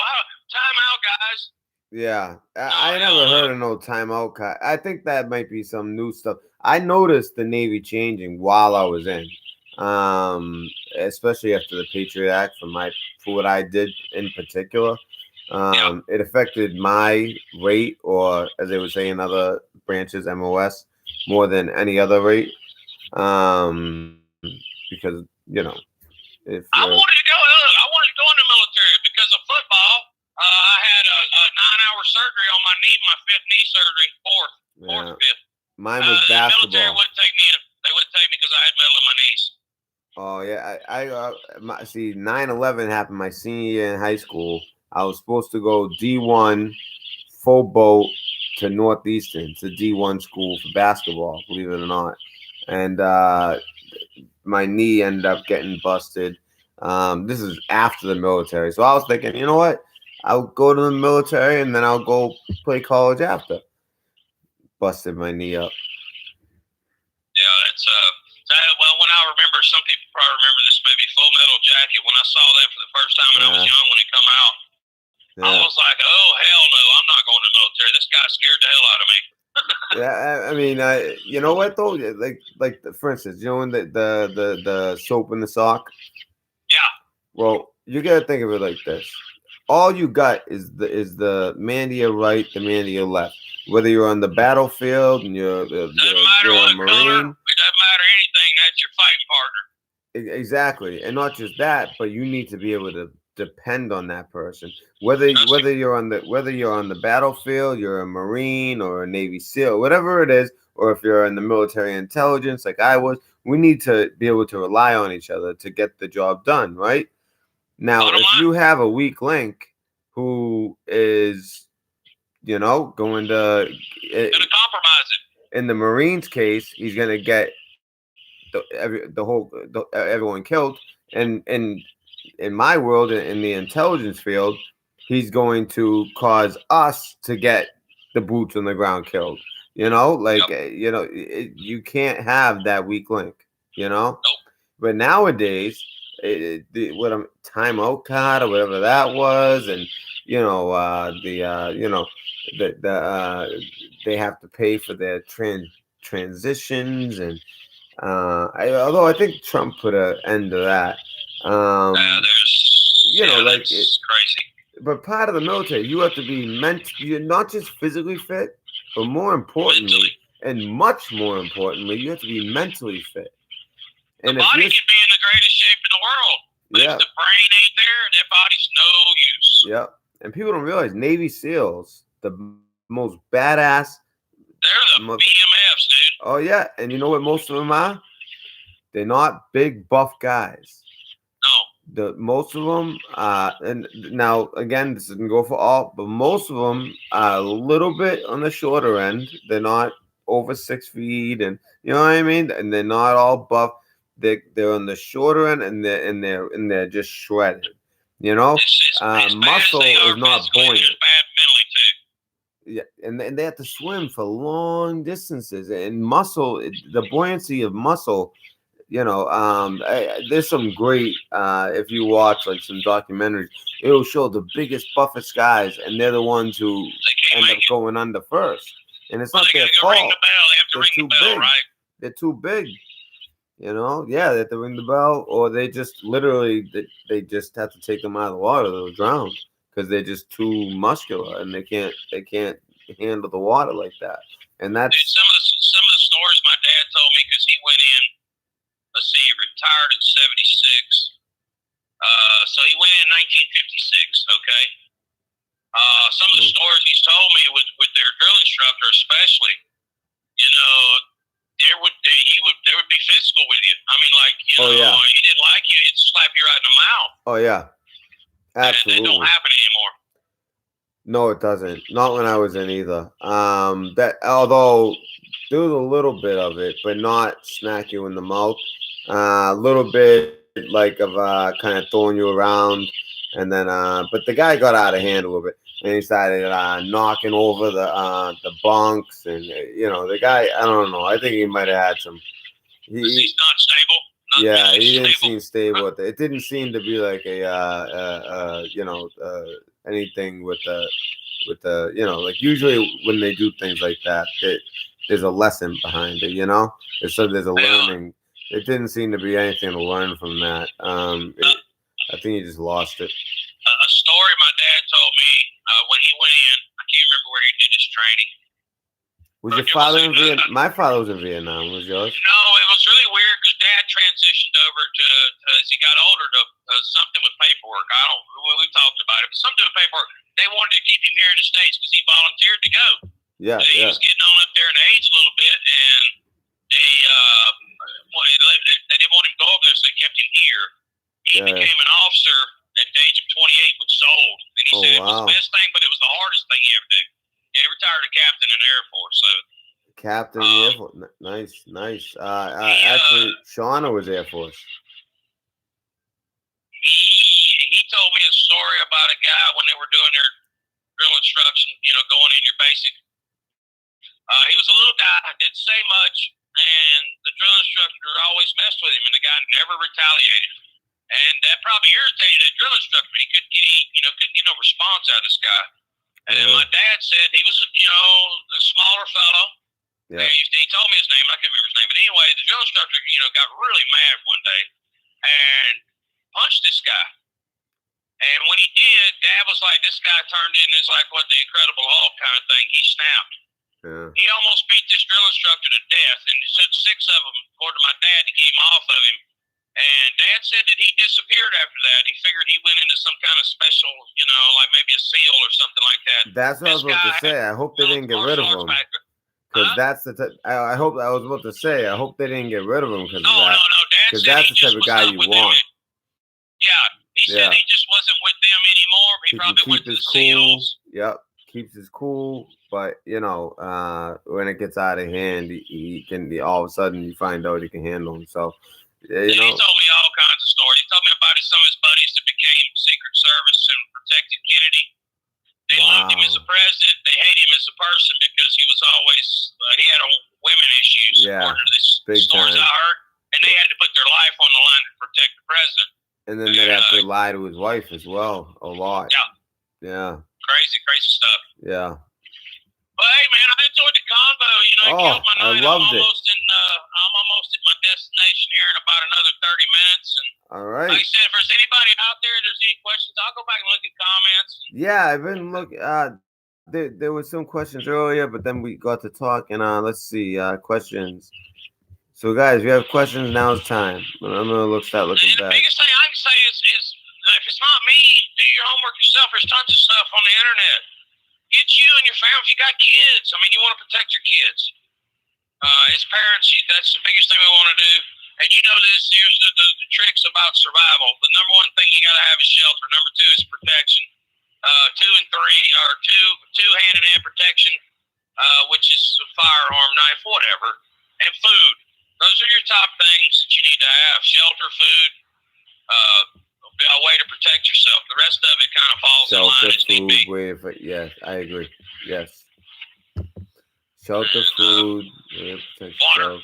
D: time out, guys?
A: Yeah, I never heard of no timeout. I think that might be some new stuff. I noticed the Navy changing while I was in, especially after the Patriot Act for what I did in particular. It affected my rate, or as they would say in other branches, MOS, more than any other rate. Because if
D: I wanted to go in the military because of football. I had a 9-hour surgery on my knee, my fifth knee surgery, fourth or fifth.
A: Mine was basketball.
D: The military wouldn't take me in. They wouldn't take me because I had metal in my knees.
A: Oh yeah, see, 9/11 happened my senior year in high school. I was supposed to go D1 full boat to Northeastern, to D1 school for basketball, believe it or not. And my knee ended up getting busted. This is after the military. So I was thinking, you know what? I'll go to the military and then I'll go play college after. Busted my knee up.
D: Yeah, that's well, when I remember, some people probably remember this movie Full Metal Jacket. When I saw that for the first time when I was young, when it come out, I was like, oh hell no, I'm not going to the military. This guy scared the hell out of me.
A: Yeah, I mean, you know what though? Like for instance, when the soap in the sock.
D: Yeah.
A: Well, you gotta think of it like this: all you got is the man to your right, the man to your left. Whether you're on the battlefield and you're a Marine,
D: it doesn't matter anything. That's your fighting partner.
A: Exactly, and not just that, but you need to be able to depend on that person. Whether you're on the battlefield, you're a Marine or a Navy SEAL, whatever it is, or if you're in the military intelligence like I was, we need to be able to rely on each other to get the job done, right? Now, if you have a weak link who is, going to
D: compromise it.
A: In the Marines' case, he's going to get everyone killed, and in my world, in the intelligence field, he's going to cause us to get the boots on the ground killed. You can't have that weak link.
D: Nope.
A: But nowadays, timeout card or whatever that was, and they have to pay for their transitions, and although I think Trump put an end to that.
D: It's crazy.
A: But part of the military, you have to be you're not just physically fit, but more importantly, and much more importantly, you have to be mentally fit.
D: And the body can be in the greatest shape in the world, but if the brain ain't there, that body's no use.
A: Yeah, and people don't realize Navy SEALs, the most badass
D: They're the BMFs, dude.
A: Oh yeah, and you know what most of them are? They're not big buff guys.
D: No.
A: Most of them, and now again, this doesn't go for all, but most of them are a little bit on the shorter end. They're not over 6 feet, and you know what I mean. And they're not all buff. They're on the shorter end, and they're just shredded. You know, muscle is not buoyant.
D: Bad mentally too.
A: Yeah, and they have to swim for long distances, and muscle, the buoyancy of muscle. You know, there's some great, if you watch like some documentaries, it'll show the biggest, buffest guys, and they're the ones who end up going under first. And it's not their fault.
D: Ring the bell. They have to ring the bell,
A: big.
D: Right?
A: They're too big. You know, yeah, they have to ring the bell, or they just literally they just have to take them out of the water. They'll drown because they're just too muscular, and they can't handle the water like that. And that's
D: some of the stories my dad told me, because he went in. Let's see, he retired in '76. So he went in 1956. Okay. Some of the stories he's told me with their drill instructor, especially, you know, they would be physical with you. I mean, like, you know, he didn't like you, he'd slap you right in the mouth.
A: Oh yeah, absolutely.
D: And that don't happen anymore.
A: No, it doesn't. Not when I was in either. That although there was a little bit of it, but not smack you in the mouth. A little bit like of kind of throwing you around, and then but the guy got out of hand a little bit, and he started knocking over the bunks, and you know the guy. I don't know. I think he might have had some.
D: He's not stable.
A: Yeah, he didn't seem stable. It didn't seem to be like a you know anything with the you know, like usually when they do things like that, there's a lesson behind it. You know, there's a learning. It didn't seem to be anything to learn from that. I think he just lost it.
D: A story my dad told me when he went in. I can't remember where he did his training.
A: Was your father in Vietnam? My father was in Vietnam. Was yours?
D: No, it was really weird because Dad transitioned over to as he got older to something with paperwork. We talked about it, but something with paperwork. They wanted to keep him here in the States because he volunteered to go.
A: Yeah,
D: he was getting on up there in age a little bit, and they didn't want him to go over there, so they kept him here. He became an officer at the age of 28, which sold. And he said it was the best thing, but it was the hardest thing he ever did. Yeah, he retired a captain in the Air Force. So
A: captain in the Air Force, nice. Actually, Shauna was Air Force.
D: He told me a story about a guy when they were doing their drill instruction. You know, going in your basic. He was a little guy, didn't say much, and the drill instructor always messed with him, and the guy never retaliated. And that probably irritated that drill instructor. He couldn't get no response out of this guy. And then my dad said he was, you know, a smaller fellow. Yeah. And he told me his name. I can't remember his name. But anyway, the drill instructor, you know, got really mad one day and punched this guy. And when he did, Dad was like, this guy turned in as like what the Incredible Hulk kind of thing. He snapped. Yeah. He almost beat this drill instructor to death. And it took 6 of them, according to my dad, to get him off of him. And Dad said that he disappeared after that. He figured he went into some kind of special, you know, like maybe a SEAL or something like that.
A: That's what I was about to say. I hope they didn't get rid of him. Because that's the I hope I was about to say. I hope they didn't get rid of him because of that.
D: No. Dad said
A: that's the type of guy you want.
D: Yeah, he said he just wasn't with them anymore. He probably went to the SEALs.
A: Yep, keeps his cool. But you know, when it gets out of hand, he can. All of a sudden, you find out he can handle himself. Yeah,
D: he told me all kinds of stories. He told me about some of his buddies that became Secret Service and protected Kennedy. They loved him as a president. They hated him as a person because he was always he had women issues. According to these stories I heard, and they had to put their life on the line to protect the president.
A: And then they have to lie to his wife as well a lot. Yeah.
D: Crazy stuff.
A: Yeah.
D: But hey, man, I enjoyed the convo. You know, it killed my night.
A: I loved it.
D: I'm almost at my destination here in about another 30 minutes. And
A: all right.
D: Like I said, if there's anybody out there, there's any questions, I'll go back and look at comments.
A: Yeah, I've been looking. There was some questions earlier, but then we got to talk, and let's see questions. So, guys, if you have questions, now's time. I'm gonna start looking back.
D: The biggest thing I can say is if it's not me, do your homework yourself. There's tons of stuff on the internet. Get at you and your family. If you got kids, I mean, you want to protect your kids. As parents, that's the biggest thing we want to do. And you know this. Here's the tricks about survival. The number one thing you got to have is shelter. Number two is protection. 2 and 3 are two hand-in-hand protection, which is a firearm, knife, whatever, and food. Those are your top things that you need to have: shelter, food, a way to protect yourself. The rest of it kind of falls in line as need be.
A: Yes, I agree. Yes. Shelter, food,
D: water.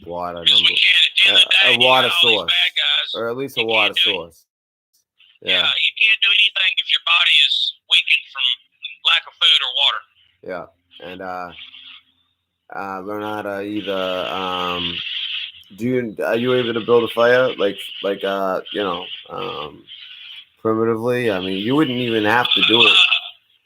A: Water.
D: Because we can't, at the end of the day,
A: a water
D: all
A: source.
D: these bad guys,
A: or at least a water source.
D: Yeah, you can't do anything if your body is weakened from lack of food or water.
A: Yeah, and learn how to either are you able to build a fire like primitively? I mean, you wouldn't even have to do it.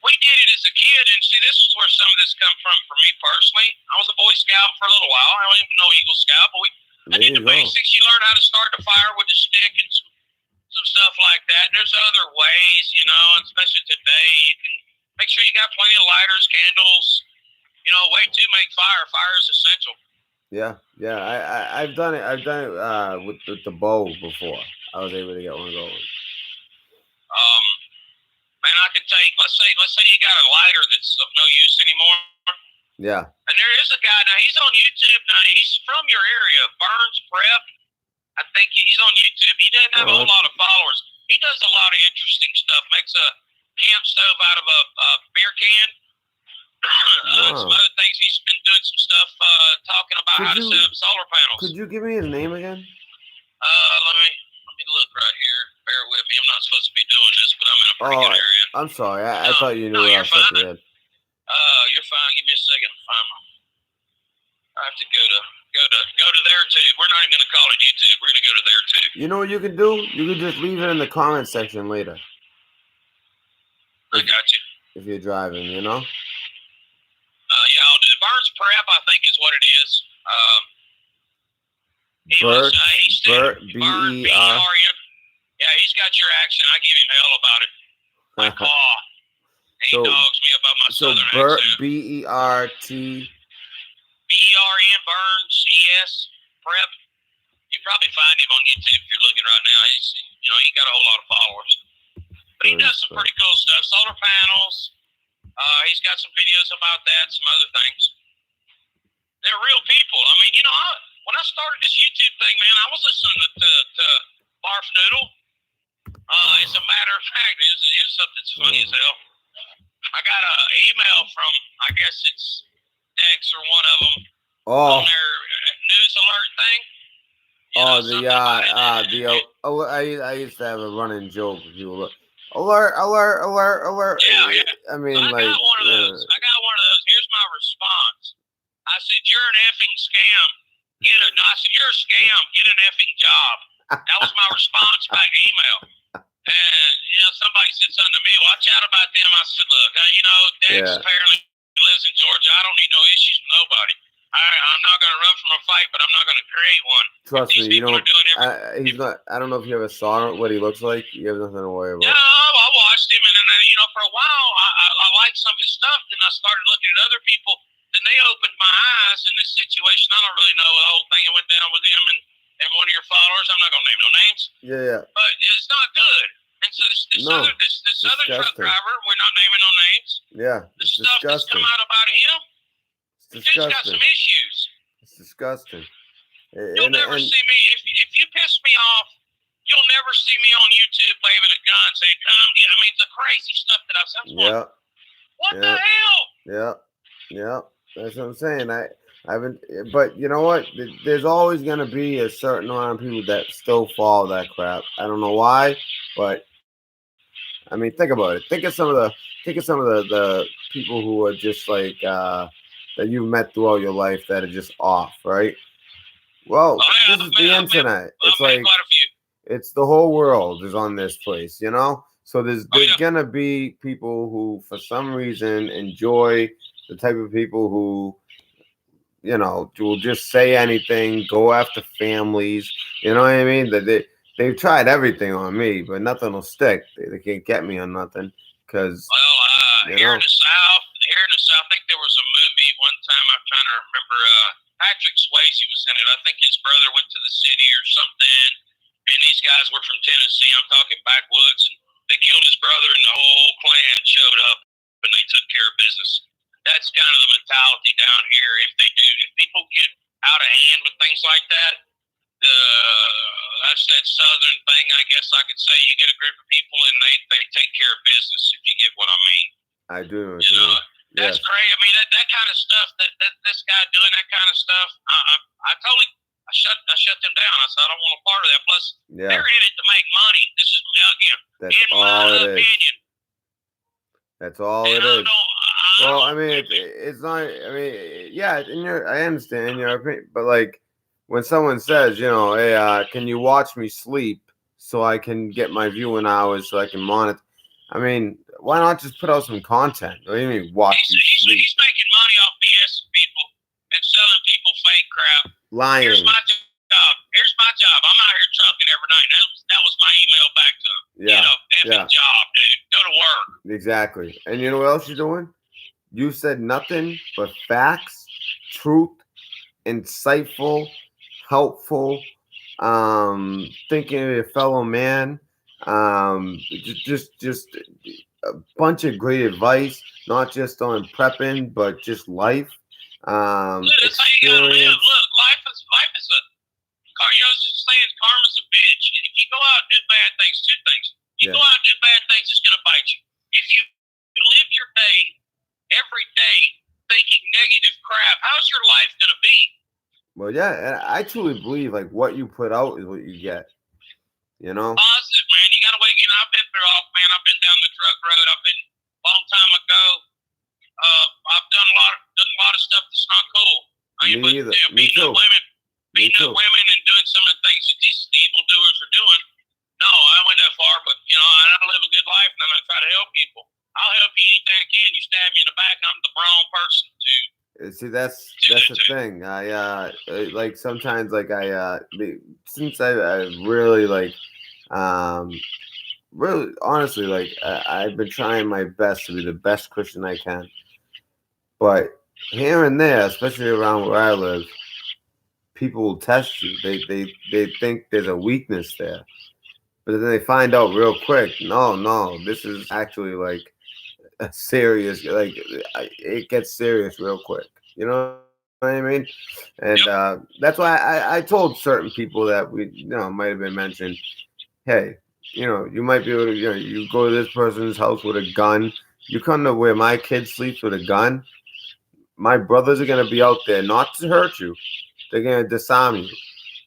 D: We did it as a kid, and see, this is where some of this come from for me personally. I was a Boy Scout for a little while. I don't even know Eagle Scout, but I did the basics. You learn how to start the fire with a stick and some stuff like that. There's other ways, and especially today, you can make sure you got plenty of lighters, candles, a way to make fire. Fire is essential.
A: Yeah. I've done it. With the bow before. I was able to get one of those.
D: Man, I could take. Let's say you got a lighter that's of no use anymore.
A: Yeah.
D: And there is a guy now. He's on YouTube now. He's from your area, Burns Prep. I think he's on YouTube. He doesn't have a whole lot of followers. He does a lot of interesting stuff. Makes a camp stove out of a beer can. Some other things. He's been doing some stuff talking about how to set up solar panels.
A: Could you give me his name again?
D: Let me look right here. Bear with me. I'm not supposed to be doing this, but I'm in a pretty good area.
A: I'm sorry. I thought you knew what I was saying.
D: You're fine. Give me a second to find them. I have to go to there too. We're not even going to call it YouTube. We're going to go to there too.
A: You know what you can do? You can just leave it in the comment section later.
D: I got you.
A: If you're driving,
D: Yeah, I'll do. Burns Prep, I think, is what it is.
A: Bert, B-E-R.
D: Yeah, he's got your accent. I give him hell about it. My paw. He dogs me about my southern
A: Bert,
D: accent.
A: B-E-R-T.
D: B-E-R-N, Burns, E-S, Prep. You probably find him on YouTube if you're looking right now. He got a whole lot of followers. But he does some pretty cool stuff. Solar panels. He's got some videos about that, some other things. They're real people. I mean, when I started this YouTube thing, man, I was listening to Barf Noodle. As a matter of fact, here's something that's funny as hell. I got an email from, I guess it's Dex or one of them on their news alert thing.
A: I used to have a running joke with people. Alert.
D: Yeah.
A: I mean,
D: I got one of those. Here's my response. I said, you're an effing scam. I said, you're a scam. Get an effing job. That was my response back to email. And somebody said something to me. Watch out about them. I said, look, Dex apparently lives in Georgia. I don't need no issues with nobody. I'm not going to run from a fight, but I'm not going to create one.
A: Trust me, you don't. He's not. I don't know if you ever saw what he looks like. You have nothing to worry about.
D: No, I watched him, and then for a while, I liked some of his stuff. Then I started looking at other people. Then they opened my eyes in this situation. I don't really know the whole thing that went down with him and one of your followers. I'm not going to name no names.
A: Yeah.
D: But it's not good. And so this other truck driver, we're not naming no names.
A: Yeah.
D: The stuff that's come out about him. The dude's got some issues.
A: It's disgusting.
D: You'll never see me if you piss me off. You'll never see me on YouTube waving a gun saying, "Come get." I mean, the crazy stuff that I've seen.
A: Yeah.
D: What the hell?
A: Yeah. That's what I'm saying. But you know what? There's always gonna be a certain amount of people that still follow that crap. I don't know why, but I mean, think about it. Think of some of the people who are just like that you've met throughout your life that are just off, right? Well, this is the internet. It's like it's the whole world is on this place, So there's gonna be people who, for some reason, enjoy the type of people who, will just say anything, go after families. You know what I mean? That they've tried everything on me, but nothing will stick. They can't get me on nothing because
D: Here in the South, I think there was a movie one time. I'm trying to remember. Patrick Swayze was in it. I think his brother went to the city or something, and these guys were from Tennessee. I'm talking backwoods, and they killed his brother, and the whole clan showed up, and they took care of business. That's kind of the mentality down here. If people get out of hand with things like that, that's that Southern thing, I guess I could say. You get a group of people, and they take care of business. If you get what I mean.
A: I do.
D: You know. That's crazy. I mean, that kind of stuff. That this guy doing that kind of stuff. I totally shut them down. I said I don't want a part of that. Plus, they're in it to make money. This is again, in my opinion.
A: That's all it is. Well, I mean, it's not. I mean, yeah, I understand your opinion, but like when someone says, you know, hey, can you watch me sleep so I can get my viewing hours so I can monitor? I mean, why not just put out some content? What do you mean watch you sleep?
D: He's making money off BS people and selling people fake crap.
A: Lying.
D: Here's my job. I'm out here trucking every night. That was my email back to him.
A: Yeah.
D: You know, effing job, dude. Go to work.
A: Exactly. And you know what else you're doing? You said nothing but facts, truth, insightful, helpful, thinking of your fellow man. Just a bunch of great advice, not just on prepping, but just life.
D: Look, that's how you gotta live. Look, life is a, you know, just saying karma's a bitch. If you go out and do bad things, two things. You go out and do bad things, it's gonna bite you. If you live your day every day thinking negative crap, how's your life gonna be?
A: Well, yeah, and I truly believe like what you put out is what you get. You know?
D: Positive, man. You gotta wait. You know, I've been through all, man. I've been down the drug road. I've been a long time ago. I've done a lot of stuff that's not cool.
A: Me either.
D: Beating up women and doing some of the things that these evildoers are doing. No, I went that far, but you know, I live a good life and I try to help people. I'll help you anything I can. You stab me in the back, I'm the wrong person to.
A: See, that's the thing. I like sometimes like since I really like really honestly like I've been trying my best to be the best Christian I can, but here and there, especially around where I live, people will test you. They think there's a weakness there, but then they find out real quick. No, this is actually like a serious. Like it gets serious real quick. You know what I mean? And that's why I told certain people that might have been mentioned. Hey, you might be able to. You go to this person's house with a gun. You come to where my kid sleeps with a gun. My brothers are gonna be out there not to hurt you. They're gonna disarm you,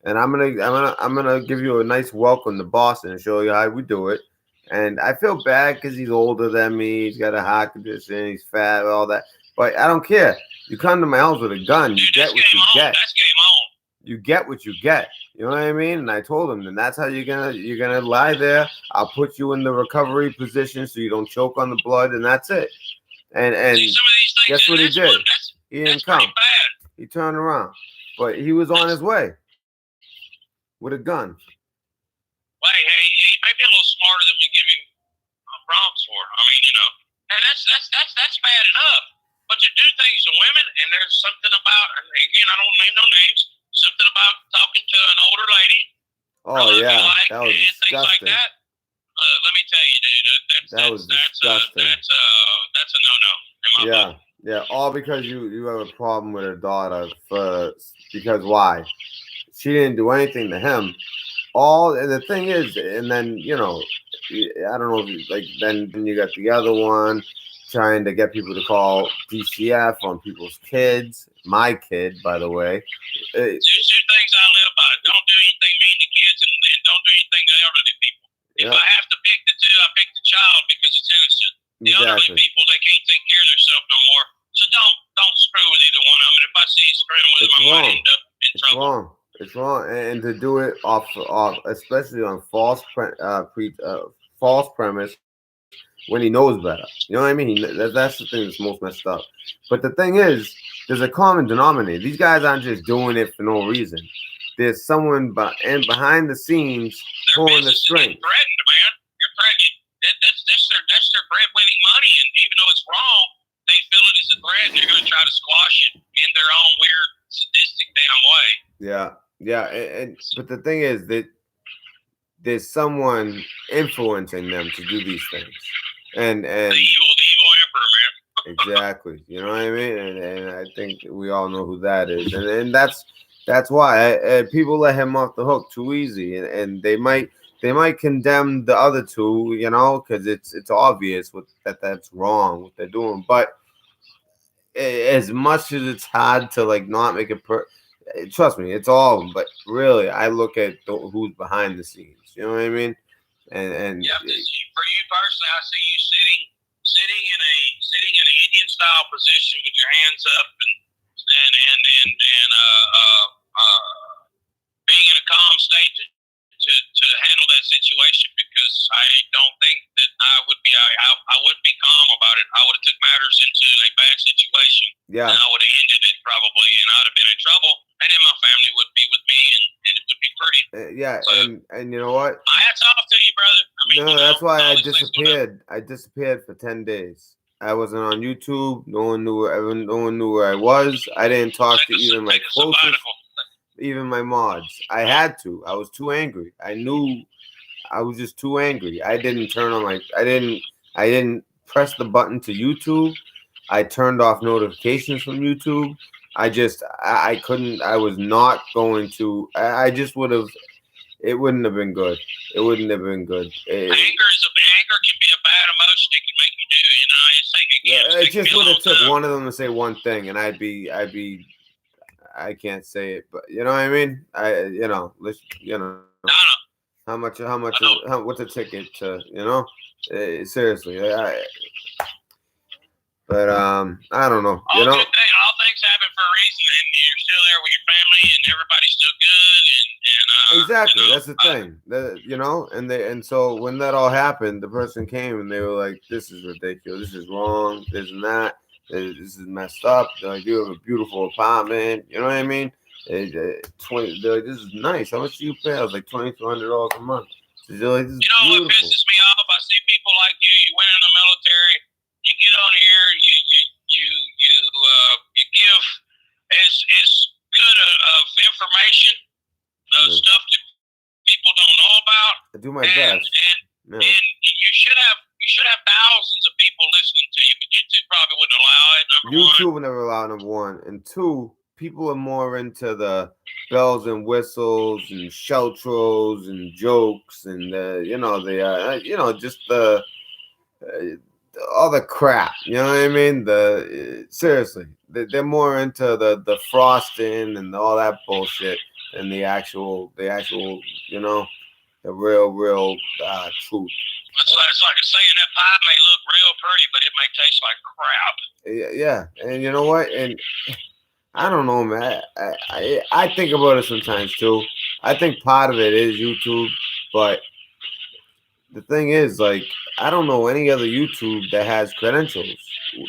A: and I'm gonna give you a nice welcome to Boston and show you how we do it. And I feel bad because he's older than me. He's got a heart condition. He's fat, all that. But I don't care. You come to my house with a gun, you get what you get.
D: That's game on.
A: You get what you get. You know what I mean? And I told him, and that's how you're gonna lie there. I'll put you in the recovery position so you don't choke on the blood, and that's it. And guess what he did? He didn't come. He turned around, but he was on his way with a gun.
D: Well, hey, he may be a little smarter than we give him prompts for. I mean, and that's bad enough. But to do things to women, and there's something about, and again, I don't name no names, something about talking to an older lady.
A: Oh yeah, that was
D: and things like
A: disgusting.
D: that. Let me tell you, dude,
A: That was disgusting.
D: That's a no-no in my book.
A: Yeah, all because you have a problem with her daughter. Because why? She didn't do anything to him. And the thing is, and then I don't know, then you got the other one trying to get people to call DCF on people's kids. My kid, by the way.
D: Two things I live by: don't do anything mean to kids, and don't do anything to elderly people. If I have to pick the two, I pick the child because it's innocent. The elderly people, they can't take care of themselves no more. So don't screw with either one of them. And if I see you screwing with them, I might end up in trouble.
A: It's wrong, and to do it off, especially on false premise when he knows better. You know what I mean? That's the thing that's most messed up. But the thing is, there's a common denominator. These guys aren't just doing it for no reason. There's someone behind the scenes pulling the string.
D: Threatened, man. You're threatened. That's their breadwinning money, and even though it's wrong, they feel it as a threat. And they're going to try to squash it in their own weird, sadistic damn way.
A: Yeah, but the thing is that there's someone influencing them to do these things, and
D: The evil emperor, man.
A: exactly, you know what I mean, and I think we all know who that is, and that's why people let him off the hook too easy, and they might condemn the other two, you know, because it's obvious that's wrong what they're doing, but as much as it's hard to like not make it trust me, it's all of them, but really I look at who's behind the scenes, you know what I mean, and
D: yeah, for you personally, I see you sitting in an Indian style position with your hands up and being in a calm state to handle that situation, because I don't think that I wouldn't be calm about it. I would have took matters into a bad situation.
A: yeah,
D: And I would have ended it probably, and I'd have been in trouble, and then my family would be with me, and it would be pretty.
A: yeah,
D: So,
A: and you know what?
D: My hats off to you, brother. I mean,
A: No, that's why I
D: all these things going up.
A: disappeared. I disappeared for 10 days. I wasn't on YouTube. No one knew where I was. I didn't talk to even my closest, even my mods. I had to. I was too angry. I knew I was just too angry. I didn't I didn't press the button to YouTube. I turned off notifications from YouTube. I couldn't. I was not going to. I just would have. It wouldn't have been good. It wouldn't have been good.
D: Anger can be a bad emotion. It can make you do it. And
A: it just would have took one of them to say one thing, and I'd be. I can't say it, but you know what I mean.
D: No.
A: How much? What's a ticket to? Seriously. But I don't know.
D: All things happen for a reason, and you're still there with your family, and everybody's still good.
A: Exactly, that's the thing. And so when that all happened, the person came and they were like, "This is ridiculous. This is wrong. This and that. This is messed up. They're like, you have a beautiful apartment. You know what I mean? They're like, this is nice. How much do you pay?" I was like, $2,200 a month. So they're like, this is beautiful.
D: What pisses me off? I see people like you. You went in the military. You get on here. You give as good of information, stuff that people don't know about.
A: I do my best.
D: And you should have thousands of people listening to you, but YouTube probably wouldn't allow it.
A: YouTube would never allow, number one, and two, people are more into the bells and whistles and shoutros and jokes and just the all the crap. You know what I mean? Seriously, they're more into the frosting and all that bullshit than the actual the real truth.
D: It's like saying that pie may look real pretty, but it may taste like crap.
A: Yeah, and you know what? And I don't know, man. I think about it sometimes too. I think part of it is YouTube, but the thing is, like, I don't know any other YouTube that has credentials,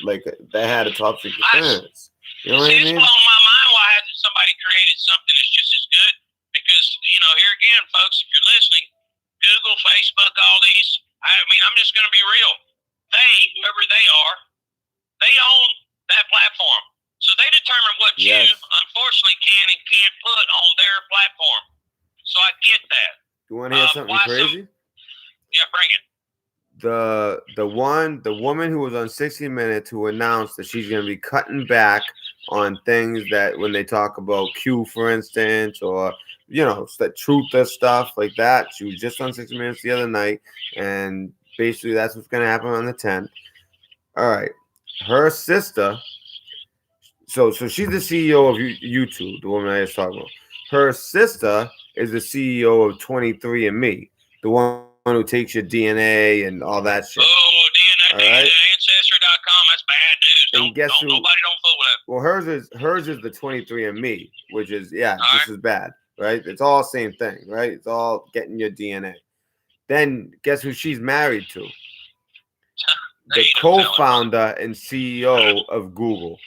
A: like that had a top secret clearance. You know what I mean?
D: It's blowing my mind why hasn't somebody created something that's just as good? Because here again, folks, if you're listening, Google, Facebook, all these. I mean, I'm just going to be real. Whoever they are, they own that platform. So they determine what you, unfortunately, can and can't put on their platform. So I get that.
A: You want to hear something crazy?
D: Yeah, bring it.
A: The woman who was on 60 Minutes who announced that she's going to be cutting back on things that when they talk about Q, for instance, or the truth of stuff like that. She was just on 60 Minutes the other night, and basically that's what's going to happen on the 10th. All right. Her sister, so she's the CEO of YouTube, the woman I was talking about. Her sister is the CEO of 23andMe, the one who takes your DNA and all that shit.
D: Oh, DNA,
A: right?
D: Ancestry.com, that's bad news. Nobody don't fool with that.
A: Well, hers is the 23andMe, which is, this is bad. Right? It's all the same thing, right? It's all getting your DNA. Then guess who she's married to? The co-founder and CEO of Google.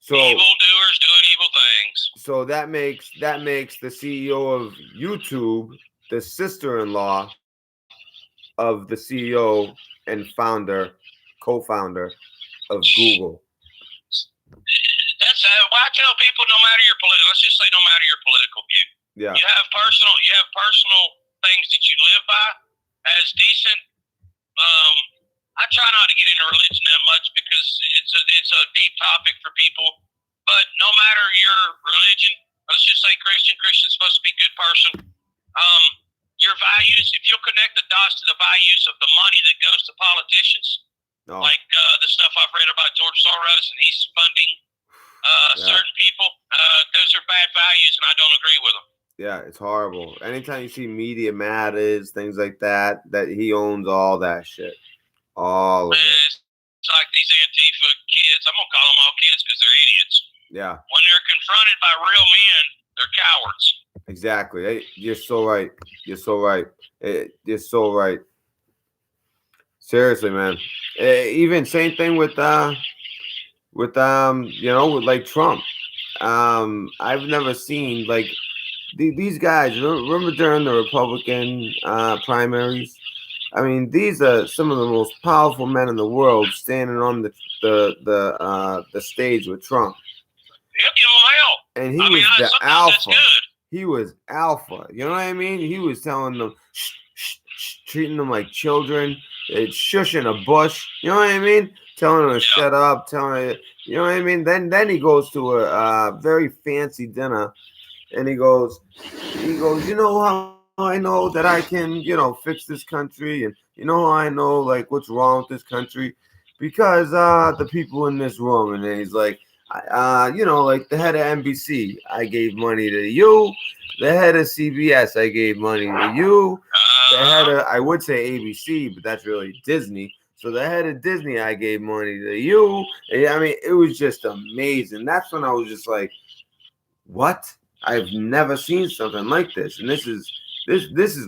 A: So
D: evildoers doing evil things.
A: So that makes the CEO of YouTube the sister-in-law of the CEO and co-founder of Google.
D: That's why I tell people, no matter your political, let's just say no matter your political view,
A: Yeah.
D: you have personal things that you live by as decent. I try not to get into religion that much because it's a deep topic for people. But no matter your religion, let's just say Christian's supposed to be a good person. Your values, if you'll connect the dots to the values of the money that goes to politicians, like the stuff I've read about George Soros and he's funding certain people, those are bad values, and I don't agree with them.
A: Yeah, it's horrible. Anytime you see Media Matters, things like that he owns all that shit. All of it.
D: It's like these Antifa kids. I'm going to call them all kids because they're idiots.
A: Yeah.
D: When they're confronted by real men, they're cowards.
A: Exactly. Hey, you're so right. You're so right. You're so right. Seriously, man. Even same thing with like Trump. I've never seen like these guys. Remember during the Republican primaries? I mean, these are some of the most powerful men in the world standing on the stage with Trump.
D: Yep, give them hell.
A: And he was the alpha. He was alpha. You know what I mean? He was telling them, treating them like children. Shushing a bush. You know what I mean? Telling them to shut up. Telling her, you know what I mean? Then he goes to a very fancy dinner, and he goes, you know how I know that I can, fix this country, and you know how I know like what's wrong with this country, because the people in this room. And then he's like, like the head of NBC, I gave money to you. The head of CBS, I gave money to you. The head of, I would say ABC, but that's really Disney. So the head of Disney, I gave money to you. I mean, it was just amazing. That's when I was just like, what? I've never seen something like this. And this is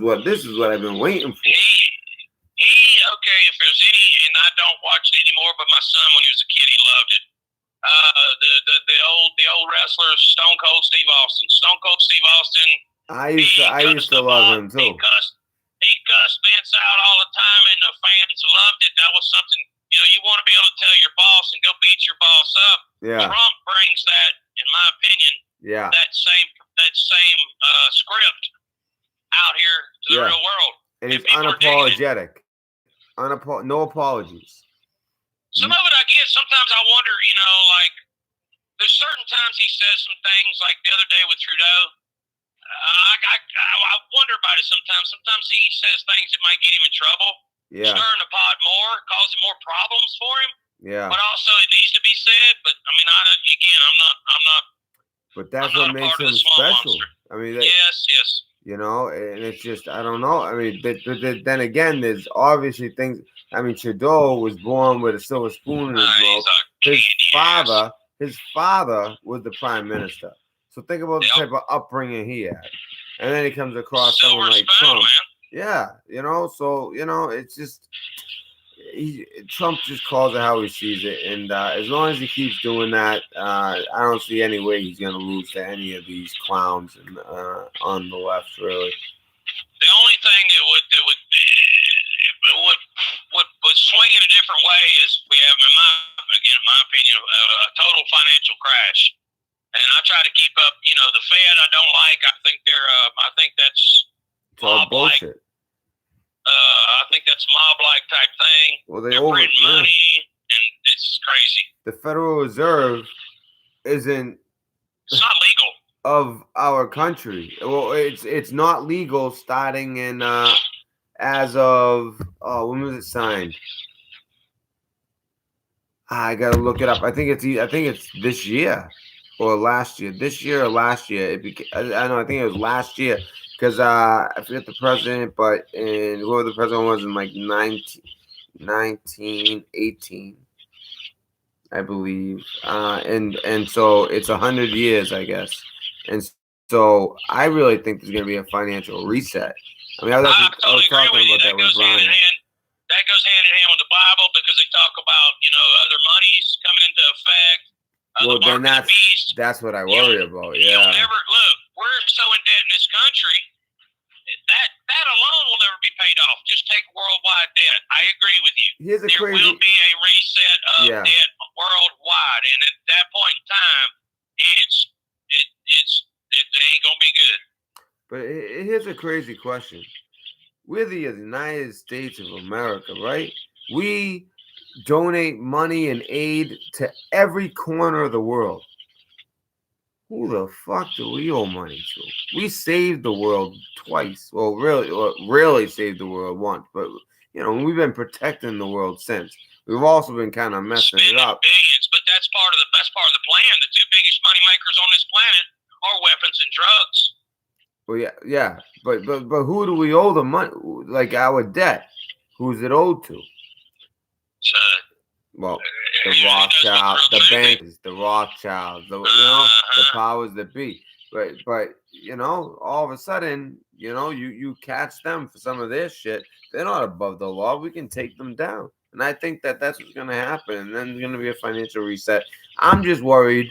A: what I've been waiting for.
D: Okay, if there's any, and I don't watch it anymore, but my son, when he was a kid, he loved it. The old wrestler Stone Cold Steve Austin. Stone Cold Steve Austin.
A: I used to love him too.
D: He cussed Vince out all the time, and the fans loved it. That was something, you want to be able to tell your boss and go beat your boss up.
A: Yeah.
D: Trump brings that, in my opinion, that same script out here to the real world.
A: And he's unapologetic. No apologies.
D: Some of it I get. Sometimes I wonder, there's certain times he says some things, like the other day with Trudeau. I wonder about it sometimes. Sometimes he says things that might get him in trouble.
A: Yeah.
D: Stirring the pot more, causing more problems for him.
A: Yeah.
D: But also it needs to be said. But I mean, I'm not.
A: But that's what makes him special.
D: Monster.
A: I mean,
D: yes.
A: And it's just, I don't know. I mean, then again, there's obviously things. I mean, Trudeau was born with a silver spoon in his mouth. His father was the prime minister. So think about the type of upbringing he had. And then he comes across someone like Trump. Man. Yeah, so, it's just, Trump just calls it how he sees it. And as long as he keeps doing that, I don't see any way he's going to lose to any of these clowns on the left, really.
D: The only thing that would swing in a different way is we have, in my opinion, a total financial crash. And I try to keep up. The Fed, I don't like. I think I think that's
A: bullshit.
D: I think that's mob-like type thing.
A: Well, they're
D: printing money, and it's crazy.
A: The Federal Reserve isn't.
D: It's not legal.
A: Of our country. Well, it's not legal starting in as of when was it signed? I gotta look it up. I think it's this year or last year. This year or last year. I think it was last year because I forget the president, but whoever the president was in like 1918, I believe. And so it's 100 years, I guess. And so I really think there's going to be a financial reset. I mean, I was talking about that with Brian.
D: That goes hand in hand with the Bible because they talk about, other monies coming into effect.
A: Well, then that's what I worry about. Yeah.
D: You'll never look. We're so in debt in this country. That alone will never be paid off. Just take worldwide debt. I agree with you.
A: Here's a
D: There
A: crazy.
D: will be a reset of
A: Yeah.
D: debt worldwide, and at that point in time, it ain't gonna be good.
A: But here's a crazy question. We're the United States of America, right? We donate money and aid to every corner of the world. Who the fuck do we owe money to? We saved the world twice. Well, really saved the world once. But, we've been protecting the world since. We've also been kind of messing
D: Spending
A: it up.
D: billions, but that's part of the plan. The two biggest money makers on this planet are weapons and drugs.
A: Well, yeah. But who do we owe the money? Like our debt? Who's it owed to? Well, the Rothschild, the banks, the Rothschilds, the powers that be. But all of a sudden, you catch them for some of their shit. They're not above the law. We can take them down. And I think that that's what's going to happen. And then there's going to be a financial reset. I'm just worried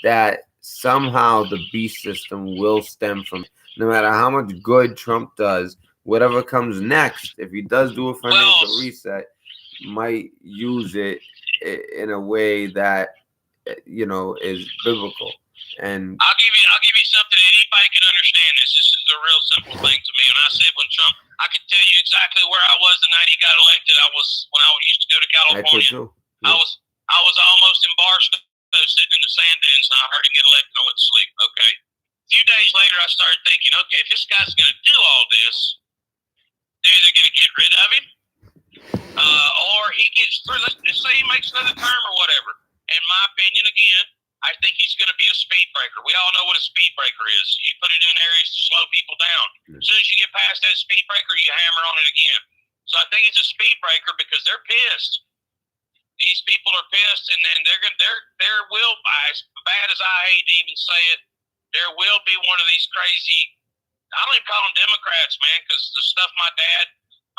A: that somehow the beast system will stem from, no matter how much good Trump does, whatever comes next, if he does do a financial reset, might use it in a way that is biblical. And
D: I'll give you something that anybody can understand. This is a real simple thing to me. When I said when Trump, I could tell you exactly where I was the night he got elected. When I used to go to California.
A: I could too. Yeah.
D: I was almost in Barstow sitting in the sand dunes, and I heard him get elected. I went to sleep. Okay. A few days later, I started thinking, okay, if this guy's going to do all this, they're either going to get rid of him, or he gets through. Let's say he makes another term or whatever. In my opinion, again, I think he's going to be a speed breaker. We all know what a speed breaker is. You put it in areas to slow people down. As soon as you get past that speed breaker, you hammer on it again. So I think it's a speed breaker because they're pissed. These people are pissed, and then there will, as bad as I hate to even say it, there will be one of these crazy. I don't even call them Democrats, man, because the stuff my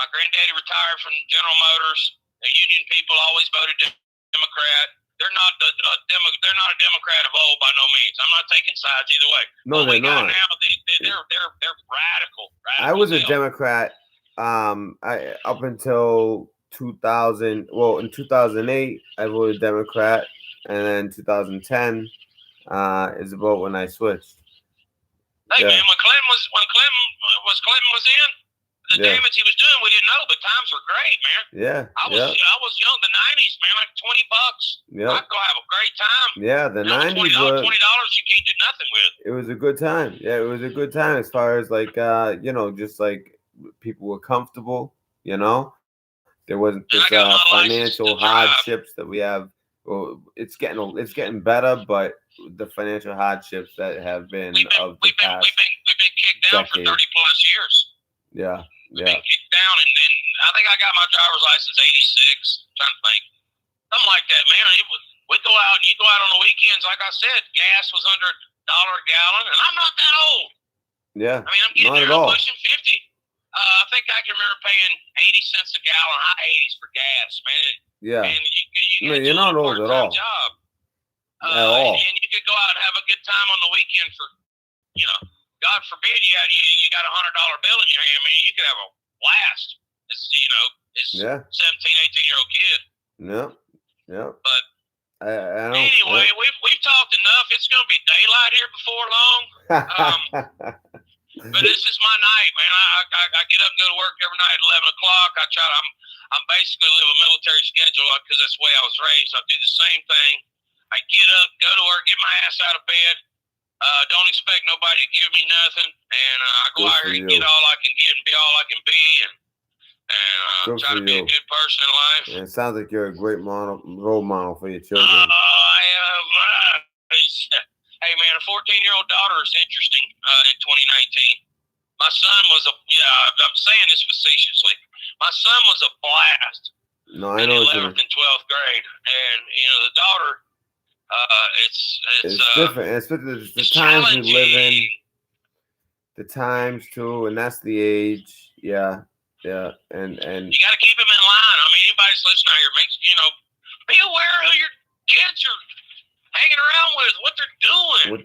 D: granddaddy retired from General Motors. The union people always voted Democrat. They're not a Democrat of old by no means. I'm not taking sides either way.
A: No, they're not.
D: Now, they're radical.
A: I was a Democrat up until 2000. Well, in 2008, I voted Democrat, and then 2010 is about when I switched.
D: Hey man, when Clinton was in, the damage he was doing, we didn't know, but times were great, man.
A: Yeah.
D: I was young, the 90s, man, like $20.
A: Yeah.
D: I'd go have a great time.
A: Yeah, the 90s
D: $20 you can't do nothing with.
A: It was a good time. Yeah, it was a good time as far as like just like people were comfortable, There wasn't this financial hardships that we have. Well, it's getting better, but the financial hardships that have been
D: we've been kicked down for 30 plus years.
A: Yeah.
D: We've been kicked down, and then I think I got my driver's license 86. I'm trying to think, something like that, man. We go out, and you go out on the weekends. Like I said, gas was under $1 a gallon, and I'm not that old.
A: Yeah,
D: I mean, I'm getting there. I'm pushing 50. I think I can remember paying 80 cents a gallon, high 80s for gas, man.
A: Yeah.
D: And
A: you're not old at all.
D: Job.
A: At all.
D: And you could go out and have a good time on the weekend for, God forbid you got $100 bill in your hand, man. You could have a blast. It's 17, 18-year-old kid.
A: Yeah.
D: But
A: I don't.
D: Anyway, we've talked enough. It's going to be daylight here before long. But this is my night, man. I get up and go to work every night at 11 o'clock. I'm basically live a military schedule because that's the way I was raised. I do the same thing. I get up, go to work, get my ass out of bed. Don't expect nobody to give me nothing, and I go out here and get all I can get and be all I can be, and try to be a good person in life.
A: And it sounds like you're a great role model for your children.
D: I am. Hey man, a 14-year-old daughter is interesting. In 2019, my son was I'm saying this facetiously. My son was a blast.
A: No, I know.
D: In 11th and 12th grade, and the daughter. It's
A: different. It's the times we live in. The times too, and that's the age. Yeah, and
D: you got to keep him in line. I mean, anybody's listening out here makes be aware of who your kids are hanging around with, what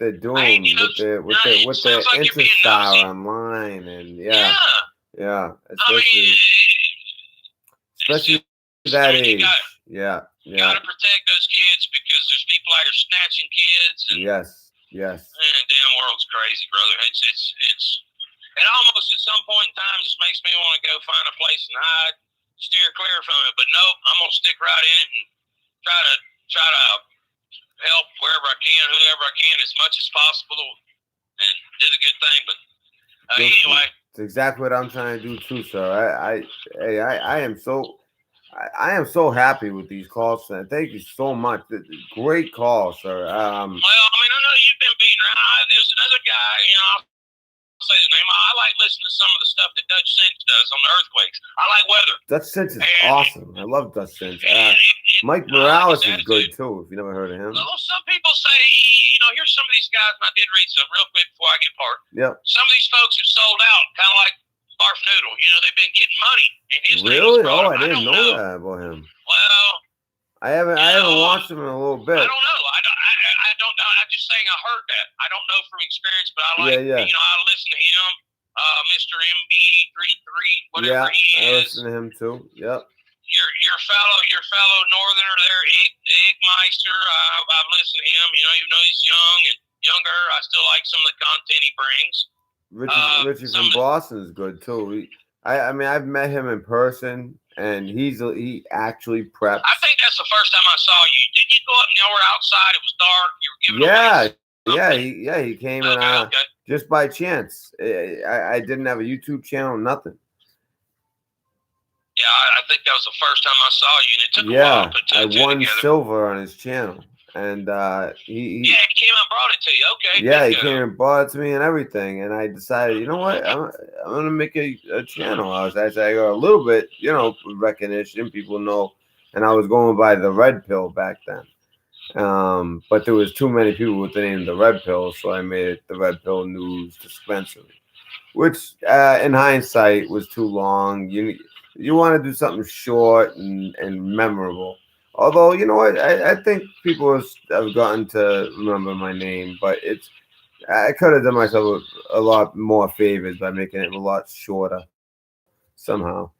D: they're doing,
A: with their Insta style online, and Yeah,
D: I mean,
A: especially
D: it's
A: that
D: I mean,
A: age.
D: you
A: Yeah.
D: gotta protect those kids because there's people out here snatching kids, and
A: Yes.
D: man, damn world's crazy, brother. It's and almost at some point in time just makes me want to go find a place and hide, steer clear from it. But nope, I'm gonna stick right in it and try to help wherever I can, whoever I can, as much as possible, and did a good thing. But anyway,
A: it's exactly what I'm trying to do too, sir. I am so I am so happy with these calls, man. Thank you so much. Great call, sir.
D: well, I mean, I know you've been beating around. There's another guy, I'll say his name. I like listening to some of the stuff that Dutch Cinch does on the earthquakes. I like weather.
A: Dutch Cinch is awesome. I love Dutch Cinch. Mike Morales is good too. If you never heard of him.
D: Well, some people say, here's some of these guys, and I did read some real quick before I get parked.
A: Yep.
D: Some of these folks have sold out, kind of like Barf Noodle. They've been getting money. And his
A: Really? Oh, I didn't know that about him.
D: Well,
A: I haven't watched him in a little bit.
D: I don't know. I don't know. I'm just saying I heard that. I don't know from experience, but I like, I listen to him, Mr. MB33, whatever he is.
A: I listen to him too. Yep.
D: Your fellow Northerner there, Igmeister. I've listened to him. Even though he's young and younger, I still like some of the content he brings.
A: Richie from Boston is good too. I mean, I've met him in person, and he actually preps.
D: I think that's the first time I saw you. Didn't you go up and y'all were outside? It was dark. You were giving away.
A: He came in just by chance. I didn't have a YouTube channel, nothing.
D: Yeah, I think that was the first time I saw you, and it took a while to put two and two
A: I won
D: together.
A: silver on his channel, and he
D: came and brought it to you. Okay.
A: Yeah, he came and brought it to me and everything, and I decided, you know what, I'm gonna make a channel. I got a little bit, recognition, people know, and I was going by the Red Pill back then. But there was too many people with the name the Red Pill, so I made it the Red Pill News Dispensary, which in hindsight was too long. You want to do something short and memorable. Although, you know what, I think people have gotten to remember my name, but I could have done myself a lot more favors by making it a lot shorter somehow.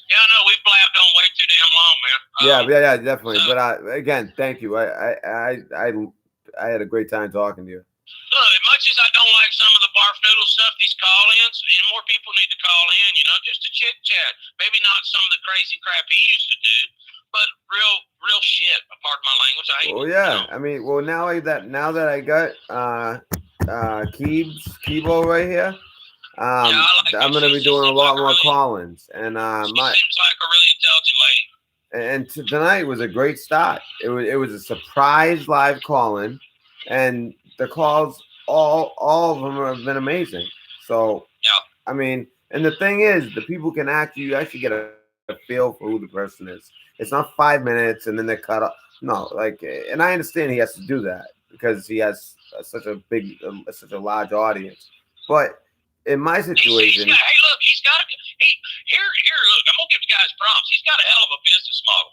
D: Yeah, no, we blabbed on way too damn long, man.
A: Yeah, definitely. So, but again, thank you. I had a great time talking to you.
D: As much as I don't like some of the Barf Noodle stuff, these call-ins, and more people need to call in, just to chit-chat. Maybe not some of the crazy crap he used to do, but real shit, pardon my language.
A: I mean, now that I got Keebo right here, I'm going to be doing a lot more call-ins. And
D: she seems like a really intelligent lady.
A: And tonight was a great start. It was a surprise live call-in, and the calls, all of them have been amazing. So, I mean, and the thing is, the people can you actually get a feel for who the person is. It's not 5 minutes and then they're cut off. No, and I understand he has to do that because he has such a large audience. But in my situation,
D: look, I'm gonna give the guys prompts. He's got a hell of a business model.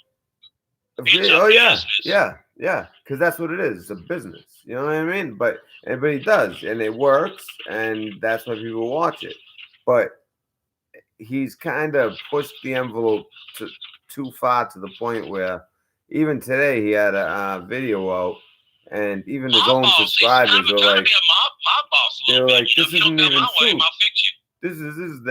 A: Yeah, because that's what it is. It's a business. You know what I mean? But he does, and it works, and that's why people watch it. But he's kind of pushed the envelope too far to the point where even today he had a video out, and even his own subscribers were like, this isn't even true. This is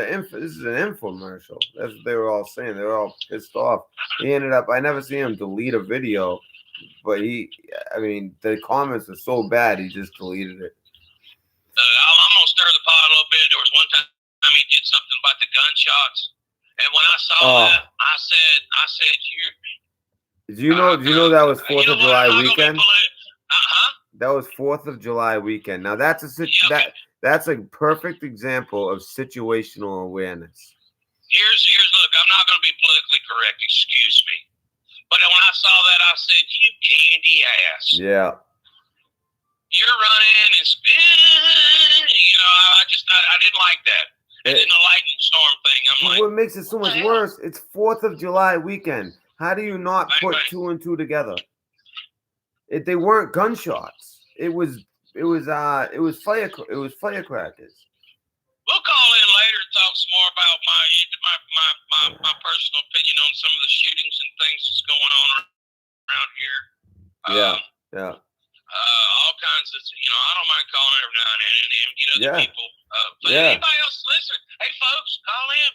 A: an infomercial. That's what they were all saying. They were all pissed off. He ended up, I never seen him delete a video, but the comments are so bad, he just deleted it.
D: I'm gonna stir the pot a little bit. There was one time he did something about the gunshots, and when I saw that, I said,
A: Do you know that was 4th of July weekend? That was 4th of July weekend. Now that's a perfect example of situational awareness.
D: Here's look, I'm not going to be politically correct, excuse me. But when I saw that, I said, you candy ass.
A: Yeah.
D: You're running and spin. I didn't like that. And then the lightning storm thing, I'm like.
A: What makes it so much worse, it's 4th of July weekend. How do you not put two and two together? They weren't gunshots. It was firecrackers.
D: We'll call in later and talk some more about my personal opinion on some of the shootings and things that's going on around here.
A: Yeah.
D: All kinds of, I don't mind calling every now and then and get other people. But anybody else listen, hey folks, call in.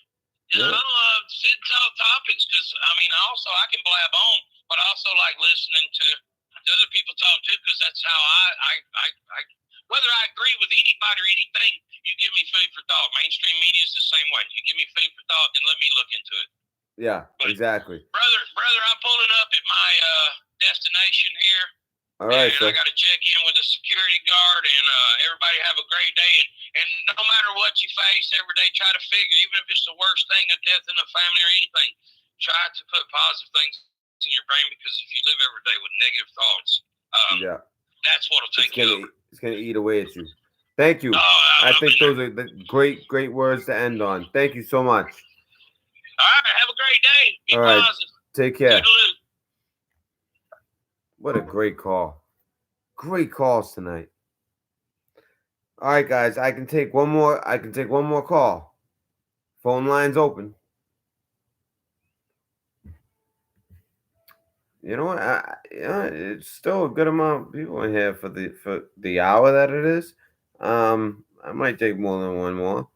D: I don't sit and talk topics because I can blab on, but I also like listening to other people talk too because that's how I whether I agree with anybody or anything, you give me food for thought. Mainstream media is the same way. You give me food for thought, then let me look into it.
A: Yeah, exactly.
D: Brother, I'm pulling up at my destination here.
A: All right,
D: and I got to check in with the security guard, and everybody have a great day. And no matter what you face every day, try to figure, even if it's the worst thing, a death in the family or anything, try to put positive things in your brain because if you live every day with negative thoughts, that's what'll take you over.
A: It's gonna eat away at you. Thank you. I think those are the great words to end on. Thank you so much.
D: All right, have a great day. Be positive.
A: Take care.
D: Toodaloo.
A: What a great call. Great calls tonight. All right, guys. I can take one more call. Phone line's open. You know what? It's still a good amount of people in here for the hour that it is. I might take more than one more.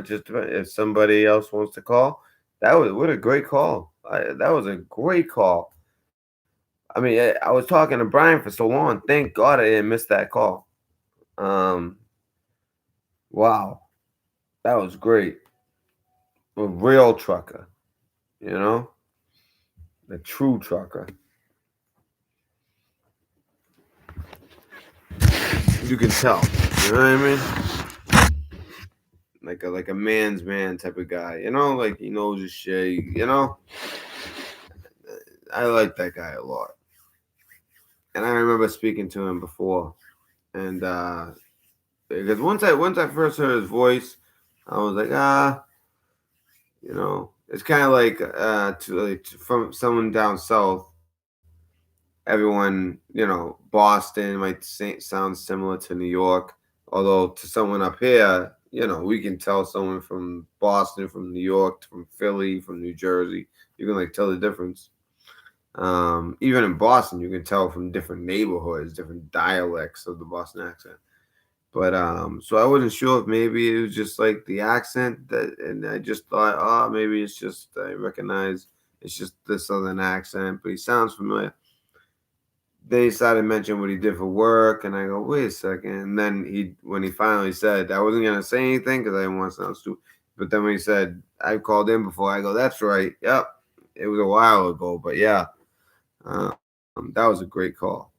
A: Just if somebody else wants to call. What a great call. That was a great call. I mean, I was talking to Brian for so long. Thank God I didn't miss that call. Wow. That was great. A real trucker. The true trucker. You can tell. You know what I mean? Like a man's man type of guy. Like he knows his shit. I like that guy a lot. And I remember speaking to him before. And because once I first heard his voice, I was like, it's kind of like from someone down south. Everyone, Boston might sound similar to New York, although to someone up here, we can tell someone from Boston, from New York, from Philly, from New Jersey. You can tell the difference. Even in Boston, you can tell from different neighborhoods, different dialects of the Boston accent. But so I wasn't sure if maybe it was just like the accent and I just thought, maybe it's just I recognize it's just the southern accent, but he sounds familiar. Then he started mentioning what he did for work, and I go, wait a second. And then when he finally said, I wasn't gonna say anything because I didn't want to sound stupid. But then when he said, I've called in before, I go, that's right. Yep, it was a while ago, but yeah, that was a great call.